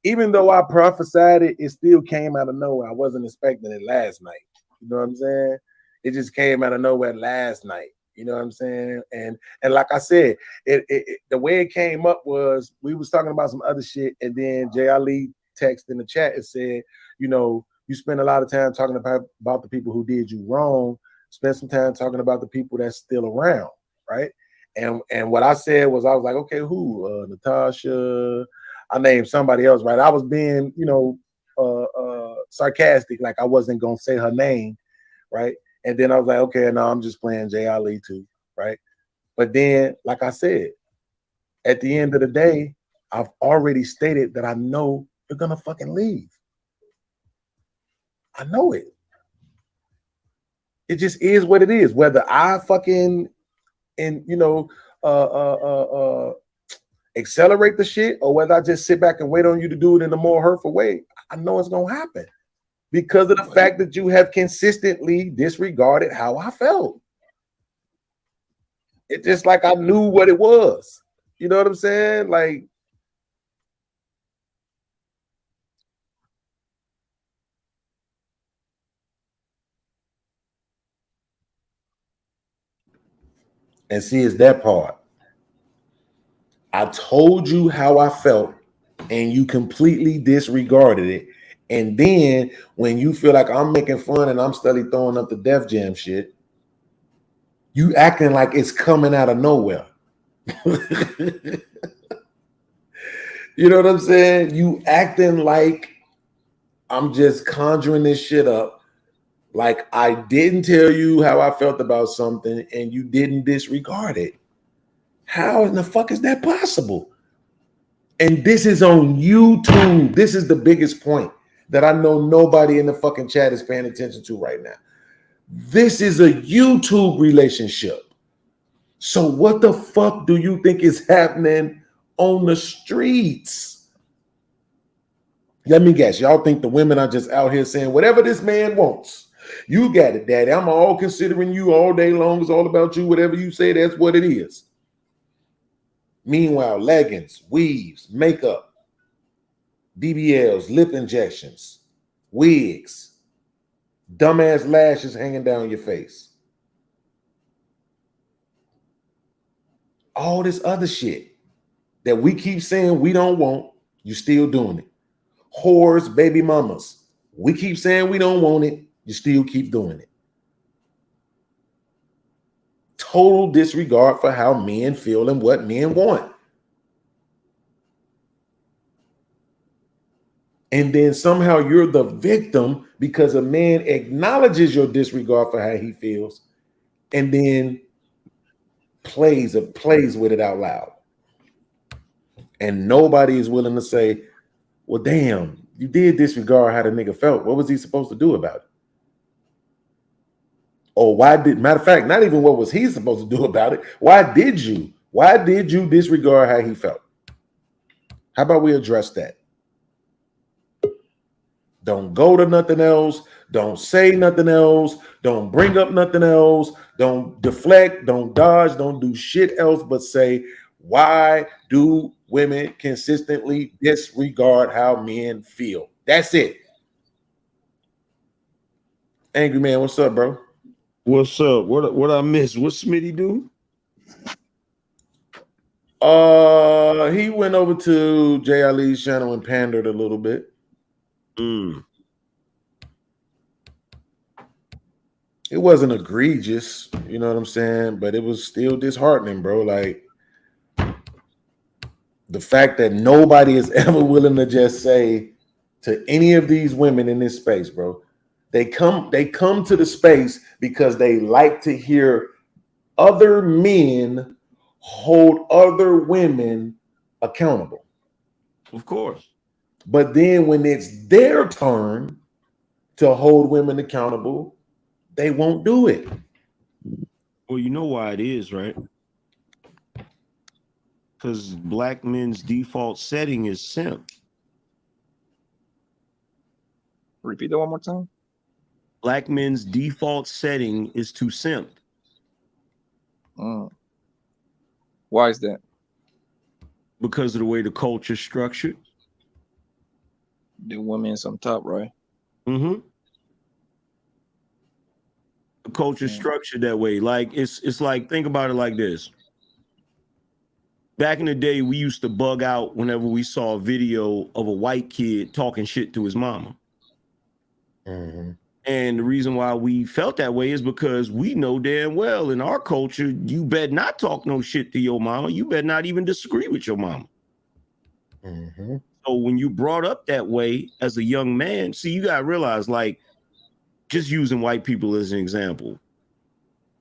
even though I prophesied it, it still came out of nowhere. I wasn't expecting it last night. You know what I'm saying? It just came out of nowhere last night. You know what I'm saying? And like I said, it the way it came up was we was talking about some other shit, and then Jay Ali texted in the chat and said, you know, you spend a lot of time talking about the people who did you wrong. Spend some time talking about the people that's still around, right? And what I said was, I was like, okay, who? Natasha. I named somebody else, right? I was being, you know, sarcastic, like I wasn't gonna say her name, right? And then I was like, okay, no, I'm just playing Jay Ali too, right? But then, like I said, at the end of the day, I've already stated that I know you're gonna fucking leave. I know it. It just is what it is. Whether I fucking accelerate the shit, or whether I just sit back and wait on you to do it in a more hurtful way, I know it's gonna happen because of the fact that you have consistently disregarded how I felt. It's just like I knew what it was. You know what I'm saying? Like, and see, it's that part. I told you how I felt, and you completely disregarded it. And then when you feel like I'm making fun and I'm steadily throwing up the Def Jam shit, you acting like it's coming out of nowhere. You know what I'm saying? You acting like I'm just conjuring this shit up. Like I didn't tell you how I felt about something and you didn't disregard it. How in the fuck is that possible? And this is on YouTube. This is the biggest point that I know nobody in the fucking chat is paying attention to right now. This is a YouTube relationship. So what the fuck do you think is happening on the streets? Let me guess. Y'all think the women are just out here saying whatever this man wants. You got it, daddy. I'm all considering you all day long. It's all about you. Whatever you say, that's what it is. Meanwhile, leggings, weaves, makeup, BBLs, lip injections, wigs, dumbass lashes hanging down your face. All this other shit that we keep saying we don't want, you still doing it. Whores, baby mamas. We keep saying we don't want it, you still keep doing it. Total disregard for how men feel and what men want. And then somehow you're the victim because a man acknowledges your disregard for how he feels and then plays with it out loud. And nobody is willing to say, well, damn, you did disregard how the nigga felt. What was he supposed to do about it? Or matter of fact, not even what was he supposed to do about it. Why did you disregard how he felt? How about we address that? Don't go to nothing else. Don't say nothing else. Don't bring up nothing else. Don't deflect. Don't dodge. Don't do shit else but say, why do women consistently disregard how men feel? That's it. Angry man, what's up, bro? What's up? What I missed? What Smitty do? He went over to Jay Ali's channel and pandered a little bit. It wasn't egregious, you know what I'm saying? But it was still disheartening, bro. Like the fact that nobody is ever willing to just say to any of these women in this space, bro. They come to the space because they like to hear other men hold other women accountable. Of course. But then when it's their turn to hold women accountable, they won't do it. Well, you know why it is, right? Because black men's default setting is simp. Repeat that one more time. Black men's default setting is to simp. Why is that? Because of the way the culture's structured. the women's on top, right? Mm-hmm. The culture structured that way. Like it's like, think about it like this. Back in the day, we used to bug out whenever we saw a video of a white kid talking shit to his mama. Mm-hmm. And the reason why we felt that way is because we know damn well in our culture, you better not talk no shit to your mama. You better not even disagree with your mama. Mm-hmm. So when you brought up that way as a young man, see, you got to realize, like, just using white people as an example,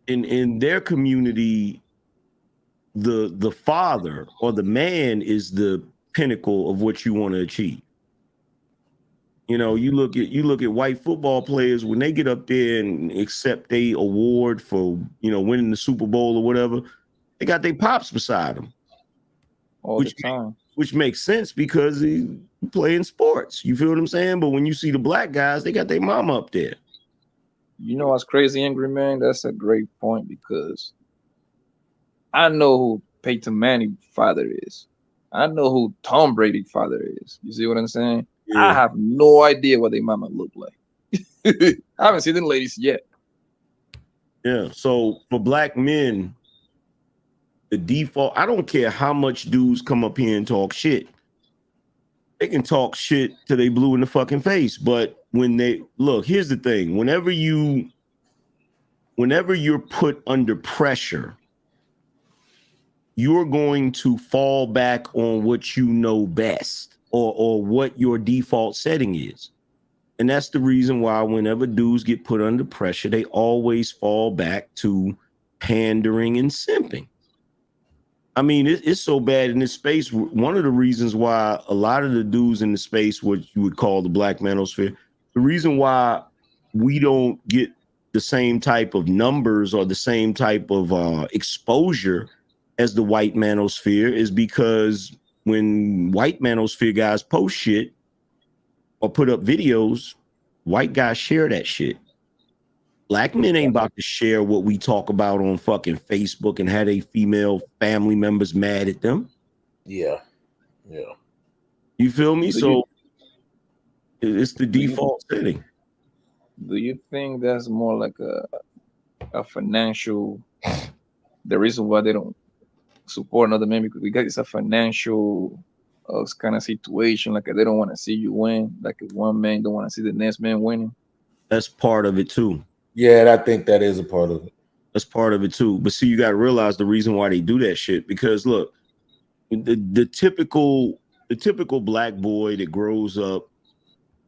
in their community, the father or the man is the pinnacle of what you want to achieve. You know, you look at white football players when they get up there and accept a award for, you know, winning the Super Bowl or whatever, they got their pops beside them. All the time. Which makes sense because they play in sports. You feel what I'm saying? But when you see the black guys, they got their mama up there. You know what's crazy, Angry Man? That's a great point because I know who Peyton Manning father is. I know who Tom Brady father is. You see what I'm saying? Yeah. I have no idea what their mama look like. I haven't seen them ladies yet. Yeah. So for black men, the default, I don't care how much dudes come up here and talk shit. They can talk shit till they blue in the fucking face. But when they look, here's the thing. Whenever you're put under pressure, you're going to fall back on what you know best or what your default setting is. And that's the reason why whenever dudes get put under pressure, they always fall back to pandering and simping. I mean, it's so bad in this space. One of the reasons why a lot of the dudes in the space, what you would call the black manosphere, the reason why we don't get the same type of numbers or the same type of exposure as the white manosphere is because when white manosphere guys post shit or put up videos, white guys share that shit. Black men ain't about to share what we talk about on fucking Facebook and have a female family members mad at them. Yeah. You feel me? So it's the default setting. Do you think that's more like a financial, the reason why they don't support another man because it's a financial kind of situation, like they don't want to see you win, like if one man don't want to see the next man winning? That's part of it too. Yeah, I think that is a part of it. That's part of it too. But see, you got to realize the reason why they do that shit, because look, the typical black boy that grows up,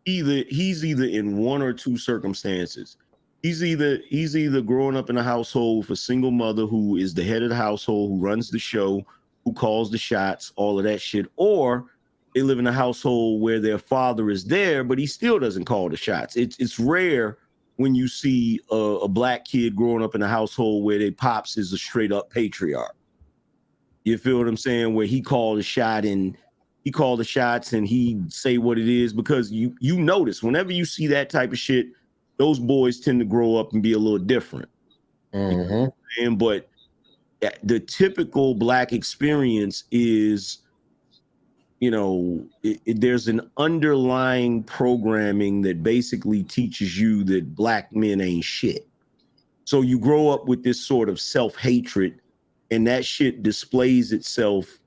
he's either in one or two circumstances. He's either growing up in a household with a single mother who is the head of the household, who runs the show, who calls the shots, all of that shit, or they live in a household where their father is there, but he still doesn't call the shots. It's rare when you see a black kid growing up in a household where their pops is a straight up patriarch. You feel what I'm saying? Where he called the shots and he say what it is, because you notice whenever you see that type of shit, those boys tend to grow up and be a little different. Mm-hmm. But the typical black experience is, you know, there's an underlying programming that basically teaches you that black men ain't shit. So you grow up with this sort of self-hatred, and that shit displays itself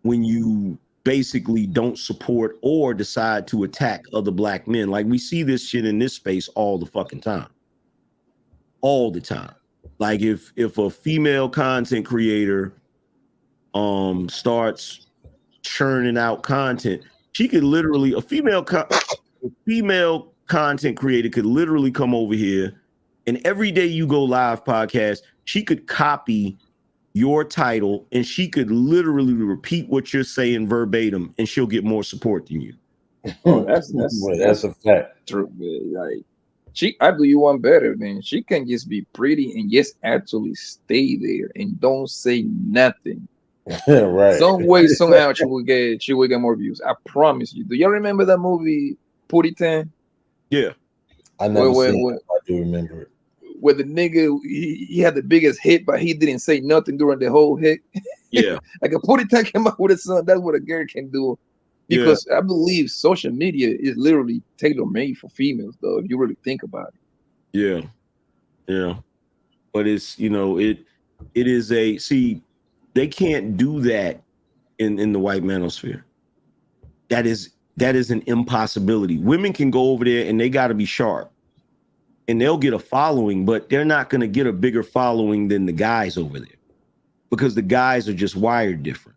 when you basically don't support or decide to attack other black men. Like we see this shit in this space all the fucking time. All the time. Like if a female content creator starts churning out content, she could literally, a female content creator could literally come over here, and every day you go live podcast, she could copy your title and she could literally repeat what you're saying verbatim, and she'll get more support than you. Oh, that's a fact. True, man. Like I do you one better, man. She can just be pretty and just actually stay there and don't say nothing. Right. Some way, somehow she will get more views. I promise you. Do you remember that movie Puritan? Yeah. I never seen it. I do remember it. Where the nigga he had the biggest hit, but he didn't say nothing during the whole hit. Yeah. Like a Puritan came out with a son. That's what a girl can do Because I believe social media is literally tailor-made for females, though, if you really think about it. Yeah. But it's, it is they can't do that in the white manosphere. That is an impossibility. Women can go over there and they got to be sharp and they'll get a following, but they're not going to get a bigger following than the guys over there because the guys are just wired different.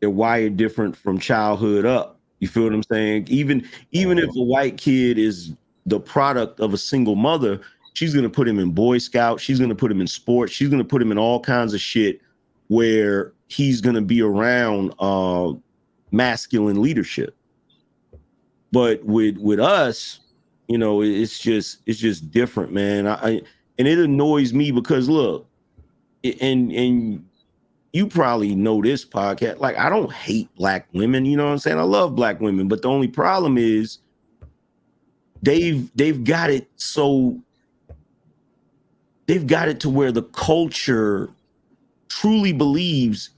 They're wired different from childhood up. You feel what I'm saying? Even if a white kid is the product of a single mother, she's going to put him in Boy Scouts. She's going to put him in sports. She's going to put him in all kinds of shit where he's going to be around masculine leadership. But with us, it's just different, man. And it annoys me because look, and you probably know this podcast. Like, I don't hate black women, you know what I'm saying? I love black women, but the only problem is they've got it so they've got it to where the culture truly believes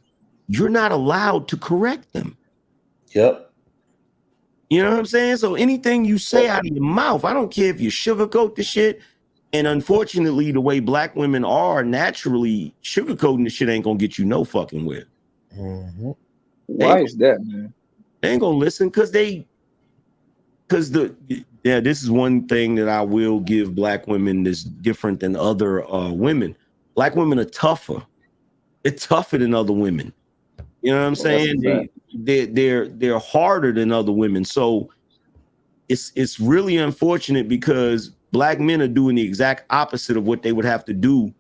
you're not allowed to correct them. Yep. You know what I'm saying? So anything you say out of your mouth, I don't care if you sugarcoat the shit. And unfortunately, the way black women are naturally, sugarcoating the shit ain't gonna get you no fucking where. Mm-hmm. Why is that, man? They ain't gonna listen because this is one thing that I will give black women that's different than other women. Black women are tougher. They're tougher than other women. You know what I'm saying? They're harder than other women. So it's really unfortunate because black men are doing the exact opposite of what they would have to do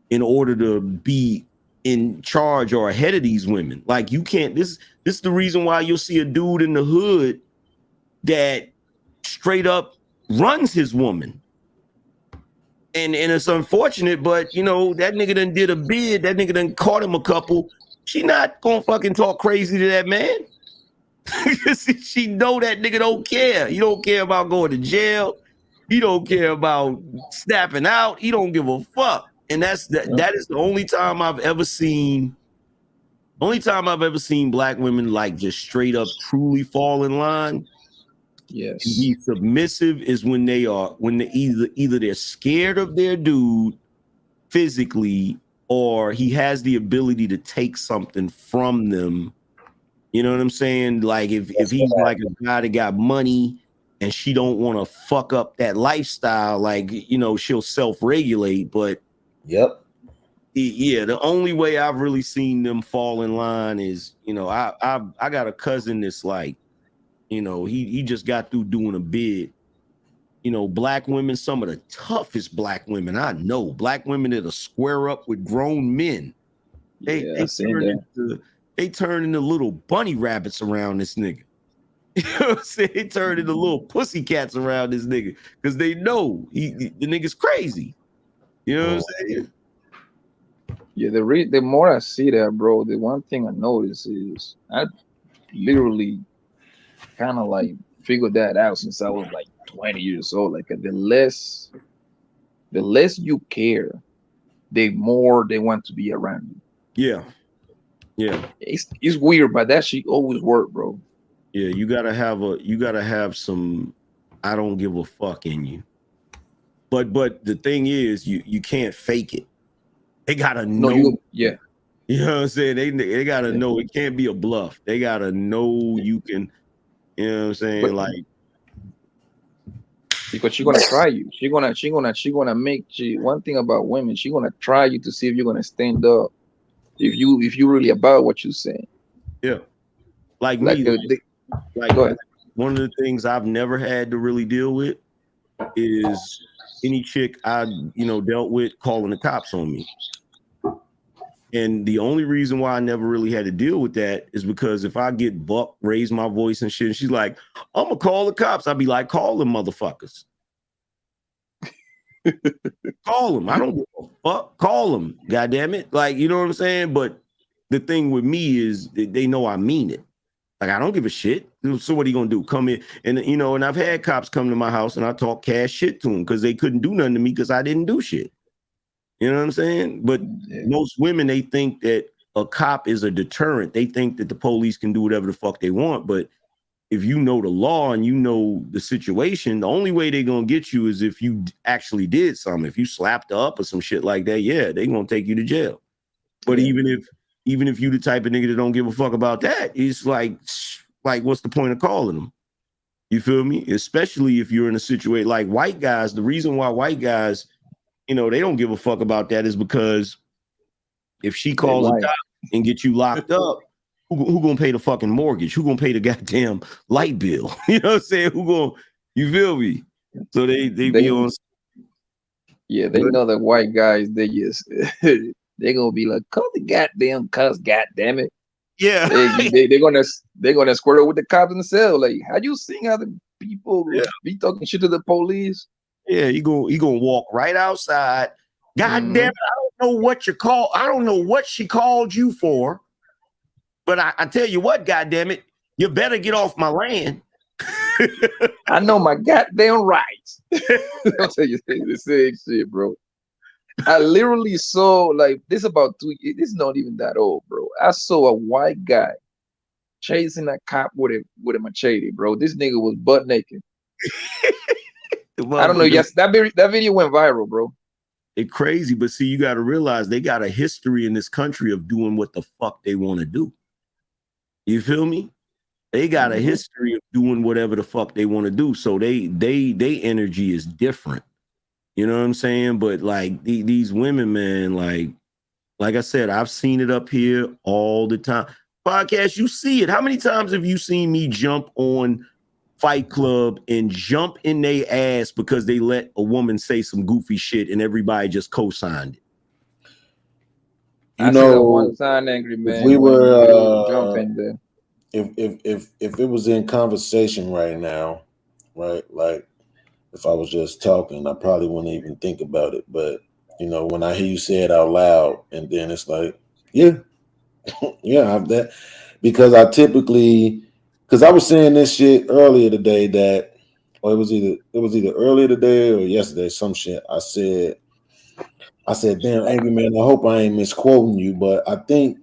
in order to be in charge or ahead of these women. Like, you can't, this is the reason why you'll see a dude in the hood that straight up runs his woman. And it's unfortunate, but that nigga done did a bid, that nigga done caught him a couple. She not gonna fucking talk crazy to that man. She know that nigga don't care. He don't care about going to jail. He don't care about snapping out. He don't give a fuck. And that is the only time I've ever seen black women like just straight up truly fall in line. Yes. And be submissive is when they either they're scared of their dude physically, or he has the ability to take something from them. You know what I'm saying? Like if he's like a guy that got money and she don't want to fuck up that lifestyle, like, she'll self-regulate. But yep. Yeah, the only way I've really seen them fall in line is, I got a cousin that's like, he just got through doing a bid. Black women, some of the toughest black women I know, black women that'll square up with grown men. They turn into little bunny rabbits around this nigga. You know what I'm saying? They turn into little pussy cats around this nigga because they know the nigga's crazy. You know what I'm saying? Yeah, the more I see that, bro, the one thing I notice is I literally kind of like figured that out since I was like 20 years old. Like the less you care, the more they want to be around you. Yeah. It's weird, but that shit always work, bro. Yeah, you gotta have some I don't give a fuck in you. But the thing is, you can't fake it. They gotta know. You know what I'm saying? They gotta know it can't be a bluff. They gotta know you can. You know what I'm saying? Like, because she's gonna try you. She's gonna make you. One thing about women, she's gonna try you to see if you're gonna stand up. If you really about what you're saying. Yeah. Like me. Go ahead. One of the things I've never had to really deal with is any chick I dealt with calling the cops on me. And the only reason why I never really had to deal with that is because if I get buck, raise my voice and shit, and she's like, I'm gonna call the cops. I'd be like, call them motherfuckers. Call them. I don't give a fuck. Call them. God damn it. Like, you know what I'm saying? But the thing with me is they know I mean it. Like, I don't give a shit. So what are you gonna do? Come in and I've had cops come to my house and I talk cash shit to them because they couldn't do nothing to me because I didn't do shit. You know what I'm saying? But most women, they think that a cop is a deterrent. They think that the police can do whatever the fuck they want, but if you know the law and you know the situation, the only way they're gonna get you is if you actually did something. If you slapped up or some shit like that, yeah, they're gonna take you to jail. But even if you the type of nigga that don't give a fuck about that, it's like what's the point of calling them? You feel me? Especially if you're in a situation like white guys. The reason why white guys, they don't give a fuck about that is because if she calls a cop and get you locked up, who gonna pay the fucking mortgage? Who gonna pay the goddamn light bill? You know what I'm saying? You feel me? So they be on. Yeah, they know that white guys, they just they're gonna be like, call the goddamn cuss, goddamn it. Yeah, they're gonna squirt up with the cops in the cell. Like, have you seen other people be talking shit to the police? Yeah, he gonna walk right outside. God damn it, I don't know what I don't know what she called you for. But I tell you what, goddamn it, you better get off my land. I know my goddamn rights. I'll tell you the same shit, bro. I literally saw like this about 2 years. This is not even that old, bro. I saw a white guy chasing a cop with a machete, bro. This nigga was butt naked. I don't know. Yes, that video went viral, bro. It's crazy, but see, you got to realize they got a history in this country of doing what the fuck they want to do. You feel me? They got a history of doing whatever the fuck they want to do. So they energy is different. You know what I'm saying? But like these women, man, like I said, I've seen it up here all the time. Podcast, you see it. How many times have you seen me jump on Fight Club and jump in their ass because they let a woman say some goofy shit and everybody just co-signed it? I see that one sign, angry man. If we were jump in there. If it was in conversation right now, right? Like if I was just talking, I probably wouldn't even think about it. But when I hear you say it out loud, and then it's like, yeah, yeah, I've that because I typically because I was saying this shit earlier today that, or it was either earlier today or yesterday, some shit. I said, damn, angry man, I hope I ain't misquoting you, but I think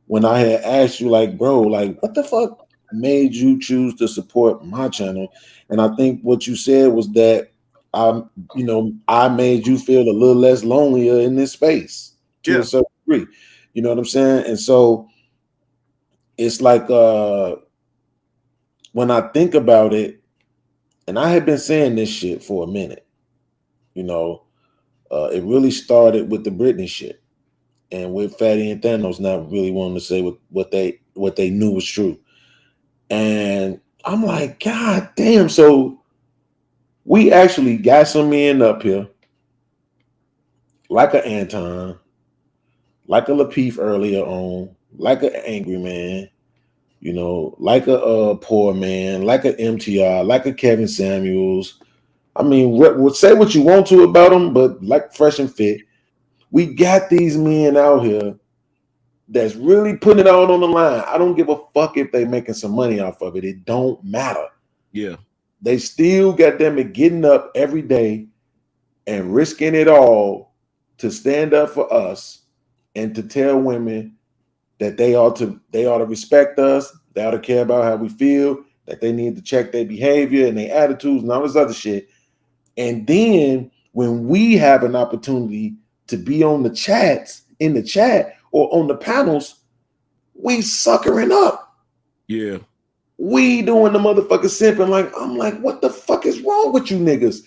when I had asked you, like, bro, like, what the fuck made you choose to support my channel? And I think what you said was that I made you feel a little less lonelier in this space to a certain degree. You know what I'm saying? And so it's like when I think about it, and I had been saying this shit for a minute, it really started with the Britney shit. And with Fatty and Thanos not really wanting to say what they knew was true. And I'm like, God damn. So we actually got some men up here, like a Anton, like a Lapeef earlier on, like an Angry Man, like a Poor Man, like a MTR, like a Kevin Samuels. I mean, say what you want to about them, but like Fresh and Fit. We got these men out here that's really putting it out on the line. I don't give a fuck if they making some money off of it. It don't matter. Yeah. They still got them getting up every day and risking it all to stand up for us and to tell women that they ought to respect us. They ought to care about how we feel, that they need to check their behavior and their attitudes and all this other shit. And then when we have an opportunity to be on the chats, in the chat or on the panels, we suckering up. Yeah. We doing the motherfucking simping. Like, I'm like, what the fuck is wrong with you niggas?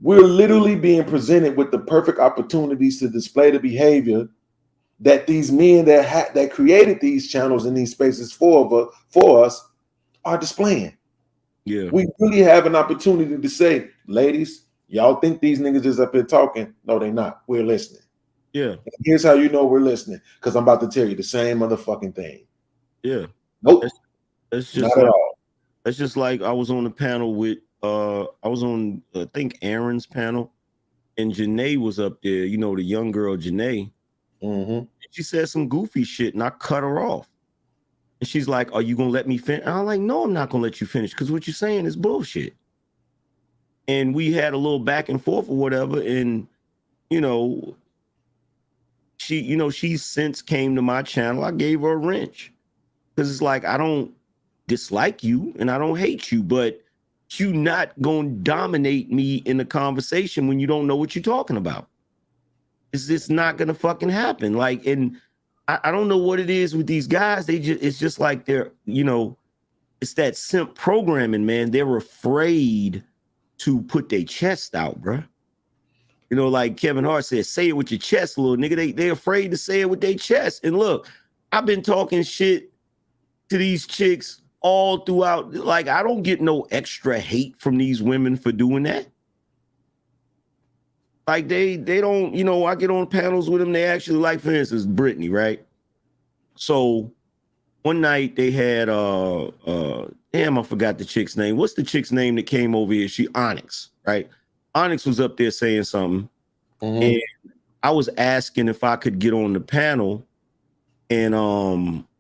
We're literally being presented with the perfect opportunities to display the behavior that these men that created these channels and these spaces for us are displaying. Yeah. We really have an opportunity to say, ladies, y'all think these niggas is up here talking? No, they not. We're listening. Yeah. And here's how you know we're listening, because I'm about to tell you the same motherfucking thing. Yeah. Nope. That's just not like, at all. That's just like I was on the panel with I was on I think Aaron's panel, and Janae was up there. The young girl Janae. Mm-hmm. She said some goofy shit, and I cut her off. And she's like, "Are you gonna let me finish?" I'm like, "No, I'm not gonna let you finish because what you're saying is bullshit." And we had a little back and forth or whatever, and she's since came to my channel. I gave her a wrench because it's like, I don't dislike you and I don't hate you, but you not gonna dominate me in the conversation when you don't know what you're talking about. It's just not gonna fucking happen. Like, and I don't know what it is with these guys. It's just like they're, it's that simp programming, man. They're afraid to put their chest out, bruh. Like Kevin Hart said, say it with your chest, little nigga. They're afraid to say it with their chest. And look, I've been talking shit to these chicks all throughout. Like, I don't get no extra hate from these women for doing that. Like, they don't, I get on panels with them. They actually, like, for instance, Brittany, right? So one night they had damn, I forgot the chick's name. What's the chick's name that came over here? She Onyx, right? Onyx was up there saying something, and I was asking if I could get on the panel, and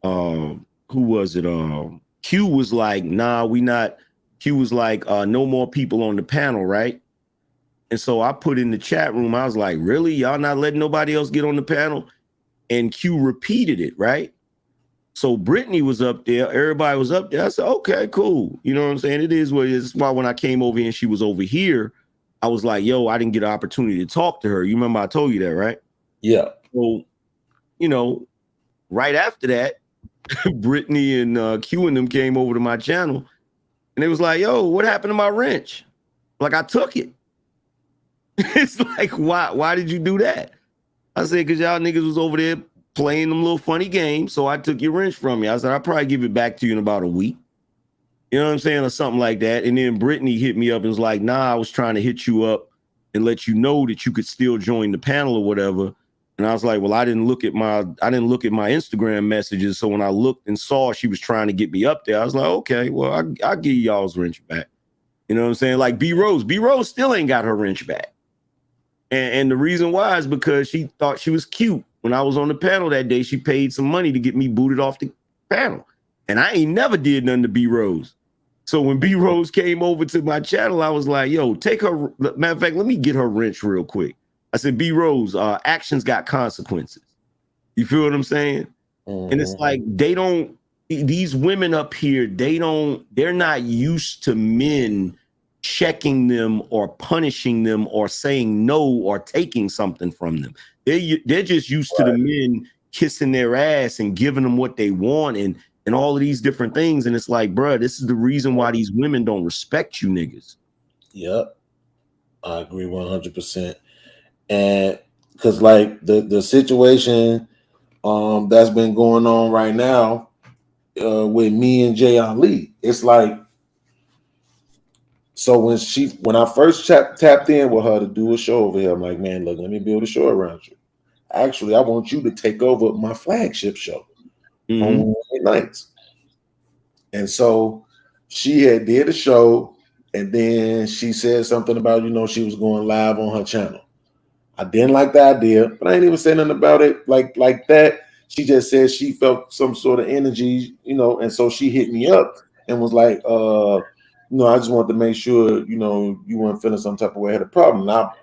who was it? Q was like, nah, we not. Q was like, no more people on the panel, right? And so I put in the chat room, I was like, really? Y'all not letting nobody else get on the panel? And Q repeated it, right? So Brittany was up there, everybody was up there. I said, okay, cool. You know what I'm saying? It is what it is. That's why when I came over here and she was over here, I was like, yo, I didn't get an opportunity to talk to her. You remember I told you that, right? Yeah. So, right after that, Brittany and Q and them came over to my channel and it was like, yo, what happened to my wrench? Like, I took it. It's like, why did you do that? I said, because y'all niggas was over there playing them little funny games, so I took your wrench from you. I said, I'll probably give it back to you in about a week. You know what I'm saying? Or something like that. And then Brittany hit me up and was like, nah, I was trying to hit you up and let you know that you could still join the panel or whatever. And I was like, well, I didn't look at my Instagram messages. So when I looked and saw she was trying to get me up there, I was like, okay, well, I'll give y'all's wrench back. You know what I'm saying? Like B Rose still ain't got her wrench back. And the reason why is because she thought she was cute. When I was on the panel that day, she paid some money to get me booted off the panel. And I ain't never did nothing to B Rose. So when B Rose came over to my channel, I was like, yo, take her. Matter of fact, let me get her wrench real quick. I said, B Rose, actions got consequences. You feel what I'm saying? And it's like, these women up here, they're not used to men checking them or punishing them or saying no or taking something from them. They're just used to the men kissing their ass and giving them what they want and all of these different things. And it's like, bro, this is the reason why these women don't respect you niggas. Yep. I agree 100%. And because like the situation that's been going on right now with me and Jay Ali, it's like, so when I first tapped in with her to do a show over here, I'm like, man, look, let me build a show around you. Actually, I want you to take over my flagship show on Wednesday nights. And so she had did a show, and then she said something about, she was going live on her channel. I didn't like the idea, but I ain't even say nothing about it like that. She just said she felt some sort of energy, and so she hit me up and was like, I just wanted to make sure, you weren't feeling some type of way. I had a problem. Now,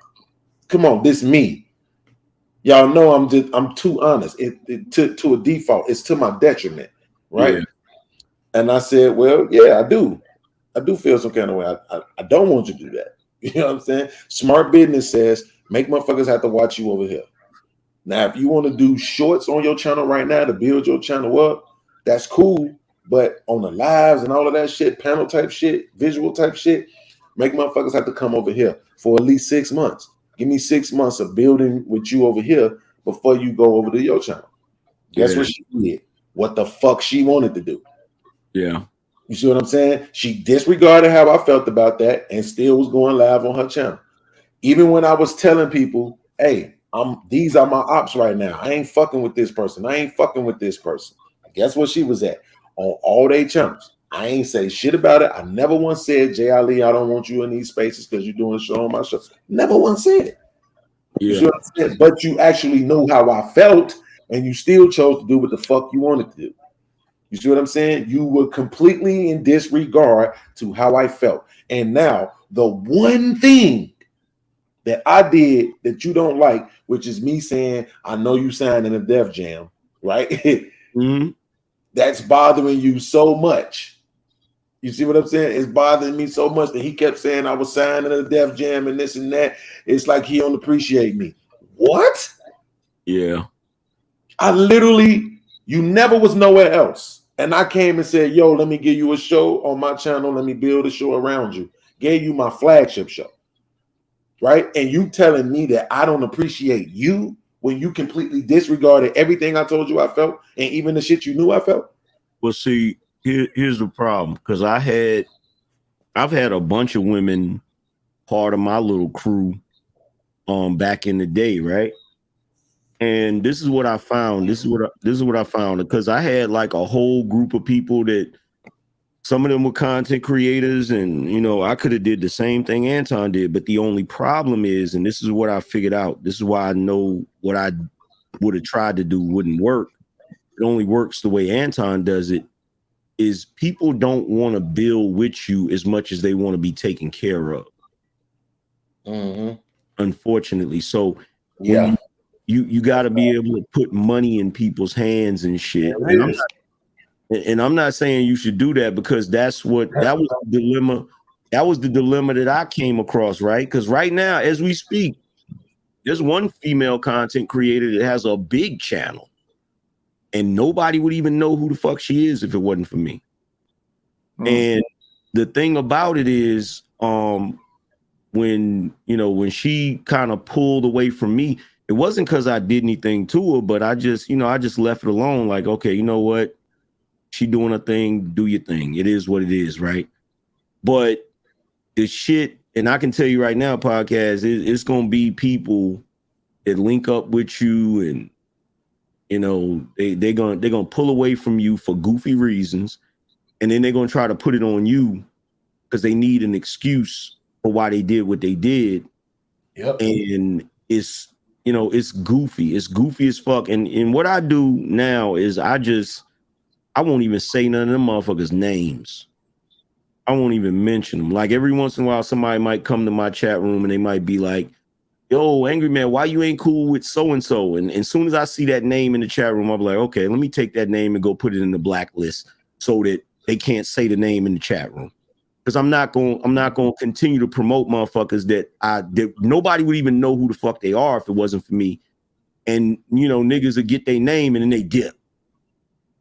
come on, this me. Y'all know I'm too honest. To a default, it's to my detriment, right? Yeah. And I said, well, yeah, I do. I do feel some kind of way. I don't want you to do that. You know what I'm saying? Smart business says make motherfuckers have to watch you over here. Now, if you want to do shorts on your channel right now to build your channel up, that's cool. But on the lives and all of that shit, panel type shit, visual type shit, make motherfuckers have to come over here for at least 6 months. Give me 6 months of building with you over here before you go over to your channel. Guess what she did? What the fuck she wanted to do. Yeah. You see what I'm saying? She disregarded how I felt about that and still was going live on her channel. Even when I was telling people, hey, these are my ops right now. I ain't fucking with this person. I ain't fucking with this person. Guess what she was at? On all their channels. I ain't say shit about it. I never once said, Jay Ali, I don't want you in these spaces because you're doing a show on my show. Never once said it. Yeah. You see what I'm saying? But you actually know how I felt, and you still chose to do what the fuck you wanted to do. You see what I'm saying? You were completely in disregard to how I felt. And now the one thing that I did that you don't like, which is me saying, I know you signed in a Def Jam, right? Mm-hmm. That's bothering you so much. You see what I'm saying? It's bothering me so much that he kept saying I was signing a Def Jam and this and that. It's like he don't appreciate me. What? Yeah. I literally, you never was nowhere else. And I came and said, yo, let me give you a show on my channel. Let me build a show around you. Gave you my flagship show. Right? And you telling me that I don't appreciate you when you completely disregarded everything I told you I felt and even the shit you knew I felt? Well, see, here's the problem. Because I've had a bunch of women part of my little crew back in the day, right? And this is what I found. This is what I found, because I had like a whole group of people that some of them were content creators, and you know, I could have did the same thing Anton did, but the only problem is, and this is what I figured out, this is why I know what I would have tried to do wouldn't work. It only works the way Anton does it, is people don't want to build with you as much as they want to be taken care of. Mm-hmm. Unfortunately. So yeah, you got to be able to put money in people's hands and shit. And I'm not saying you should do that, because that was the dilemma. That was the dilemma that I came across, right? Because right now, as we speak, there's one female content creator that has a big channel, and nobody would even know who the fuck she is if it wasn't for me. And the thing about it is, when she kind of pulled away from me, it wasn't because I did anything to her, but I just left it alone. Like, okay, you know what? She doing her thing, do your thing. It is what it is, right? But the shit, and I can tell you right now, podcast, it's gonna be people that link up with you, and you know, they're gonna pull away from you for goofy reasons, and then they're gonna try to put it on you because they need an excuse for why they did what they did. Yep. And it's goofy. It's goofy as fuck. And what I do now is I won't even say none of them motherfuckers' names. I won't even mention them. Like every once in a while, somebody might come to my chat room and they might be like, yo, Angry Man, why you ain't cool with so-and-so? And as soon as I see that name in the chat room, I'll be like, okay, let me take that name and go put it in the blacklist so that they can't say the name in the chat room. Because I'm not gonna continue to promote motherfuckers that nobody would even know who the fuck they are if it wasn't for me. And you know, niggas would get their name and then they dip.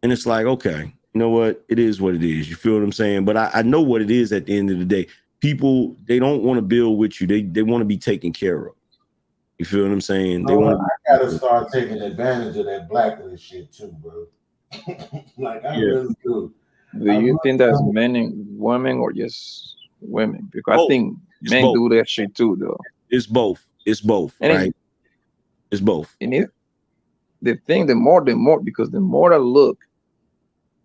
And it's like, okay, you know what? It is what it is. You feel what I'm saying? But I know what it is at the end of the day. People, they don't want to build with you. They want to be taken care of. You feel what I'm saying? They want. I gotta start taking advantage of that blacklist shit too, bro. Like I really do. Do you think that's men and women or just women? Because I think men do that shit too, though. It's both. It's both, and right? It's both. And the thing, the more, because the more I look,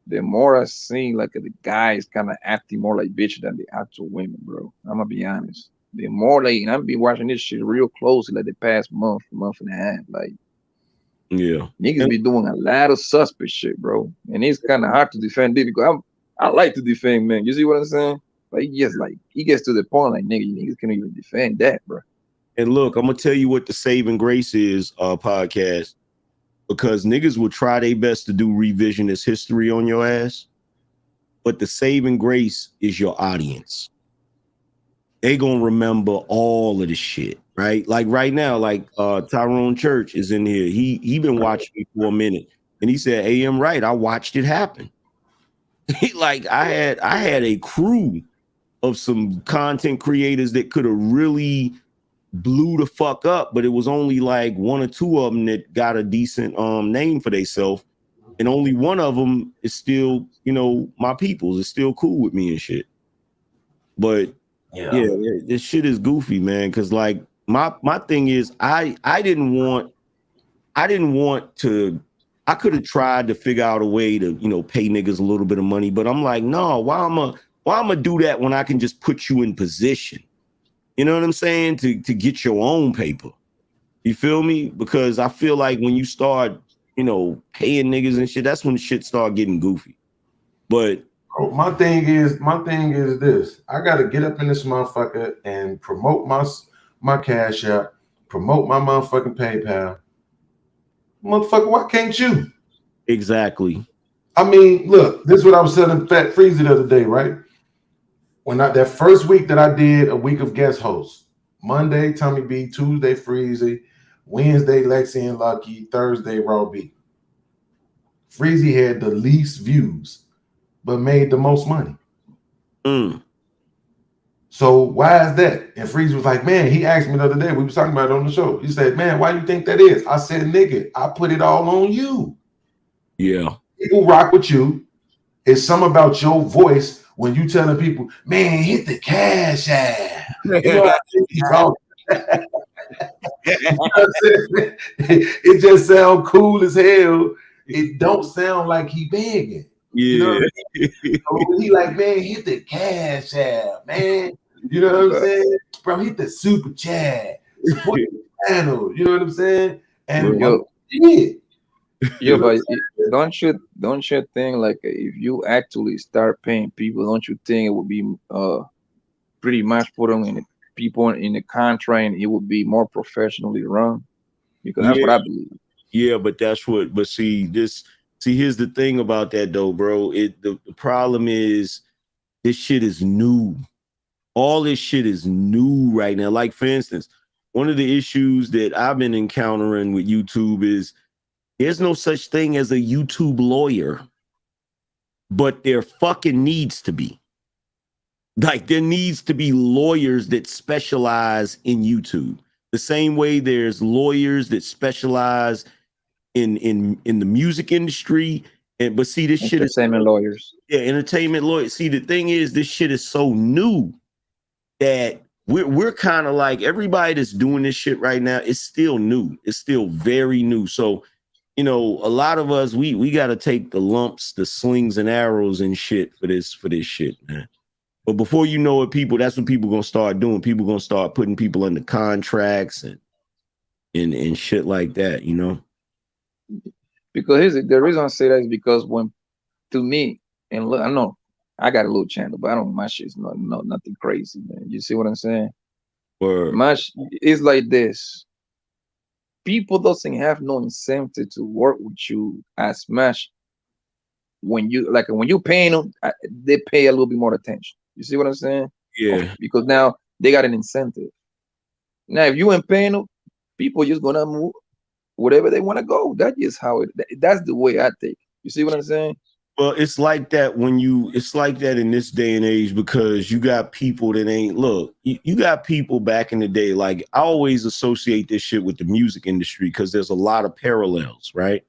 the more I see like the guys kind of acting more like bitch than the actual women, bro. I'm gonna be honest. The more and I've been watching this shit real closely, like the past month and a half, like. Yeah, niggas be doing a lot of suspect shit, bro, and it's kind of hard to defend it because I like to defend men. You see what I'm saying? Like he gets to the point like niggas can't even defend that, bro. And look, I'm gonna tell you what the saving grace is, podcast, because niggas will try their best to do revisionist history on your ass, but the saving grace is your audience. They gonna remember all of the shit. Right, like right now, like Tyrone Church is in here. He been watching me for a minute, and he said, "Hey, I'm right. I watched it happen." Like I had a crew of some content creators that could have really blew the fuck up, but it was only like one or two of them that got a decent name for themselves, and only one of them is still, you know, my people's. It's still cool with me and shit. But yeah, this shit is goofy, man. Because like. My thing is I didn't want to. I could have tried to figure out a way to, you know, pay niggas a little bit of money, but I'm like, no, why I'm gonna do that when I can just put you in position? You know what I'm saying? To get your own paper. You feel me? Because I feel like when you start, you know, paying niggas and shit, that's when shit start getting goofy. But my thing is this: I got to get up in this motherfucker and promote my Cash App, promote my motherfucking PayPal. Motherfucker, why can't you? Exactly. I mean, look, this is what I was telling Fat Freezy the other day, right? That first week that I did a week of guest hosts, Monday, Tommy B, Tuesday, Freezy, Wednesday, Lexi and Lucky, Thursday, Raw B. Freezy had the least views, but made the most money. So why is that? And Freezy was like, man, he asked me the other day, we was talking about it on the show. He said, man, why you think that is? I said, nigga, I put it all on you. Yeah. People rock with you. It's something about your voice when you telling people, man, hit the Cash App. You know what I mean? You know what I'm saying? It just sounds cool as hell. It don't sound like he begging. Yeah. You know what I mean? So he like, man, hit the Cash App, man. You know what I'm saying? Bro, hit the super chat. Support the channel. You know what I'm saying? And but don't you think like if you actually start paying people, don't you think it would be pretty much put them in the people in the contract and it would be more professionally run? Because that's what I believe. Yeah, but here's the thing about that though, bro. The problem is this shit is new. All this shit is new right now. Like, for instance, one of the issues that I've been encountering with YouTube is there's no such thing as a YouTube lawyer, but there fucking needs to be. Like, there needs to be lawyers that specialize in YouTube. The same way there's lawyers that specialize in the music industry. But see, this shit is entertainment lawyers. Yeah, entertainment lawyers. See, the thing is, this shit is so new that we're kind of like, everybody that's doing this shit right now, it's still new. It's still very new. So, you know, a lot of us, we got to take the lumps, the slings and arrows and shit for this shit, man. But before you know it, that's what people gonna start doing. People gonna start putting people under contracts and shit like that, you know. Because the reason I say that is because to me, and look, I know I got a little channel, but I don't. My shit's nothing crazy, man. You see what I'm saying? It's like this. People doesn't have no incentive to work with you as much when you paying them, they pay a little bit more attention. You see what I'm saying? Yeah. Because now they got an incentive. Now, if you ain't paying them, people just gonna move whatever they want to go. That's just how that's the way I think. You see what I'm saying? Well, it's like that it's like that in this day and age because you got people that you got people back in the day. Like, I always associate this shit with the music industry because there's a lot of parallels, right?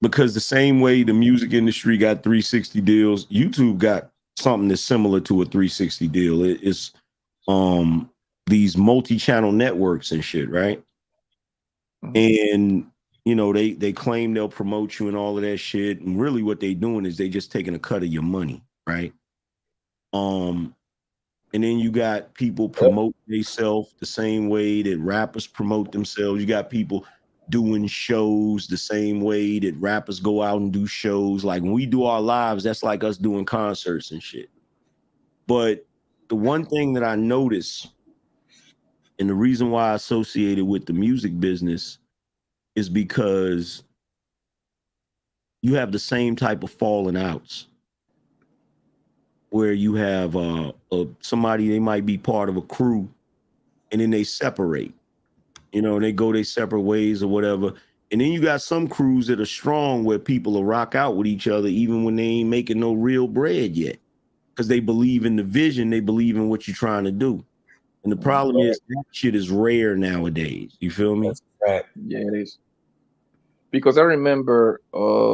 Because the same way the music industry got 360 deals, YouTube got something that's similar to a 360 deal. It's these multi-channel networks and shit, right? And you know, they claim they'll promote you and all of that shit. And really what they doing is they just taking a cut of your money, right? And then you got people promote themselves the same way that rappers promote themselves. You got people doing shows the same way that rappers go out and do shows. Like when we do our lives, that's like us doing concerts and shit. But the one thing that I noticed, and the reason why I associated with the music business, is because you have the same type of falling outs where you have somebody, they might be part of a crew and then they separate, you know, and they go their separate ways or whatever. And then you got some crews that are strong where people will rock out with each other even when they ain't making no real bread yet because they believe in the vision, they believe in what you're trying to do. And the problem is that shit is rare nowadays. You feel me? Right. Yeah, it is. Because I remember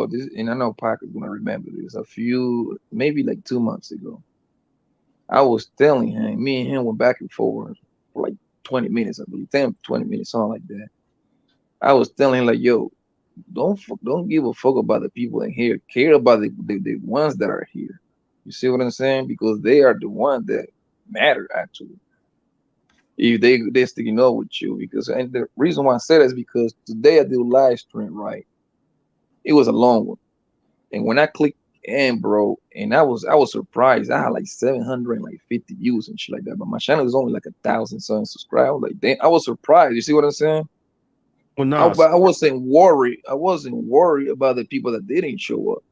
this, and I know Pac is gonna remember this. Maybe like 2 months ago, I was telling him, me and him went back and forth for like 20 minutes, I believe, 10, 20 minutes, something like that. I was telling him like, yo, don't give a fuck about the people in here. Care about the ones that are here. You see what I'm saying? Because they are the ones that matter actually. If they're sticking up with you, and the reason why I said that is because today I did a live stream, right? It was a long one, and when I clicked And bro, and I was surprised. I had like 750 views and shit like that, but my channel is only like 1,000 something subscribers. Like, damn, I was surprised. You see what I'm saying? Well, no, But I wasn't worried. I wasn't worried about the people that didn't show up.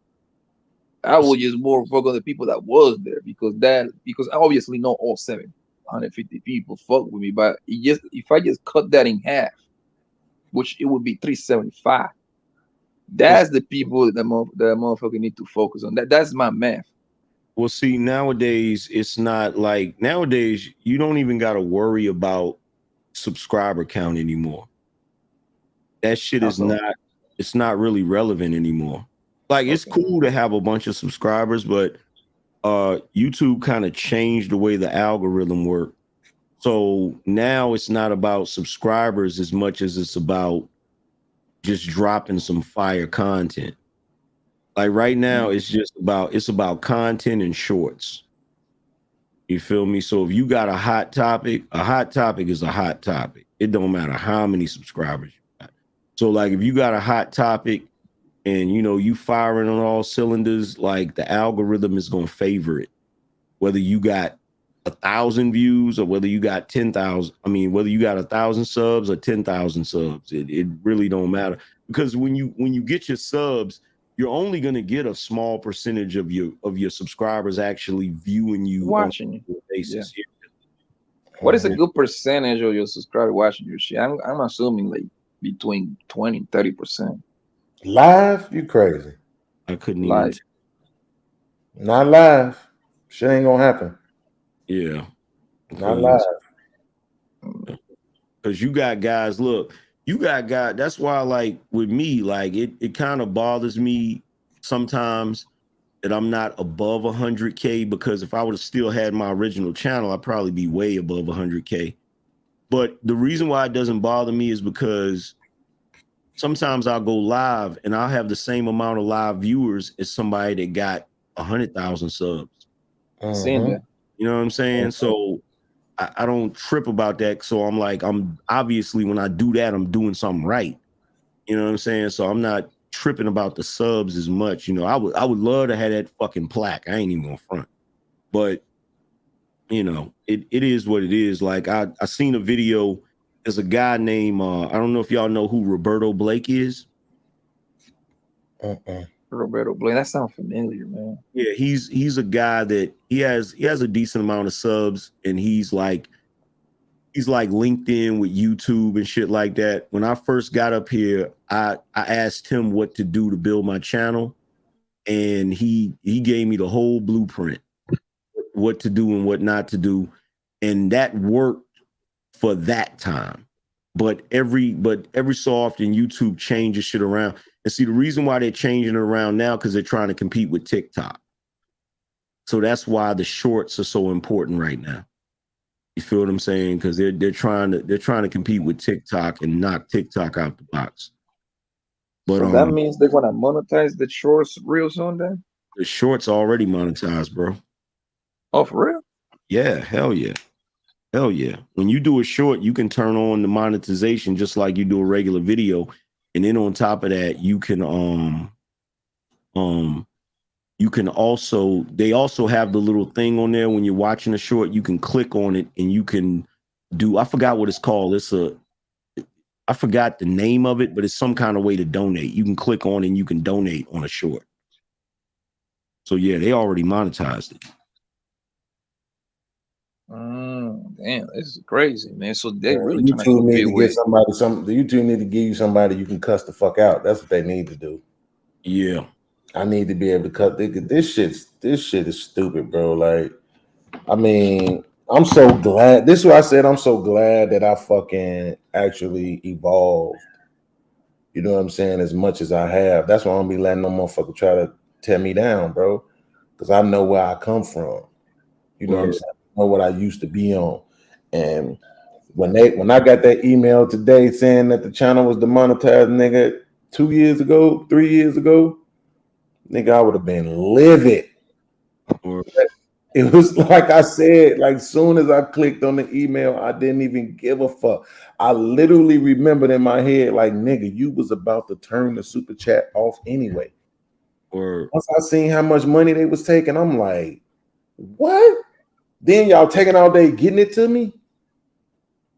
I was just more focused on the people that was there because I obviously know all 750 people fuck with me. But if I just cut that in half, which it would be 375. That's the people that motherfucker need to focus on. That's my math. Well, see, nowadays it's not like nowadays you don't even got to worry about subscriber count anymore. That shit is it's not really relevant anymore. Like it's cool to have a bunch of subscribers, but YouTube kind of changed the way the algorithm worked. So now it's not about subscribers as much as it's about just dropping some fire content. Like right now, it's about content and shorts. You feel me? So if you got a hot topic is a hot topic. It don't matter how many subscribers you got. So like if you got a hot topic and you firing on all cylinders, like the algorithm is gonna favor it. Whether you got 1,000 views or whether you got 10,000, whether you got 1,000 subs or 10,000 subs, it really don't matter. Because when you get your subs, you're only gonna get a small percentage of your subscribers actually viewing you, watching on a basis. Yeah. What is a good percentage of your subscribers watching your shit? I'm assuming like between 20 and 30%. Live? You crazy? I couldn't Live. even. Not live. Shit ain't gonna happen. Yeah. Not live. Because you got guys, that's why, like, with me, like, it kind of bothers me sometimes that I'm not above 100K, because if I would have still had my original channel, I'd probably be way above 100K. But the reason why it doesn't bother me is because sometimes I'll go live and I'll have the same amount of live viewers as somebody that got 100,000 subs. Seen that. You know what I'm saying? So I don't trip about that. So I'm obviously, when I do that, I'm doing something right. You know what I'm saying? So I'm not tripping about the subs as much. I would love to have that fucking plaque. I ain't even gonna front. But it is what it is. Like I seen a video. There's a guy named I don't know if y'all know who Roberto Blake is. Roberto Blake. That sounds familiar, man. Yeah, he's a guy that he has a decent amount of subs, and he's like LinkedIn with YouTube and shit like that. When I first got up here, I asked him what to do to build my channel, and he gave me the whole blueprint, what to do and what not to do, and that worked for that time. But every so often YouTube changes shit around. And see, the reason why they're changing it around now, because they're trying to compete with TikTok. So that's why the shorts are so important right now. You feel what I'm saying? Because they're trying to compete with TikTok and knock TikTok out the box. But so that means they're gonna monetize the shorts real soon then? The shorts already monetized, bro. Oh, for real? Yeah, hell yeah. Hell yeah. When you do a short, you can turn on the monetization just like you do a regular video. And then on top of that, you can they also have the little thing on there when you're watching a short, you can click on it and you can do, I forgot what it's called. I forgot the name of it, but it's some kind of way to donate. You can click on it and you can donate on a short. So yeah, they already monetized it. Damn, this is crazy, man. So they really YouTube need to give somebody the YouTube need to give you somebody you can cuss the fuck out. That's what they need to do. Yeah. I need to be able to cut this shit is stupid, bro. Like, I'm so glad. This is what I said. I'm so glad that I fucking actually evolved. You know what I'm saying? As much as I have. That's why I'm gonna be letting no motherfucker try to tear me down, bro. Because I know where I come from. You know what I'm saying? I know what I used to be on. And when I got that email today saying that the channel was demonetized, nigga, 2 years ago, 3 years ago, nigga, I would have been livid. It was like I said, like soon as I clicked on the email, I didn't even give a fuck. I literally remembered in my head, like, nigga, you was about to turn the super chat off anyway. Or once I seen how much money they was taking, I'm like, what? Then y'all taking all day getting it to me?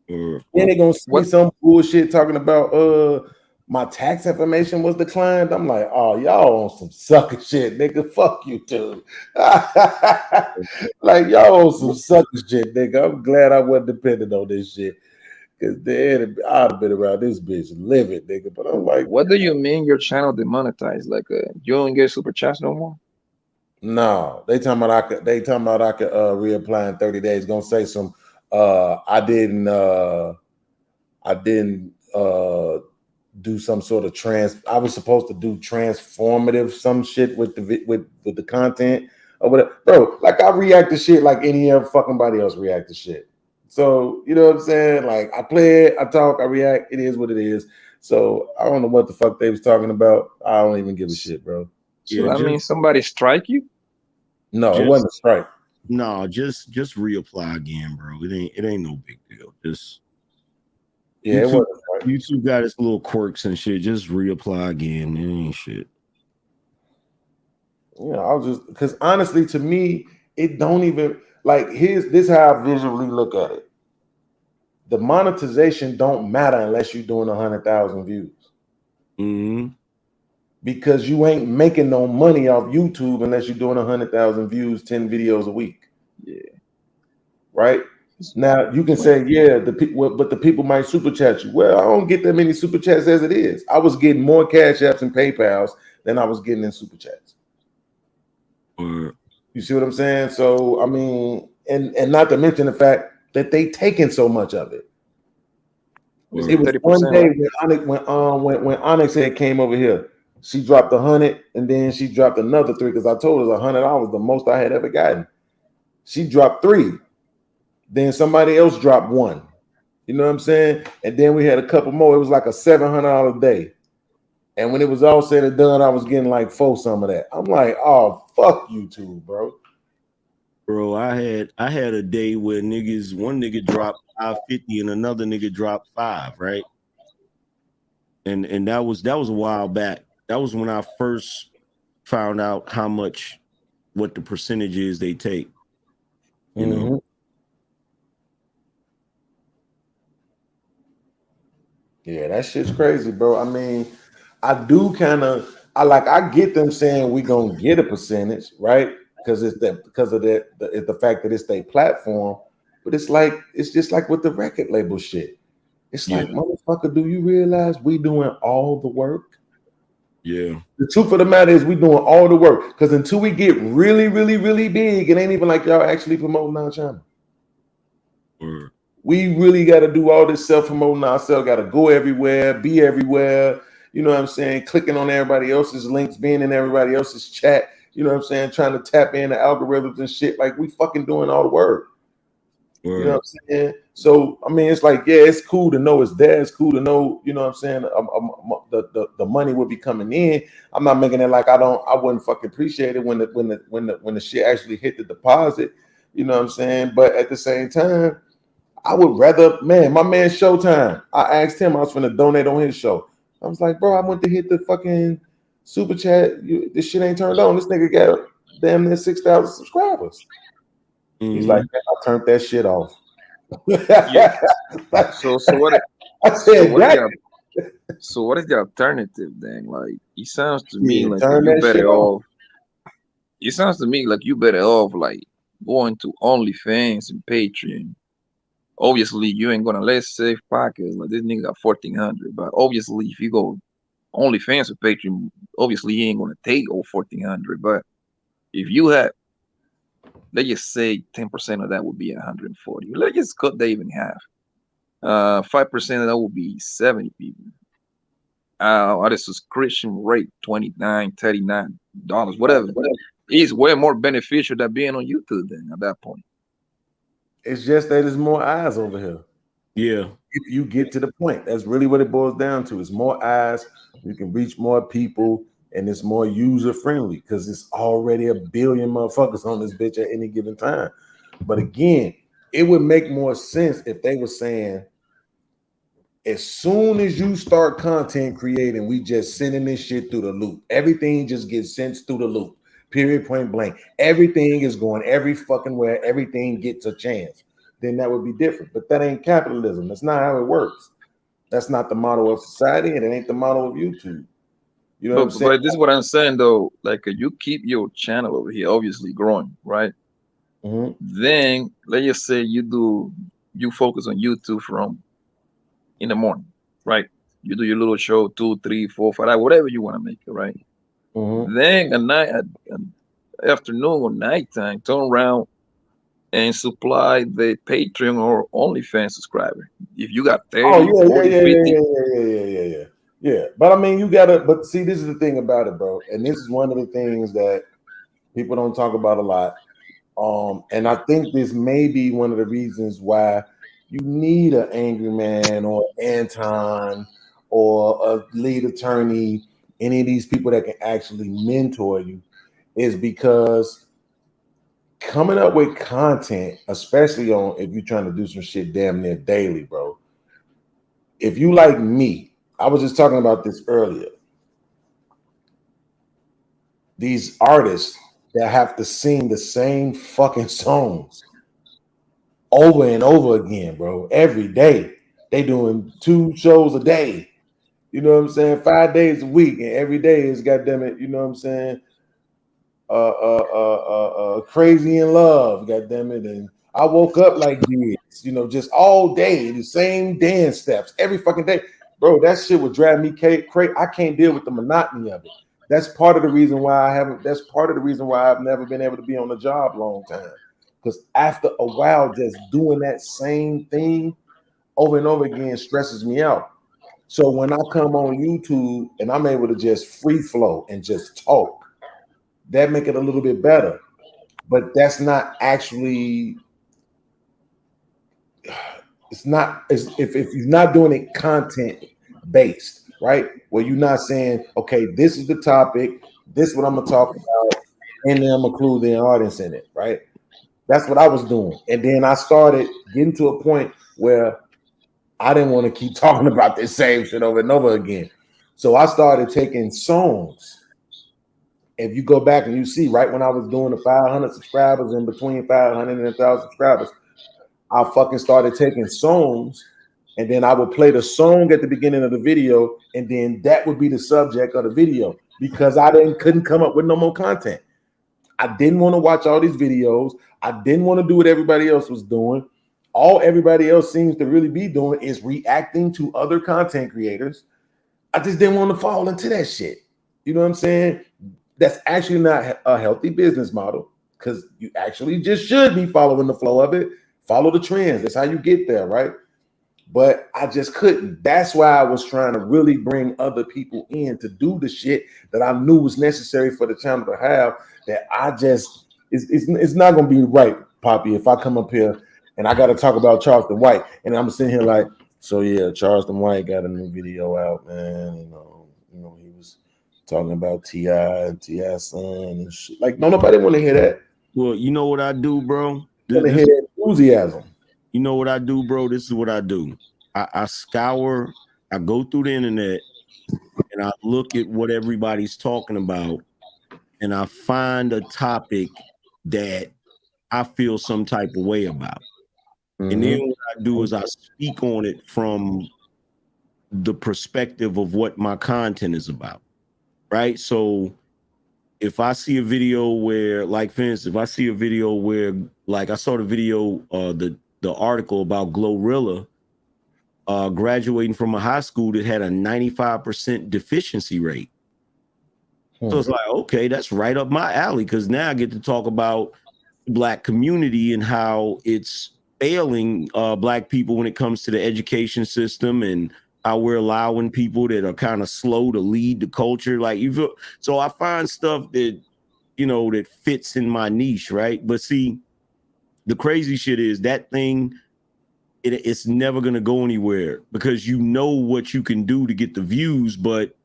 Or Then they gonna say what? some bullshit talking about my tax information was declined. I'm like, oh, y'all on some sucker shit, nigga. Fuck you too. Like y'all on some sucker shit, nigga. I'm glad I wasn't dependent on this shit. Cause then I'd have been around this bitch living, nigga. But I'm like, What do you mean your channel demonetized? Like, you don't get super chats no more? no, they talking about I could reapply in 30 days. Gonna say some I didn't do some sort of I was supposed to do transformative some shit with the content or whatever. Bro, like I react to shit like any other fucking body else react to shit. So you know what I'm saying? Like I play it, I talk, I react, it is what it is. So I don't know what the fuck they was talking about. I don't even give a shit, bro. So that means somebody strike you? No, it wasn't a strike. No, just reapply again, bro. It ain't no big deal. Just yeah, YouTube, it YouTube got its little quirks and shit. Just reapply again. It ain't shit. Yeah, I was just because honestly, to me, it don't even like this is how I visually look at it. The monetization don't matter unless you're doing 100,000 views. Mm-hmm. Because you ain't making no money off YouTube unless you're doing 100,000 views, 10 videos a week. Yeah. Right? Now you can say, yeah, but the people might super chat you. Well, I don't get that many super chats as it is. I was getting more Cash Apps and PayPals than I was getting in super chats. You see what I'm saying? So I mean, and not to mention the fact that they taking so much of it. It was one day when Onyx had came over here. She dropped 100 and then she dropped another 3 because I told her $100 the most I had ever gotten. She dropped 3. Then somebody else dropped 1. You know what I'm saying? And then we had a couple more. It was like a $700 day. And when it was all said and done, I was getting like 4 some of that. I'm like, oh, fuck YouTube, bro. Bro, I had a day where one nigga dropped 550 and another nigga dropped 5, right? And that was a while back. That was when I first found out what the percentage is they take. You know. Yeah, that shit's crazy, bro. I mean, I get them saying we gonna get a percentage, right? Because it's the fact that it's their platform, but it's just like with the record label shit. It's like, motherfucker, do you realize we doing all the work? Yeah. The truth of the matter is we doing all the work. Because until we get really, really, really big, it ain't even like y'all actually promoting our channel. We really got to do all this self-promoting ourselves, got to go everywhere, be everywhere. You know what I'm saying? Clicking on everybody else's links, being in everybody else's chat. You know what I'm saying? Trying to tap in the algorithms and shit. Like we fucking doing all the work. You know what I'm saying? So, I mean, it's like, yeah, it's cool to know it's there. It's cool to know, you know what I'm saying? The money will be coming in. I'm not making it like I wouldn't fucking appreciate it when the shit actually hit the deposit. You know what I'm saying? But at the same time, I would rather, my man Showtime. I asked him, I was going to donate on his show. I was like, bro, I went to hit the fucking super chat. This shit ain't turned on. This nigga got damn near 6,000 subscribers. He's like, man, I turned that shit off. Yeah. So what? I said, so what is the alternative then? Like, it sounds to me like turn you that better shit off. It sounds to me like you better off like going to OnlyFans and Patreon. Obviously, you ain't gonna let safe pockets like this nigga got 1,400. But obviously, if you go OnlyFans or Patreon, obviously he ain't gonna take all 1,400. But if you had, let's just say 10% of that would be 140. Let's just cut that even half. 5% of that would be 70 people. At a subscription rate, $29, $39, whatever. It's way more beneficial than being on YouTube then at that point. It's just that there's more eyes over here. Yeah. If you get to the point, that's really what it boils down to. It's more eyes, you can reach more people, and it's more user friendly because it's already a billion motherfuckers on this bitch at any given time. But again, it would make more sense if they were saying As soon as you start content creating, we just sending this shit through the loop. Everything just gets sent through the loop. Period, point blank. Everything is going every fucking where. Everything gets a chance. Then that would be different. But that ain't capitalism. That's not how it works. That's not the model of society, and it ain't the model of YouTube. You know what I'm saying? But this is what I'm saying though. Like you keep your channel over here, obviously growing, right? Then let's just say you focus on YouTube from in the morning, right? You do your little show 2, 3, 4, 5, whatever you want to make it, right? Then at night, at afternoon or nighttime, turn around and supply the Patreon or OnlyFans subscriber. If you got 30, 40, 50. Yeah. But I mean, you gotta, but see, this is the thing about it, bro. And this is one of the things that people don't talk about a lot. And I think this may be one of the reasons why you need an Angry Man or Anton or a lead attorney, any of these people that can actually mentor you, is because coming up with content, especially on if you're trying to do some shit damn near daily, bro. If you like me, I was just talking about this earlier. These artists that have to sing the same fucking songs over and over again, bro, every day. They doing 2 shows a day. You know what I'm saying? 5 days a week, and every day is goddamn it, you know what I'm saying? Crazy in Love, goddamn it, and I Woke Up Like This, you know, just all day, the same dance steps every fucking day. Bro, that shit would drive me crazy. I can't deal with the monotony of it. That's part of the reason why that's part of the reason why I've never been able to be on the job long time. Because after a while, just doing that same thing over and over again stresses me out. So when I come on YouTube and I'm able to just free flow and just talk, that make it a little bit better. But that's not actually, it's not, if you're not doing it content based, right? Where you're not saying, okay, this is the topic, this is what I'm gonna talk about, and then I'm gonna include the audience in it, right? That's what I was doing. And then I started getting to a point where I didn't want to keep talking about this same shit over and over again. So I started taking songs. If you go back and you see, right when I was doing the 500 subscribers, in between 500 and 1,000 subscribers, I fucking started taking songs, and then I would play the song at the beginning of the video, and then that would be the subject of the video, because I couldn't come up with no more content. I didn't want to watch all these videos. I didn't want to do what everybody else was doing. All everybody else seems to really be doing is reacting to other content creators. I just didn't want to fall into that shit. You know what I'm saying? That's actually not a healthy business model, because you actually just should be following the flow of it. Follow the trends. That's how you get there, right? But I just couldn't. That's why I was trying to really bring other people in to do the shit that I knew was necessary for the channel to have. That I just, it's not going to be right, Poppy, if I come up here and I got to talk about Charleston White, and I'm sitting here like, so yeah, Charleston White got a new video out, man. You know, he was talking about T.I. and T.I.'s son and shit. Like, no, nobody want to hear that. Well, you know what I do, bro? Want to hear that enthusiasm. You know what I do, bro? This is what I do. I scour, I go through the internet, and I look at what everybody's talking about, and I find a topic that I feel some type of way about. And then what I do is I speak on it from the perspective of what my content is about, right? So if I see a video where, like, for instance, if I see a video where, like, I saw the video, the article about Glorilla graduating from a high school that had a 95% deficiency rate. So it's like, okay, that's right up my alley, because now I get to talk about the Black community and how it's failing Black people when it comes to the education system, and how we're allowing people that are kind of slow to lead the culture. Like, you feel, so I find stuff that, you know, that fits in my niche, right? But see, the crazy shit is that thing, it's never gonna go anywhere, because you know what you can do to get the views, but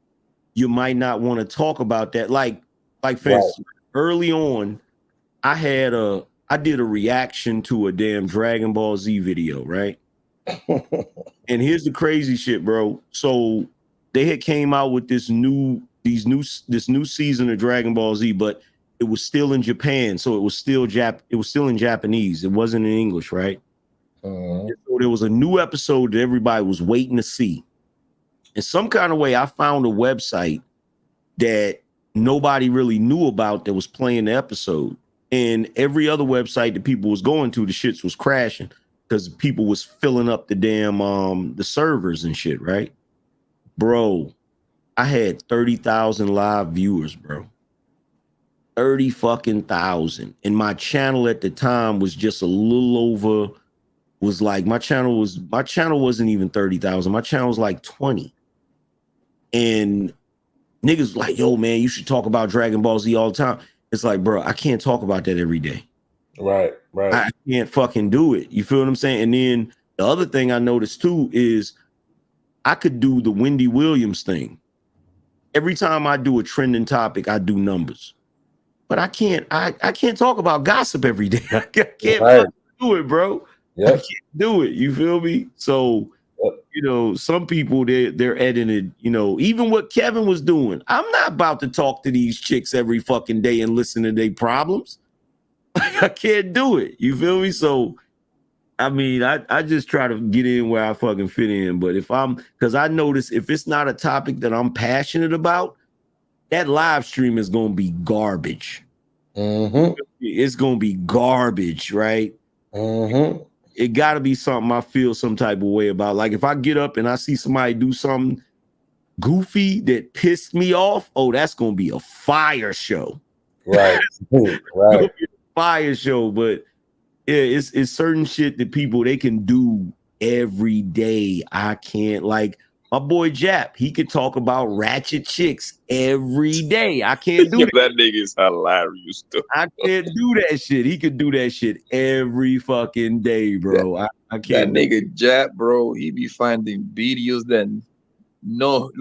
you might not want to talk about that. Like for instance, early on, I did a reaction to a damn Dragon Ball Z video, right? And here's the crazy shit, bro. So they had came out with this new season of Dragon Ball Z, but it was still in Japan, so it was still in Japanese. It wasn't in English, right? So there was a new episode that everybody was waiting to see. In some kind of way, I found a website that nobody really knew about that was playing the episode. And every other website that people was going to, the shits was crashing because people was filling up the damn the servers and shit, right? Bro, I had 30,000 live viewers, bro. 30 fucking thousand. And my channel at the time was just a little over, was like, my channel wasn't even 30,000. My channel was like 20. And niggas like, yo, man, you should talk about Dragon Ball Z all the time. It's like, bro, I can't talk about that every day. Right. I can't fucking do it. You feel what I'm saying? And then the other thing I noticed too is I could do the Wendy Williams thing. Every time I do a trending topic, I do numbers. But I can't talk about gossip every day. I can't do it, bro. I can't do it. You feel me? So, you know, some people they're edited, you know, even what Kevin was doing. I'm not about to talk to these chicks every fucking day and listen to their problems. I can't do it. You feel me? So, I mean, I just try to get in where I fucking fit in. But because I notice if it's not a topic that I'm passionate about, that live stream is going to be garbage. It's going to be garbage, right? It got to be something I feel some type of way about. Like if I get up and I see somebody do something goofy that pissed me off, oh, that's going to be a fire show. Right. Right. Fire show. But yeah, it's certain shit that people, they can do every day. I can't. Like my boy Jap, he could talk about ratchet chicks every day. I can't do that nigga is hilarious. I can't do that shit. He could do that shit every fucking day, bro. I can't. That nigga Jap, bro, he be finding videos that not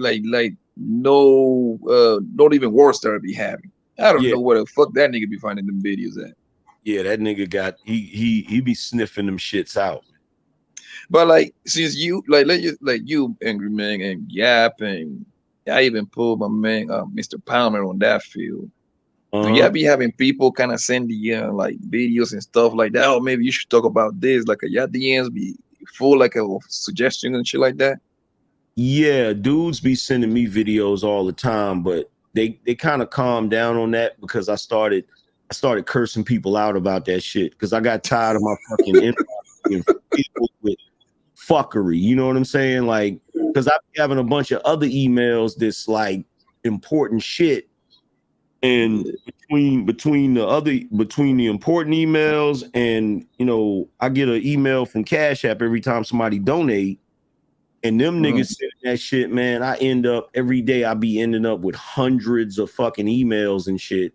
even Warstar be having. I don't know where the fuck that nigga be finding them videos at. Yeah, that nigga got he be sniffing them shits out. But like since you like you Angry Man and Yap and I even pulled my man Mr. Palmer on that field. Do y'all be having people kind of send you like videos and stuff like that? Oh, maybe you should talk about this. Like y'all DMs be full like a suggestion and shit like that. Yeah, dudes be sending me videos all the time, but they kind of calmed down on that because I started cursing people out about that shit because I got tired of my fucking inbox people with fuckery. You know what I'm saying? Like, because I'm having a bunch of other emails that's like important shit, and between the important emails and I get an email from Cash App every time somebody donate, and them niggas sending that shit, man. I end up every day I be ending up with hundreds of fucking emails and shit.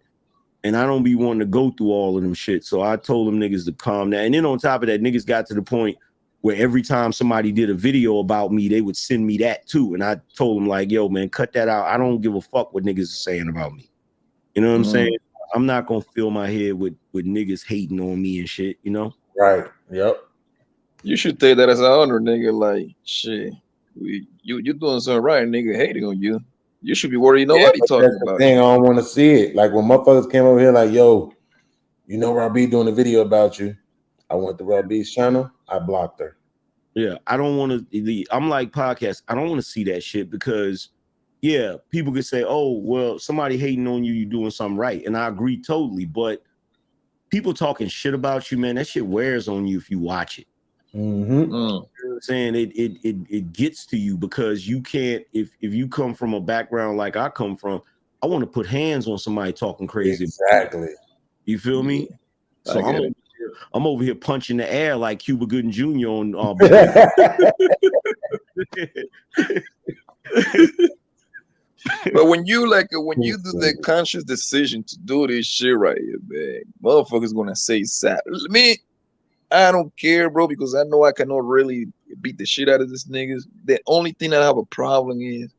And I don't be wanting to go through all of them shit. So I told them niggas to calm down. And then on top of that, niggas got to the point where every time somebody did a video about me, they would send me that too. And I told them like, yo, man, cut that out. I don't give a fuck what niggas are saying about me. You know what I'm saying? I'm not going to fill my head with niggas hating on me and shit, you know? Right. Yep. You should take that as an honor, nigga. Like, shit, you doing something right, nigga hating on you. You should be worried. Nobody talking about thing. I don't want to see it. Like when motherfuckers came over here, like, yo, you know, Robbie doing a video about you. I went to Robbie's channel. I blocked her. Yeah, I don't want to. I'm like podcast. I don't want to see that shit because, yeah, people could say, oh, well, somebody hating on you, you doing something right, and I agree totally. But people talking shit about you, man, that shit wears on you if you watch it. You know what I'm saying? It gets to you because you can't, if you come from a background like I come from, I want to put hands on somebody talking crazy. Exactly. You feel me? So I'm over here punching the air like Cuba Gooding Jr. on But when you do the conscious decision to do this shit right here, man, motherfuckers gonna say sad. I don't care, bro, because I know I cannot really beat the shit out of this niggas. The only thing that I have a problem is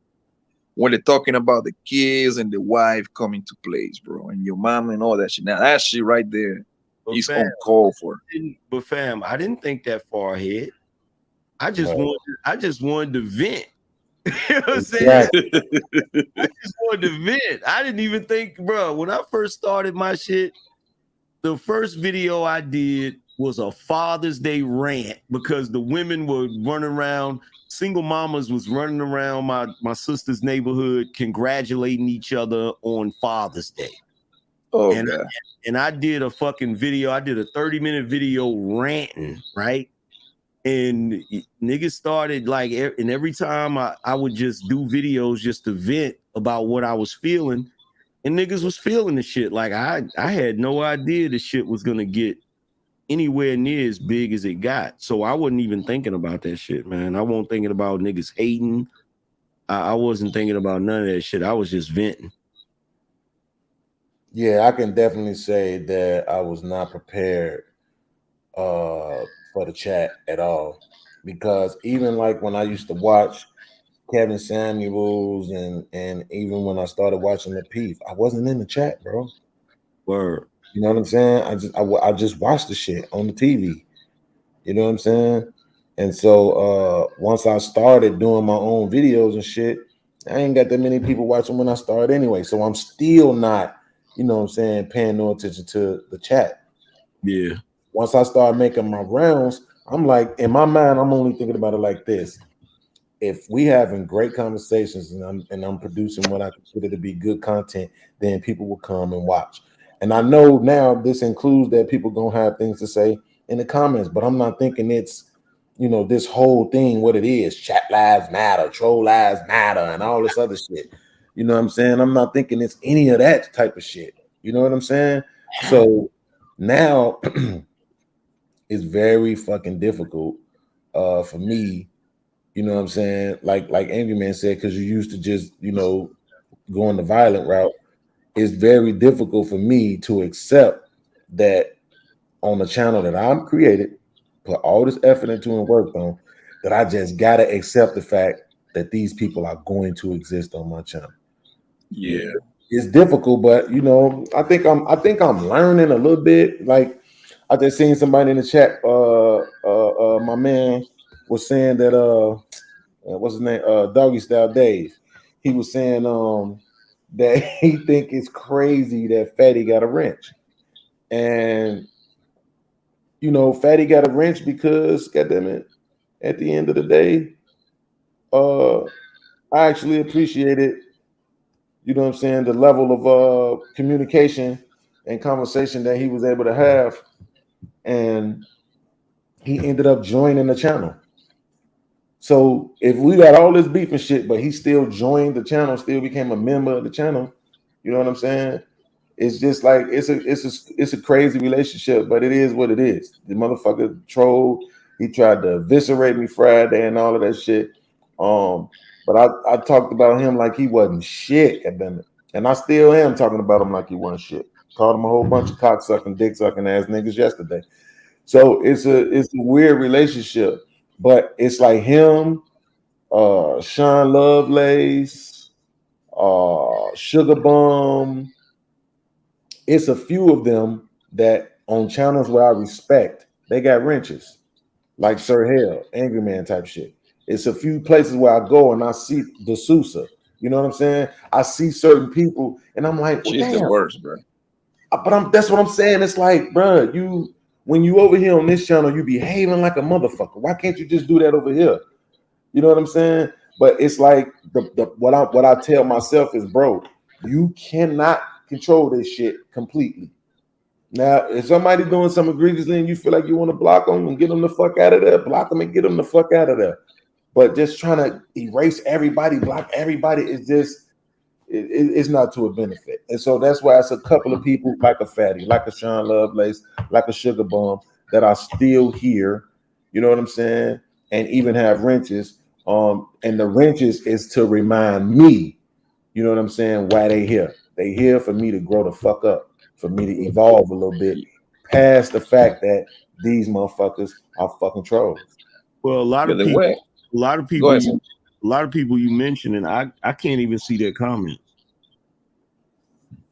when they're talking about the kids and the wife coming to place, bro, and your mom and all that shit. Now that shit right there is uncalled for. But fam, I didn't think that far ahead. I just wanted to vent. You know what I'm saying? Exactly. I just wanted to vent. I didn't even think, bro, when I first started my shit, the first video I did was a Father's Day rant because the women were running around, single mamas was running around my sister's neighborhood congratulating each other on Father's Day. Oh, and, God. and I did a fucking video. I did a 30-minute video ranting, right? And niggas started like, and every time I would just do videos just to vent about what I was feeling, and niggas was feeling the shit. Like I had no idea the shit was gonna get anywhere near as big as it got. So I wasn't even thinking about that shit, man. I wasn't thinking about niggas hating. I wasn't thinking about none of that shit. I was just venting. Yeah, I can definitely say that I was not prepared for the chat at all, because even like when I used to watch Kevin Samuels and even when I started watching the Peef, I wasn't in the chat, bro. Word. You know what I'm saying? I just watched the shit on the TV. You know what I'm saying? And so once I started doing my own videos and shit, I ain't got that many people watching when I started anyway. So I'm still not, you know what I'm saying, paying no attention to the chat. Yeah. Once I start making my rounds, I'm like, in my mind, I'm only thinking about it like this. If we having great conversations and I'm producing what I consider to be good content, then people will come and watch. And I know now this includes that people gonna have things to say in the comments, but I'm not thinking it's, you know, this whole thing what it is. Chat lives matter, troll lives matter, and all this other shit. You know what I'm saying? I'm not thinking it's any of that type of shit. You know what I'm saying? So now it's very fucking difficult for me, you know what I'm saying? Like Angry Man said, because you used to just, you know, going the violent route. It's very difficult for me to accept that on the channel that I'm created, put all this effort into and worked on, that I just gotta accept the fact that these people are going to exist on my channel. Yeah. It's difficult, but you know, I think I'm learning a little bit. Like I just seen somebody in the chat. My man was saying that what's his name? Doggy Style Dave. He was saying that he think it's crazy that Fatty got a wrench, and you know, Fatty got a wrench because, goddamn it, at the end of the day, I actually appreciated, you know what I'm saying, the level of communication and conversation that he was able to have, and he ended up joining the channel. So if we got all this beef and shit, but he still joined the channel, still became a member of the channel, you know what I'm saying? It's just like it's a crazy relationship, but it is what it is. The motherfucker trolled. He tried to eviscerate me Friday and all of that shit. But I talked about him like he wasn't shit, and I still am talking about him like he wasn't shit. Called him a whole bunch of cocksucking, dick sucking ass niggas yesterday. So it's a weird relationship, but it's like him, Sean Lovelace, Sugar Bum. It's a few of them that on channels where I respect, they got wrenches, like Sir Hell, Angry Man type shit. It's a few places where I go and I see the Sousa. You know what I'm saying? I see certain people and I'm like, well, She's damn. the worst, bro. But that's what I'm saying. It's like, bro, when you over here on this channel, you behaving like a motherfucker. Why can't you just do that over here? You know what I'm saying? But it's like what I tell myself is, bro, you cannot control this shit completely. Now, if somebody doing some egregiously and you feel like you want to block them and get them the fuck out of there, block them and get them the fuck out of there. But just trying to erase everybody, block everybody is just it's not to a benefit. And so that's why it's a couple of people like a Fatty, like a Sean Lovelace, like a Sugar Bum that are still here. You know what I'm saying? And even have wrenches. And the wrenches is to remind me, you know what I'm saying, why they here. They here for me to grow the fuck up, for me to evolve a little bit past the fact that these motherfuckers are fucking trolls. Well, a lot of people you mentioned, and I can't even see their comments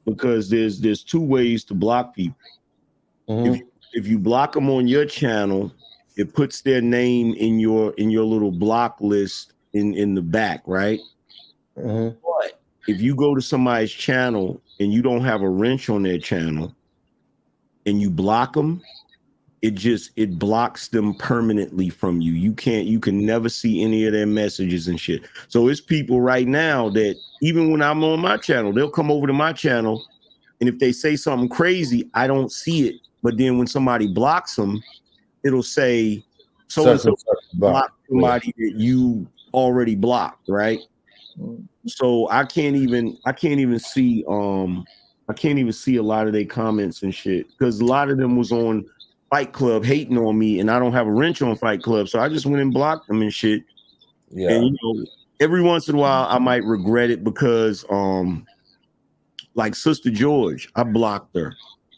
because there's two ways to block people. If you block them on your channel, it puts their name in your little block list in the back, right? But if you go to somebody's channel and you don't have a wrench on their channel and you block them, it blocks them permanently from you. You can never see any of their messages and shit. So it's people right now that even when I'm on my channel, they'll come over to my channel, and if they say something crazy, I don't see it. But then when somebody blocks them, it'll say so and so block somebody that you already blocked, right? So I can't even see a lot of their comments and shit, because a lot of them was on Fight Club hating on me, and I don't have a wrench on Fight Club, so I just went and blocked them and shit. Yeah. And every once in a while I might regret it, because like Sister George, I blocked her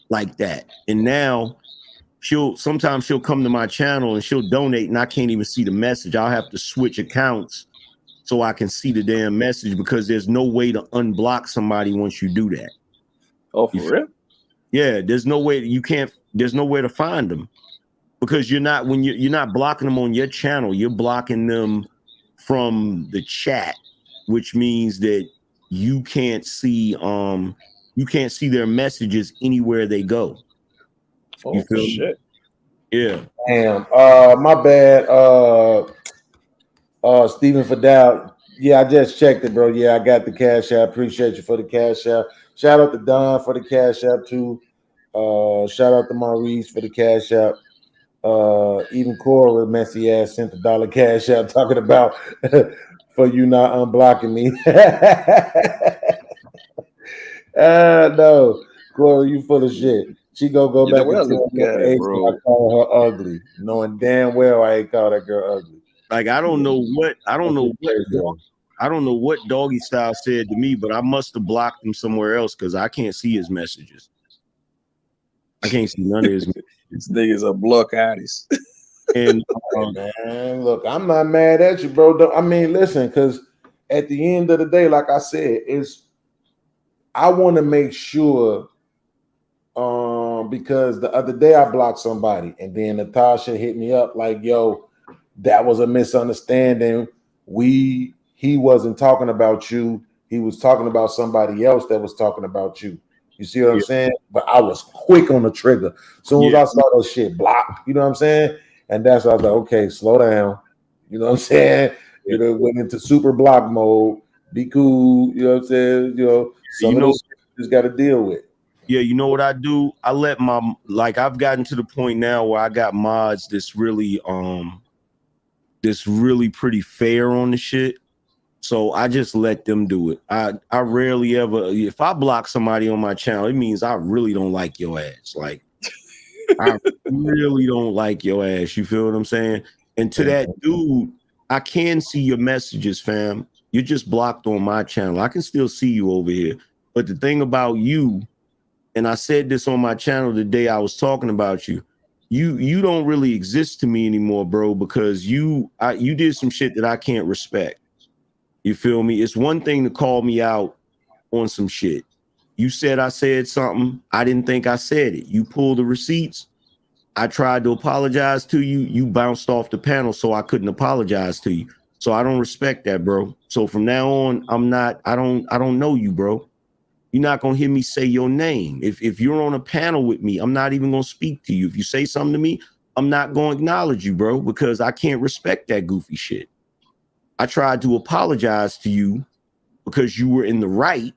like that, and now sometimes she'll come to my channel and she'll donate, and I can't even see the message. I'll have to switch accounts so I can see the damn message, because there's no way to unblock somebody once you do that. Oh, for real? Yeah, there's no way there's nowhere to find them, because you're not blocking them on your channel, you're blocking them from the chat, which means that you can't see their messages anywhere they go. You feel me? Shit. Yeah. Damn. My bad. Stephen Fidel. Yeah, I just checked it, bro. Yeah, I got the cash app. Appreciate you for the cash app. Shout out to Don for the cash app too. Shout out to Maurice for the cash app. Even Cora messy ass sent the $1 cash app talking about for you not unblocking me. No, Cora, you full of shit. She go You back know what I and tell look me at, bro? I call her ugly, knowing damn well I ain't call that girl ugly. Like I don't know what Doggy Style said to me, but I must have blocked him somewhere else, because I can't see his messages. I can't see none of his messages. This nigga's a block artist. And man, look, I'm not mad at you, bro. I mean, listen, because at the end of the day, like I said, I want to make sure, because the other day I blocked somebody, and then Natasha hit me up like, yo, that was a misunderstanding. He wasn't talking about you. He was talking about somebody else that was talking about you. You see what I'm saying? But I was quick on the trigger. As soon as I saw those shit block, you know what I'm saying? And that's why I was like, okay, slow down. You know what I'm saying? You know, went into super block mode. Be cool. You know what I'm saying? Some of those shit you just got to deal with. Yeah, you know what I do? I let I've gotten to the point now where I got mods that's really pretty fair on the shit. So I just let them do it. I rarely ever, if I block somebody on my channel, it means I really don't like your ass. Like, I really don't like your ass. You feel what I'm saying? And to that dude, I can see your messages, fam. You're just blocked on my channel. I can still see you over here. But the thing about you, and I said this on my channel the day I was talking about you, you don't really exist to me anymore, bro, because you did some shit that I can't respect. You feel me? It's one thing to call me out on some shit. You said I said something. I didn't think I said it. You pulled the receipts. I tried to apologize to you. You bounced off the panel, so I couldn't apologize to you. So I don't respect that, bro. So from now on, I don't know you, bro. You're not gonna hear me say your name. If you're on a panel with me, I'm not even gonna speak to you. If you say something to me, I'm not gonna acknowledge you, bro, because I can't respect that goofy shit. I tried to apologize to you because you were in the right,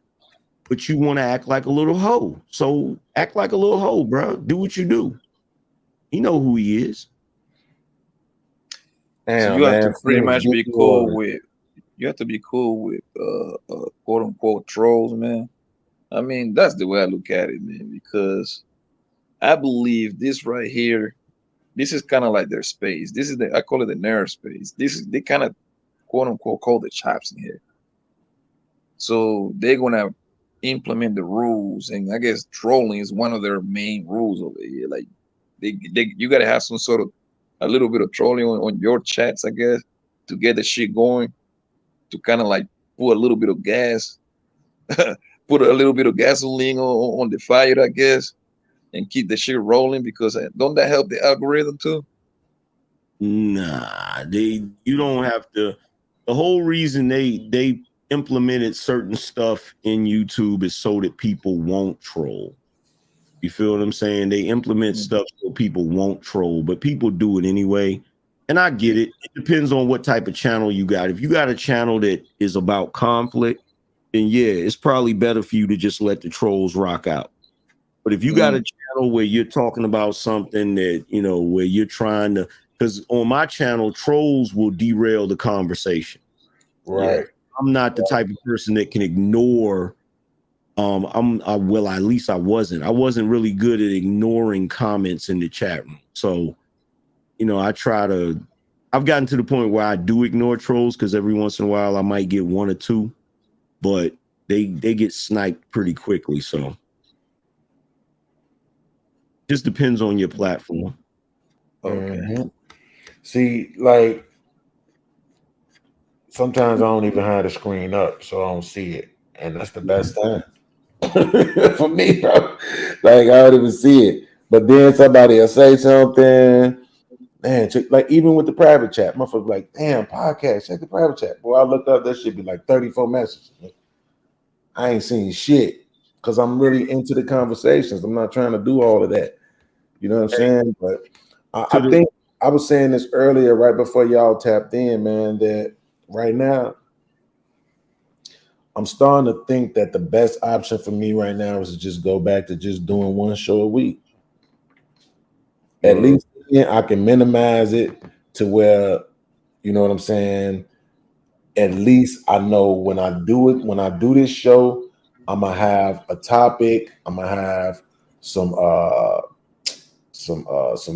but you want to act like a little hoe. So act like a little hoe, bro. Do what you do. You know who he is. So you have to pretty much be cool with. You have to be cool with quote unquote trolls, man. I mean, that's the way I look at it, man. Because I believe this right here, this is kind of like their space. This is I call it the narrow space. They kind of quote unquote call the chops in here. So they're gonna implement the rules, and I guess trolling is one of their main rules over here. Like you gotta have some sort of a little bit of trolling on your chats, I guess, to get the shit going, to kind of like put a little bit of gas, put a little bit of gasoline on the fire, I guess, and keep the shit rolling, because don't that help the algorithm too? Nah, you don't have to. The whole reason they implemented certain stuff in YouTube is so that people won't troll. You feel what I'm saying? They implement stuff so people won't troll, but people do it anyway. And I get it. It depends on what type of channel you got. If you got a channel that is about conflict, then yeah, it's probably better for you to just let the trolls rock out. But if you got a channel where you're talking about something that, you know, where you're trying to, because on my channel, trolls will derail the conversation. Right. Yeah, I'm not the type of person that can ignore. Well, at least I wasn't really good at ignoring comments in the chat room. So, you know, I've gotten to the point where I do ignore trolls because every once in a while I might get one or two, but they get sniped pretty quickly. So just depends on your platform. Okay. See, like sometimes I don't even have the screen up, so I don't see it, and that's the best thing for me, bro. Like I don't even see it, but then somebody will say something. Man, like even with the private chat, motherfucker like, damn, podcast, check the private chat. Boy, I looked up, that shit be like 34 messages. I ain't seen shit because I'm really into the conversations. I'm not trying to do all of that. You know what I'm saying? But I think I was saying this earlier, right before y'all tapped in, man, that right now I'm starting to think that the best option for me right now is to just go back to just doing one show a week. At least I can minimize it to where, you know what I'm saying? At least I know when I do this show, I'm gonna have a topic, I'm gonna have some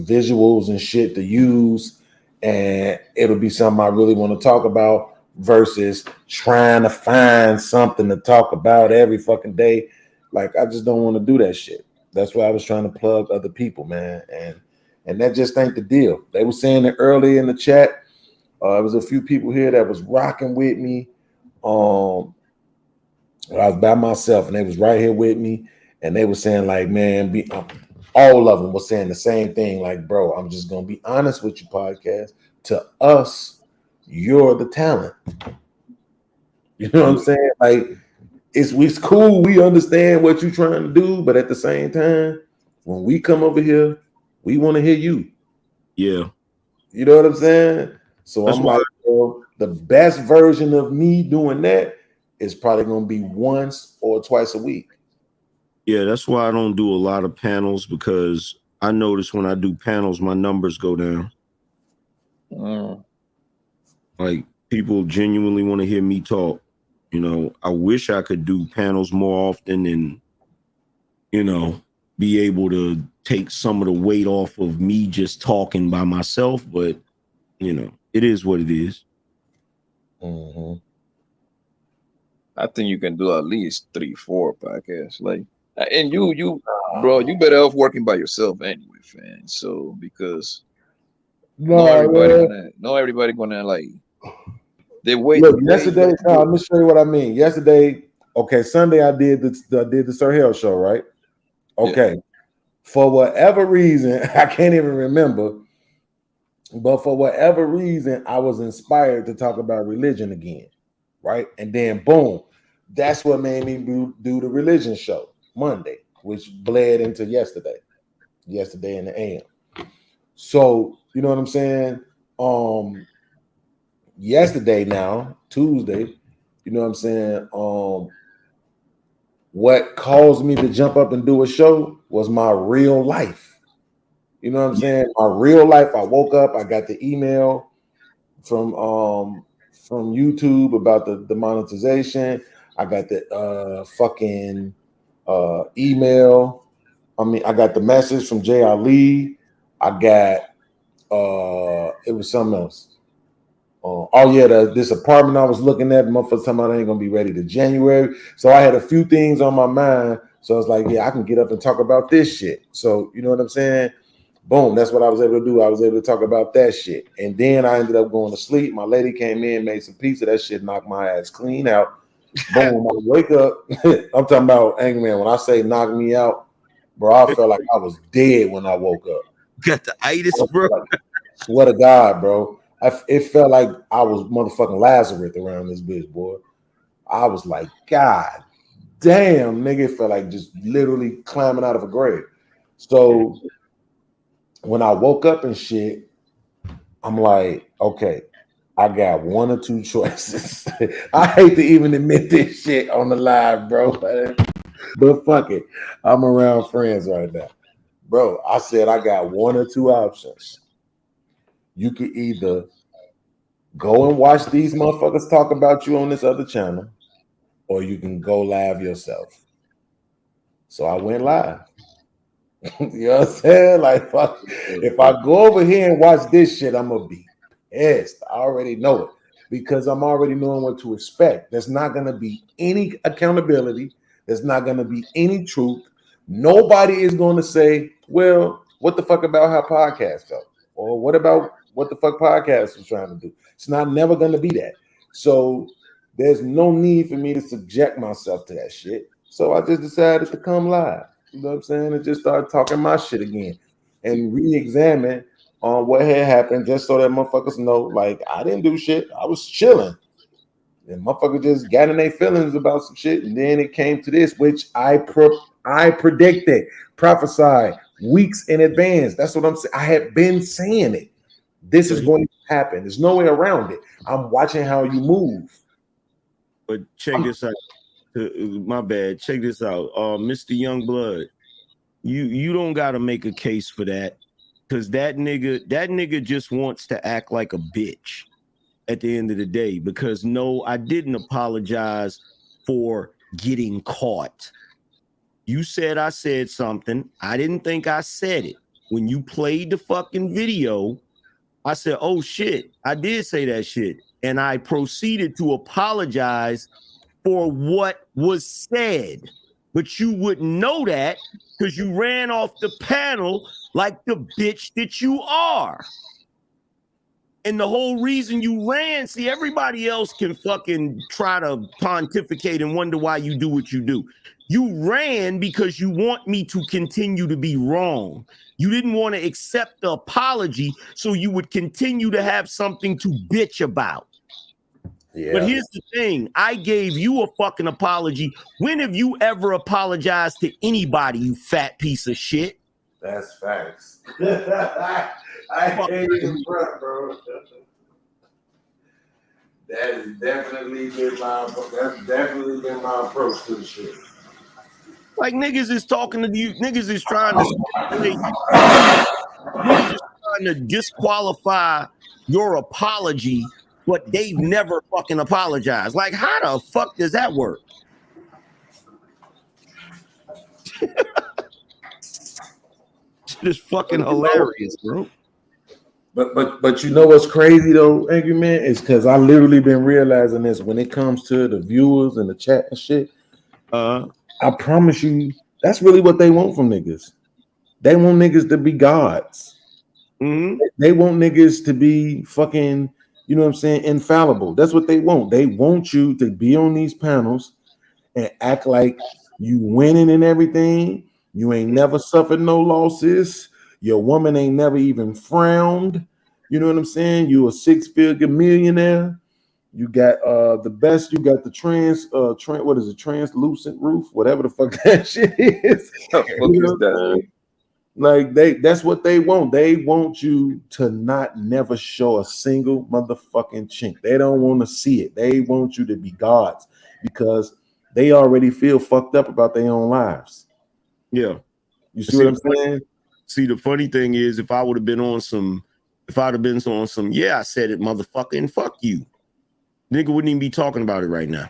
visuals and shit to use, and it'll be something I really want to talk about versus trying to find something to talk about every fucking day. Like I just don't want to do that shit. That's why I was trying to plug other people, man, and that just ain't the deal. They were saying it earlier in the chat. There was a few people here that was rocking with me. I was by myself, and they was right here with me, and they were saying like, man, all of them were saying the same thing. Like, bro, I'm just gonna be honest with you, podcast. To us, you're the talent. You know what I'm saying? Like, it's cool. We understand what you're trying to do, but at the same time, when we come over here, we want to hear you. Yeah. You know what I'm saying? So that's I'm like, bro, the best version of me doing that is probably going to be once or twice a week. Yeah, that's why I don't do a lot of panels, because I notice when I do panels, my numbers go down. Like, people genuinely want to hear me talk. You know, I wish I could do panels more often and, you know, be able to take some of the weight off of me just talking by myself. But, you know, it is what it is. I think you can do at least 3-4 podcasts. Like, and you, bro, you better off working by yourself anyway, fam. So because not everybody gonna like. They wait. Look, yesterday, let me show you what I mean. Yesterday, okay, Sunday I did the Sir Hell show, right? Okay. Yeah. For whatever reason, I can't even remember, but for whatever reason, I was inspired to talk about religion again, right? And then boom, that's what made me do the religion show Monday, which bled into yesterday in the AM. So, you know what I'm saying? Yesterday now, Tuesday, you know what I'm saying? What caused me to jump up and do a show was my real life. You know what I'm saying? My real life. I woke up, I got the email from YouTube about the monetization. I got the fucking email. I mean, I got the message from Jay Ali. I got it was something else. Oh yeah, this apartment I was looking at, motherfuckers talking about I ain't gonna be ready to January. So I had a few things on my mind. So I was like, yeah, I can get up and talk about this shit. So you know what I'm saying? Boom, that's what I was able to do. I was able to talk about that shit. And then I ended up going to sleep. My lady came in, made some pizza. That shit knocked my ass clean out. Boom, I wake up. I'm talking about Angry Man. When I say knock me out, bro, I felt like I was dead when I woke up. Got the itis, bro. Swear to God, bro. It felt like I was motherfucking Lazarus around this bitch, boy. I was like, God damn, nigga. It felt like just literally climbing out of a grave. So when I woke up and shit, I'm like, okay, I got one or two choices. I hate to even admit this shit on the live, bro. But fuck it. I'm around friends right now. Bro, I said I got one or two options. You could either go and watch these motherfuckers talk about you on this other channel, or you can go live yourself. So I went live. You know what I'm saying? Like, fuck, if I go over here and watch this shit, I'm gonna be pissed. I already know it because I'm already knowing what to expect. There's not gonna be any accountability. There's not gonna be any truth. Nobody is gonna say, well, what the fuck about how podcasts go? Or what about what the fuck podcast is trying to do? It's not never gonna be that. So there's no need for me to subject myself to that shit. So I just decided to come live. You know what I'm saying? And just start talking my shit again and re-examine on what had happened, just so that motherfuckers know, like, I didn't do shit. I was chilling. And motherfuckers just got in their feelings about some shit. And then it came to this, which I predicted, prophesied weeks in advance. That's what I'm saying. I had been saying it. This is going to happen. There's no way around it. I'm watching how you move. But check this out. My bad. Check this out. Mr. Youngblood, you don't gotta make a case for that, because that nigga just wants to act like a bitch at the end of the day. Because no, I didn't apologize for getting caught. You said I said something. I didn't think I said it. When you played the fucking video, I said, oh shit, I did say that shit. And I proceeded to apologize for what was said. But you wouldn't know that because you ran off the panel like the bitch that you are. And the whole reason you ran, see, everybody else can fucking try to pontificate and wonder why you do what you do. You ran because you want me to continue to be wrong. You didn't want to accept the apology, so you would continue to have something to bitch about. Yeah. But here's the thing. I gave you a fucking apology. When have you ever apologized to anybody, you fat piece of shit? That's facts. I hate it, bro. That's definitely been my approach to the shit. Like, niggas is talking to you. Niggas is trying to disqualify your apology, but they've never fucking apologized. Like, how the fuck does that work? It's just fucking hilarious, bro. But you know what's crazy though, Angry Man, is because I literally been realizing this when it comes to the viewers and the chat and shit. I promise you, that's really what they want from niggas. They want niggas to be gods. Mm-hmm. They want niggas to be fucking, you know what I'm saying, infallible. That's what they want. They want you to be on these panels and act like you winning and everything. You ain't never suffered no losses. Your woman ain't never even frowned. You know what I'm saying? You a six-figure millionaire. You got the best. You got the what is it? Translucent roof, whatever the fuck that shit is. Like that's what they want. They want you to not never show a single motherfucking chink. They don't want to see it. They want you to be gods because they already feel fucked up about their own lives. Yeah. You see what I'm saying? See, the funny thing is, if I'd have been on some, yeah, I said it, motherfucker, and fuck you. Nigga wouldn't even be talking about it right now.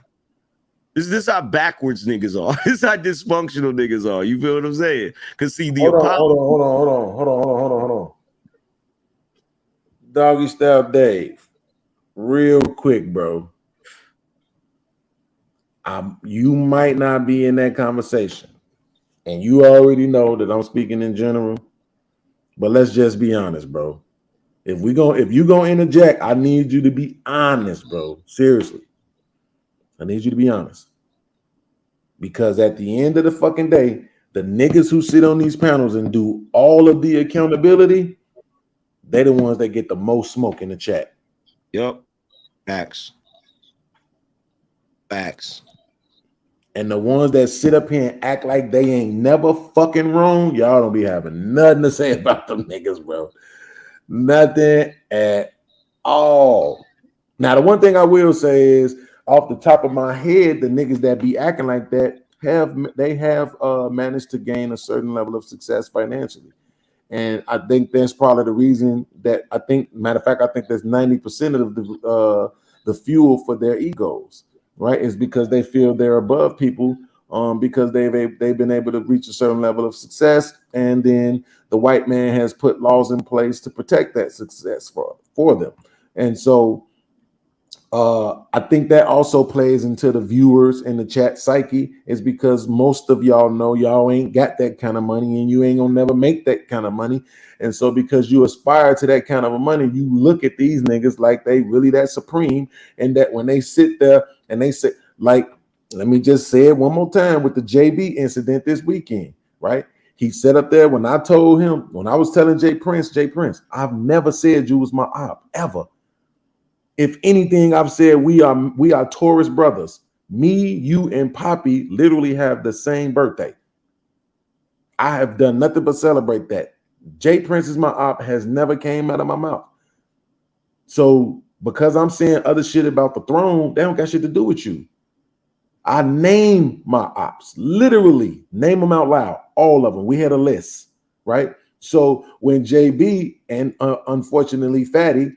This is how backwards niggas are. This is how dysfunctional niggas are. You feel what I'm saying? Because see, hold on. Doggy Style Dave, real quick, bro. You might not be in that conversation, and you already know that I'm speaking in general. But let's just be honest, bro. If you gonna interject, I need you to be honest, bro. Seriously. I need you to be honest. Because at the end of the fucking day, the niggas who sit on these panels and do all of the accountability, They the ones that get the most smoke in the chat. Yep. Facts. Facts. And the ones that sit up here and act like they ain't never fucking wrong, y'all don't be having nothing to say about them niggas, bro. Nothing at all. Now, the one thing I will say is, off the top of my head, the niggas that be acting like that have managed to gain a certain level of success financially. And I think that's part of the reason that I think, matter of fact, I think that's 90% of the fuel for their egos, right? Is because they feel they're above people, because they've been able to reach a certain level of success, and then the white man has put laws in place to protect that success for them. And so I think that also plays into the viewers in the chat psyche, is because most of y'all know y'all ain't got that kind of money, and you ain't gonna never make that kind of money. And so because you aspire to that kind of money, you look at these niggas like they really that supreme, and that when they sit there and they say, like, let me just say it one more time with the JB incident this weekend, right? He sat up there when I told him, when I was telling Jay Prince, I've never said you was my op, ever. If anything, I've said we are Taurus brothers. Me, you, and Poppy literally have the same birthday. I have done nothing but celebrate that. Jay Prince is my op has never came out of my mouth. So because I'm saying other shit about the throne, they don't got shit to do with you. I name my ops, literally name them out loud, all of them. We had a list, right? So when JB and unfortunately Fatty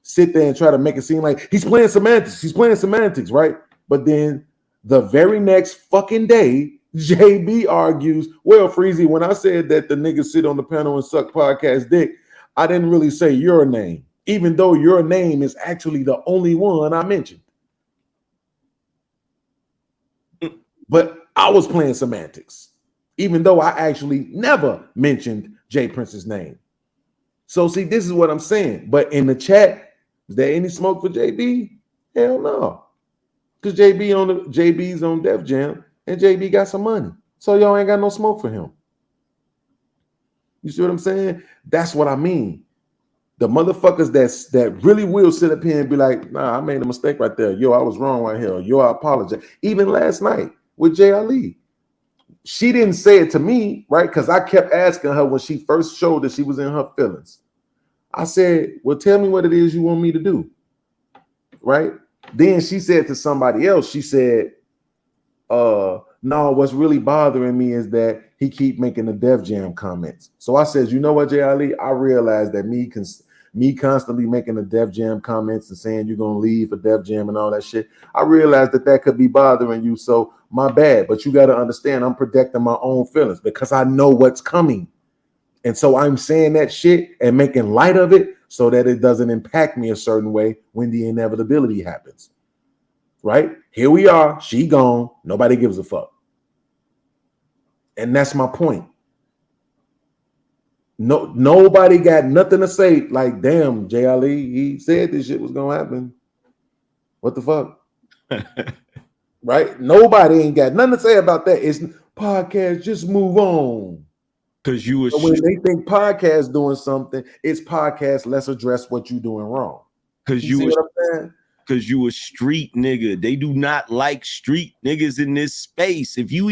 sit there and try to make it seem like he's playing semantics, right? But then the very next fucking day, JB argues, well, Freezy, when I said that the niggas sit on the panel and suck podcast dick, I didn't really say your name, even though your name is actually the only one I mentioned. But I was playing semantics, even though I actually never mentioned Jay Prince's name. So see, this is what I'm saying. But in the chat, is there any smoke for JB? Hell no. Because JB's on Def Jam, and JB got some money. So y'all ain't got no smoke for him. You see what I'm saying? That's what I mean. The motherfuckers that really will sit up here and be like, nah, I made a mistake right there. Yo, I was wrong right here. Yo, I apologize. Even last night with Jay Ali. She didn't say it to me, right? Because I kept asking her when she first showed that she was in her feelings. I said, well, tell me what it is you want me to do, right? Then she said to somebody else, she said, no, what's really bothering me is that he keep making the Def Jam comments. So I said, you know what, Jay Ali? I realized that me constantly making the Def Jam comments and saying you're going to leave for Def Jam and all that shit, I realized that could be bothering you. So my bad, but you got to understand I'm protecting my own feelings because I know what's coming. And so I'm saying that shit and making light of it so that it doesn't impact me a certain way when the inevitability happens. Right? Here we are. She gone. Nobody gives a fuck. And that's my point. No, nobody got nothing to say. Like, damn, Jay Ali, he said this shit was gonna happen. What the fuck? Right? Nobody ain't got nothing to say about that. It's podcast, just move on. Because you so when they think podcast doing something, it's podcast, let's address what you doing wrong. Because you a street nigga. They do not like street niggas in this space. If you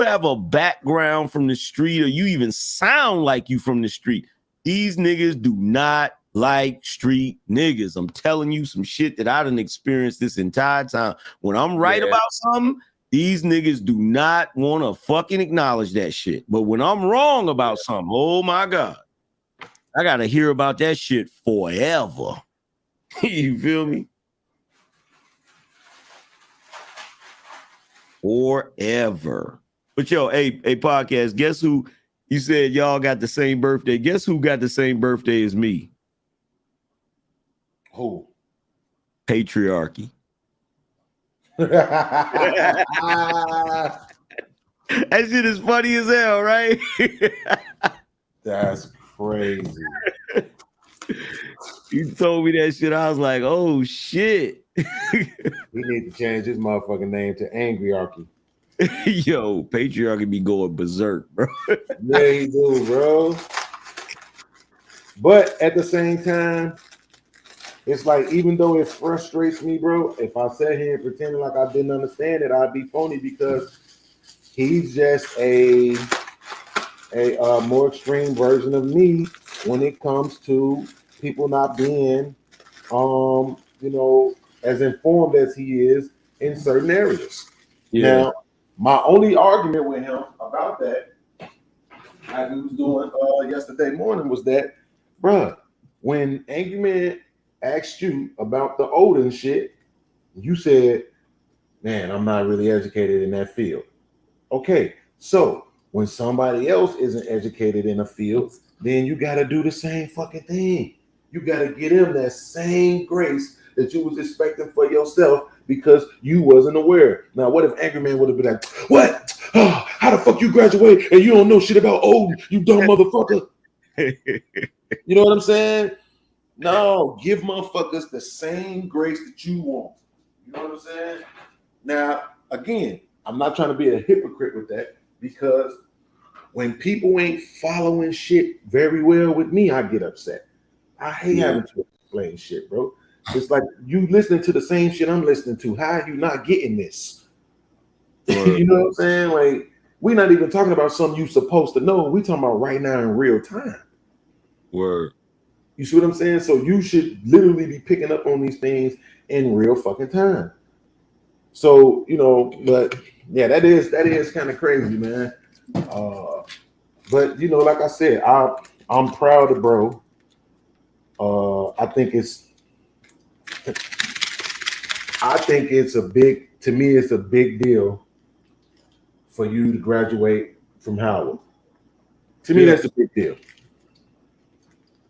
have a background from the street or you even sound like you from the street, these niggas do not like street niggas. I'm telling you some shit that I done experienced this entire time. When I'm right about something, these niggas do not want to fucking acknowledge that shit. But when I'm wrong about something, oh my God, I got to hear about that shit forever. You feel me? Forever. But yo, hey, podcast, guess who? You said y'all got the same birthday. Guess who got the same birthday as me? Who? Patriarchy. That shit is funny as hell, right? That's crazy. You told me that shit. I was like, oh shit. He need to change his motherfucking name to Angryarchy. Yo, Patriarchy be going berserk, bro. Yeah, he do, bro. But at the same time, it's like, even though it frustrates me, bro, if I sat here and pretended like I didn't understand it, I'd be phony, because he's just a more extreme version of me when it comes to people not being, as informed as he is in certain areas. Yeah. Now, my only argument with him about that, like we was doing yesterday morning, was that, bruh, when Angry Man asked you about the Odin shit, you said, man, I'm not really educated in that field. Okay, so when somebody else isn't educated in a field, then you got to do the same fucking thing. You got to get him that same grace that you was expecting for yourself, because you wasn't aware. Now, what if Angry Man would have been like, what? Oh, how the fuck you graduate and you don't know shit about Odin, you dumb motherfucker? You know what I'm saying? No, give motherfuckers the same grace that you want. You know what I'm saying? Now, again, I'm not trying to be a hypocrite with that, because when people ain't following shit very well with me, I get upset. I hate having to explain shit, bro. It's like you listening to the same shit I'm listening to. How are you not getting this? You know what I'm saying? Like, we're not even talking about something you're supposed to know. We talking about right now in real time. Word. You see what I'm saying? So you should literally be picking up on these things in real fucking time. So, but yeah, that is kind of crazy, man. But like I said, I'm proud of bro. I think it's a big deal for you to graduate from Howard. To me, that's a big deal.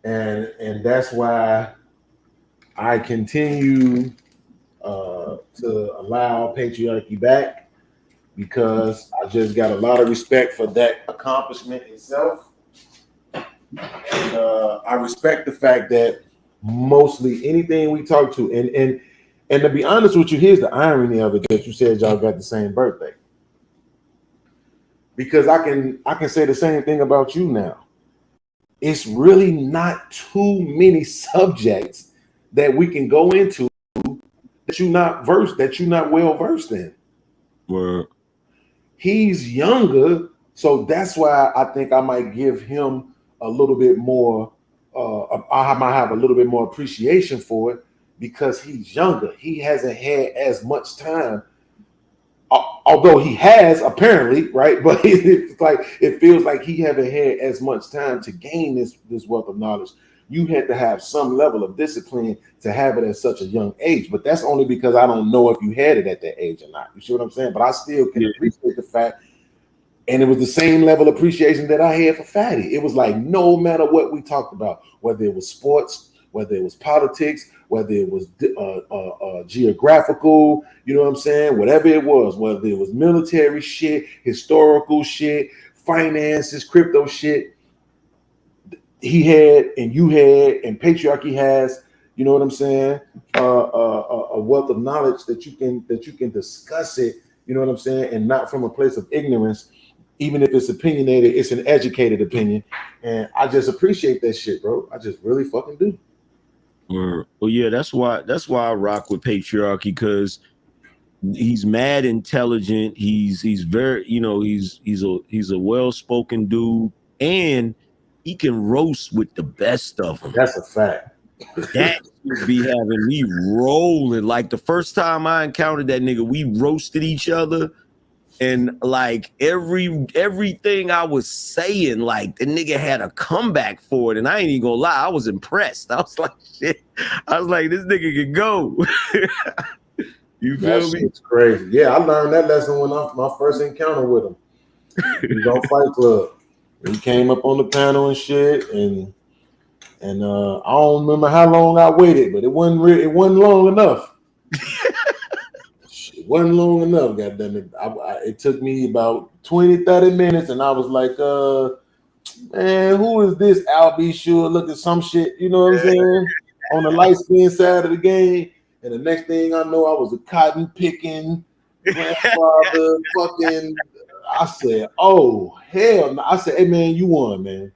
And that's why I continue to allow patriarchy back, because I just got a lot of respect for that accomplishment itself. And I respect the fact that mostly anything we talk to, and to be honest with you, here's the irony of it, that you said y'all got the same birthday. Because I can say the same thing about you now. It's really not too many subjects that we can go into that you're not well versed in. Word. He's younger, so that's why I think I might give him a little bit more. I might have a little bit more appreciation for it, because he's younger. He hasn't had as much time, although he has apparently, right? But it feels like he haven't had as much time to gain this wealth of knowledge. You had to have some level of discipline to have it at such a young age. But that's only because I don't know if you had it at that age or not. You see what I'm saying? But I still can appreciate the fact. And it was the same level of appreciation that I had for Fatty. It was like, no matter what we talked about, whether it was sports, whether it was politics, whether it was geographical, you know what I'm saying? Whatever it was, whether it was military shit, historical shit, finances, crypto shit, he had, and you had, and patriarchy has, you know what I'm saying? A wealth of knowledge that you can discuss it, you know what I'm saying? And not from a place of ignorance. Even if it's opinionated, it's an educated opinion. And I just appreciate that shit, bro. I just really fucking do. Well, yeah, that's why I rock with patriarchy, because he's mad intelligent. He's very, he's a well-spoken dude, and he can roast with the best of them. That's a fact. That would be having me rolling. Like the first time I encountered that nigga, we roasted each other. And like everything I was saying, like the nigga had a comeback for it. And I ain't even gonna lie, I was impressed. I was like, shit. I was like, this nigga can go. You feel me? It's crazy. Yeah, I learned that lesson when my first encounter with him. He was on Fight Club. He came up on the panel and shit, and I don't remember how long I waited, but it wasn't long enough. It wasn't long enough, goddamn it. It took me about 20-30 minutes, and I was like, man, who is this Al B. Sure looking some shit, you know what I'm saying? On the light skin side of the game. And the next thing I know, I was a cotton picking grandfather fucking. I said, oh hell no. I said, hey man, you won, man.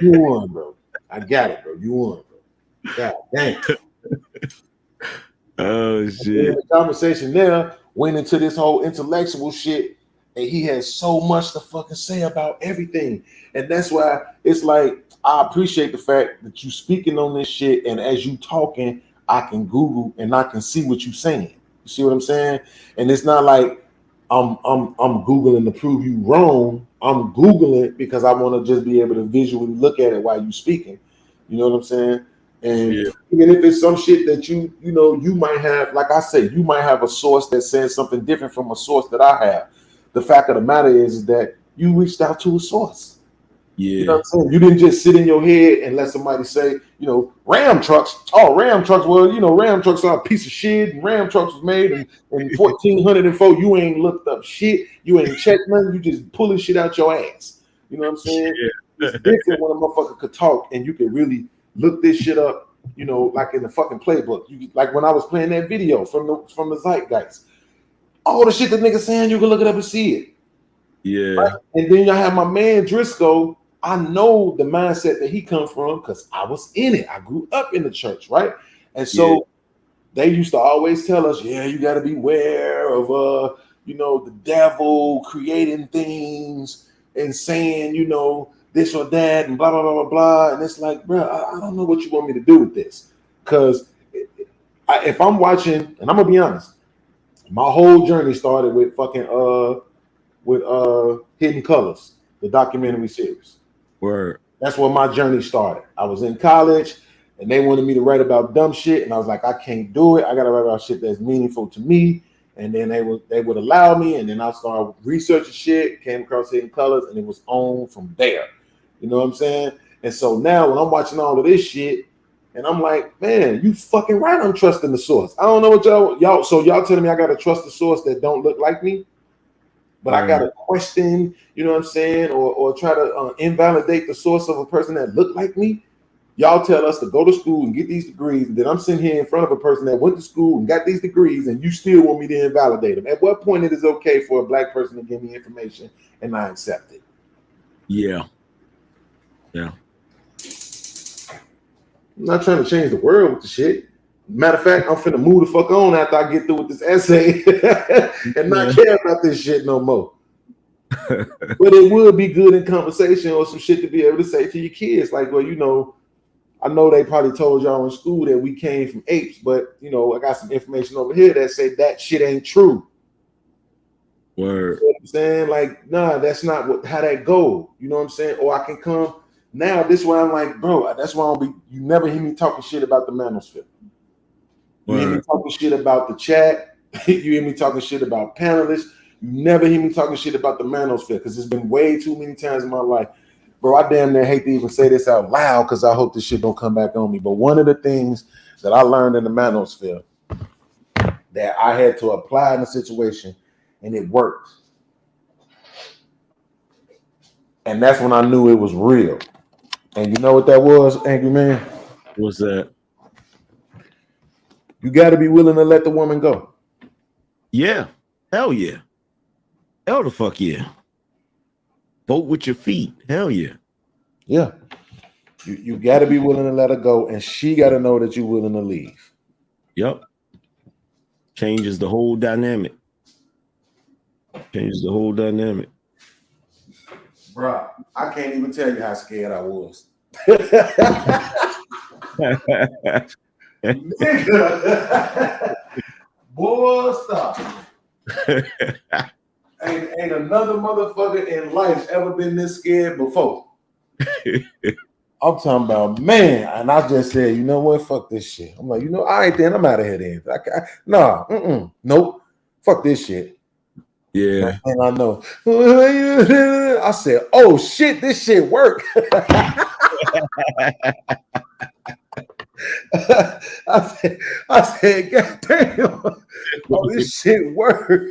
You won, bro. I got it, bro. You won, bro. God damn. Oh shit. The conversation there went into this whole intellectual shit, and he has so much to fucking say about everything. And that's why it's like I appreciate the fact that you speaking on this shit, and as you talking, I can Google and I can see what you saying. You see what I'm saying? And it's not like I'm Googling to prove you wrong. I'm Googling because I want to just be able to visually look at it while you speaking. You know what I'm saying? And even if it's some shit that you might have, like I say, you might have a source that says something different from a source that I have. The fact of the matter is that you reached out to a source. Yeah. You know what I'm saying? You didn't just sit in your head and let somebody say, Ram trucks. Oh, Ram trucks. Well, Ram trucks are a piece of shit. And Ram trucks was made in 1404. You ain't looked up shit. You ain't checked nothing. You just pulling shit out your ass. You know what I'm saying? It's different when a motherfucker could talk and you can really look this shit up, like in the fucking playbook. Like when I was playing that video from the Zeitgeist. All the shit that niggas saying, you can look it up and see it. Yeah. Right? And then y'all have my man Driscoll. I know the mindset that he come from because I was in it. I grew up in the church, right? And so they used to always tell us, you got to beware of the devil creating things and saying, this or that and blah blah blah blah blah. And it's like, bro, I don't know what you want me to do with this, because if I'm watching, and I'm gonna be honest, my whole journey started with fucking Hidden Colors, the documentary series. Word. That's where my journey started. I was in college and they wanted me to write about dumb shit, and I was like, I can't do it. I gotta write about shit that's meaningful to me. And then they would allow me, and then I started researching shit, came across Hidden Colors, and it was on from there. You know what I'm saying? And so now when I'm watching all of this shit, and I'm like, man, you fucking right, I'm trusting the source. I don't know what y'all telling me I gotta trust the source that don't look like me, but I gotta question, you know what I'm saying, or try to invalidate the source of a person that look like me. Y'all tell us to go to school and get these degrees, and then I'm sitting here in front of a person that went to school and got these degrees, and you still want me to invalidate them. At what point it is okay for a black person to give me information and I accept it? Yeah. Yeah. I'm not trying to change the world with the shit. Matter of fact, I'm finna move the fuck on after I get through with this essay and not care about this shit no more. But it would be good in conversation or some shit to be able to say to your kids, like, well, I know they probably told y'all in school that we came from apes, but I got some information over here that say that shit ain't true. Word. You know what I'm saying? Like, nah, that's not how that go. You know what I'm saying? Or I can come now. This way I'm like, bro, that's why you never hear me talking shit about the manosphere. You hear me talking shit about the chat. You hear me talking shit about panelists. You never hear me talking shit about the manosphere, because it's been way too many times in my life. Bro, I damn near hate to even say this out loud because I hope this shit don't come back on me. But one of the things that I learned in the manosphere that I had to apply in a situation, and it worked. And that's when I knew it was real. And you know what that was, Angry Man? What's that? You got to be willing to let the woman go. Yeah. Hell yeah. Hell the fuck yeah. Vote with your feet. Hell yeah. Yeah. You got to be willing to let her go, and she got to know that you're willing to leave. Yep. Changes the whole dynamic. Changes the whole dynamic. Bro, I can't even tell you how scared I was. Boy, stop. Ain't another motherfucker in life ever been this scared before. I'm talking about, man, and I just said, you know what, fuck this shit. I'm like, all right then, I'm out of here then. Nope, fuck this shit. Yeah. And I know. I said, oh shit, this shit worked. I said, God damn, oh, this shit worked.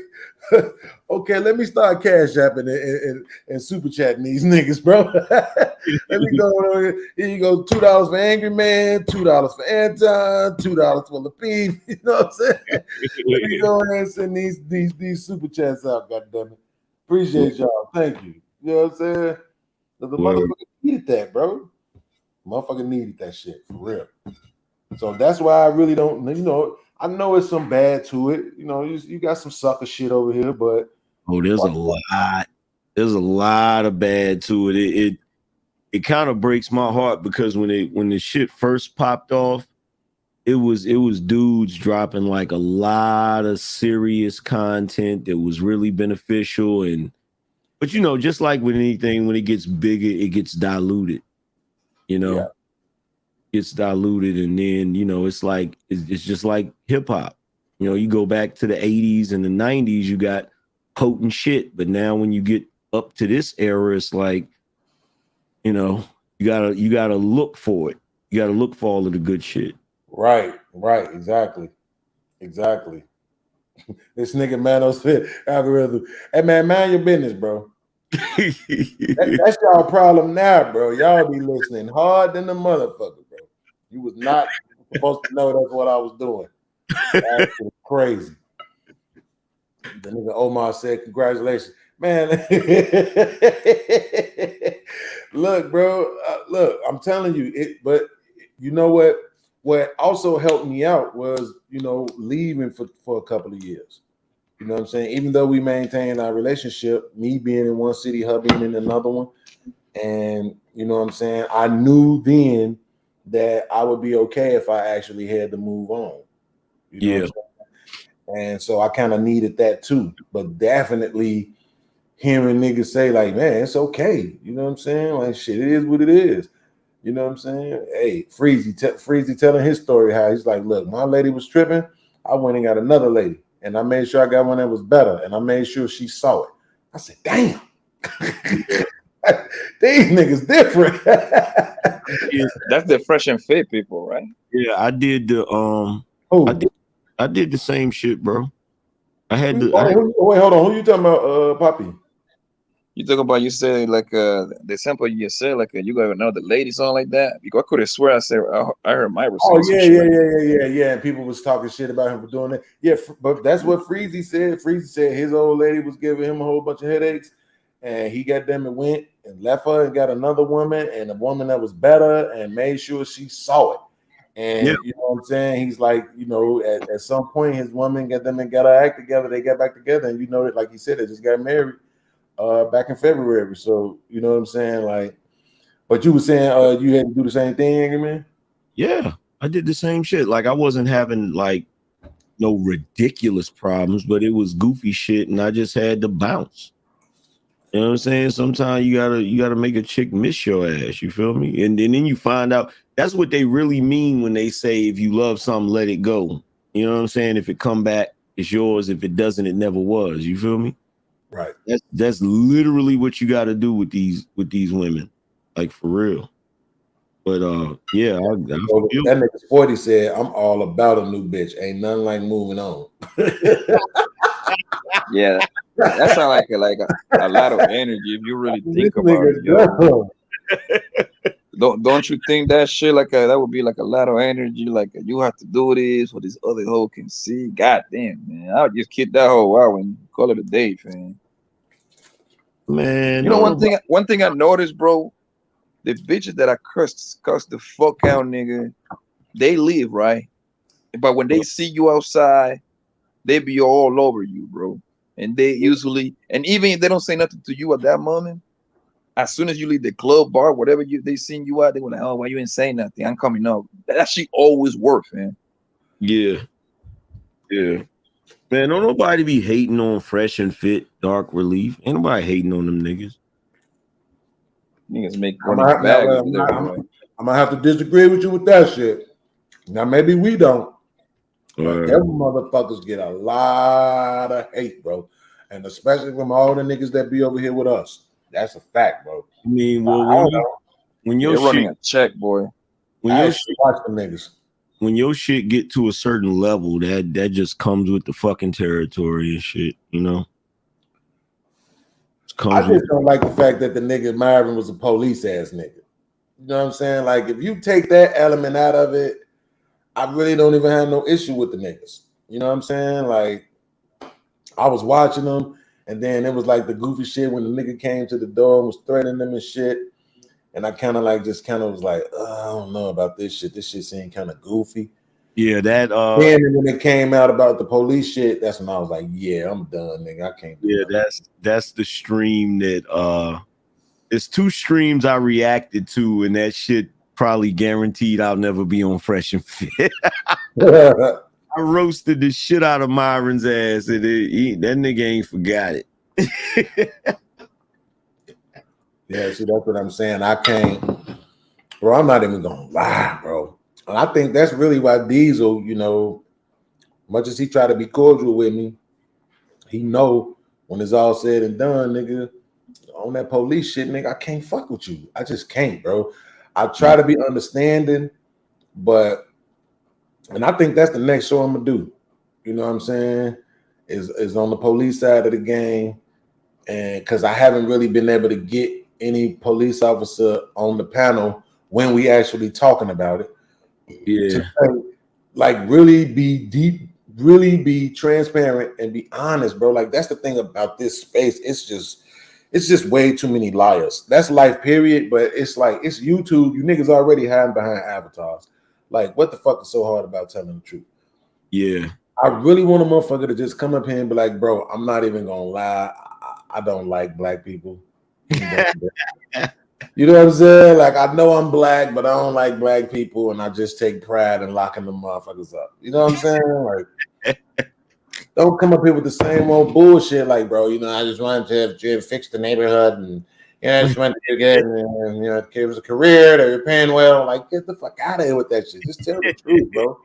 Okay, let me start cash apping and super chatting these niggas, bro. Let me go. Here you go, $2 for Angry Man, $2 for Anton, $2 for Lapeef. You know what I'm saying? Let me go ahead and send these super chats out. Goddammit. Appreciate y'all. Thank you. You know what I'm saying? The motherfucker needed that, bro. Motherfucker needed that shit for real. So that's why I really don't, I know it's some bad to it. You got some sucker shit over here, but there's a lot. There's a lot of bad to it. It kind of breaks my heart because when the shit first popped off, it was dudes dropping like a lot of serious content that was really beneficial, but just like with anything, when it gets bigger, it gets diluted. It's diluted, and then it's like it's just like hip hop. You go back to the 80s and the 90s, you got potent shit, but now when you get up to this era, it's like you gotta look for it. You gotta look for all of the good shit. Right, exactly. This nigga Manos fit algorithm. Hey man, mind your business, bro. That's y'all problem now, bro. Y'all be listening hard than the motherfucker, bro. You was not supposed to know that's what I was doing. That's crazy. The nigga Omar said, "Congratulations, man." Look, bro. Look, I'm telling you it. But you know what? What also helped me out was, leaving for a couple of years. You know what I'm saying? Even though we maintained our relationship, me being in one city, her being in another one, and you know what I'm saying, I knew then that I would be okay if I actually had to move on. You know what I'm saying? And so I kind of needed that too. But definitely hearing niggas say like, man, it's okay. You know what I'm saying? Like, shit, it is what it is. You know what I'm saying? Hey, Freezy telling his story how he's like, look, my lady was tripping. I went and got another lady, and I made sure I got one that was better, and I made sure she saw it. I said, damn. These niggas different. That's the fresh and fit people, right? Yeah, I did the I did the same shit, bro. I had the wait, hold on. Who you talking about, Poppy? You talk about, you said like the sample you just said, like you got another lady, something like that. Because I could have swear I heard Myra say some shit. Yeah. And people was talking shit about him for doing that. Yeah, but that's what Freezy said. Freezy said his old lady was giving him a whole bunch of headaches, and he got them and went and left her and got another woman, and a woman that was better, and made sure she saw it. And you know what I'm saying? He's like, at some point his woman got them and got her act together. They got back together, and that, like he said, they just got married back in February. So you know what I'm saying? Like, but you were saying you had to do the same thing, man? Yeah, I did the same shit. Like, I wasn't having like no ridiculous problems, but it was goofy shit, and I just had to bounce. You know what I'm saying? Sometimes you gotta make a chick miss your ass. You feel me? And then you find out that's what they really mean when they say if you love something, let it go. You know what I'm saying? If it come back, it's yours. If it doesn't, it never was. You feel me? Right. That's literally what you got to do with these women, like for real. But yeah, that nigga Sporty said, "I'm all about a new bitch. Ain't nothing like moving on." Yeah, that sounds like a lot of energy if you really think about it. Yo. Don't you think that shit that would be like a lot of energy? Like you have to do this for this other hoe can see. God damn, man, I would just kick that hoe out and call it a day, man. Man, you know one thing I noticed, bro, the bitches that I cuss the fuck out, nigga, they leave, right? But when they see you outside, they be all over you, bro. And they usually, and even if they don't say nothing to you at that moment, as soon as you leave the club, bar, whatever they seen you out, they were like, "Oh, why you ain't saying nothing? I'm coming up." That shit always works, man. Yeah. Man, don't nobody be hating on Fresh and Fit, Dark Relief. Ain't nobody hating on them niggas. Niggas make I'm gonna have to disagree with you with that shit. Now maybe we don't. But them motherfuckers get a lot of hate, bro. And especially from all the niggas that be over here with us. That's a fact, bro. I mean, well, when you're running a check, boy. When your shit get to a certain level, that just comes with the fucking territory and shit, you know. I just don't like the fact that the nigga Marvin was a police ass nigga. You know what I'm saying? Like, if you take that element out of it, I really don't even have no issue with the niggas. You know what I'm saying? Like, I was watching them, and then it was like the goofy shit when the nigga came to the door and was threatening them and shit. and I kind of like just kind of was like, I don't know about this shit. This shit seemed kind of goofy. Yeah, that Then when it came out about the police shit, that's when I was like, yeah, I'm done, nigga. I can't do yeah, that's the stream that it's 2 streams I reacted to, and that shit probably guaranteed I'll never be on Fresh and Fit. I roasted the shit out of Myron's ass, and that nigga ain't forgot it. Yeah, see, that's what I'm saying. I can't, bro. I'm not even gonna lie, bro. And I think that's really why Diesel, you know, much as he tried to be cordial with me, he know when it's all said and done, nigga, on that police shit, nigga, I can't fuck with you. I just can't, bro. I try to be understanding, and I think that's the next show I'm gonna do. You know what I'm saying? Is on the police side of the game, and because I haven't really been able to get any police officer on the panel when we actually talking about it. Yeah, like really be deep, really be transparent and be honest, bro. Like that's the thing about this space. It's just way too many liars. That's life, period. But it's like it's YouTube. You niggas already hiding behind avatars. Like, what the fuck is so hard about telling the truth? Yeah. I really want a motherfucker to just come up here and be like, bro, I'm not even gonna lie. I don't like black people. You know what I'm saying? Like, I know I'm black, but I don't like black people, and I just take pride in locking them motherfuckers up. You know what I'm saying? Like, don't come up here with the same old bullshit. Like, bro, you know, I just wanted to fix the neighborhood, and you know, I just wanted to get, and you know, it was a career. They were paying well. Like, get the fuck out of here with that shit. Just tell the truth, bro.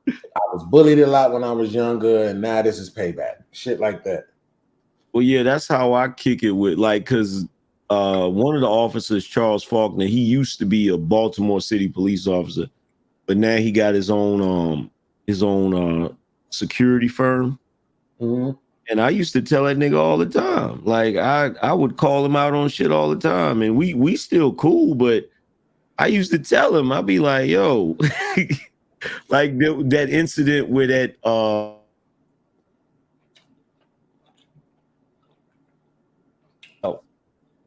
I was bullied a lot when I was younger, and now this is payback. Shit like that. Well, yeah, that's how I kick it with, like, because one of the officers, Charles Faulkner, he used to be a Baltimore City police officer, but now he got his own security firm. Mm-hmm. And I used to tell that nigga all the time. Like, I would call him out on shit all the time, and we still cool, but I used to tell him, I'd be like, yo, like that incident where that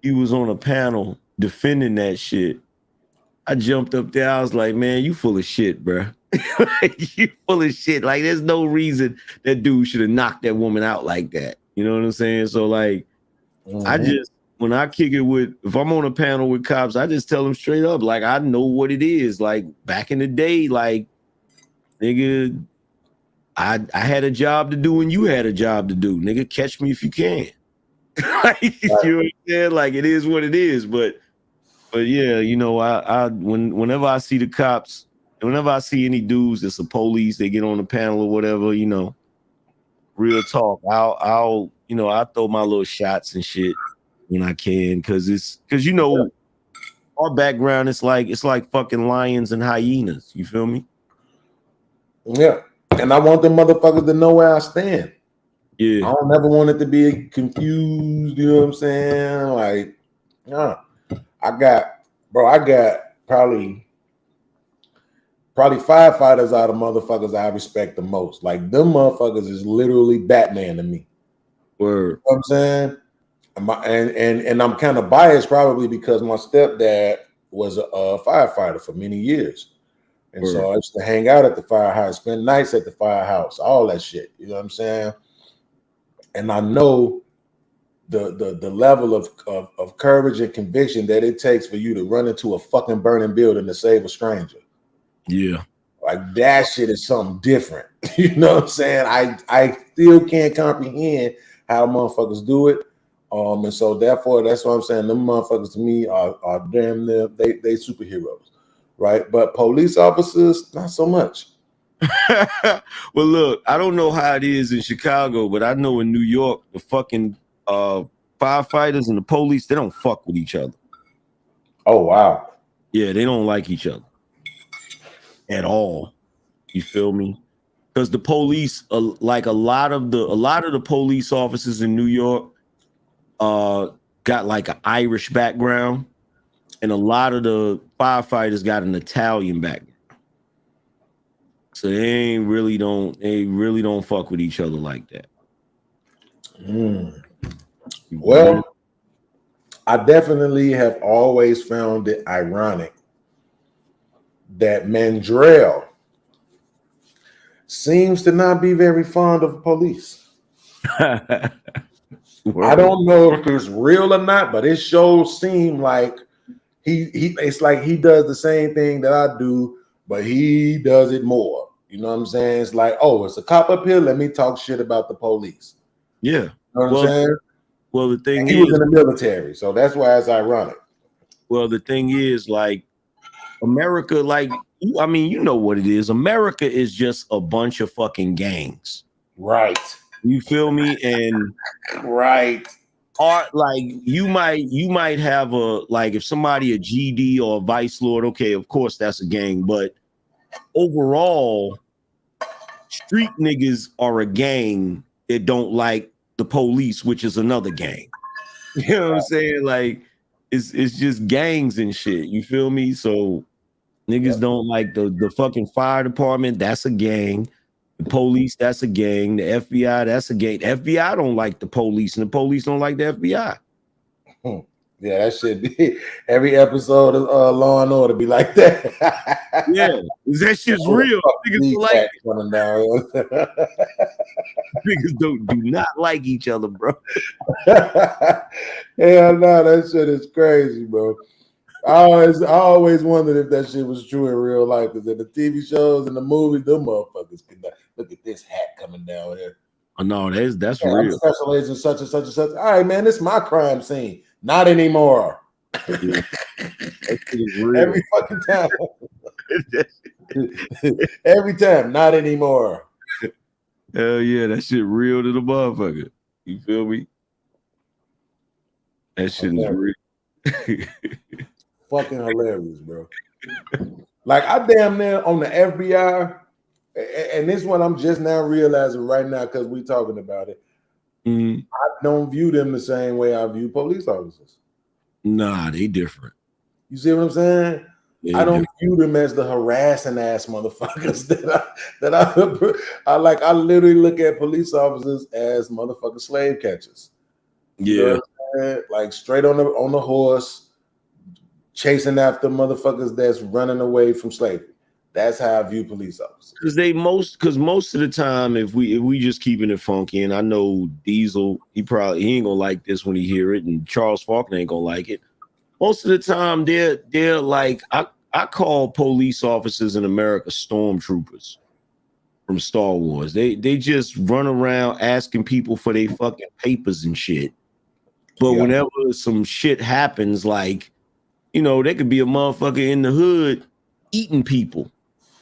he was on a panel defending that shit. I jumped up there. I was like, man, you full of shit, bro. Like, you full of shit. Like, there's no reason that dude should have knocked that woman out like that. You know what I'm saying? So, like, I just, when I kick it with, if I'm on a panel with cops, I just tell them straight up, like, I know what it is. Like, back in the day, like, nigga, I had a job to do and you had a job to do. Nigga, catch me if you can. Like, you know what I'm saying? Like, it is what it is. But yeah, you know, whenever I see the cops, whenever I see any dudes that's a police, they get on the panel or whatever, you know, real talk, I'll you know, I throw my little shots and shit when I can, because you know, our background, it's like fucking lions and hyenas. You feel me? Yeah, and I want them motherfuckers to know where I stand. Yeah, I don't never want it to be confused. You know what I'm saying? Like, I got probably firefighters are the motherfuckers I respect the most. Like, them motherfuckers is literally Batman to me. Word. You know what I'm saying? And I'm kind of biased probably because my stepdad was a firefighter for many years. And Word. so I used to hang out at the firehouse, spend nights at the firehouse, all that shit. You know what I'm saying? And I know the level of courage and conviction that it takes for you to run into a fucking burning building to save a stranger. Yeah. Like, that shit is something different. You know what I'm saying? I still can't comprehend how motherfuckers do it. And so therefore, that's what I'm saying. Them motherfuckers to me are damn near they superheroes, right? But police officers, not so much. Well, look, I don't know how it is in Chicago, but I know in New York, the fucking firefighters and the police, they don't fuck with each other. Oh, wow. Yeah, they don't like each other at all. You feel me? Because the police, like a lot of the police officers in New York, got like an Irish background, and a lot of the firefighters got an Italian background. So they really don't fuck with each other like that. Well, I definitely have always found it ironic that Mandrell seems to not be very fond of police. I don't know if it's real or not, but it shows seem like it's like he does the same thing that I do, but he does it more. You know what I'm saying? It's like, oh, it's a cop up here. Let me talk shit about the police. Yeah. You know what I'm saying? Well, the thing And is, he was in the military, so that's why it's ironic. Well, the thing is, like, America, like, I mean, you know what it is. America is just a bunch of fucking gangs. Right. You feel me? And right. Art, like, you might have a, like, if somebody a GD or a vice lord, okay, of course that's a gang, but overall, street niggas are a gang that don't like the police, which is another gang. You know what I'm saying? Like, it's just gangs and shit. You feel me? So niggas don't like the fucking fire department. That's a gang. The police, that's a gang. The FBI, that's a gang. The FBI don't like the police, and the police don't like the FBI. Yeah, that should be every episode of Law and Order be like that. Yeah, that shit's real. Niggas like coming down. Niggas do not like each other, bro. Hell no, that shit is crazy, bro. I always wondered if that shit was true in real life, because in the TV shows and the movies, them motherfuckers can look at this hat coming down here. Oh no, that's I'm real. special agent such and such and such. All right, man, this is my crime scene. Not anymore. Yeah. Every fucking time. Every time, not anymore. Hell yeah, that shit real to the motherfucker. You feel me? That shit is real. Fucking hilarious, bro. Like, I damn near on the FBI, and this one I'm just now realizing right now because we talking about it. Mm. I don't view them the same way I view police officers. Nah, they different. You see what I'm saying? Yeah, I don't view them as the harassing ass motherfuckers that I like. I literally look at police officers as motherfucking slave catchers. Yeah, you know what I'm saying? Like straight on the horse, chasing after motherfuckers that's running away from slavery. That's how I view police officers. Because most of the time, if we just keeping it funky, and I know Diesel, he ain't gonna like this when he hear it, and Charles Faulkner ain't gonna like it. Most of the time, they're like, I call police officers in America stormtroopers from Star Wars. They just run around asking people for their fucking papers and shit. But whenever some shit happens, like, you know, there could be a motherfucker in the hood eating people.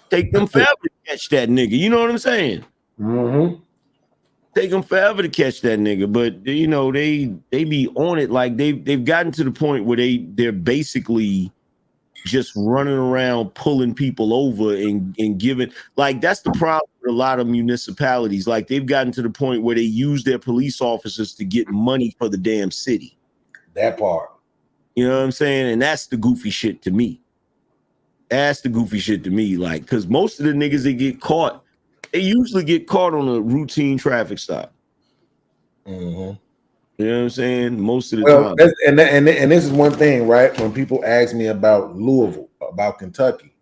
Take them forever to catch that nigga. You know what I'm saying? Mm-hmm. Take them forever to catch that nigga. But you know, they be on it. Like they've gotten to the point where they're basically just running around pulling people over and giving, like, that's the problem with a lot of municipalities. Like, they've gotten to the point where they use their police officers to get money for the damn city. That part. You know what I'm saying? And that's the goofy shit to me. That's the goofy shit to me. Like, because most of the niggas that get caught, they usually get caught on a routine traffic stop. Mm-hmm. You know what I'm saying? Most of the Well, time. and this is one thing, right? When people ask me about Louisville, about Kentucky,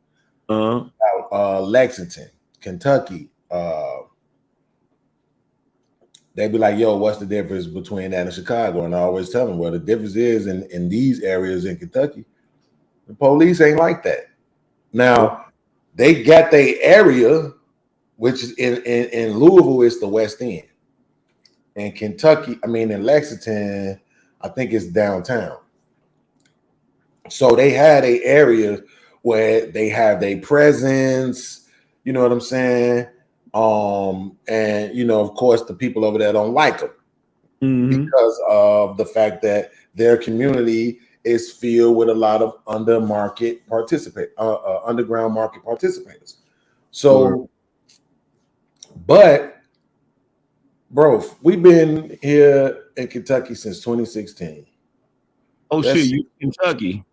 about Lexington, Kentucky, they be like, yo, what's the difference between that and Chicago? And I always tell them, well, the difference is in these areas in Kentucky, the police ain't like that. Now, they got their area, which is in Louisville, it's the West End. In Kentucky, in Lexington, I think it's downtown. So they had an area where they have their presence, you know what I'm saying? And you know, of course, the people over there don't like them because of the fact that their community is filled with a lot of underground market participators. So, but bro, we've been here in Kentucky since 2016. Oh, shit, you in Kentucky?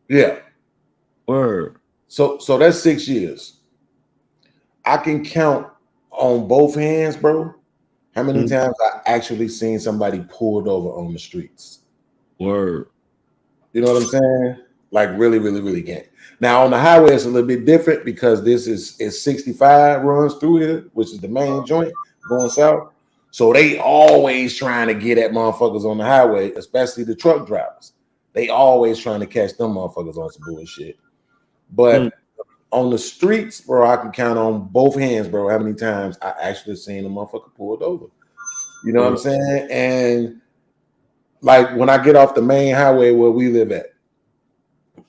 Yeah. Word. So that's 6 years. I can count on both hands, bro, how many times I actually seen somebody pulled over on the streets. Word. You know what I'm saying? Like really, really, really can't. Now on the highway, it's a little bit different because this is 65 runs through here, which is the main joint going south. So they always trying to get at motherfuckers on the highway, especially the truck drivers. They always trying to catch them motherfuckers on some bullshit. But on the streets, bro, I can count on both hands, bro, how many times I actually seen a motherfucker pulled over. You know what I'm saying? And like when I get off the main highway where we live at,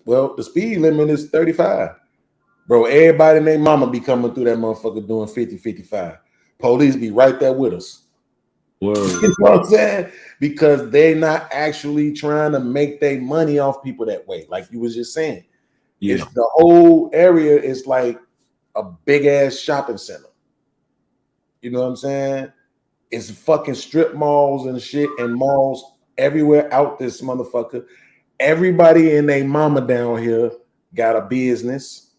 well, the speed limit is 35. Bro, everybody and their mama be coming through that motherfucker doing 50, 55. Police be right there with us. Word. You know what I'm saying? Because they're not actually trying to make their money off people that way. Like you was just saying. Yeah. It's the whole area is like a big ass shopping center. You know what I'm saying? It's fucking strip malls and shit and malls everywhere out this motherfucker. Everybody and their mama down here got a business,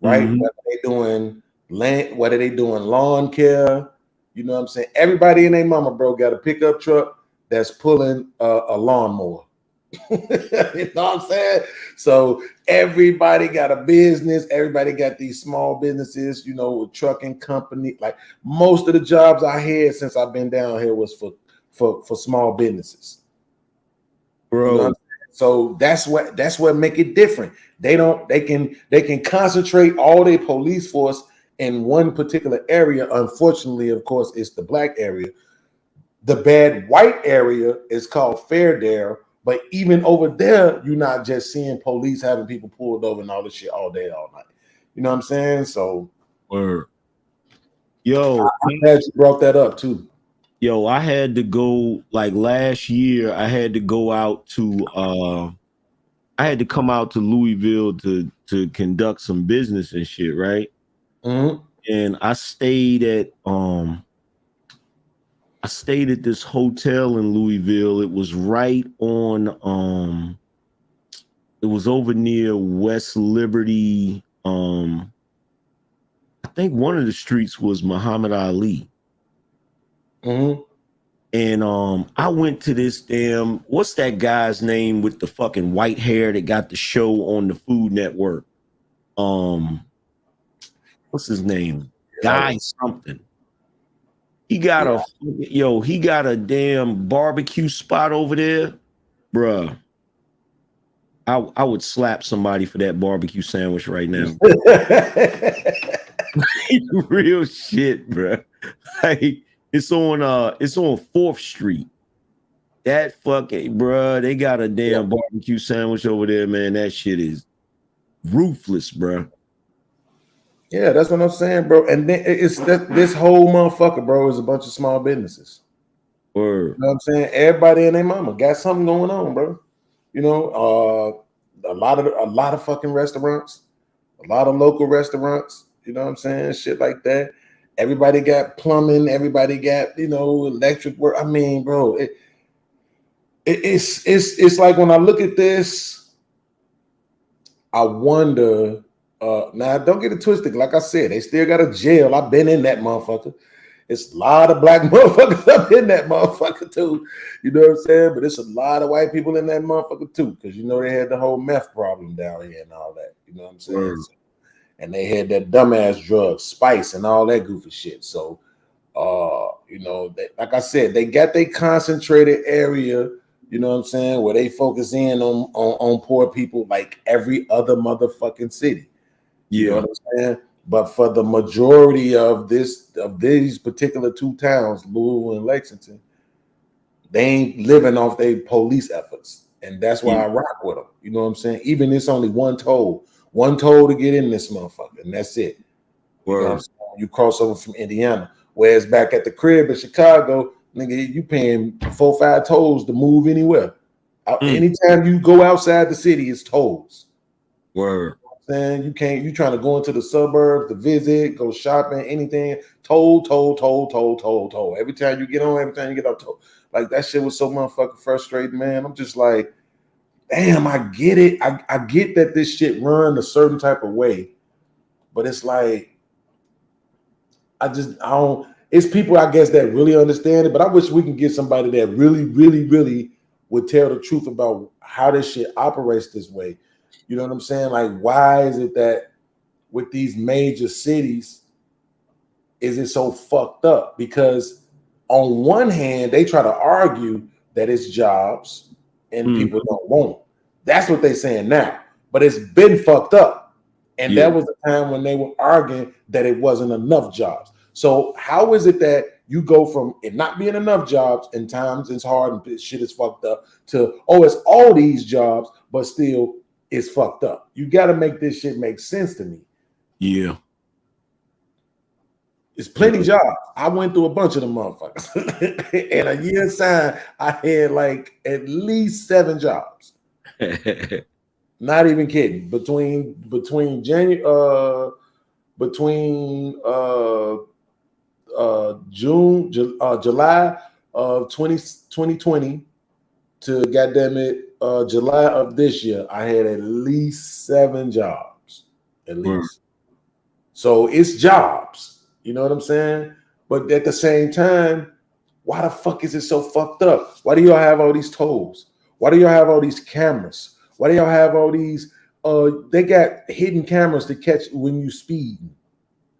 right? Mhm. Whether they doing land, whether they doing lawn care, you know what I'm saying? Everybody and their mama, bro, got a pickup truck that's pulling a lawnmower. You know what I'm saying? So everybody got a business. Everybody got these small businesses, you know, trucking company. Like most of the jobs I had since I've been down here was for small businesses, bro. You know what I'm saying? So that's what make it different. They can concentrate all their police force in one particular area. Unfortunately, of course, it's the black area. The bad white area is called Fairdale. But even over there, you're not just seeing police having people pulled over and all this shit all day, all night. You know what I'm saying? So, Word. Yo, I'm glad you brought that up too. Yo, I had to go like last year. I had to go out to I had to come out to Louisville to conduct some business and shit, right? Mm-hmm. And I stayed at this hotel in Louisville. It was right on it was over near West Liberty. I think one of the streets was Muhammad Ali. Mm-hmm. And I went to this damn, what's that guy's name with the fucking white hair that got the show on the Food Network? What's his name? Guy something. He got he got a damn barbecue spot over there, bruh. I would slap somebody for that barbecue sandwich right now. Real shit, bruh. Like it's on 4th Street. That fucking bruh, they got a damn barbecue sandwich over there, man. That shit is ruthless, bruh. Yeah, that's what I'm saying, bro. And then it's this whole motherfucker, bro, is a bunch of small businesses. Word. You know what I'm saying? Everybody and their mama got something going on, bro. You know, a lot of fucking restaurants, a lot of local restaurants. You know what I'm saying? Shit like that. Everybody got plumbing. Everybody got, you know, electric work. I mean, bro, it's like when I look at this, I wonder. Now, don't get it twisted. Like I said, they still got a jail. I've been in that motherfucker. It's a lot of black motherfuckers up in that motherfucker too. You know what I'm saying? But it's a lot of white people in that motherfucker too, because you know they had the whole meth problem down here and all that. You know what I'm saying? So, and they had that dumbass drug, spice, and all that goofy shit. So, you know, like I said, they got their concentrated area. You know what I'm saying? Where they focus in on poor people like every other motherfucking city. You know what I'm saying? But for the majority of these particular two towns, Louisville and Lexington, they ain't living off their police efforts. And that's why I rock with them. You know what I'm saying? Even it's only one toll to get in this motherfucker, and that's it. You know what I'm saying? You cross over from Indiana. Whereas back at the crib in Chicago, nigga, you paying 4-5 tolls to move anywhere. Anytime you go outside the city, it's tolls. Word. Saying you trying to go into the suburbs to visit, go shopping, anything, toll. Every time you get on, every time you get off, toll. Like that shit was so motherfucking frustrating, man. I'm just like, damn, I get it. I get that this shit run a certain type of way, but it's like, I don't. It's people, I guess, that really understand it, but I wish we can get somebody that really would tell the truth about how this shit operates this way. You know what I'm saying? Like, why is it that with these major cities, is it so fucked up? Because on one hand, they try to argue that it's jobs and people don't want them. That's what they're saying now. But it's been fucked up. And that was the time when they were arguing that it wasn't enough jobs. So how is it that you go from it not being enough jobs and times it's hard and shit is fucked up to, oh, it's all these jobs, but still it's fucked up? You got to make this shit make sense to me. Yeah. It's plenty of jobs. I went through a bunch of them motherfuckers. In a year's time, I had like at least 7 jobs. Not even kidding. Between January, July of 2020 to goddamn it, July of this year, I had at least 7 jobs. At least. So it's jobs. You know what I'm saying? But at the same time, why the fuck is it so fucked up? Why do y'all have all these tolls? Why do y'all have all these cameras? Why do y'all have all these? They got hidden cameras to catch when you speed.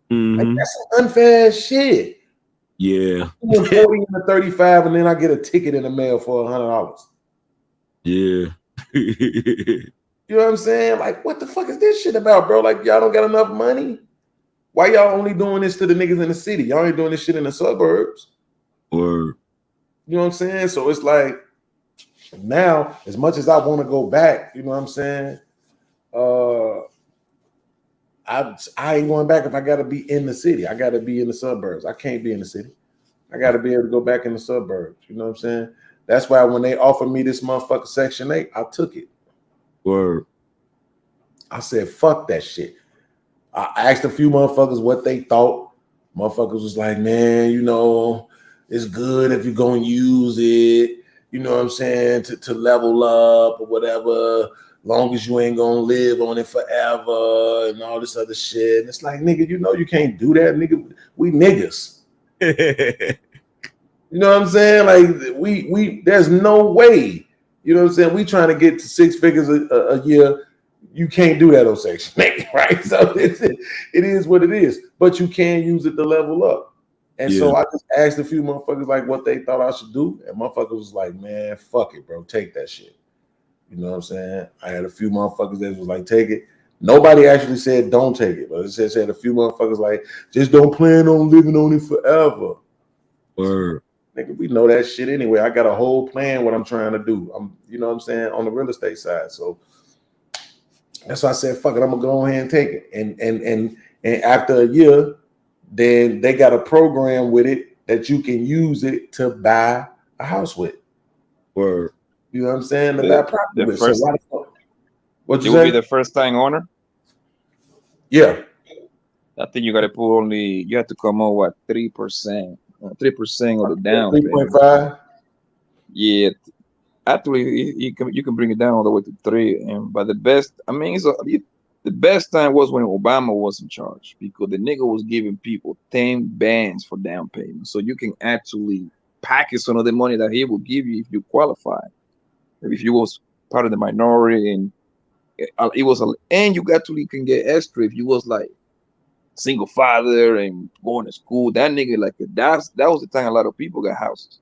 Like, that's some unfair shit. Yeah. 40 and a 35, and then I get a ticket in the mail for $100. Yeah. You know what I'm saying? Like, what the fuck is this shit about, bro? Like, y'all don't got enough money? Why y'all only doing this to the niggas in the city? Y'all ain't doing this shit in the suburbs. Or, you know what I'm saying? So it's like, now, as much as I want to go back, you know what I'm saying? I ain't going back if I got to be in the city. I got to be in the suburbs. I can't be in the city. I got to be able to go back in the suburbs. You know what I'm saying? That's why when they offered me this motherfucker Section 8, I took it. Word. I said, fuck that shit. I asked a few motherfuckers what they thought. Motherfuckers was like, man, you know, it's good if you're going to use it, you know what I'm saying, to level up or whatever, long as you ain't going to live on it forever and all this other shit. And it's like, nigga, you know you can't do that, nigga. We niggas. You know what I'm saying? Like, we there's no way. You know what I'm saying? We trying to get to 6 figures a year. You can't do that on Section 8, right? So it is what it is. But you can use it to level up. And so I just asked a few motherfuckers like what they thought I should do. And motherfuckers was like, man, fuck it, bro. Take that shit. You know what I'm saying? I had a few motherfuckers that was like, take it. Nobody actually said don't take it. But it said a few motherfuckers like, just don't plan on living on it forever. Word. Nigga, we know that shit anyway. I got a whole plan what I'm trying to do. You know what I'm saying, on the real estate side. So that's why I said, fuck it, I'm gonna go ahead and take it. And after a year, then they got a program with it that you can use it to buy a house with. Word. You know what I'm saying? To buy property with. First, so why the fuck? What you will be say? the first time owner. Yeah. I think you got to put only. You have to come out what 3%, 3% of the down payment. 3.5. Yeah. Actually, you can bring it down all the way to 3. But the best, I mean, the best time was when Obama was in charge, because the nigga was giving people 10 bands for down payment. So you can actually package some of the money that he will give you if you qualify. If you was part of the minority, and it was, and you actually can get extra if you was like single father and going to school. That nigga, like, that was the time a lot of people got houses.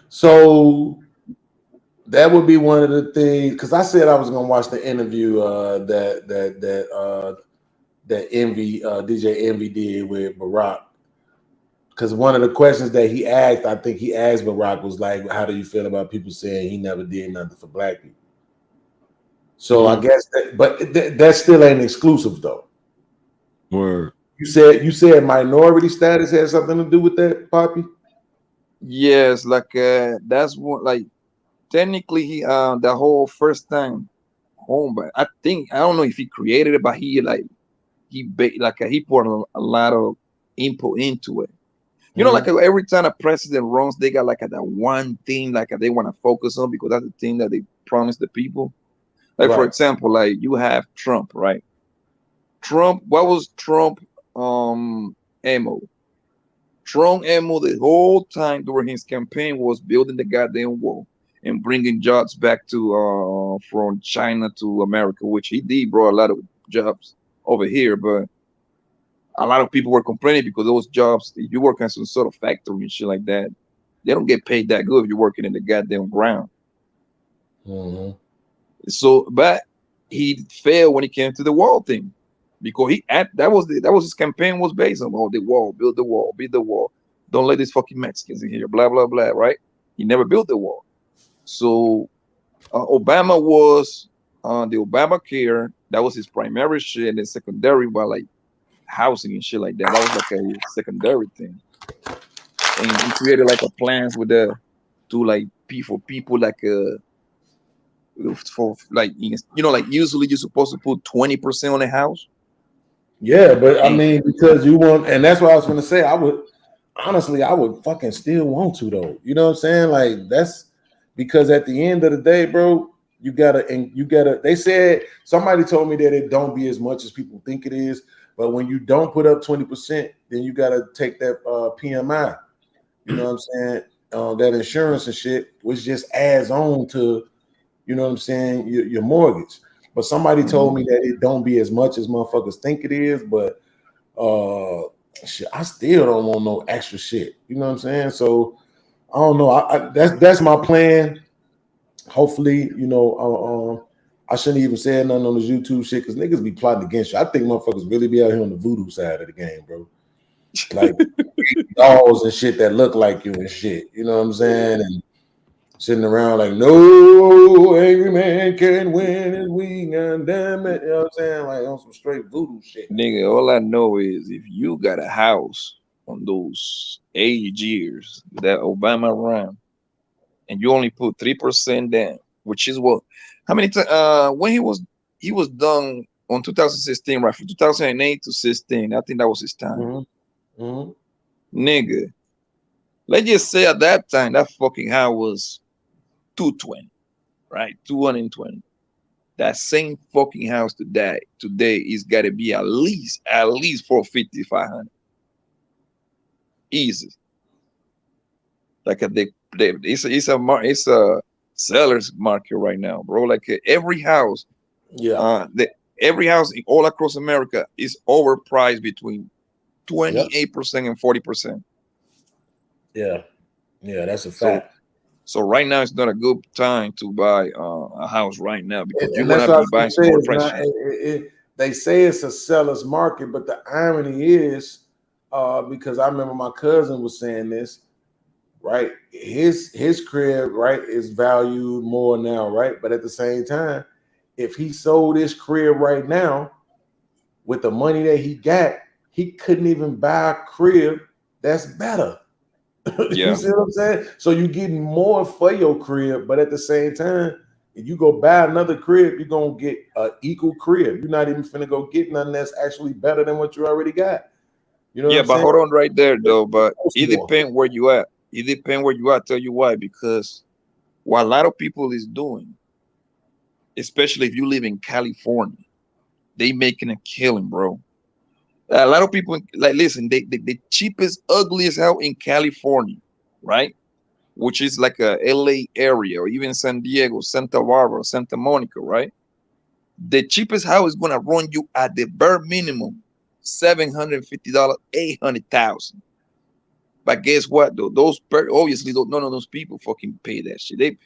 So that would be one of the things, because I said I was gonna watch the interview that Envy DJ Envy did with Barack, because one of the questions that he asked, I think he asked Barack, was like, how do you feel about people saying he never did nothing for black people? So I guess that still ain't exclusive though. Word. You said minority status had something to do with that, Poppy? Yes, like that's what, like, technically he the whole first time home, but I don't know if he created it, but he he poured a lot of input into it. You know, like every time a president runs, they got like that one thing like they want to focus on, because that's the thing that they promised the people. Like, for example, like you have Trump, right? Trump, what was Trump MO? Trump MO the whole time during his campaign was building the goddamn wall and bringing jobs back to from China to America, which he did, brought a lot of jobs over here. But a lot of people were complaining because those jobs, if you work in some sort of factory and shit like that, they don't get paid that good if you're working in the goddamn ground. So, but he failed when it came to the wall thing, because that was his campaign was based on, oh, the wall, build the wall, build the wall. Don't let these fucking Mexicans in here, blah blah blah. Right? He never built the wall. So Obama was the Obamacare. That was his primary shit, and then secondary by like housing and shit like that. That was like a secondary thing. And he created like a plans with the to like people like for like, you know, like usually you're supposed to put 20% on a house. Yeah, but I mean, because you want, and that's what I was gonna say. I would fucking still want to though. You know what I'm saying? Like that's because at the end of the day, bro, you gotta. They said, somebody told me that it don't be as much as people think it is, but when you don't put up 20%, then you gotta take that PMI. You know what I'm saying? That insurance and shit, which just adds on to, you know what I'm saying, your mortgage. But somebody told me that it don't be as much as motherfuckers think it is, but shit, I still don't want no extra shit. You know what I'm saying? So I don't know. That's my plan. Hopefully, you know, I shouldn't even say nothing on this YouTube shit because niggas be plotting against you. I think motherfuckers really be out here on the voodoo side of the game, bro. Like dolls and shit that look like you and shit. You know what I'm saying? And sitting around like, no angry man can win his wing, and damn it. You know what I'm saying? Like on some straight voodoo shit. Nigga, all I know is if you got a house on those 80 years that Obama ran, and you only put 3% down, which is what, how many times when he was done on 2016, right? From 2008 to 16, I think that was his time. Nigga, let's just say at that time that fucking house was 220, right? 220. That same fucking house today is gotta be at least 450, 500. Easy. Like it's a seller's market right now, bro. Like every house, every house all across America is overpriced between 28% and 40%. Yeah, that's a fact. So right now it's not a good time to buy a house right now because you're gonna have to buy some more precious. They say it's a seller's market, but the irony is, because I remember my cousin was saying this, right? His crib, right, is valued more now, right? But at the same time, if he sold his crib right now with the money that he got, he couldn't even buy a crib that's better. You see what I'm saying? So you're getting more for your crib, but at the same time, if you go buy another crib, you're gonna get an equal crib. You're not even finna go get nothing that's actually better than what you already got. You know? But hold on right there though. But it depends where you at. It depends where you are. I'll tell you why. Because what a lot of people is doing, especially if you live in California, they making a killing, bro. A lot of people, like, listen, the cheapest, ugliest house in California, right? Which is like a LA area or even San Diego, Santa Barbara, Santa Monica, right? The cheapest house is gonna run you at the bare minimum $750, $800,000. But guess what though? Obviously none of those people fucking pay that shit.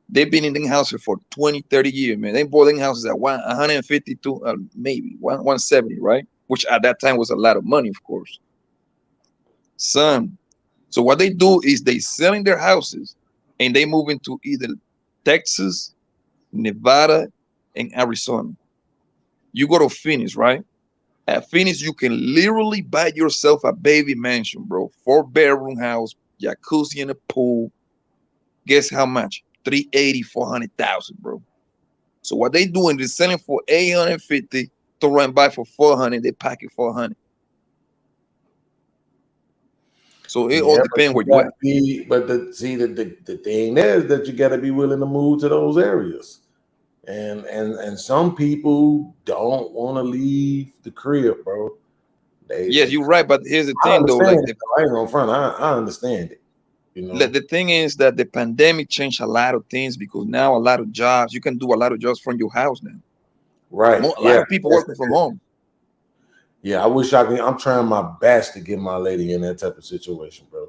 They've been in the houses for 20, 30 years, man. They bought in houses at 152, maybe 170, right? Which at that time was a lot of money, of course. Son. So what they do is they selling their houses and they move into either Texas, Nevada, and Arizona. You go to Phoenix, right? At Phoenix, you can literally buy yourself a baby mansion, bro. 4-bedroom house, jacuzzi and a pool. Guess how much? 380, 400,000, bro. So what they doing is selling for 850 to run by for 400. They pack it 400. So it all depends where you at. But the thing is that you got to be willing to move to those areas, and some people don't want to leave the crib, bro. Yes, you're right. But here's the thing, though. Like, I ain't gonna front. I understand it. You know, the thing is that the pandemic changed a lot of things because now a lot of jobs, you can do a lot of jobs from your house now. Right. A lot of people working from home. Yeah, I wish I could. I'm trying my best to get my lady in that type of situation, bro.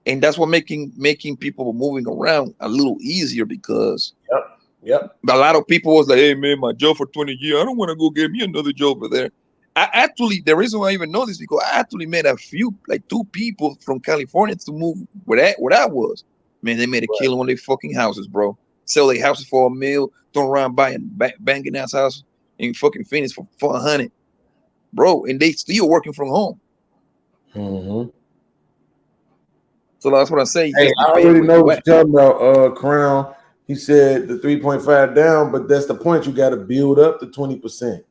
And that's what making people moving around a little easier because Yep. a lot of people was like, hey man, my job for 20 years, I don't want to go get me another job over there. I actually, the reason why I even know this because I actually met a few, like 2 people from California to move where that was. Man, they made a killing on their fucking houses, bro. Sell their houses for $1 million, turn around banging ass house in fucking Phoenix for $400, bro, and they still working from home. Mm-hmm. So that's what I say. Hey, I already know what you're talking about, Crown. He said the 3.5 down, but that's the point. You got to build up to 20%,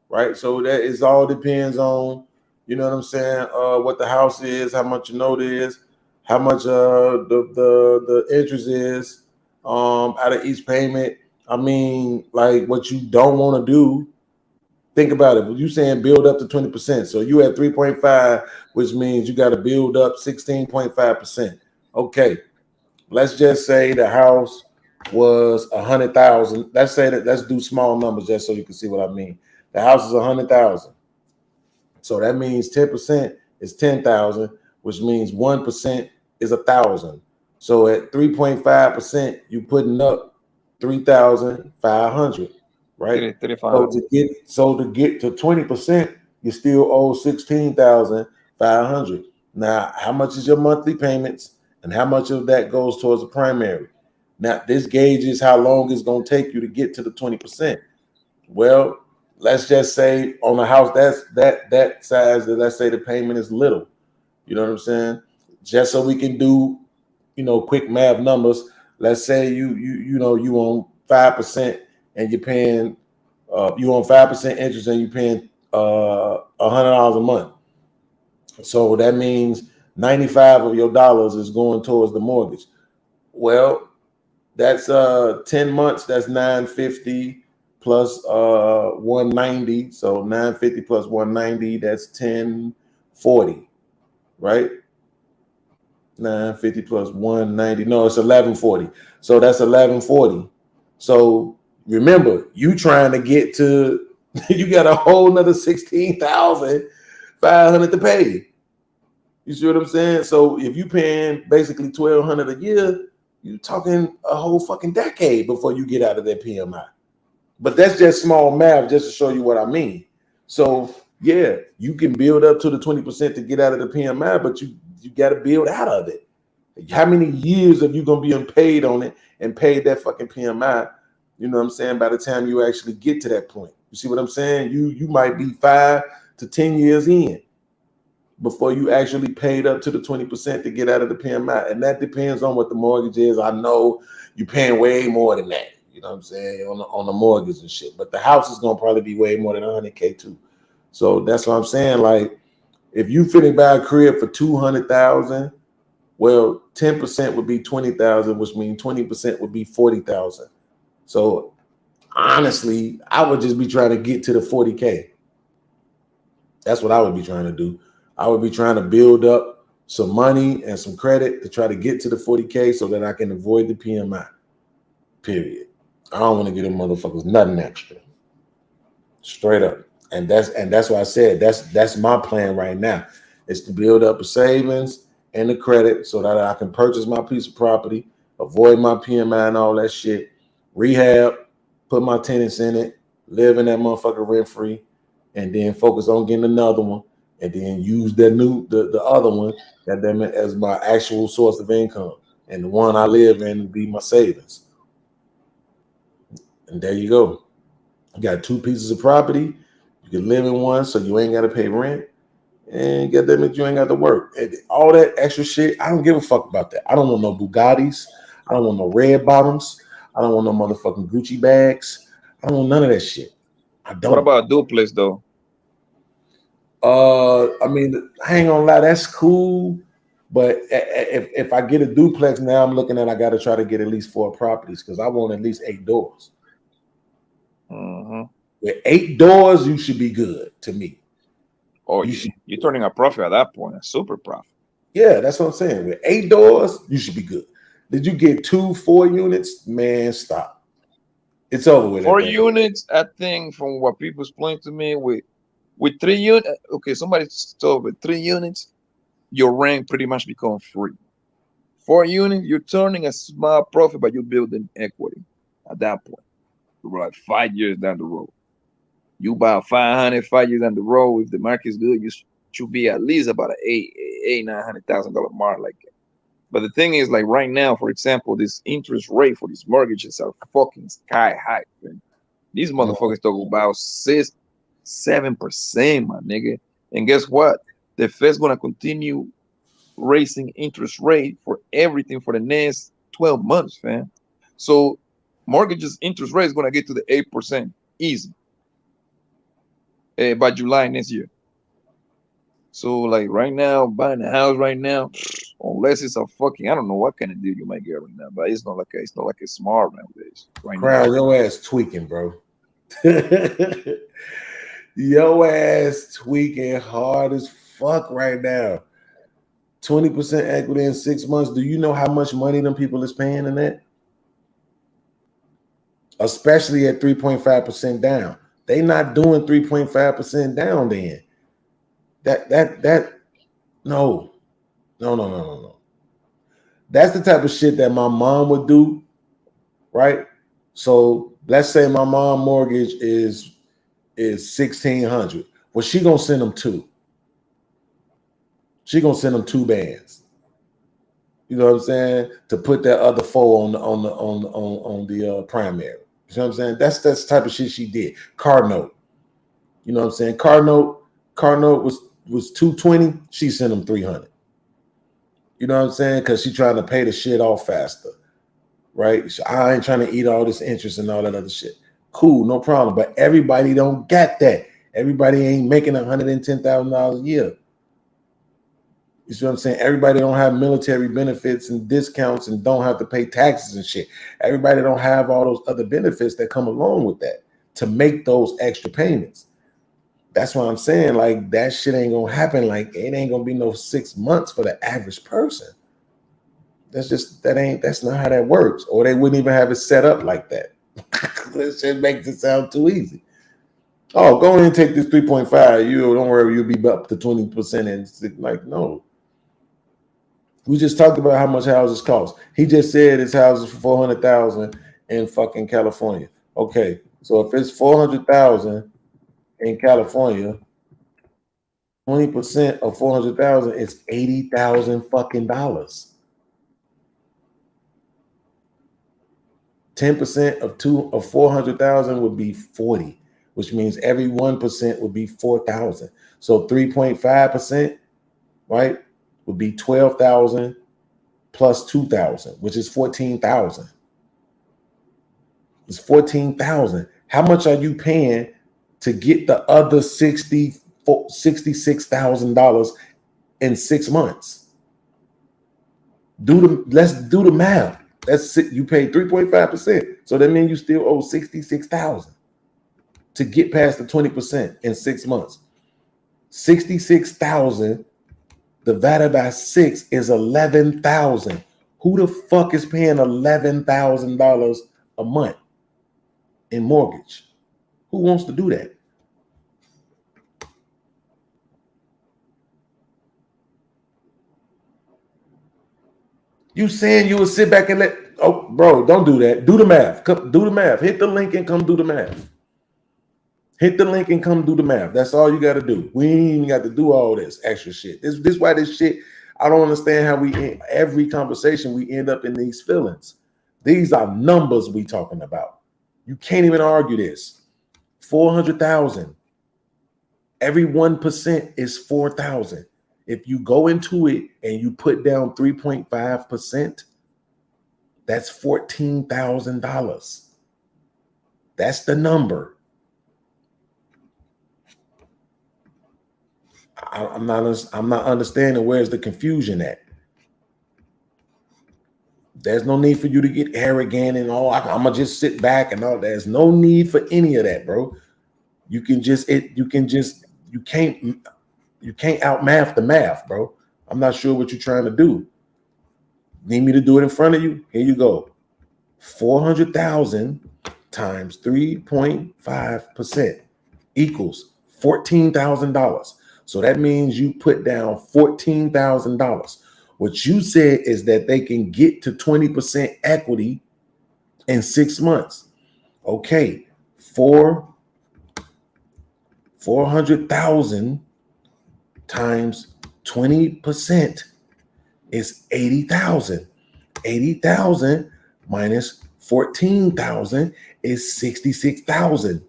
right? So that is all depends on, you know what I'm saying, what the house is, how much your note is, how much the interest is out of each payment. I mean, like what you don't want to do. Think about it. You saying build up to 20%. So you at 3.5, which means you got to build up 16.5%. Okay. Let's just say the house was 100,000. Let's say that. Let's do small numbers just so you can see what I mean. The house is 100,000. So that means 10% is 10,000, which means 1% is 1,000. So at 3.5%, you putting up 3,500. Right. So to get to 20%, you still owe 16,500. Now, how much is your monthly payments, and how much of that goes towards the primary? Now, this gauges how long it's going to take you to get to the 20%. Well, let's just say on a house that's that size, that let's say the payment is little. You know what I'm saying? Just so we can do, quick math numbers. Let's say you own 5%. And you're paying, you on 5% interest, and you're paying $100 a month. So that means 95 of your dollars is going towards the mortgage. Well, that's 10 months. That's 950 plus 190. So 950 plus 190. That's 1040, right? 950 plus 190. No, it's 1140. So that's 1140. So remember, you trying to get to, you got a whole nother 16,500 to pay. You see what I'm saying? So if you paying basically $1,200 a year, you're talking a whole fucking decade before you get out of that PMI. But that's just small math, just to show you what I mean. So yeah, you can build up to the 20% to get out of the PMI, but you got to build out of it. How many years have you gonna be unpaid on it and paid that fucking PMI? You know what I'm saying? By the time you actually get to that point, you see what I'm saying? You might be 5 to 10 years in before you actually paid up to the 20% to get out of the PMI. And that depends on what the mortgage is. I know you're paying way more than that, you know what I'm saying, on the mortgage and shit. But the house is gonna probably be way more than 100K too. So that's what I'm saying. Like, if you finna buy a crib for 200,000, well, 10% would be 20,000, which means 20% would be 40,000. So honestly, I would just be trying to get to the 40K. That's what I would be trying to do. I would be trying to build up some money and some credit to try to get to the 40K so that I can avoid the PMI. Period. I don't want to give them motherfuckers nothing extra. Straight up. And that's why I said that's my plan right now, is to build up a savings and the credit so that I can purchase my piece of property, avoid my PMI and all that shit, rehab, put my tenants in it, live in that motherfucker rent free, and then focus on getting another one, and then use the other one as my actual source of income, and the one I live in will be my savings. And there you go. You got 2 pieces of property. You can live in one, so you ain't got to pay rent, and get that, you ain't got to work. And all that extra shit, I don't give a fuck about that. I don't want no Bugattis. I don't want no red bottoms. I don't want no motherfucking Gucci bags. I don't want none of that shit. I don't. What about a duplex though? I mean, I ain't gonna lie, that's cool. But if I get a duplex now, I'm looking at I got to try to get at least 4 properties because I want at least 8 doors. Mm-hmm. With 8 doors, you should be good to me. Oh, you're turning a profit at that point, a super profit. Yeah, that's what I'm saying. With 8 doors, you should be good. Did you get 2, 4 units? Man, stop. It's over with. 4 units, I think, from what people explained to me, with 3 units, okay, somebody told with 3 units, your rent pretty much becomes free. 4 units, you're turning a small profit, but you're building equity at that point. We're like 5 years down the road. You buy 500, 5 years down the road. If the market is good, you should be at least about an $900,000 mark like that. But the thing is, like right now, for example, this interest rate for these mortgages are fucking sky high. Man. These motherfuckers talk about 6, 7%, my nigga. And guess what? The Fed's gonna continue raising interest rate for everything for the next 12 months, fam. So mortgages interest rate is gonna get to the 8% easy by July next year. So like right now, buying a house right now, unless it's a fucking, I don't know what kind of deal you might get right now, but it's not like a smart nowadays. Right Crown, now, your ass tweaking, bro. Your ass tweaking hard as fuck right now. 20% equity in 6 months. Do you know how much money them people is paying in that? Especially at 3.5% down. They not doing 3.5% down then. No. That's the type of shit that my mom would do, right? So let's say my mom mortgage is $1,600. Well, she gonna send them 2. She gonna send them 2 bands. You know what I'm saying? To put that other 4 on the primary. You know what I'm saying? That's the type of shit she did. Car note. You know what I'm saying? Car note was $220. She sent them $300. You know what I'm saying? Because she trying to pay the shit off faster, right? I ain't trying to eat all this interest and all that other shit. Cool, no problem. But everybody don't get that. Everybody ain't making $110,000 a year. You see what I'm saying? Everybody don't have military benefits and discounts and don't have to pay taxes and shit. Everybody don't have all those other benefits that come along with that to make those extra payments. That's why I'm saying, like, that shit ain't gonna happen. Like, it ain't gonna be no 6 months for the average person. That's not how that works. Or they wouldn't even have it set up like that. This shit makes it sound too easy. Oh, go ahead and take this 3.5. You don't worry, you'll be up to 20%. And like, no. We just talked about how much houses cost. He just said his house is for $400,000 in fucking California. Okay, so if it's $400,000 in California, 20% of $400,000 is $80,000 fucking dollars. 10% of 400,000 would be 40, which means every 1% would be 4,000. So 3.5%, right, would be 12,000 plus 2,000, which is 14,000. It's 14,000. How much are you paying to get the other $66,000 in 6 months? Let's do the math. That's you paid 3.5%. So that means you still owe 66,000 to get past the 20% in 6 months. 66,000 divided by 6 is 11,000. Who the fuck is paying $11,000 a month in mortgage? Who wants to do that? You saying you would sit back and bro, don't do that. Do the math. Come, do the math. Hit the link and come do the math. Hit the link and come do the math. That's all you got to do. We ain't even got to do all this extra shit. This is why this shit, I don't understand how every conversation we end up in these feelings. These are numbers we talking about. You can't even argue this. 400,000. Every 1% is 4,000. If you go into it and you put down 3.5%, that's $14,000. That's the number. I'm not understanding where's the confusion at. There's no need for you to get arrogant and all. I'm gonna just sit back and all. There's no need for any of that, bro. You can't. You can't outmath the math, bro. I'm not sure what you're trying to do. Need me to do it in front of you? Here you go. 400,000 times 3.5% equals $14,000. So that means you put down $14,000. What you said is that they can get to 20% equity in 6 months. Okay, 400,000 times 20% is 80,000. 80,000 minus 14,000 is 66,000.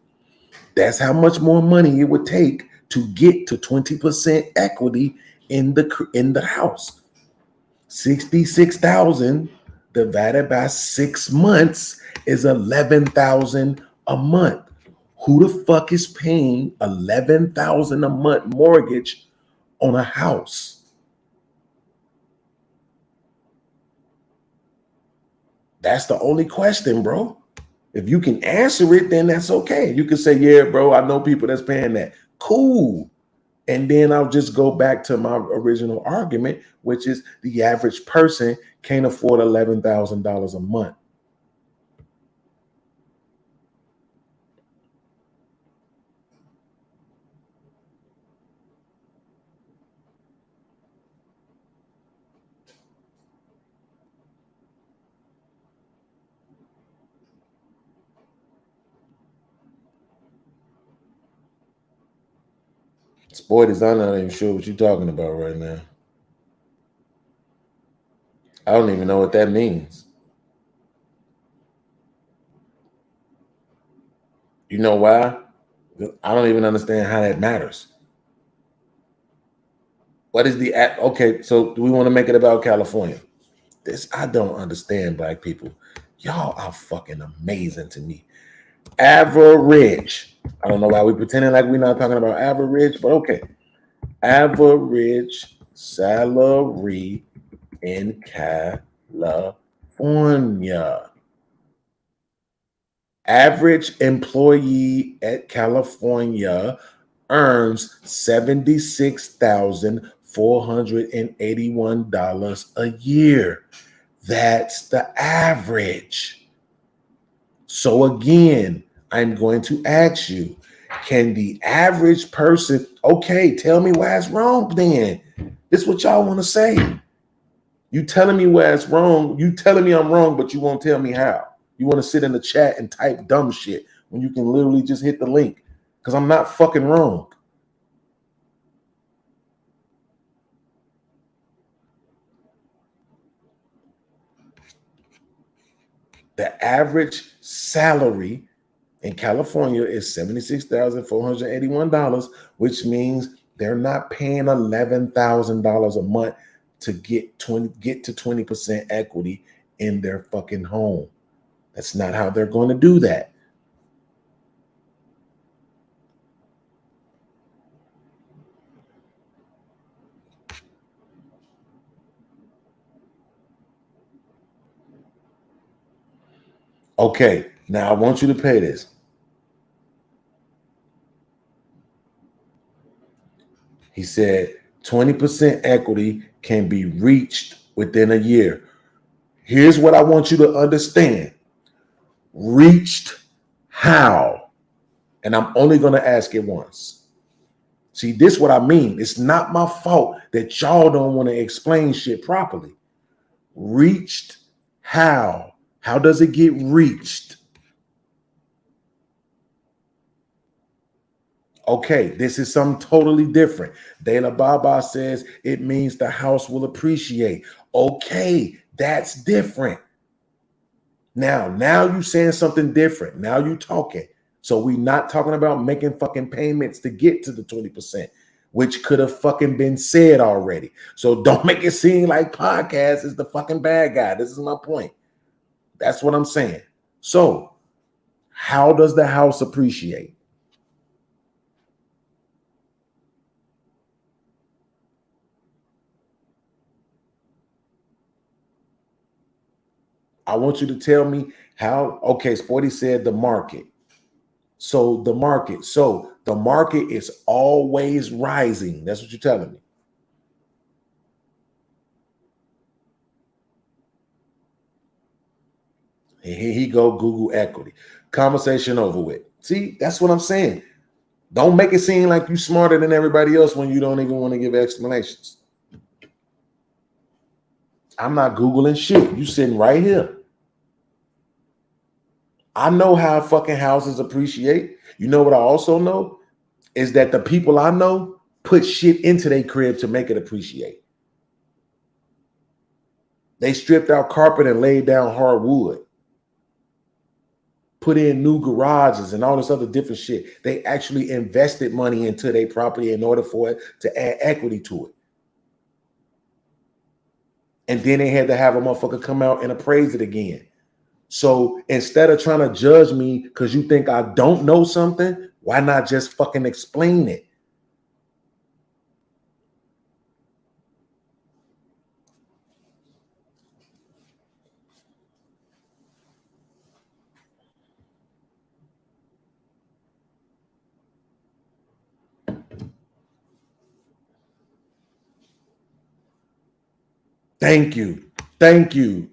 That's how much more money it would take to get to 20% equity in the house. 66,000 divided by 6 months is 11,000 a month. Who the fuck is paying 11,000 a month mortgage on a house? That's the only question, bro. If you can answer it, then that's okay. You can say, yeah, bro, I know people that's paying that. Cool. And then I'll just go back to my original argument, which is the average person can't afford $11,000 a month. Sport is, I'm not even sure what you're talking about right now. I don't even know what that means. You know why? I don't even understand how that matters. What is the app? Okay, so do we want to make it about California? This, I don't understand, black people. Y'all are fucking amazing to me. Average. I don't know why we're pretending like we're not talking about average, but okay. Average salary in California. Average employee at California earns $76,481 a year. That's the average. So again, I'm going to ask you, can the average person, okay, tell me why it's wrong then. This is what y'all want to say. You telling me why it's wrong. You telling me I'm wrong, but you won't tell me how. You want to sit in the chat and type dumb shit when you can literally just hit the link because I'm not fucking wrong. The average salary in California is $76,481, which means they're not paying $11,000 a month to get to 20% equity in their fucking home. That's not how they're going to do that. Okay, now I want you to pay this. He said 20% equity can be reached within a year. Here's what I want you to understand. Reached how? And I'm only going to ask it once. See, this is what I mean. It's not my fault that y'all don't want to explain shit properly. Reached how? How does it get reached? Okay, this is something totally different. De La Baba says it means the house will appreciate. Okay, that's different. Now you saying something different. Now you talking. So we not talking about making fucking payments to get to the 20%, which could have fucking been said already. So don't make it seem like podcast is the fucking bad guy. This is my point. That's what I'm saying. So how does the house appreciate? I want you to tell me how. Okay, Sporty said the market. So the market is always rising. That's what you're telling me. And here he go, Google equity. Conversation over with. See, that's what I'm saying. Don't make it seem like you smarter than everybody else when you don't even want to give explanations. I'm not Googling shit. You sitting right here. I know how fucking houses appreciate. You know what I also know? Is that the people I know put shit into their crib to make it appreciate. They stripped out carpet and laid down hardwood. Put in new garages and all this other different shit. They actually invested money into their property in order for it to add equity to it. And then they had to have a motherfucker come out and appraise it again. So instead of trying to judge me because you think I don't know something, why not just fucking explain it? Thank you. Thank you.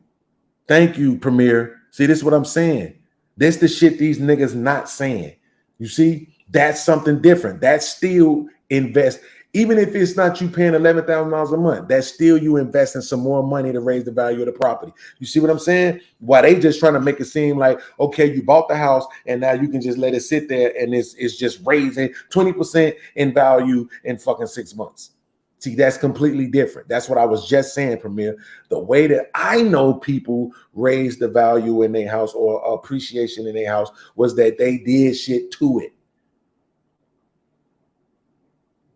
Thank you, Premier. See, this is what I'm saying. This the shit these niggas not saying. You see, that's something different. That's still invest. Even if it's not you paying $11,000 a month, that's still you investing some more money to raise the value of the property. You see what I'm saying? Why they just trying to make it seem like, okay, you bought the house and now you can just let it sit there and it's just raising 20% in value in fucking 6 months. See, that's completely different. That's what I was just saying, Premier. The way that I know people raise the value in their house or appreciation in their house was that they did shit to it.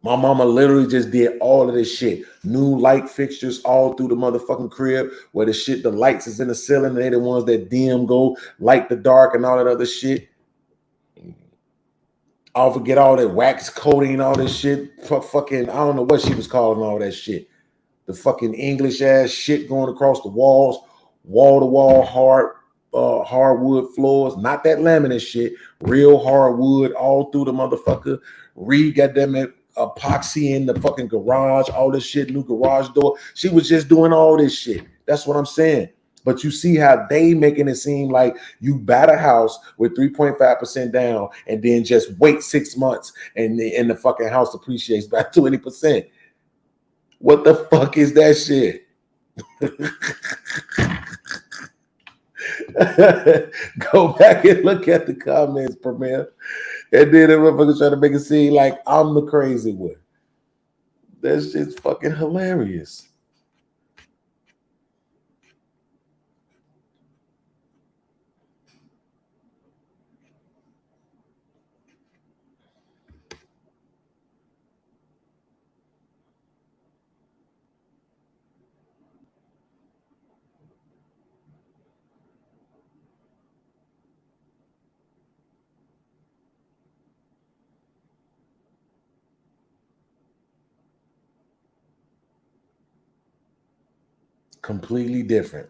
My mama literally just did all of this shit. New light fixtures all through the motherfucking crib where the lights is in the ceiling. They're the ones that dim go light the dark and all that other shit. I'll forget all that wax coating, all this shit. Fucking, I don't know what she was calling all that shit. The fucking English ass shit going across the walls, wall to wall hardwood floors, not that laminate shit, real hardwood all through the motherfucker. Goddamn it, epoxy in the fucking garage, all this shit, new garage door. She was just doing all this shit. That's what I'm saying. But you see how they making it seem like you buy a house with 3.5% down and then just wait 6 months and the fucking house appreciates by 20%. What the fuck is that shit? Go back and look at the comments, Premier. And then the motherfuckers trying to make it seem like I'm the crazy one. That shit's fucking hilarious. Completely different.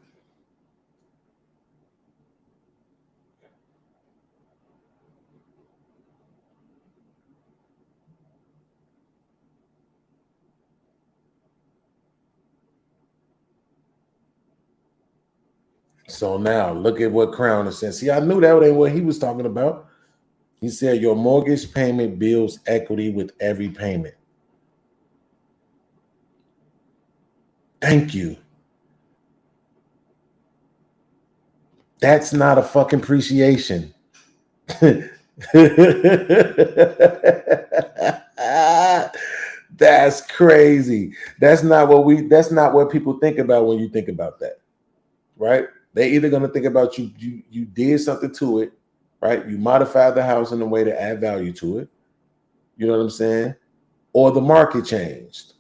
So now look at what Crown is saying. See, I knew that ain't what he was talking about. He said your mortgage payment builds equity with every payment. Thank you. That's not a fucking appreciation. That's crazy. That's not what people think about when you think about that. Right? They're either going to think about you did something to it, right? You modified the house in a way to add value to it. You know what I'm saying? Or the market changed.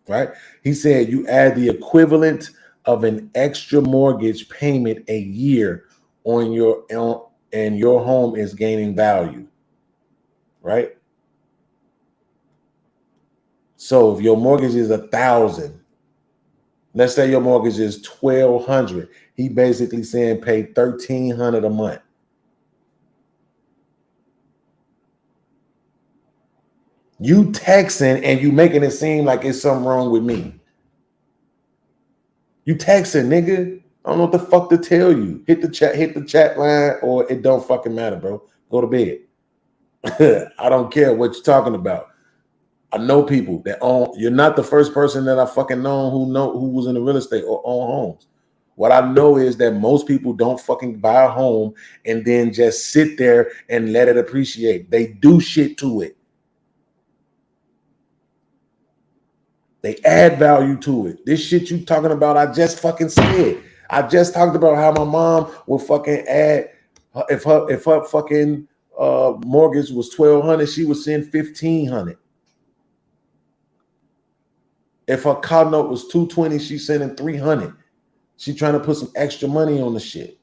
Right? He said you add the equivalent of an extra mortgage payment a year on your and your home is gaining value. Right? So if your mortgage is $1,000, let's say your mortgage is $1,200. He basically saying pay $1,300 a month. You texting and you making it seem like it's something wrong with me. You texting, nigga. I don't know what the fuck to tell you. Hit the chat line, or it don't fucking matter, bro. Go to bed. I don't care what you're talking about. I know people that own. You're not the first person that I fucking know who was in the real estate or own homes. What I know is that most people don't fucking buy a home and then just sit there and let it appreciate. They do shit to it. They add value to it. This shit you talking about, I just fucking said. I just talked about how my mom would fucking add, if her fucking mortgage was $1,200, she would send $1,500. If her car note was $220, she's sending $300. She trying to put some extra money on the shit.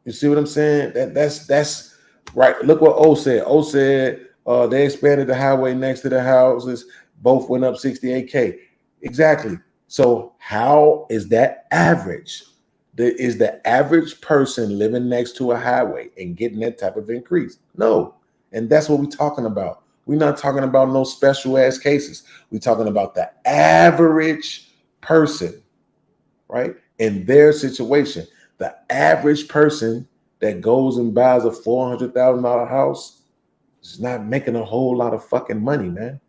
You see what I'm saying? That's right. Look what O said. O said they expanded the highway next to the houses. Both went up 68K. Exactly. So how is that average? Is the average person living next to a highway and getting that type of increase? No. And that's what we're talking about. We're not talking about no special ass cases. We're talking about the average person, right? In their situation, the average person that goes and buys a $400,000 house is not making a whole lot of fucking money, man.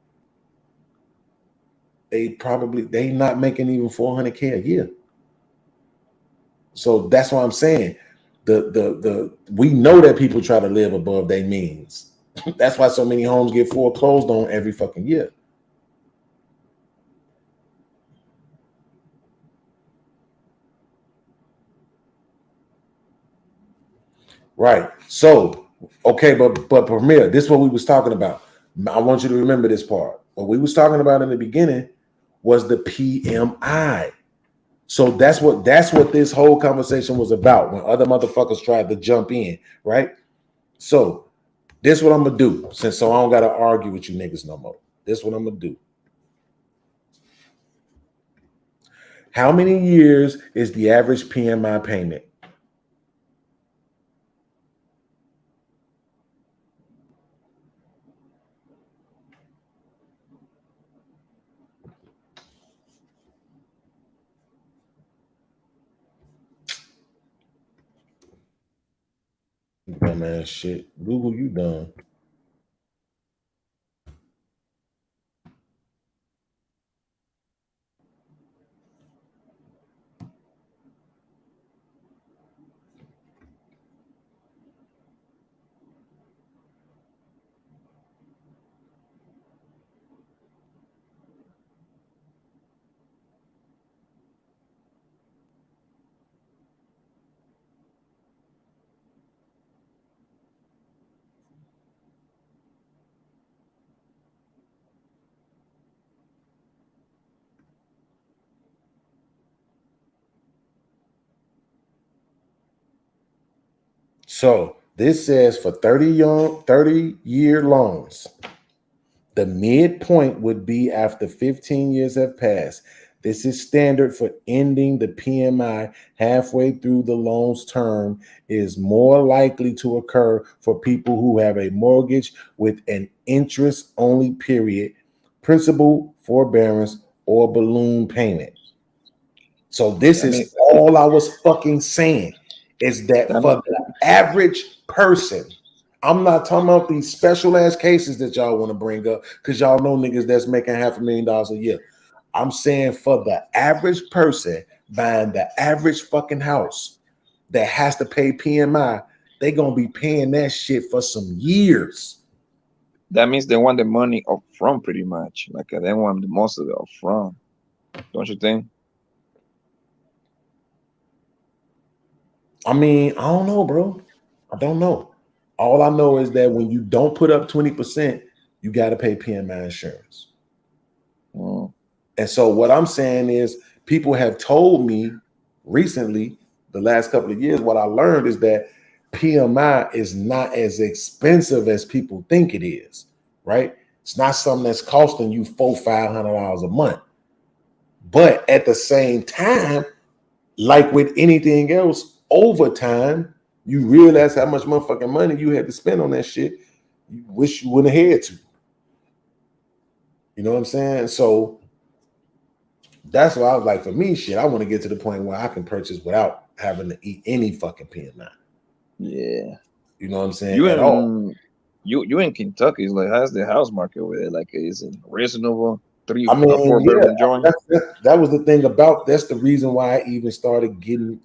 They not making even $400K a year. So that's what I'm saying. We know that people try to live above their means. That's why so many homes get foreclosed on every fucking year. Right. So, okay, but Premier, this is what we was talking about. I want you to remember this part. What we was talking about in the beginning was the PMI. So that's what this whole conversation was about when other motherfuckers tried to jump in, right? So this is what I'm gonna do, so I don't gotta argue with you niggas no more. This is what I'm gonna do. How many years is the average PMI payment? Dumbass shit. Google, you done. So this says for 30-year loans, the midpoint would be after 15 years have passed. This is standard for ending the PMI halfway through the loan's term, is more likely to occur for people who have a mortgage with an interest-only period, principal forbearance, or balloon payment. So this is all I was fucking saying, is that for the average person, I'm not talking about these special ass cases that y'all want to bring up because y'all know niggas that's making $500,000 a year. I'm saying for the average person buying the average fucking house that has to pay PMI, they gonna be paying that shit for some years. That means they want the money up front, pretty much. Like they want the most of it up front, don't you think? I mean, I don't know, bro. I don't know. All I know is that when you don't put up 20%, you got to pay PMI insurance. And so what I'm saying is people have told me recently, the last couple of years, what I learned is that PMI is not as expensive as people think it is, right? It's not something that's costing you $400-500 a month. But at the same time, like with anything else, over time, you realize how much motherfucking money you had to spend on that shit. you wish you wouldn't have had to. You know what I'm saying? So that's why I was like, for me, shit, I want to get to the point where I can purchase without having to eat any fucking PMI. Yeah. You know what I'm saying? You At all. in you in Kentucky? Like, how's the house market over there? Like, is it reasonable? I mean, 4-bedroom joint? that was the thing about. That's the reason why I even started getting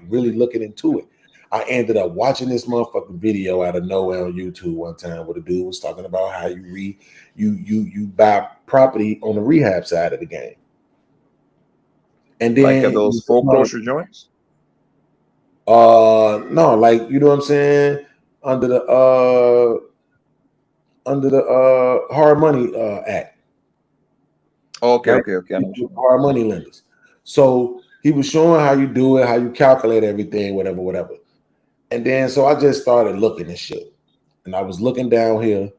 really looking into it. I ended up watching this motherfucking video out of nowhere on YouTube one time where the dude was talking about how you buy property on the rehab side of the game. And then like those foreclosure joints? No, like, you know what I'm saying? Under the Hard Money Act. Okay, right? okay. Hard money lenders. So he was showing how you do it, how you calculate everything, whatever. And then so I just started looking at shit. And I was looking down here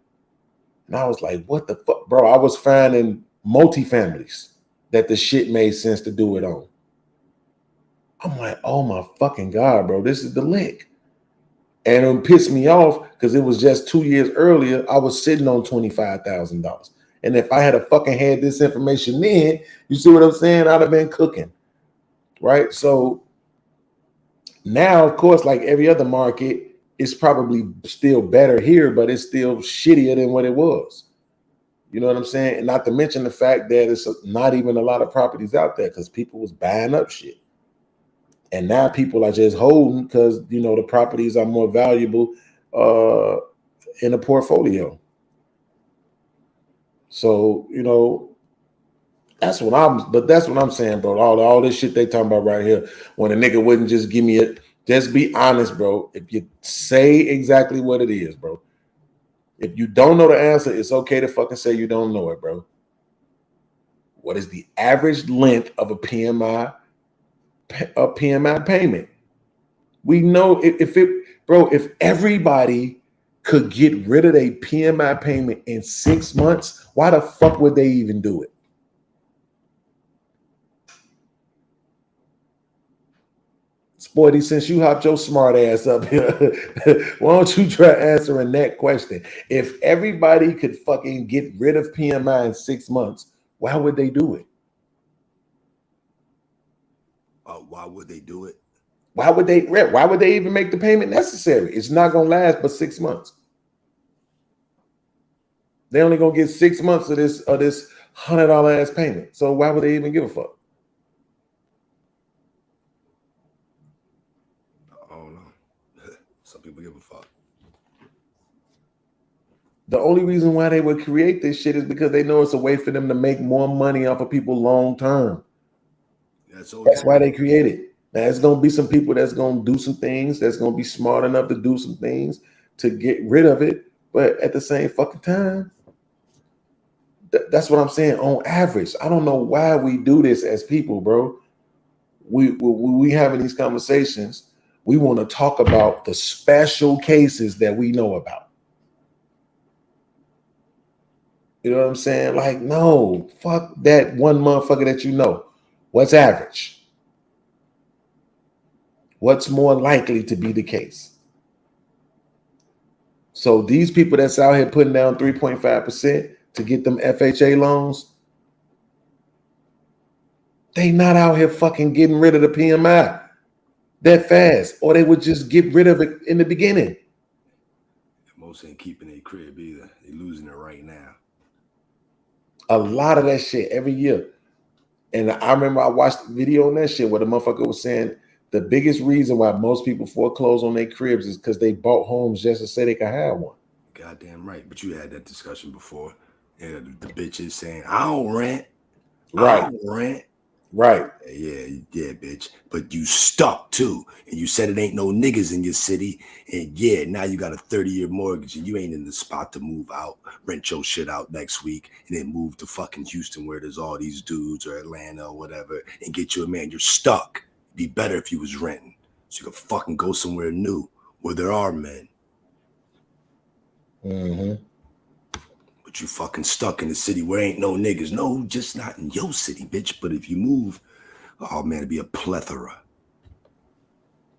and I was like, what the fuck, bro? I was finding multifamilies that the shit made sense to do it on. I'm like, oh my fucking God, bro, this is the lick. And it pissed me off because it was just 2 years earlier, I was sitting on $25,000. And if I had a fucking had this information then, you see what I'm saying? I'd have been cooking, right? So now, of course, like every other market, it's probably still better here, but it's still shittier than what it was. You know what I'm saying? And not to mention the fact that it's not even a lot of properties out there because people was buying up shit. And now people are just holding because, you know, the properties are more valuable in a portfolio. So, you know, that's what I'm saying, bro. All this shit they talking about right here, when a nigga wouldn't just give me it, just be honest, bro. If you say exactly what it is, bro. If you don't know the answer, it's okay to fucking say you don't know it, bro. What is the average length of a PMI payment? We know if everybody could get rid of their PMI payment in 6 months, why the fuck would they even do it? Sporty, since you hopped your smart ass up here, why don't you try answering that question? If everybody could fucking get rid of PMI in 6 months, why would they do it? Why would they do it? Why would they even make the payment necessary? It's not gonna last but 6 months. They only gonna get 6 months of this $100 ass payment. So why would they even give a fuck? I don't know. Some people give a fuck. The only reason why they would create this shit is because they know it's a way for them to make more money off of people long term. That's why they create it. Now, there's going to be some people that's going to do some things, that's going to be smart enough to do some things to get rid of it. But at the same fucking time, that's what I'm saying. On average, I don't know why we do this as people, bro. We having these conversations. We want to talk about the special cases that we know about. You know what I'm saying? Like, no, fuck that one motherfucker that you know. What's average? What's more likely to be the case? So these people that's out here putting down 3.5% to get them FHA loans, they not out here fucking getting rid of the PMI that fast, or they would just get rid of it in the beginning. Most ain't keeping their crib either. They losing it right now. A lot of that shit every year. And I remember I watched a video on that shit where the motherfucker was saying the biggest reason why most people foreclose on their cribs is because they bought homes just to say they could have one. Goddamn right. But you had that discussion before. And the bitches saying, I don't rent. Right. I don't rent. Right. Yeah, bitch. But you stuck too. And you said it ain't no niggas in your city. And yeah, now you got a 30-year mortgage and you ain't in the spot to move out, rent your shit out next week, and then move to fucking Houston where there's all these dudes or Atlanta or whatever and get you a man. You're stuck. It'd be better if you was renting. So you could fucking go somewhere new where there are men. Mm-hmm. But you fucking stuck in the city where ain't no niggas. No, just not in your city, bitch. But if you move, oh man, it'd be a plethora.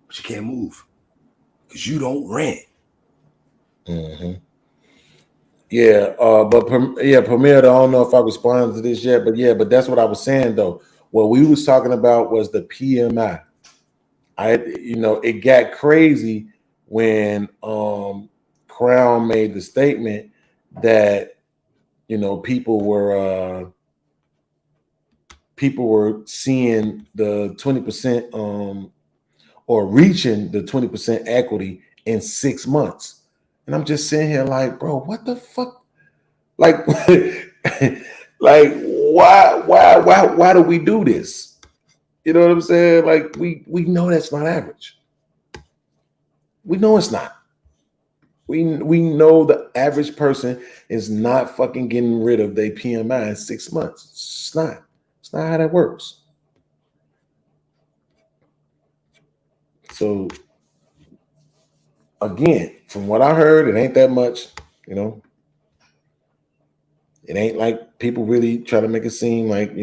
But you can't move because you don't rent. Mm-hmm. Yeah, but Premier, I don't know if I responded to this yet, but that's what I was saying though. What we was talking about was the PMI. It got crazy when Crown made the statement that people were seeing the 20% or reaching the 20% equity in 6 months. And I'm just sitting here like, bro, what the fuck? Like, like why do we do this? You know what I'm saying? Like, we know that's not average. We know it's not. We know the average person is not fucking getting rid of their PMI in 6 months. It's not. It's not how that works. So again, from what I heard, it ain't that much, It ain't like people really try to make it seem like,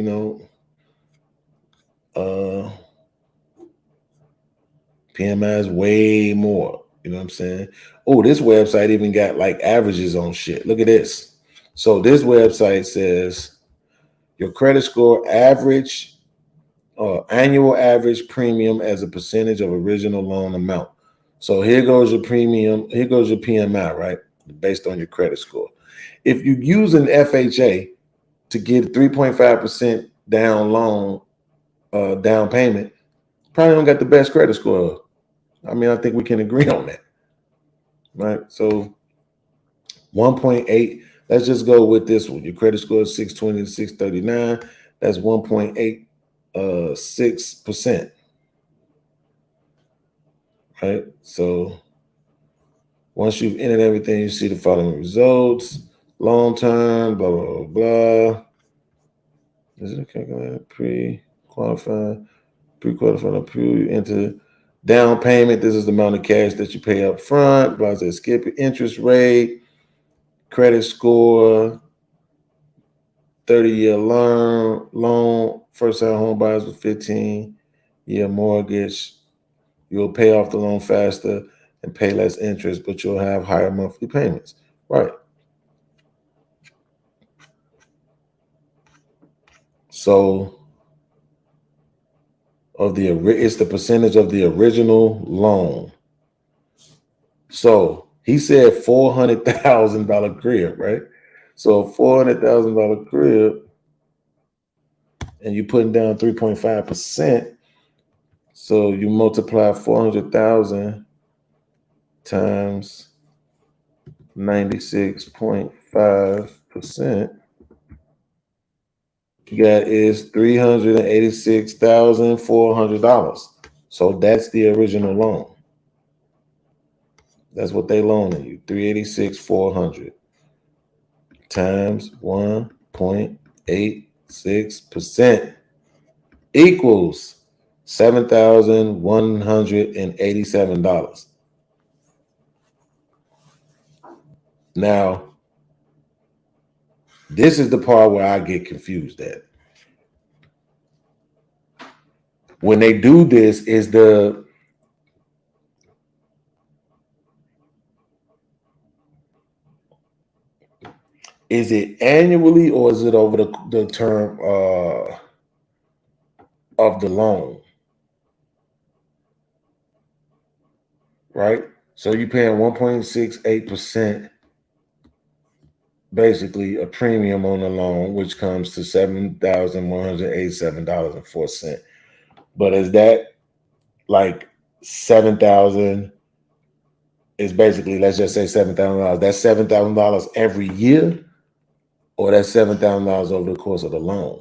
PMI is way more. You know what I'm saying? Oh, this website even got like averages on shit. Look at this. So this website says your credit score average annual average premium as a percentage of original loan amount. So here goes your premium. Here goes your PMI, right? Based on your credit score. If you use an FHA to get 3.5% down loan, down payment, probably don't got the best credit score. I mean, I think we can agree on that, right? So 1.8, let's just go with this one. Your credit score is 620 to 639. That's 1.86%, right? So once you've entered everything, you see the following results. Long term, blah, blah, blah. Is it calculated? Pre-qualified, approved, enter down payment. This is the amount of cash that you pay up front. Blah, blah, skip it. Interest rate, credit score, 30-year loan, first-time home buyers with 15-year mortgage. You'll pay off the loan faster and pay less interest, but you'll have higher monthly payments. Right. So it's the percentage of the original loan. So he said $400,000 crib, right? So $400,000 crib, and you're putting down 3.5%. So you multiply 400,000 times 96.5%. You got is $386,400. So that's the original loan. That's what they loaning you. $386,400 times 1.86% equals $7,187. Now, this is the part where I get confused at. When they do this, is it annually or is it over the term of the loan? Right? So you're paying 1.68%, basically a premium on the loan, which comes to $7,187.04. But is that like 7,000 is basically, let's just say $7,000. That's $7,000 every year, or that's $7,000 over the course of the loan?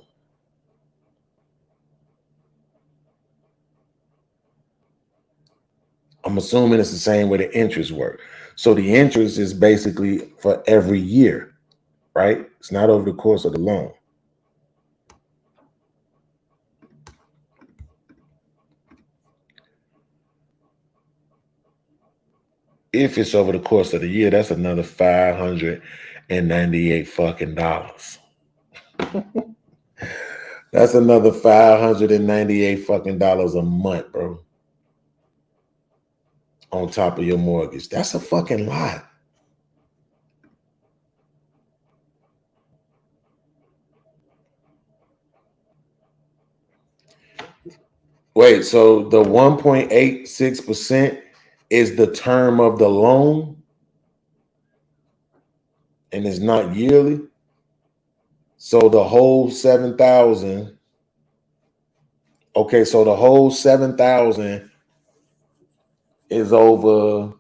I'm assuming it's the same way the interest work. So the interest is basically for every year, right? It's not over the course of the loan. If it's over the course of the year, that's another $598 fucking dollars. That's another $598 fucking dollars a month, bro. On top of your mortgage. That's a fucking lot. Wait, so the 1.86% is the term of the loan, and it's not yearly. So the whole 7,000. Okay, so the whole 7,000 is over.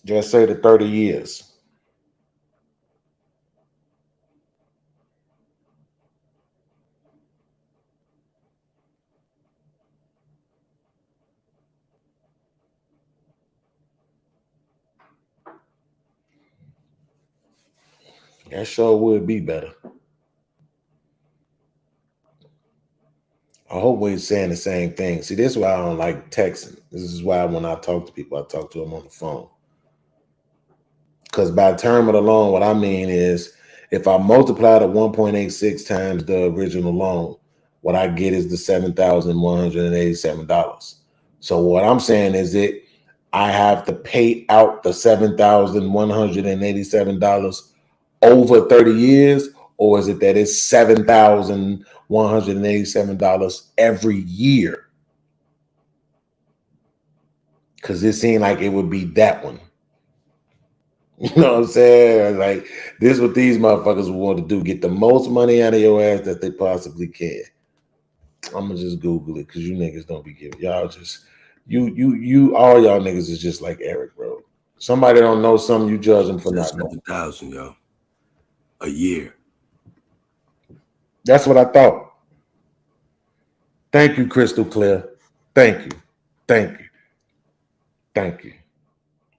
Just say the 30 years. That sure would be better. I hope we're saying the same thing. See, this is why I don't like texting. This is why when I talk to people, I talk to them on the phone. Because by term of the loan, what I mean is if I multiply the 1.86 times the original loan, what I get is the $7,187. So what I'm saying is that I have to pay out the $7,187 over 30 years, or is it that it's $7,187 every year? Because it seemed like it would be that one. You know what I'm saying? Like, this is what these motherfuckers want to do: get the most money out of your ass that they possibly can. I'm gonna just Google it because you niggas don't be giving. Y'all just all y'all niggas is just like Eric, bro. Somebody don't know something, you judge them for not knowing. 7,000, yo, a year. That's what I thought. Thank you, Crystal Clear. Thank you.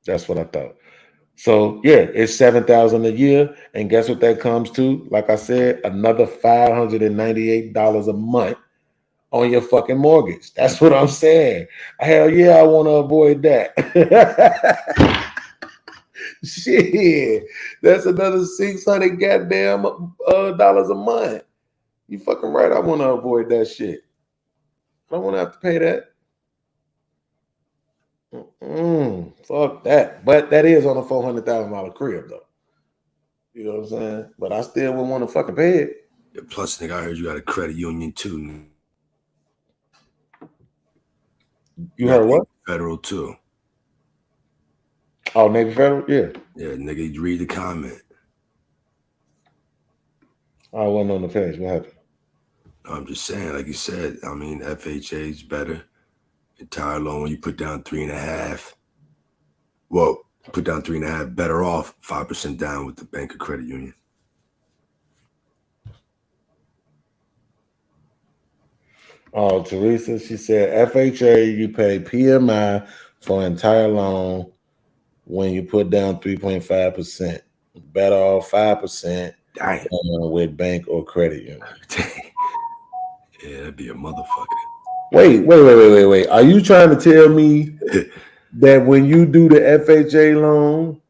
That's what I thought. So yeah, it's $7,000 a year, and guess what that comes to? Like I said, another $598 a month on your fucking mortgage. That's what I'm saying. Hell yeah, I want to avoid that. Shit, that's another $600 goddamn dollars a month. You fucking right. I want to avoid that shit. I don't want to have to pay that. Fuck that. But that is on a $400,000 crib, though. You know what I'm saying? But I still wouldn't want to fucking pay it. Yeah, plus, nigga, I heard you got a credit union too. You heard what? Federal too. Oh, Navy Federal? Yeah. Yeah, nigga, you read the comment. I wasn't on the page. What happened? I'm just saying, like you said, I mean, FHA is better. Entire loan, when you put down 3.5, well, put down 3.5, better off 5% down with the bank or credit union. Oh, Teresa, she said FHA, you pay PMI for entire loan when you put down 3.5%. Better off 5% with bank or credit union. Yeah, that'd be a motherfucker. Wait. Are you trying to tell me that when you do the FHA loan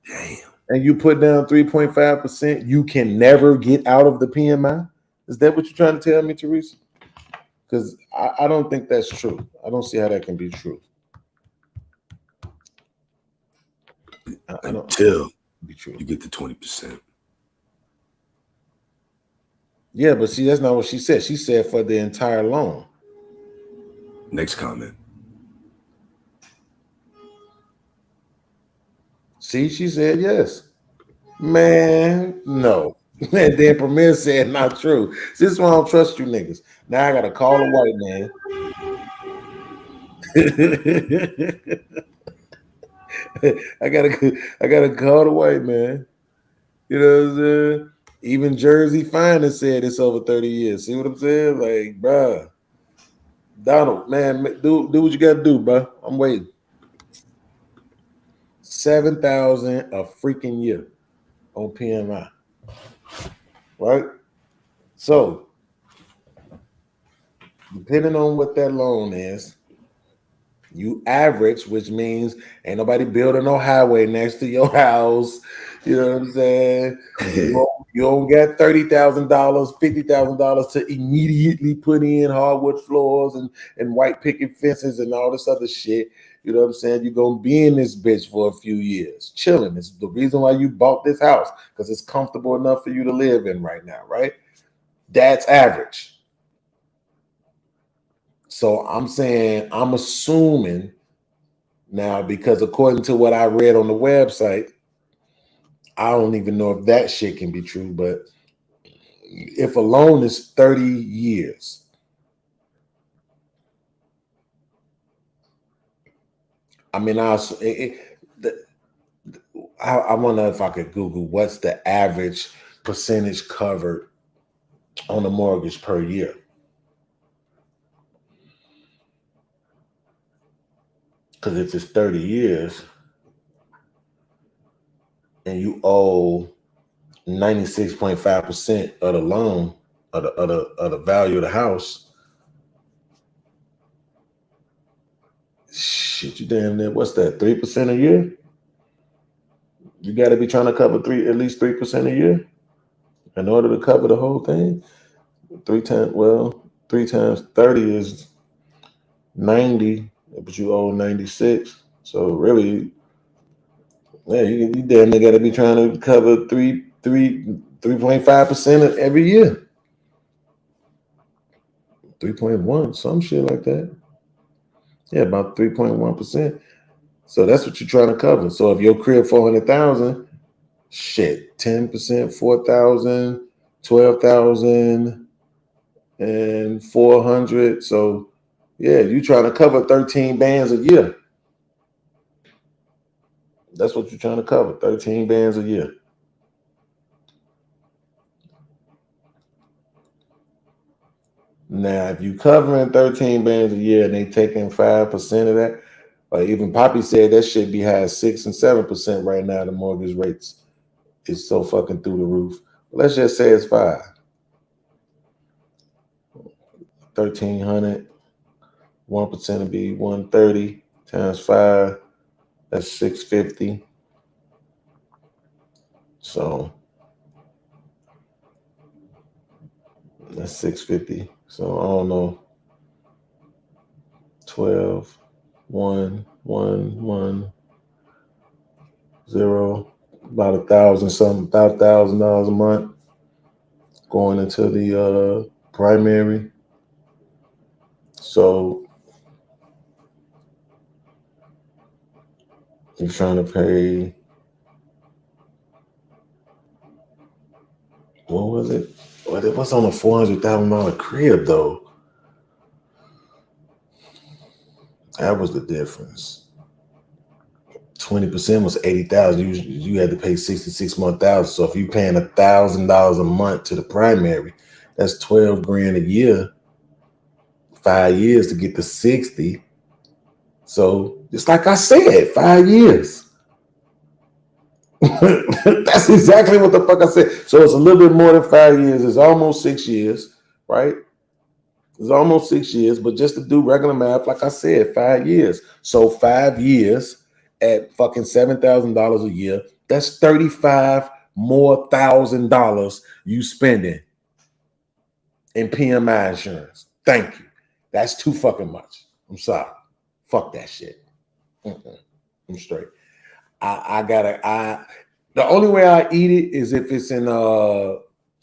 and you put down 3.5%, you can never get out of the PMI? Is that what you're trying to tell me, Teresa? Because I don't think that's true. I don't see how that can be true. Until you get to 20%. Yeah, but see, that's not what she said. She said for the entire loan. Next comment. See, she said yes. Man, no. And then Premier said not true. This is why I don't trust you niggas. Now I gotta call a white man. I gotta call the white man. You know what I'm saying? Even Jersey Finance said it's over 30 years. See what I'm saying? Like, bruh. Donald, man, do what you gotta do, bro. I'm waiting. 7,000 a freaking year on PMI. Right? So, depending on what that loan is, you average, which means ain't nobody building no highway next to your house. You know what I'm saying? You don't get $30,000, $50,000 to immediately put in hardwood floors and white picket fences and all this other shit. You know what I'm saying? You're going to be in this bitch for a few years, chilling. It's the reason why you bought this house, because it's comfortable enough for you to live in right now, right? That's average. So I'm saying, I'm assuming now, because according to what I read on the website, I don't even know if that shit can be true, but if a loan is 30 years, I mean, I wonder if I could Google what's the average percentage covered on a mortgage per year. Because if it's 30 years and you owe 96.5% of the loan of the value of the house, shit, you damn near, what's that, 3% a year? You got to be trying to cover at least 3% a year in order to cover the whole thing. 3 times 30 is 90, but you owe 96. So really, yeah, you damn near got to be trying to cover 3.5% every year. 3.1, some shit like that. Yeah, about 3.1%. So that's what you're trying to cover. So if your crib 400,000, shit, 10%, 4,000, 12,000, and 400. So yeah, you trying to cover 13 bands a year. That's what you're trying to cover, 13 bands a year. Now, if you covering 13 bands a year and they taking 5% of that, like even Poppy said that shit be high 6 and 7% right now. The mortgage rates is so fucking through the roof. Let's just say it's 5. 1,300, 1% would be 130 times 5. That's 650. So that's 650. So I don't know. 12, 1, 1, 1, 0, about $1,000 a month going into the primary. So you're trying to pay, what was it? Well, it was on a $400,000 crib though. That was the difference. 20% was 80,000. You had to pay 66 more thousand. So if you're paying $1,000 a month to the primary, that's 12 grand a year. 5 years to get to 60. So just like I said, 5 years. That's exactly what the fuck I said. So it's a little bit more than 5 years. It's almost 6 years, right? It's almost 6 years, but just to do regular math, like I said, 5 years. So 5 years at fucking $7,000 a year, that's $35,000 more you spending in PMI insurance. Thank you. That's too fucking much. I'm sorry. Fuck that shit. I'm straight. The only way I eat it is if it's in a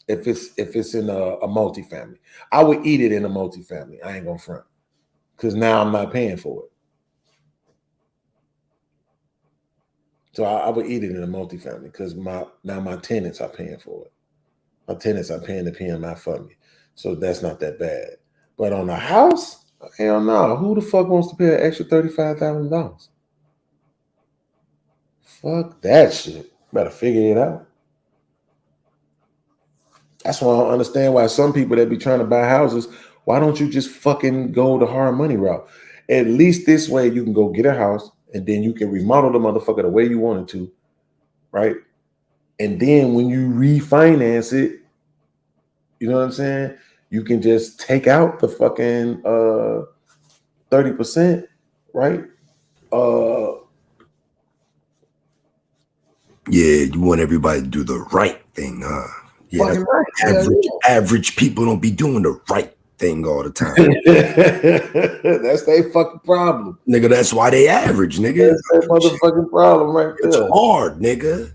multifamily. I would eat it in a multifamily. I ain't gonna front. Because now I'm not paying for it. So I would eat it in a multifamily because my tenants are paying for it. My tenants are paying the PMI for me. So that's not that bad. But on a house, hell no. Who the fuck wants to pay an extra $35,000? Fuck that shit. Better figure it out. That's why I don't understand why some people that be trying to buy houses, why don't you just fucking go the hard money route? At least this way you can go get a house and then you can remodel the motherfucker the way you wanted to, right? And then when you refinance it, you know what I'm saying? You can just take out the fucking 30%, right? Yeah, you want everybody to do the right thing, huh? Yeah, Fucking right. average people don't be doing the right thing all the time. That's their fucking problem. Nigga, that's why they average, nigga. That's their motherfucking problem right there. It's hard, nigga.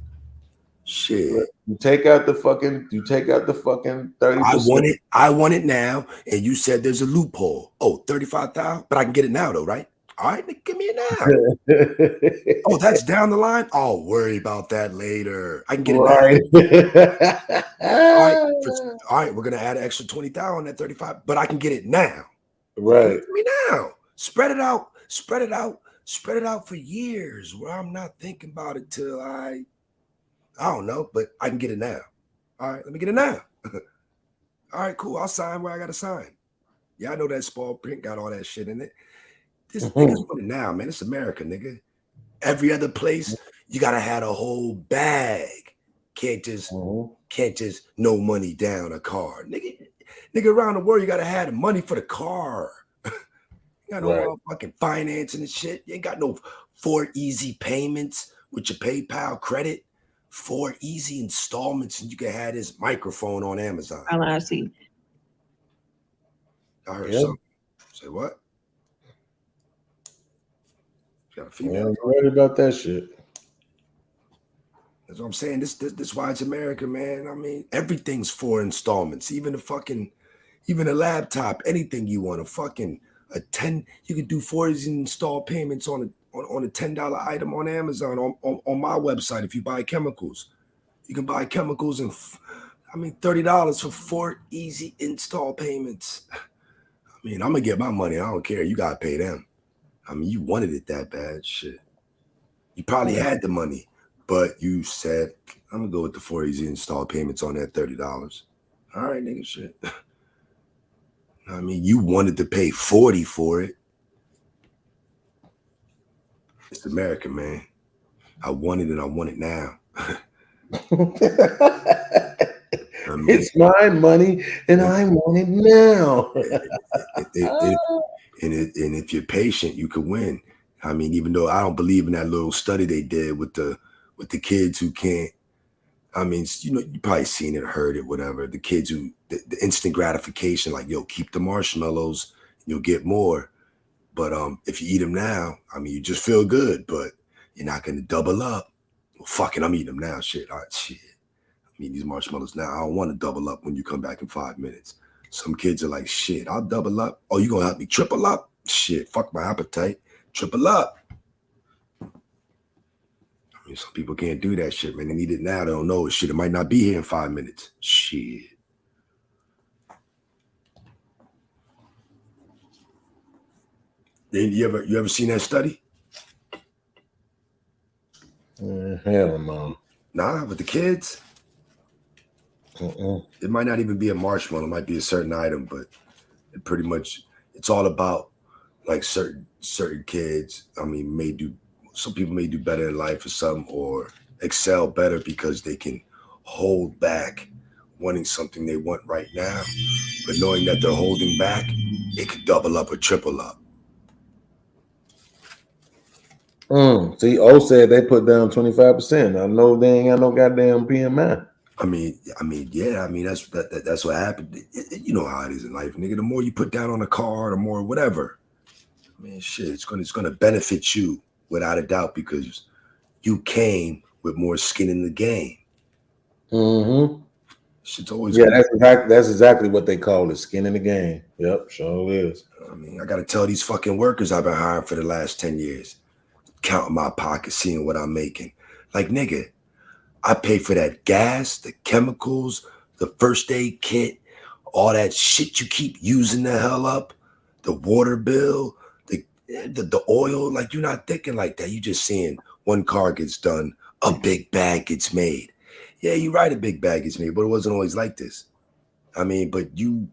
Shit. You take out the fucking 30%. I want it now. And you said there's a loophole. Oh, 35,000, but I can get it now though, right? All right, give me it now. Oh, that's down the line. I'll worry about that later. I can get it now. All right, we're gonna add an extra 20,000 on that 35, but I can get it now. Right. Give me now. Spread it out for years where I'm not thinking about it till I don't know, but I can get it now. All right, let me get it now. All right, cool. I'll sign where I gotta sign. Yeah, I know that small print got all that shit in it. This nigga's want it now, man. It's America, nigga. Every other place, you gotta have a whole bag. Can't just no money down a car. Nigga around the world, you gotta have the money for the car. You got no fucking financing and shit. You ain't got no 4 easy payments with your PayPal credit. 4 easy installments, and you can have this microphone on Amazon. I see. I heard something. Say what? Got a female. I'm worried about that shit. That's what I'm saying. This why it's America, man. I mean, everything's 4 installments. Even a laptop, anything you want. A 10. You can do 4 easy install payments on a $10 item on Amazon on my website. If you buy chemicals, you can buy chemicals and $30 for 4 easy install payments. I mean, I'm gonna get my money. I don't care. You gotta pay them. I mean, you wanted it that bad, shit. You probably had the money, but you said, I'm gonna go with the 4 easy install payments on that $30. All right, nigga, shit. I mean, you wanted to pay 40 for it. It's America, man. I want it and I want it now. I mean, it's my money and I want it now. And if you're patient, you can win. I mean, even though I don't believe in that little study they did with the kids who can't. I mean, you probably seen it, heard it, whatever. The kids who the instant gratification, like, yo, keep the marshmallows, you'll get more. But if you eat them now, I mean, you just feel good, but you're not gonna double up. Well, fuck it, I'm eating them now. Shit, all right, shit. I mean, these marshmallows now. I don't want to double up when you come back in 5 minutes. Some kids are like, shit, I'll double up. Oh, you gonna help me triple up? Shit, fuck my appetite. Triple up. I mean, some people can't do that shit, man. They need it now. They don't know it. Shit, it might not be here in 5 minutes. Shit. You ever seen that study? Hell no. Nah, with the kids. It might not even be a marshmallow. It might be a certain item, but it's all about like certain kids. I mean, some people may do better in life or something, or excel better because they can hold back wanting something they want right now, but knowing that they're holding back, it could double up or triple up. See, O said they put down 25%. I know they ain't got no goddamn PMI. I mean, yeah. I mean, that's what happened. You know how it is in life, nigga. The more you put down on a car, the more whatever. I mean, shit, it's gonna benefit you without a doubt because you came with more skin in the game. Shit's always that's exactly what they call it, skin in the game. Yep, sure is. I mean, I gotta tell these fucking workers I've been hiring for the last 10 years, counting my pockets, seeing what I'm making. Like, nigga, I pay for that gas, the chemicals, the first aid kit, all that shit you keep using the hell up, the water bill, the oil. Like, you're not thinking like that. You just seeing one car gets done, a big bag gets made. Yeah, you're right, a big bag gets made, but it wasn't always like this. I mean, but you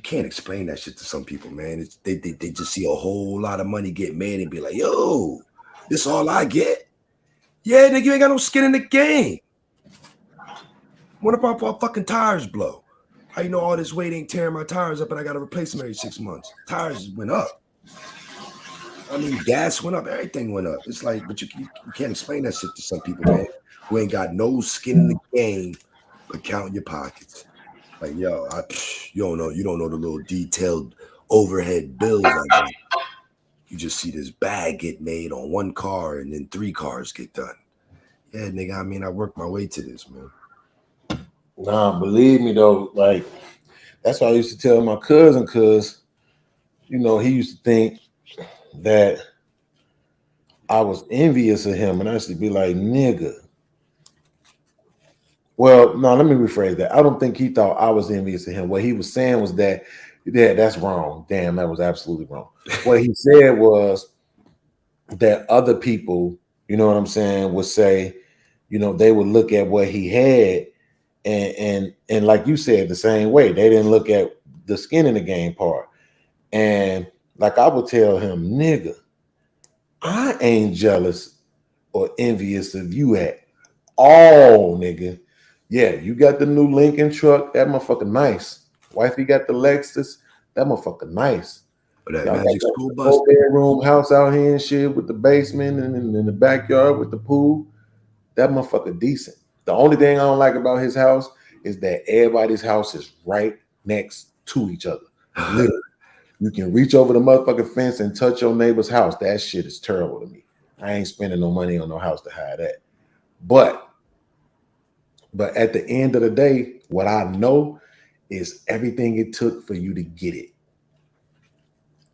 can't explain that shit to some people, man. They just see a whole lot of money get made and be like, yo, this all I get? Yeah, nigga, you ain't got no skin in the game. What if our fucking tires blow? How you know all this weight ain't tearing my tires up and I got to replace them every 6 months? Tires went up. I mean, gas went up. Everything went up. It's like, but you can't explain that shit to some people, man, who ain't got no skin in the game but counting your pockets. Like, yo, you don't know the little detailed overhead bills I got. You just see this bag get made on one car and then 3 cars get done. Yeah, nigga. I mean, I worked my way to this, man. Nah, believe me though, like that's why I used to tell my cousin, cause you know he used to think that I was envious of him, and I used to be like, nigga. Well, no, let me rephrase that. I don't think he thought I was envious of him. What he was saying was that, yeah, that's wrong. Damn, that was absolutely wrong. What he said was that other people, you know what I'm saying, would say, you know, they would look at what he had, and like you said, the same way. They didn't look at the skin in the game part. And like I would tell him, nigga, I ain't jealous or envious of you at all, nigga. Yeah, you got the new Lincoln truck. That motherfucker nice. Wifey got the Lexus. That motherfucker nice. But that Y'all Magic got School the Bus. 4-bedroom house out here and shit with the basement and in the backyard with the pool. That motherfucker decent. The only thing I don't like about his house is that everybody's house is right next to each other. Literally. You can reach over the motherfucking fence and touch your neighbor's house. That shit is terrible to me. I ain't spending no money on no house to hide that. But at the end of the day, what I know is everything it took for you to get it.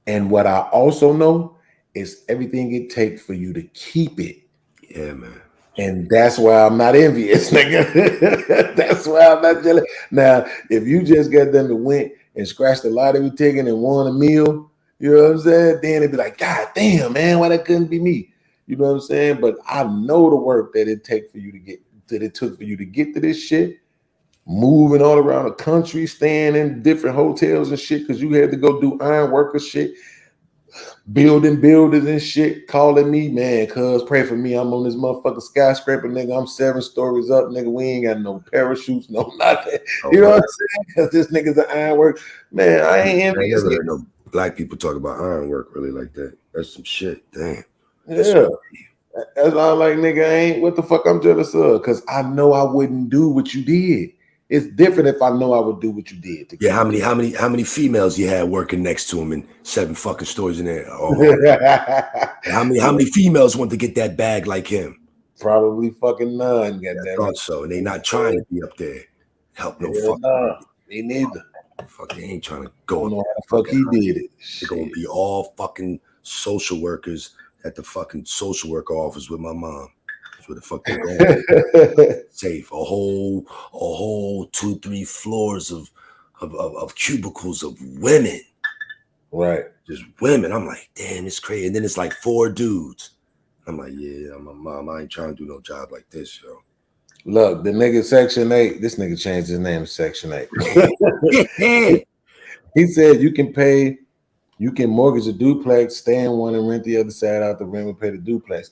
And what I also know is everything it takes for you to keep it. Yeah, man. And that's why I'm not envious, nigga. That's why I'm not jealous. Now, if you just got them to went and scratched the lottery ticket and won a meal, you know what I'm saying? Then it'd be like, God damn, man, why that couldn't be me? You know what I'm saying? But I know the work that it took for you to get to this shit, moving all around the country, staying in different hotels and shit, because you had to go do iron worker shit, building builders and shit, calling me, man, cuz pray for me. I'm on this motherfucking skyscraper, nigga. I'm 7 stories up, nigga. We ain't got no parachutes, no nothing. You know what I'm saying? Because this nigga's an iron work. Man, I ain't envious. I never heard no black people talk about iron work really like that. That's some shit. Damn. Yeah. That's all I'm like, nigga, I ain't what the fuck I'm jealous of, because I know I wouldn't do what you did. It's different if I know I would do what you did. Yeah, how many females you had working next to him in 7 fucking stores in there? Oh, how many females want to get that bag like him? Probably fucking none. I thought so, and they not trying to be up there. Help no fuck. Me neither. Fuck, they ain't trying to go. Know how the fuck he did it. They're gonna be all fucking social workers at the fucking social worker office with my mom. That's where the fuck they going. Safe. A whole 2-3 floors of cubicles of women. Right. Just women. I'm like, damn, it's crazy. And then it's like 4 dudes. I'm like, yeah, I'm a mom. I ain't trying to do no job like this, yo. Look, the nigga Section 8, this nigga changed his name to Section 8. He said you can mortgage a duplex, stay in one and rent the other side out the rent and pay the duplex.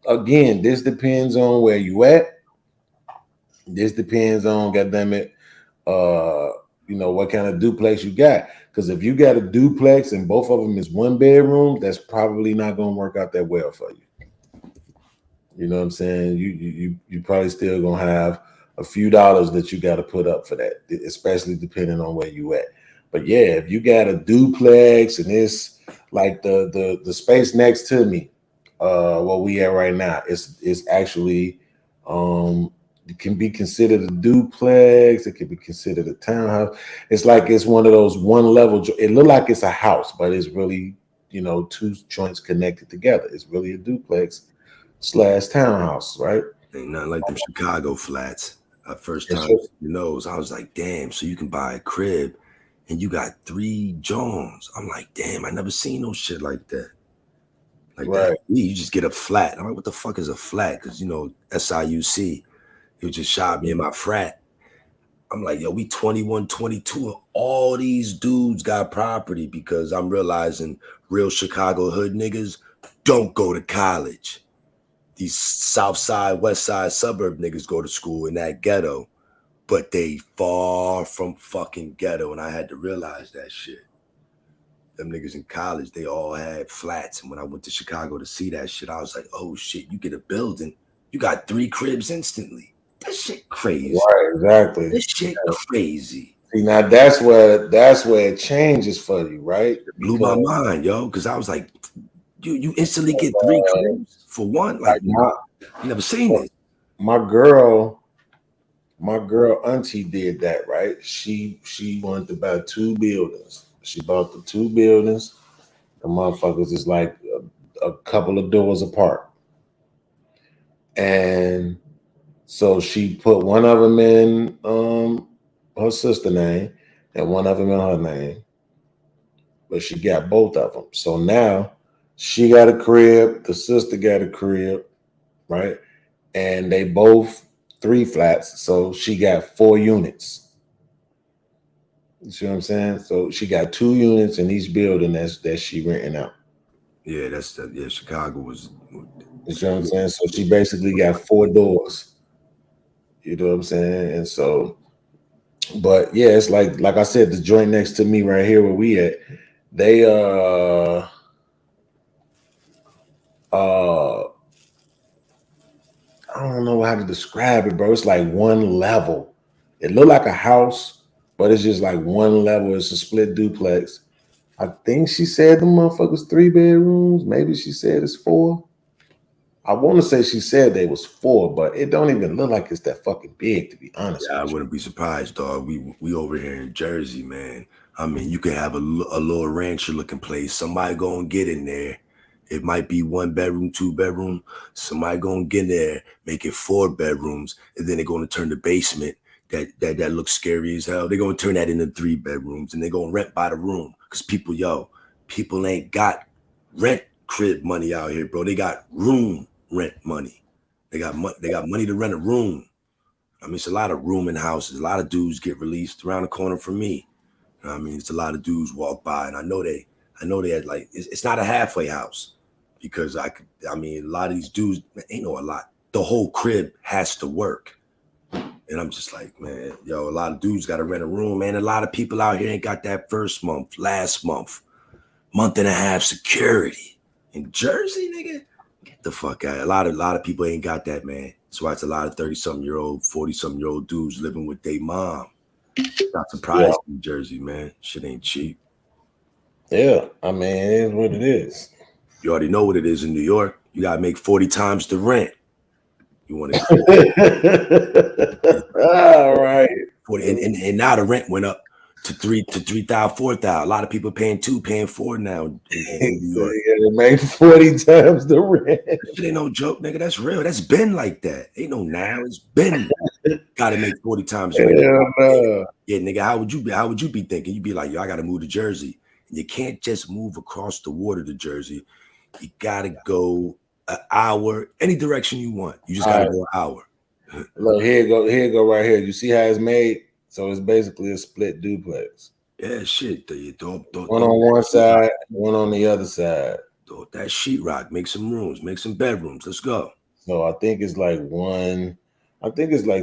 Again, this depends on where you at. This depends on, goddamn it, you know, what kind of duplex you got. Because if you got a duplex and both of them is 1 bedroom, that's probably not gonna work out that well for you. You know what I'm saying? You probably still gonna have a few dollars that you got to put up for that, especially depending on where you at. But yeah, if you got a duplex and it's like the space next to me, where we at right now, it's actually it can be considered a duplex. It can be considered a townhouse. It's like it's one of those 1 level. It look like it's a house, but it's really, you know, 2 joints connected together. It's really a duplex / townhouse, right? Ain't nothing like them Chicago flats. First time, you know, I was like, damn. So you can buy a crib, and you got 3 Jones. I'm like, damn, I never seen no shit like that. Like that. You just get a flat. I'm like, what the fuck is a flat? Because you know, SIUC, he just shot me in my frat. I'm like, yo, we 21, 22, and all these dudes got property, because I'm realizing real Chicago hood niggas don't go to college. These South Side, West Side suburb niggas go to school in that ghetto, but they far from fucking ghetto. And I had to realize that shit. Them niggas in college, they all had flats. And when I went to Chicago to see that shit, I was like, oh shit, you get a building, you got 3 cribs instantly. That shit crazy. Right, exactly. This shit crazy. See, now that's where it changes for you, right? It blew my mind, yo, because I was like, you instantly get 3 cribs for one? Like, you never seen this. my girl auntie did that, right? She wanted to buy 2 buildings. She bought the 2 buildings. The motherfuckers is like a couple of doors apart. And so she put one of them in her sister's name and one of them in her name. But she got both of them. So now she got a crib, the sister got a crib, right? And they both 3 flats. So she got 4 units. You see what I'm saying? So she got 2 units in each building that she renting out. Yeah, Chicago was. You see what I'm saying? So she basically got 4 doors. You know what I'm saying? And so, but yeah, it's like I said, the joint next to me right here where we at, they I don't know how to describe it, bro. It's like one level. It looked like a house, but it's just like one level. It's a split duplex. I think she said the motherfuckers 3 bedrooms. Maybe she said it's 4. I want to say she said they was 4, but it don't even look like it's that fucking big, to be honest. Yeah, I wouldn't be surprised, dog. We over here in Jersey, man. I mean, you can have a little rancher looking place. Somebody gonna get in there. It might be 1 bedroom, 2 bedroom. Somebody gonna get in there, make it 4 bedrooms, and then they're gonna turn the basement that looks scary as hell. They're gonna turn that into 3 bedrooms, and they're gonna rent by the room. Cause people ain't got rent crib money out here, bro. They got room rent money. They got money to rent a room. I mean, it's a lot of rooming houses. A lot of dudes get released around the corner from me. You know what I mean, it's a lot of dudes walk by, and I know they had like it's not a halfway house because I mean, a lot of these dudes ain't no a lot. The whole crib has to work, and I'm just like, man, yo, a lot of dudes got to rent a room, man. A lot of people out here ain't got that first month, last month, month and a half security in Jersey, nigga. Get the fuck out. A lot of people ain't got that, man. That's why it's a lot of 30-something-year-old, 40-something-year-old dudes living with their mom. Not surprised in Jersey, man. Shit ain't cheap. Yeah, I mean, it is what it is. You already know what it is in New York. You gotta make 40 times the rent. You want to all right. 40, and now the rent went up to 3,000, 4,000. A lot of people paying 2, paying 4 now in New York. They make 40 times the rent. It ain't no joke, nigga. That's real. That's been like that. Ain't no now. It's been. Gotta make 40 times the rent. Yeah, nigga. How would you be thinking? You'd be like, yo, I gotta move to Jersey. And you can't just move across the water to Jersey. You gotta go an hour, any direction you want. You just gotta go an hour. Look, here you go right here. You see how it's made? So it's basically a split duplex. Yeah, shit. One on one side, one on the other side. That sheetrock. Make some rooms. Make some bedrooms. Let's go. So I think it's like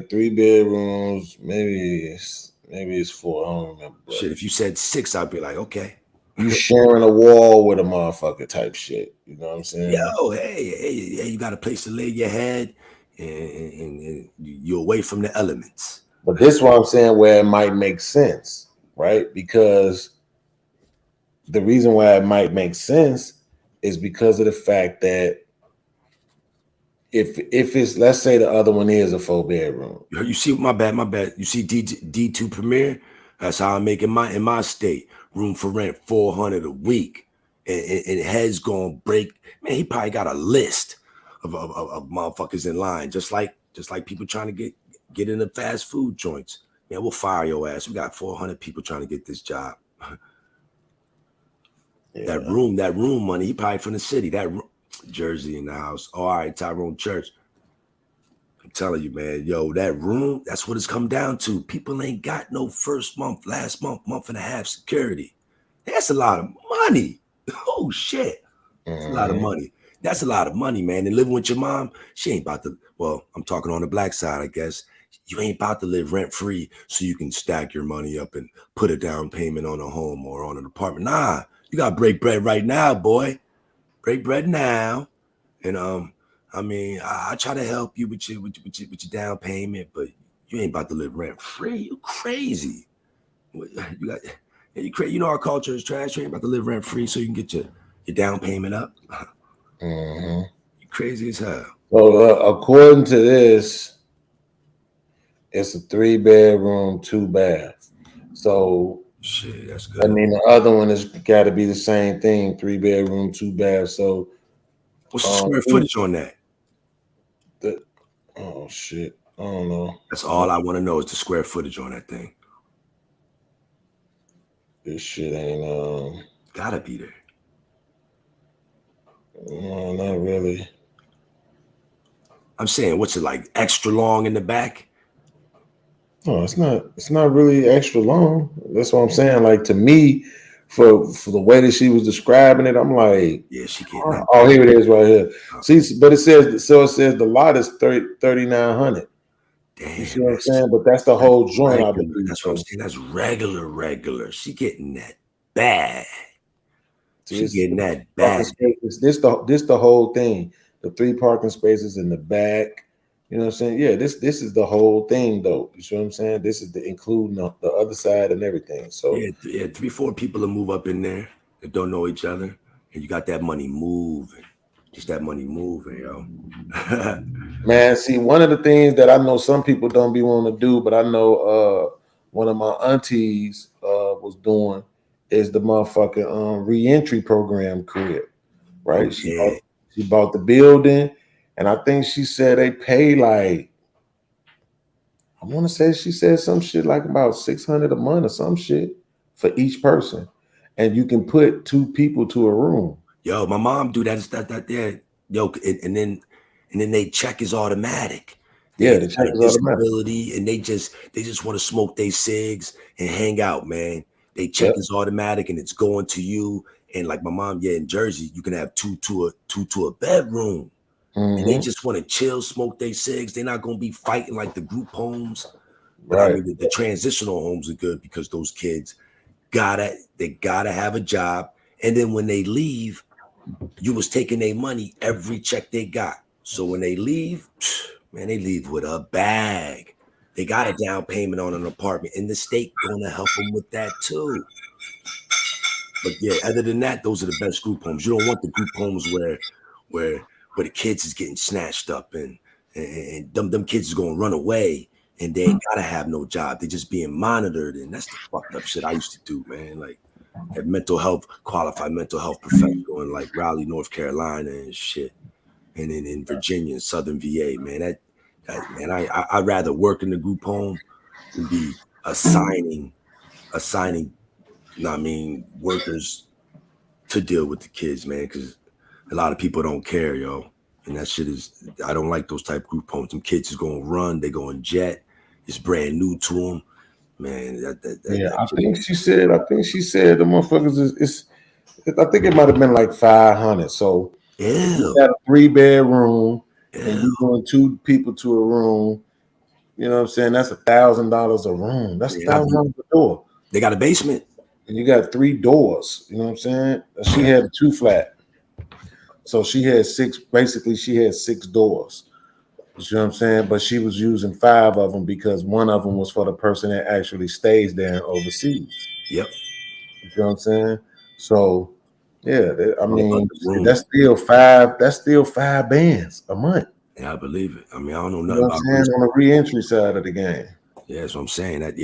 3 bedrooms. Maybe it's 4. I don't remember. Bro. Shit, if you said 6, I'd be like, okay. You sharing a wall with a motherfucker type shit. You know what I'm saying? Yo, hey, you got a place to lay your head and you're away from the elements. But this is what I'm saying where it might make sense, right? Because the reason why it might make sense is because of the fact that if it's, let's say the other one is a 4 bedroom. You see, my bad. You see D2 Premier? That's how I make in my state. Room for rent, $400 a week. And heads gonna break. Man, he probably got a list of motherfuckers in line, just like people trying to get into fast food joints. Man, we'll fire your ass. We got 400 people trying to get this job. Yeah. That room money, he probably from the city. Jersey in the house. Oh, all right, Tyrone Church. I'm telling you, man, yo, that room, that's what it's come down to. People ain't got no first month, last month, month and a half security. That's a lot of money. Oh, shit. That's a lot of money. That's a lot of money, man. And living with your mom, she ain't about to, well, I'm talking on the black side, I guess. You ain't about to live rent-free so you can stack your money up and put a down payment on a home or on an apartment. Nah, you got to break bread right now, boy. Break bread now. And, I mean, I try to help you with your down payment, but you ain't about to live rent-free. You crazy. You know our culture is trash. You ain't about to live rent-free so you can get your down payment up. Mm-hmm. You Crazy as hell. So according to this, it's a 3-bedroom, 2-bath. So shit, that's good. I mean, the other one has got to be the same thing, 3-bedroom, 2-bath. So what's the square footage on that? Oh shit, I don't know. That's all I want to know is the square footage on that thing. This shit ain't gotta be there. No, not really. I'm saying, what's it like? Extra long in the back? No, it's not. It's not really extra long. That's what I'm saying. Like to me, for the way that she was describing it, I'm like, yeah, she can't. Oh, here it is, right here. See, but it says the lot is 3,900. Damn, you see what I'm saying? But that's the whole joint. I believe. That's what I'm saying. That's regular. She getting that bag. She getting that bag. This the whole thing. The 3 parking spaces in the back. You know what I'm saying? Yeah, this is the whole thing, though. You see what I'm saying? This is the including the other side and everything. So yeah, 3-4 people will move up in there that don't know each other, and you got that money moving. Just that money moving, yo. Man, see, one of the things that I know some people don't be wanting to do, but I know one of my aunties was doing is the motherfucking reentry program crib, right? Okay. She bought the building, and I think she said they pay like, I want to say she said some shit like about $600 a month or some shit for each person, and you can put 2 people to a room. Yo, my mom do that there. Yo, and then they check is automatic. Yeah, the check is automatic. Disability, and they just want to smoke their cigs and hang out, man. They check is automatic, and it's going to you. And like my mom, in Jersey, you can have two to a bedroom. And they just want to chill, smoke their cigs. They're not gonna be fighting like the group homes. But I mean, the transitional homes are good because those kids gotta have a job. And then when they leave, you was taking their money every check they got. So when they leave, man, they leave with a bag. They got a down payment on an apartment, and the state gonna help them with that too. But yeah, other than that, those are the best group homes. You don't want the group homes where the kids is getting snatched up and them kids is gonna run away and they ain't gotta have no job. They just being monitored, and that's the fucked up shit I used to do, man. Like have qualified mental health professional in like Raleigh, North Carolina and shit, and then in Virginia and Southern VA, man. I'd rather work in the group home than be assigning, you know what I mean, workers to deal with the kids, man, because a lot of people don't care, yo. And that shit is, I don't like those type of group homes. Them kids is gonna run, they going jet. It's brand new to them, man. I think she said the motherfuckers I think it might have been like 500. So you got a 3-bedroom, and you going 2 people to a room. You know what I'm saying? That's $1,000 a room. That's $1,000 a door. They got a basement. And you got 3 doors. You know what I'm saying? She had a 2-flat. So she had 6, basically she had 6 doors. You see what I'm saying? But she was using 5 of them because one of them was for the person that actually stays there and overseas. Yep. You see what I'm saying? So yeah, I mean that's still 5 bands a month. Yeah, I believe it. I mean, I don't know You nothing know about what I'm saying? On the re-entry side of the game. Yeah, that's what I'm saying. And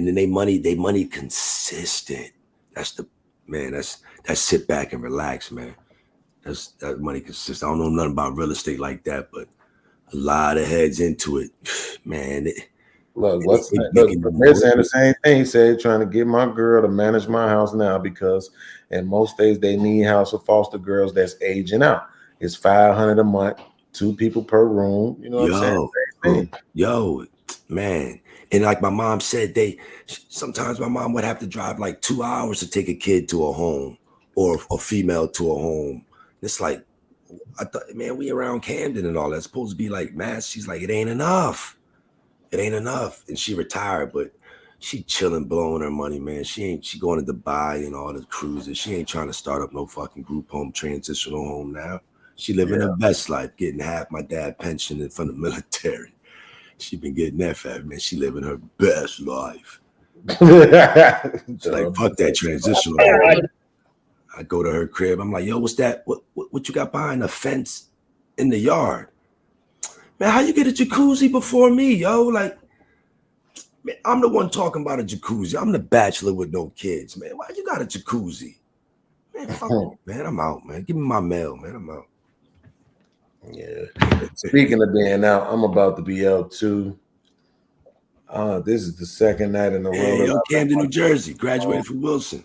then they money consistent. That's the man. That's sit back and relax, man. That money consistent. I don't know nothing about real estate like that, but a lot of heads into it, man. Look, they're saying the same thing. He said trying to get my girl to manage my house now because in most states they need house for foster girls that's aging out. It's $500 a month, 2 people per room. You know what I'm saying? Yo, man. And like my mom said, sometimes my mom would have to drive like 2 hours to take a kid to a home or a female to a home. It's like, I thought, man, we around Camden and all that. It's supposed to be like mass. She's like, it ain't enough. It ain't enough. And she retired, but she chilling, blowing her money, man. She going to Dubai and all the cruises. She ain't trying to start up no fucking group home, transitional home now. She living her best life, getting half my dad pension from the military. She been getting that fat, man. She living her best life. She's like, fuck that transitional home. I go to her crib. I'm like, yo, what's that? What you got behind the fence in the yard? Man, how you get a jacuzzi before me, yo? Like, man, I'm the one talking about a jacuzzi. I'm the bachelor with no kids, man. Why you got a jacuzzi? Man, fuck you, man. I'm out, man. Give me my mail, man. I'm out. Yeah. Speaking of being out, I'm about to be out too. This is the second night in a row. Hey, yo, Camden, New Jersey. Graduated from Wilson.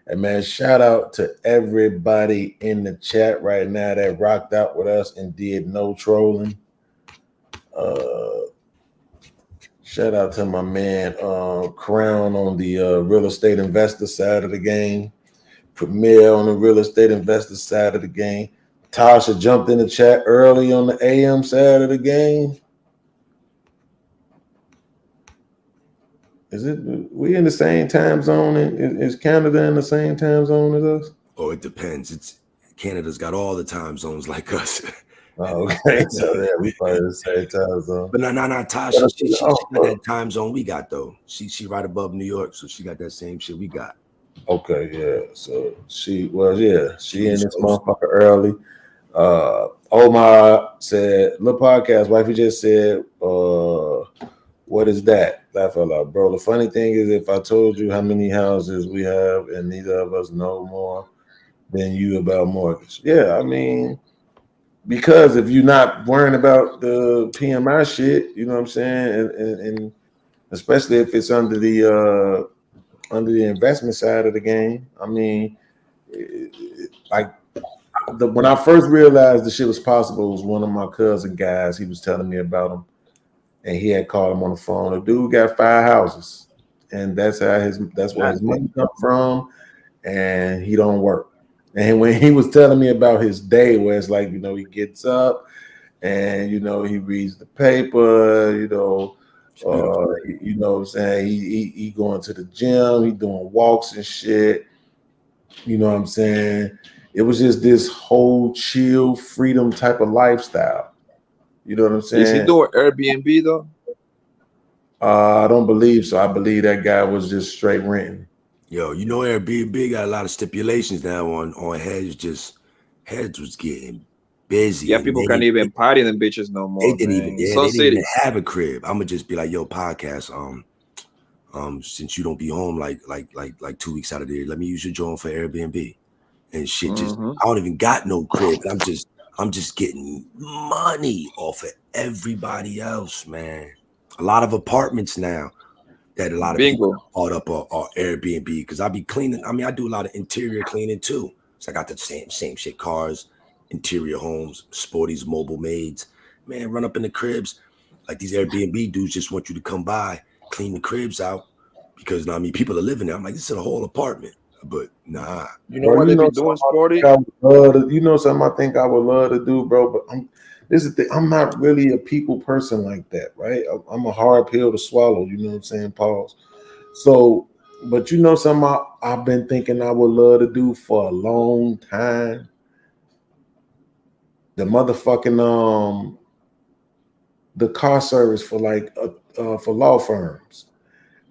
And man, shout out to everybody in the chat right now that rocked out with us and did no trolling. Shout out to my man Crown on the real estate investor side of the game. Premier on the real estate investor side of the game. Tasha jumped in the chat early on the AM side of the game. Is it we in the same time zone? Is Canada in the same time zone as us? Oh, it depends. Canada's got all the time zones like us. Oh, okay. So yeah, we probably the same time zone. But no, Tasha, she got that time zone we got though. She right above New York, so she got that same shit we got. Okay, yeah. So she in this motherfucker early. Omar said, "Look, podcast, wifey just said, what is that?" Laugh out loud, bro. The funny thing is, if I told you how many houses we have and neither of us know more than you about mortgage. Yeah, I mean, because if you're not worrying about the PMI shit, you know what I'm saying, and especially if it's under the investment side of the game. I mean, when I first realized the shit was possible, was one of my cousin guys. He was telling me about him, and he had called him on the phone. The dude got 5 houses, and that's where his money come from, and he don't work. And when he was telling me about his day, where it's like, you know, he gets up and, you know, he reads the paper, you know what I'm saying? He going to the gym, he doing walks and shit. You know what I'm saying? It was just this whole chill, freedom type of lifestyle. You know what I'm saying? Is he doing Airbnb though? I don't believe so. I believe that guy was just straight renting. Yo, you know Airbnb got a lot of stipulations now on heads. Heads was getting busy. Yeah, people can't even party in them bitches no more. They didn't even have a crib. I'm gonna just be like, yo, podcast. Since you don't be home like 2 weeks out of the year, let me use your joint for Airbnb and shit. Just I don't even got no crib. I'm just getting money off of everybody else, man. A lot of apartments now that a lot of people bought up are Airbnb because I be cleaning. I mean, I do a lot of interior cleaning too. So I got the same shit, cars, interior homes, sporties, mobile maids. Man, run up in the cribs. Like these Airbnb dudes just want you to come by, clean the cribs out because I mean people are living there. I'm like, this is a whole apartment. But nah. You know what they be doing, Sporty? You know something I think I would love to do, bro, but this is the thing. I'm not really a people person like that, right? I'm a hard pill to swallow, you know what I'm saying? Pause. So, but you know something I've been thinking I would love to do for a long time? The motherfucking the car service for like for law firms.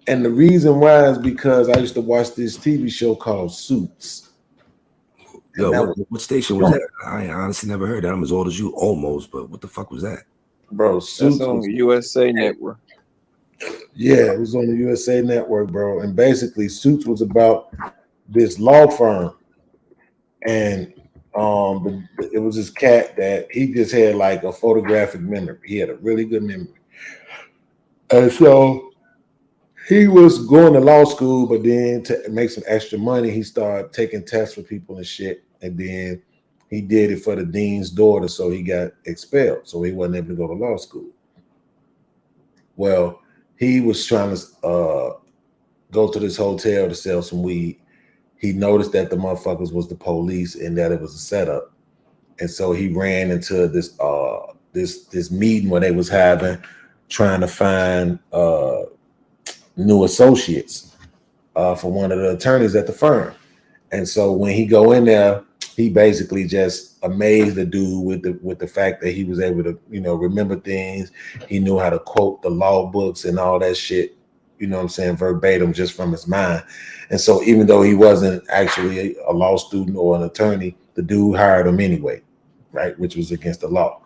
And the reason why is because I used to watch this TV show called Suits. Yo, what station was that? I honestly never heard that. I'm as old as you almost, but what the fuck was that? Bro, Suits that's on the USA Network. Yeah, it was on the USA Network, bro. And basically, Suits was about this law firm. And it was this cat that he just had like a photographic memory. He had a really good memory. And so he was going to law school, but then to make some extra money, he started taking tests for people and shit. And then he did it for the dean's daughter, so he got expelled. So he wasn't able to go to law school. Well, he was trying to go to this hotel to sell some weed. He noticed that the motherfuckers was the police and that it was a setup. And so he ran into this this meeting where they was having, trying to find new associates for one of the attorneys at the firm. And so when he go in there, he basically just amazed the dude with the fact that he was able to, you know, remember things. He knew how to quote the law books and all that shit, you know what I'm saying, verbatim just from his mind. And so even though he wasn't actually a law student or an attorney, the dude hired him anyway, right? Which was against the law.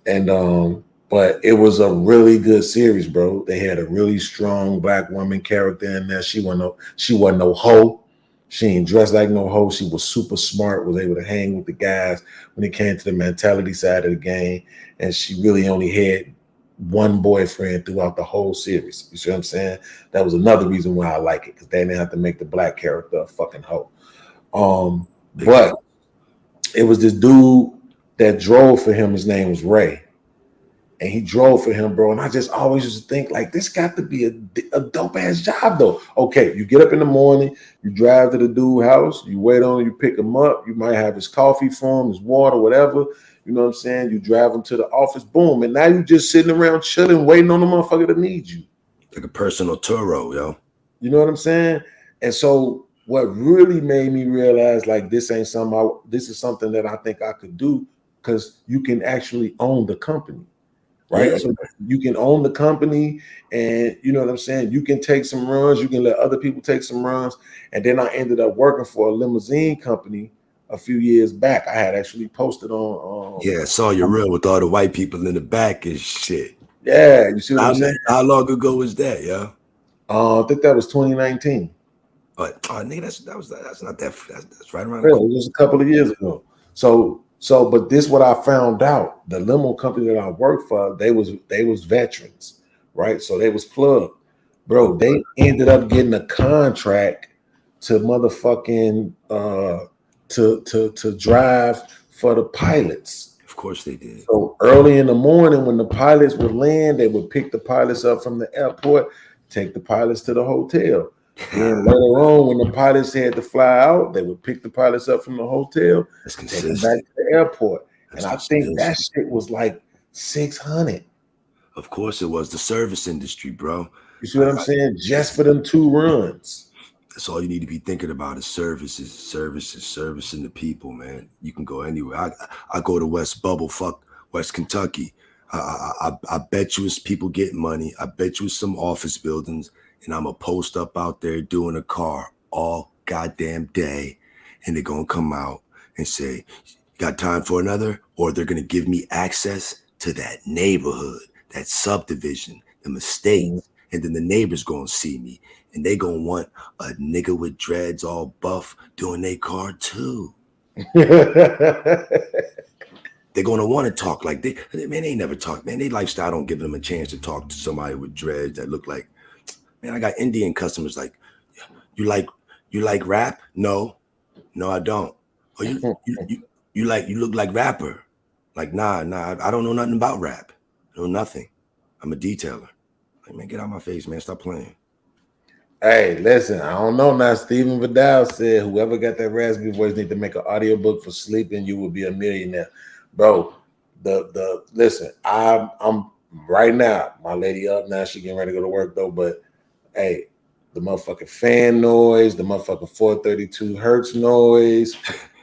And but it was a really good series, bro. They had a really strong black woman character in there. She wasn't no hoe. She ain't dressed like no hoe. She was super smart, was able to hang with the guys when it came to the mentality side of the game. And she really only had one boyfriend throughout the whole series. You see what I'm saying? That was another reason why I like it, because they didn't have to make the black character a fucking hoe. But it was this dude that drove for him. His name was Ray. And he drove for him, bro. And I just always used to think, like, this got to be a dope-ass job, though. Okay, you get up in the morning, you drive to the dude's house, you wait on him, you pick him up, you might have his coffee for him, his water, whatever. You know what I'm saying? You drive him to the office, boom. And now you just sitting around chilling, waiting on the motherfucker to need you. Like a personal Turo, yo. You know what I'm saying? And so what really made me realize, like, this is something that I think I could do, because you can actually own the company. Right. Yeah. So you can own the company, and you know what I'm saying? You can take some runs, you can let other people take some runs. And then I ended up working for a limousine company a few years back. I had actually posted on yeah, I saw your reel with all the white people in the back and shit. Yeah, you see what I'm saying? How long ago was that, yo? I think that was 2019. But nigga, that's not that, that's right around. Really, it was a couple of years ago. So, but this what I found out. The limo company that I worked for, they was veterans, right? So they was plugged, bro. They ended up getting a contract to motherfucking to drive for the pilots. Of course they did. So early in the morning, when the pilots would land, they would pick the pilots up from the airport, take the pilots to the hotel. And later on, when the pilots had to fly out, they would pick the pilots up from the hotel, take them back to the airport. And I think that shit was like 600. Of course it was. The service industry, bro. You see what I'm saying? Just for them 2 runs. That's all you need to be thinking about is services, servicing the people, man. You can go anywhere. I go to West Kentucky. I bet you it's people getting money. I bet you it's some office buildings. And I'm going to post up out there doing a car all goddamn day. And they're going to come out and say, you got time for another? Or they're going to give me access to that neighborhood, that subdivision, the mistakes. And then the neighbors going to see me. And they going to want a nigga with dreads all buff doing their car too. They're going to want to talk like they never talk, man. They lifestyle don't give them a chance to talk to somebody with dreads that look like, man, I got Indian customers like, you like rap? No, I don't. Oh, you look like rapper. Like, nah, I don't know nothing about rap. I know nothing. I'm a detailer. Like, man, get out of my face, man. Stop playing. Hey, listen, I don't know now. Stephen Vidal said whoever got that raspy voice need to make an audiobook for sleeping. You will be a millionaire. Bro, listen, I'm right now, my lady up now, she getting ready to go to work though, but hey, the motherfucking fan noise, the motherfucking 432 hertz noise.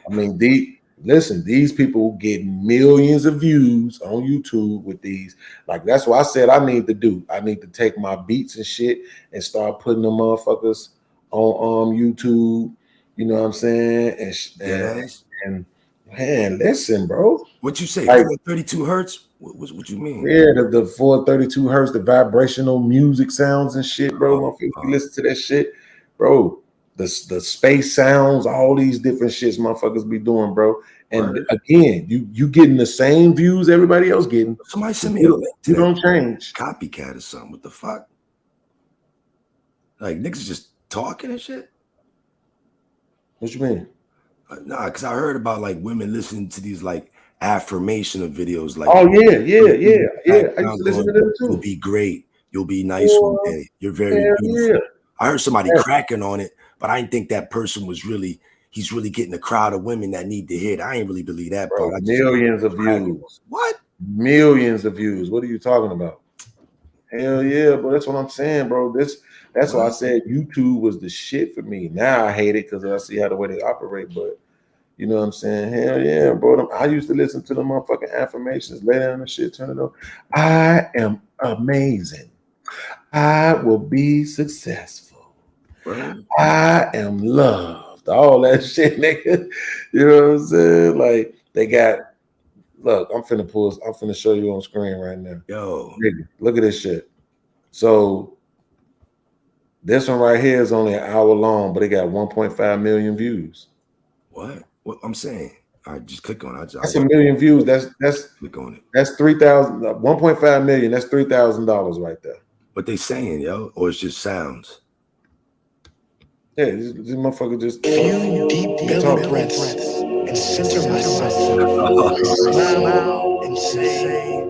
I mean, these people get millions of views on YouTube with these. Like, that's what I said I need to do. I need to take my beats and shit and start putting them motherfuckers on YouTube. You know what I'm saying? And man, listen, bro. What you say? Like, 32 hertz? What you mean? Yeah, the 432 hertz, the vibrational music sounds and shit, bro. You listen to that shit, bro. The space sounds, all these different shits motherfuckers be doing, bro. And again, you getting the same views everybody else getting. Somebody send me a link to you don't change. Copycat or something. What the fuck? Like, niggas just talking and shit? What you mean? Nah, because I heard about like women listening to these like affirmational videos. Like, oh yeah. I used to listen to them too. You'll be great. You'll be nice one day. You're very beautiful. Yeah. I heard somebody cracking on it, but I didn't think that person was he's really getting a crowd of women that need to hear it. I ain't really believe that part. Millions of views. What? Millions of views. What are you talking about? Hell yeah, bro. That's what I'm saying, bro. That's why I said YouTube was the shit for me. Now I hate it because I see how the way they operate, but you know what I'm saying? Hell yeah, bro. I used to listen to the motherfucking affirmations, lay down and shit, turn it on. I am amazing. I will be successful. Right. I am loved. All that shit, nigga. You know what I'm saying? Like they got. Look, I'm finna show you on screen right now. Yo, nigga, look at this shit. So this one right here is only an hour long, but it got 1.5 million views. What I'm saying? All right, just click on it. That's a million views. That's click on it. That's 3,000. 1.5 million. That's $3,000 right there. What they saying, yo, or it's just sounds. Yeah, this motherfucker just few deep belly breaths and center myself. Smile and say,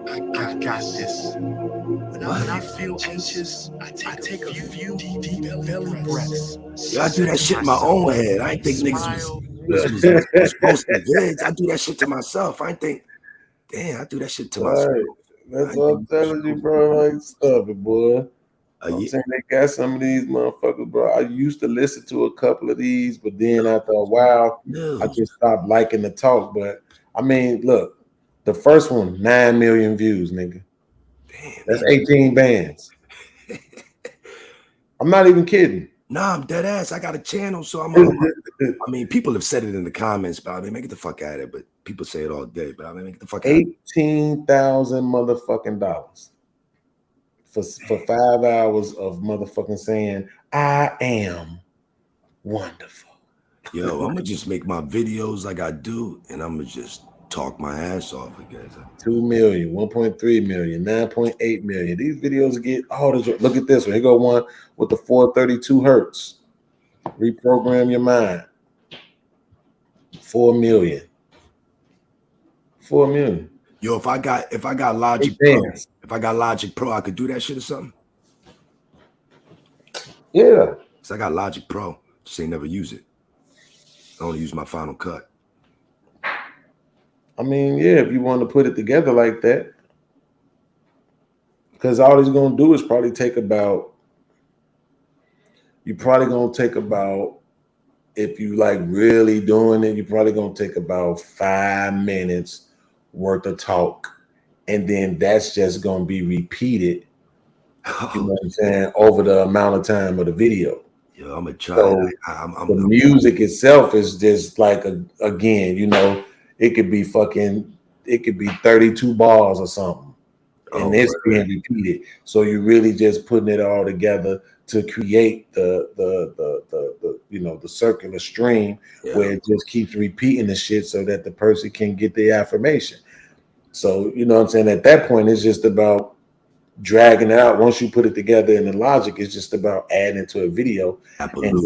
I got this. When I feel anxious, I take a few deep belly breaths. Yo, I do that shit in my own head. I ain't think niggas was posting vids. I do that shit to myself. I ain't think, damn, I do that shit to myself. Right. That's what I'm telling you, bro. Like, stop it, boy. I'm saying they got some of these motherfuckers, bro. I used to listen to a couple of these, but then after a while, I just stopped liking the talk. But I mean, look, the first one, 9 million views, nigga. Damn, that's 18 bands. I'm not even kidding. Nah, I'm dead ass. I got a channel, so I mean, people have said it in the comments, but I mean, make it the fuck out of it. But people say it all day, but I mean, make it the fuck out of it. $18,000 motherfucking dollars for 5 hours of motherfucking saying I am wonderful. Yo, I'm gonna just make my videos like I do, and I'm gonna just talk my ass off again. 2 million, 1.3 million, 9.8 million. These videos get all the. Look at this one. Here go one with the 432 hertz. Reprogram your mind. 4 million. 4 million. Yo, if I got Logic Pro, if I got Logic Pro, I could do that shit or something. Yeah. Cause I got Logic Pro, just ain't never use it. I only use my Final Cut. I mean, yeah, if you want to put it together like that, because all he's gonna do is probably take about. You're probably gonna take about, if you like really doing it, you're probably gonna take about 5 minutes worth of talk, and then that's just gonna be repeated. You know what I'm saying, over the amount of time of the video. Yo, I'm gonna try. So the music itself is just like again, you know, it could be 32 bars or something, and it's being repeated. So you're really just putting it all together to create the you know, the circular stream where it just keeps repeating the shit so that the person can get the affirmation. So you know what I'm saying, at that point it's just about dragging it out. Once you put it together in the Logic, it's just about adding to a video and then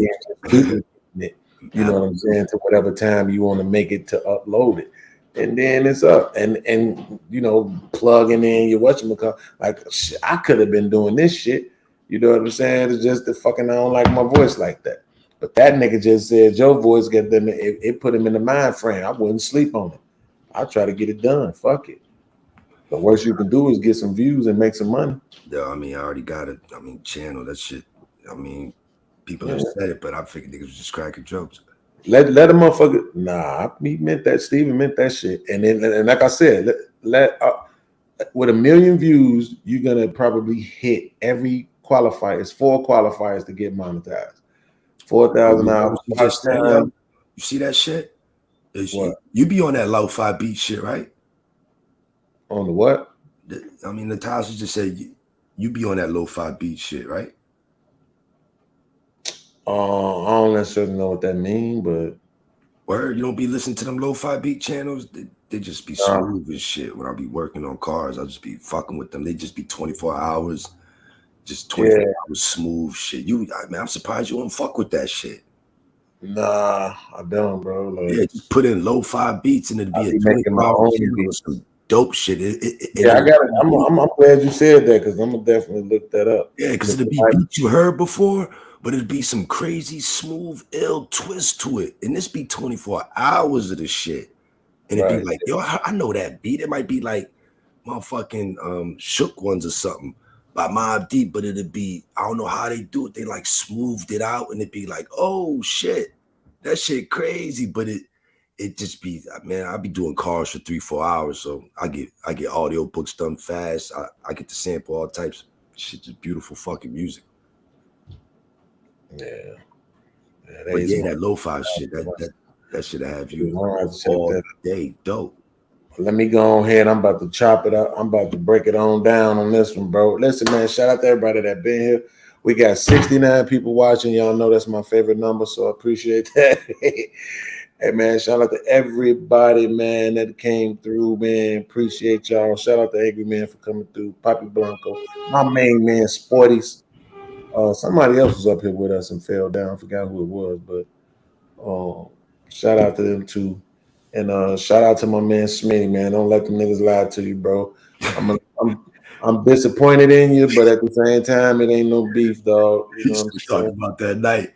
just it, you know what I'm saying, to whatever time you want to make it to upload it. And then it's up, and you know, plugging in your whatchamacallit. Like, shit, I could have been doing this shit. You know what I'm saying? It's just the fucking, I don't like my voice like that. But that nigga just said your voice get them. It put him in the mind frame. I wouldn't sleep on it. I try to get it done. Fuck it. The worst you can do is get some views and make some money. Yeah, I mean, I already got it. I mean, channel that shit. I mean, people have said it, but I figured niggas was just cracking jokes. Let a motherfucker. Nah, he meant that. Steven meant that shit. And then, and like I said, with 1 million views, you're gonna probably hit every qualifier. It's 4 qualifiers to get monetized. 4,000 hours. You see that shit? You be on that lo-fi beat shit, right? On the what? I mean, Natasha just said you be on that lo-fi beat shit, right? I don't necessarily know what that means, but word, you don't be listening to them lo-fi beat channels. They just be smooth as shit. When I be working on cars, I'll just be fucking with them. They just be 24 hours, just 24 hours smooth shit. I'm surprised you don't fuck with that shit. Nah, I don't, bro. Like, yeah, just put in lo-fi beats and it'd be a 24-hour some dope shit. I got it. I'm glad you said that, because I'm gonna definitely look that up. Yeah, because it'd be beats you heard before, but it'd be some crazy, smooth, ill twist to it. And this be 24 hours of the shit. And it'd be like, yo, I know that beat. It might be like motherfucking Shook Ones or something by Mobb Deep, but it'd be, I don't know how they do it. They like smoothed it out and it'd be like, oh shit, that shit crazy. But it just be, man, I'll be doing cars for 3-4 hours. So I get audio books done fast. I get to sample all types Shit, just beautiful fucking music. Yeah. But yeah, that lo-fi shit, that should have you all day dope. Let me go ahead. I'm about to chop it up. I'm about to break it on down on this one, bro. Listen, man, shout out to everybody that been here. We got 69 people watching. Y'all know that's my favorite number, so I appreciate that. Hey, man, shout out to everybody, man, that came through, man. Appreciate y'all. Shout out to Angry Man for coming through. Poppy Blanco, my main man, Sporties. Somebody else was up here with us and fell down. I forgot who it was, but shout out to them too. And shout out to my man Smitty, man. Don't let them niggas lie to you, bro. I'm disappointed in you, but at the same time, it ain't no beef, dog. You know what I'm talking about that night.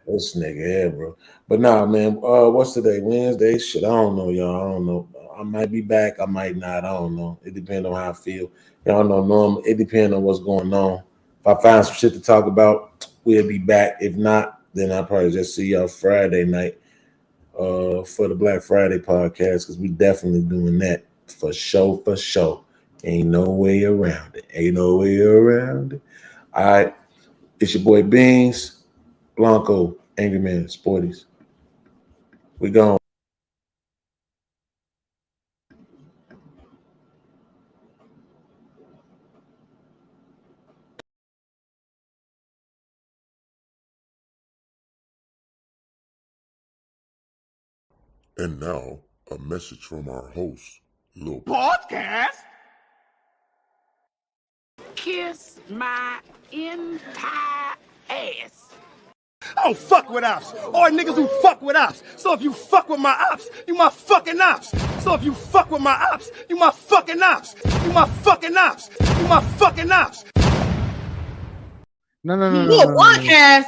This nigga here, bro. But nah, man. What's today? Wednesday? Shit, I don't know, y'all. I don't know. I might be back. I might not. I don't know. It depends on how I feel. Y'all know, normal. It depends on what's going on. If I find some shit to talk about, we'll be back. If not, then I'll probably just see y'all Friday night for the Black Friday podcast, because we definitely doing that for sure. Ain't no way around it. All right. It's your boy Beans, Blanco, Angry Man, Sporties. We gone. And now, a message from our host, Lil Podcast? Kiss my entire ass. I don't fuck with ops or niggas who fuck with ops. So if you fuck with my ops, you my fucking ops. So if you fuck with my ops, you my fucking ops. You my fucking ops. You my fucking ops. No. Podcast?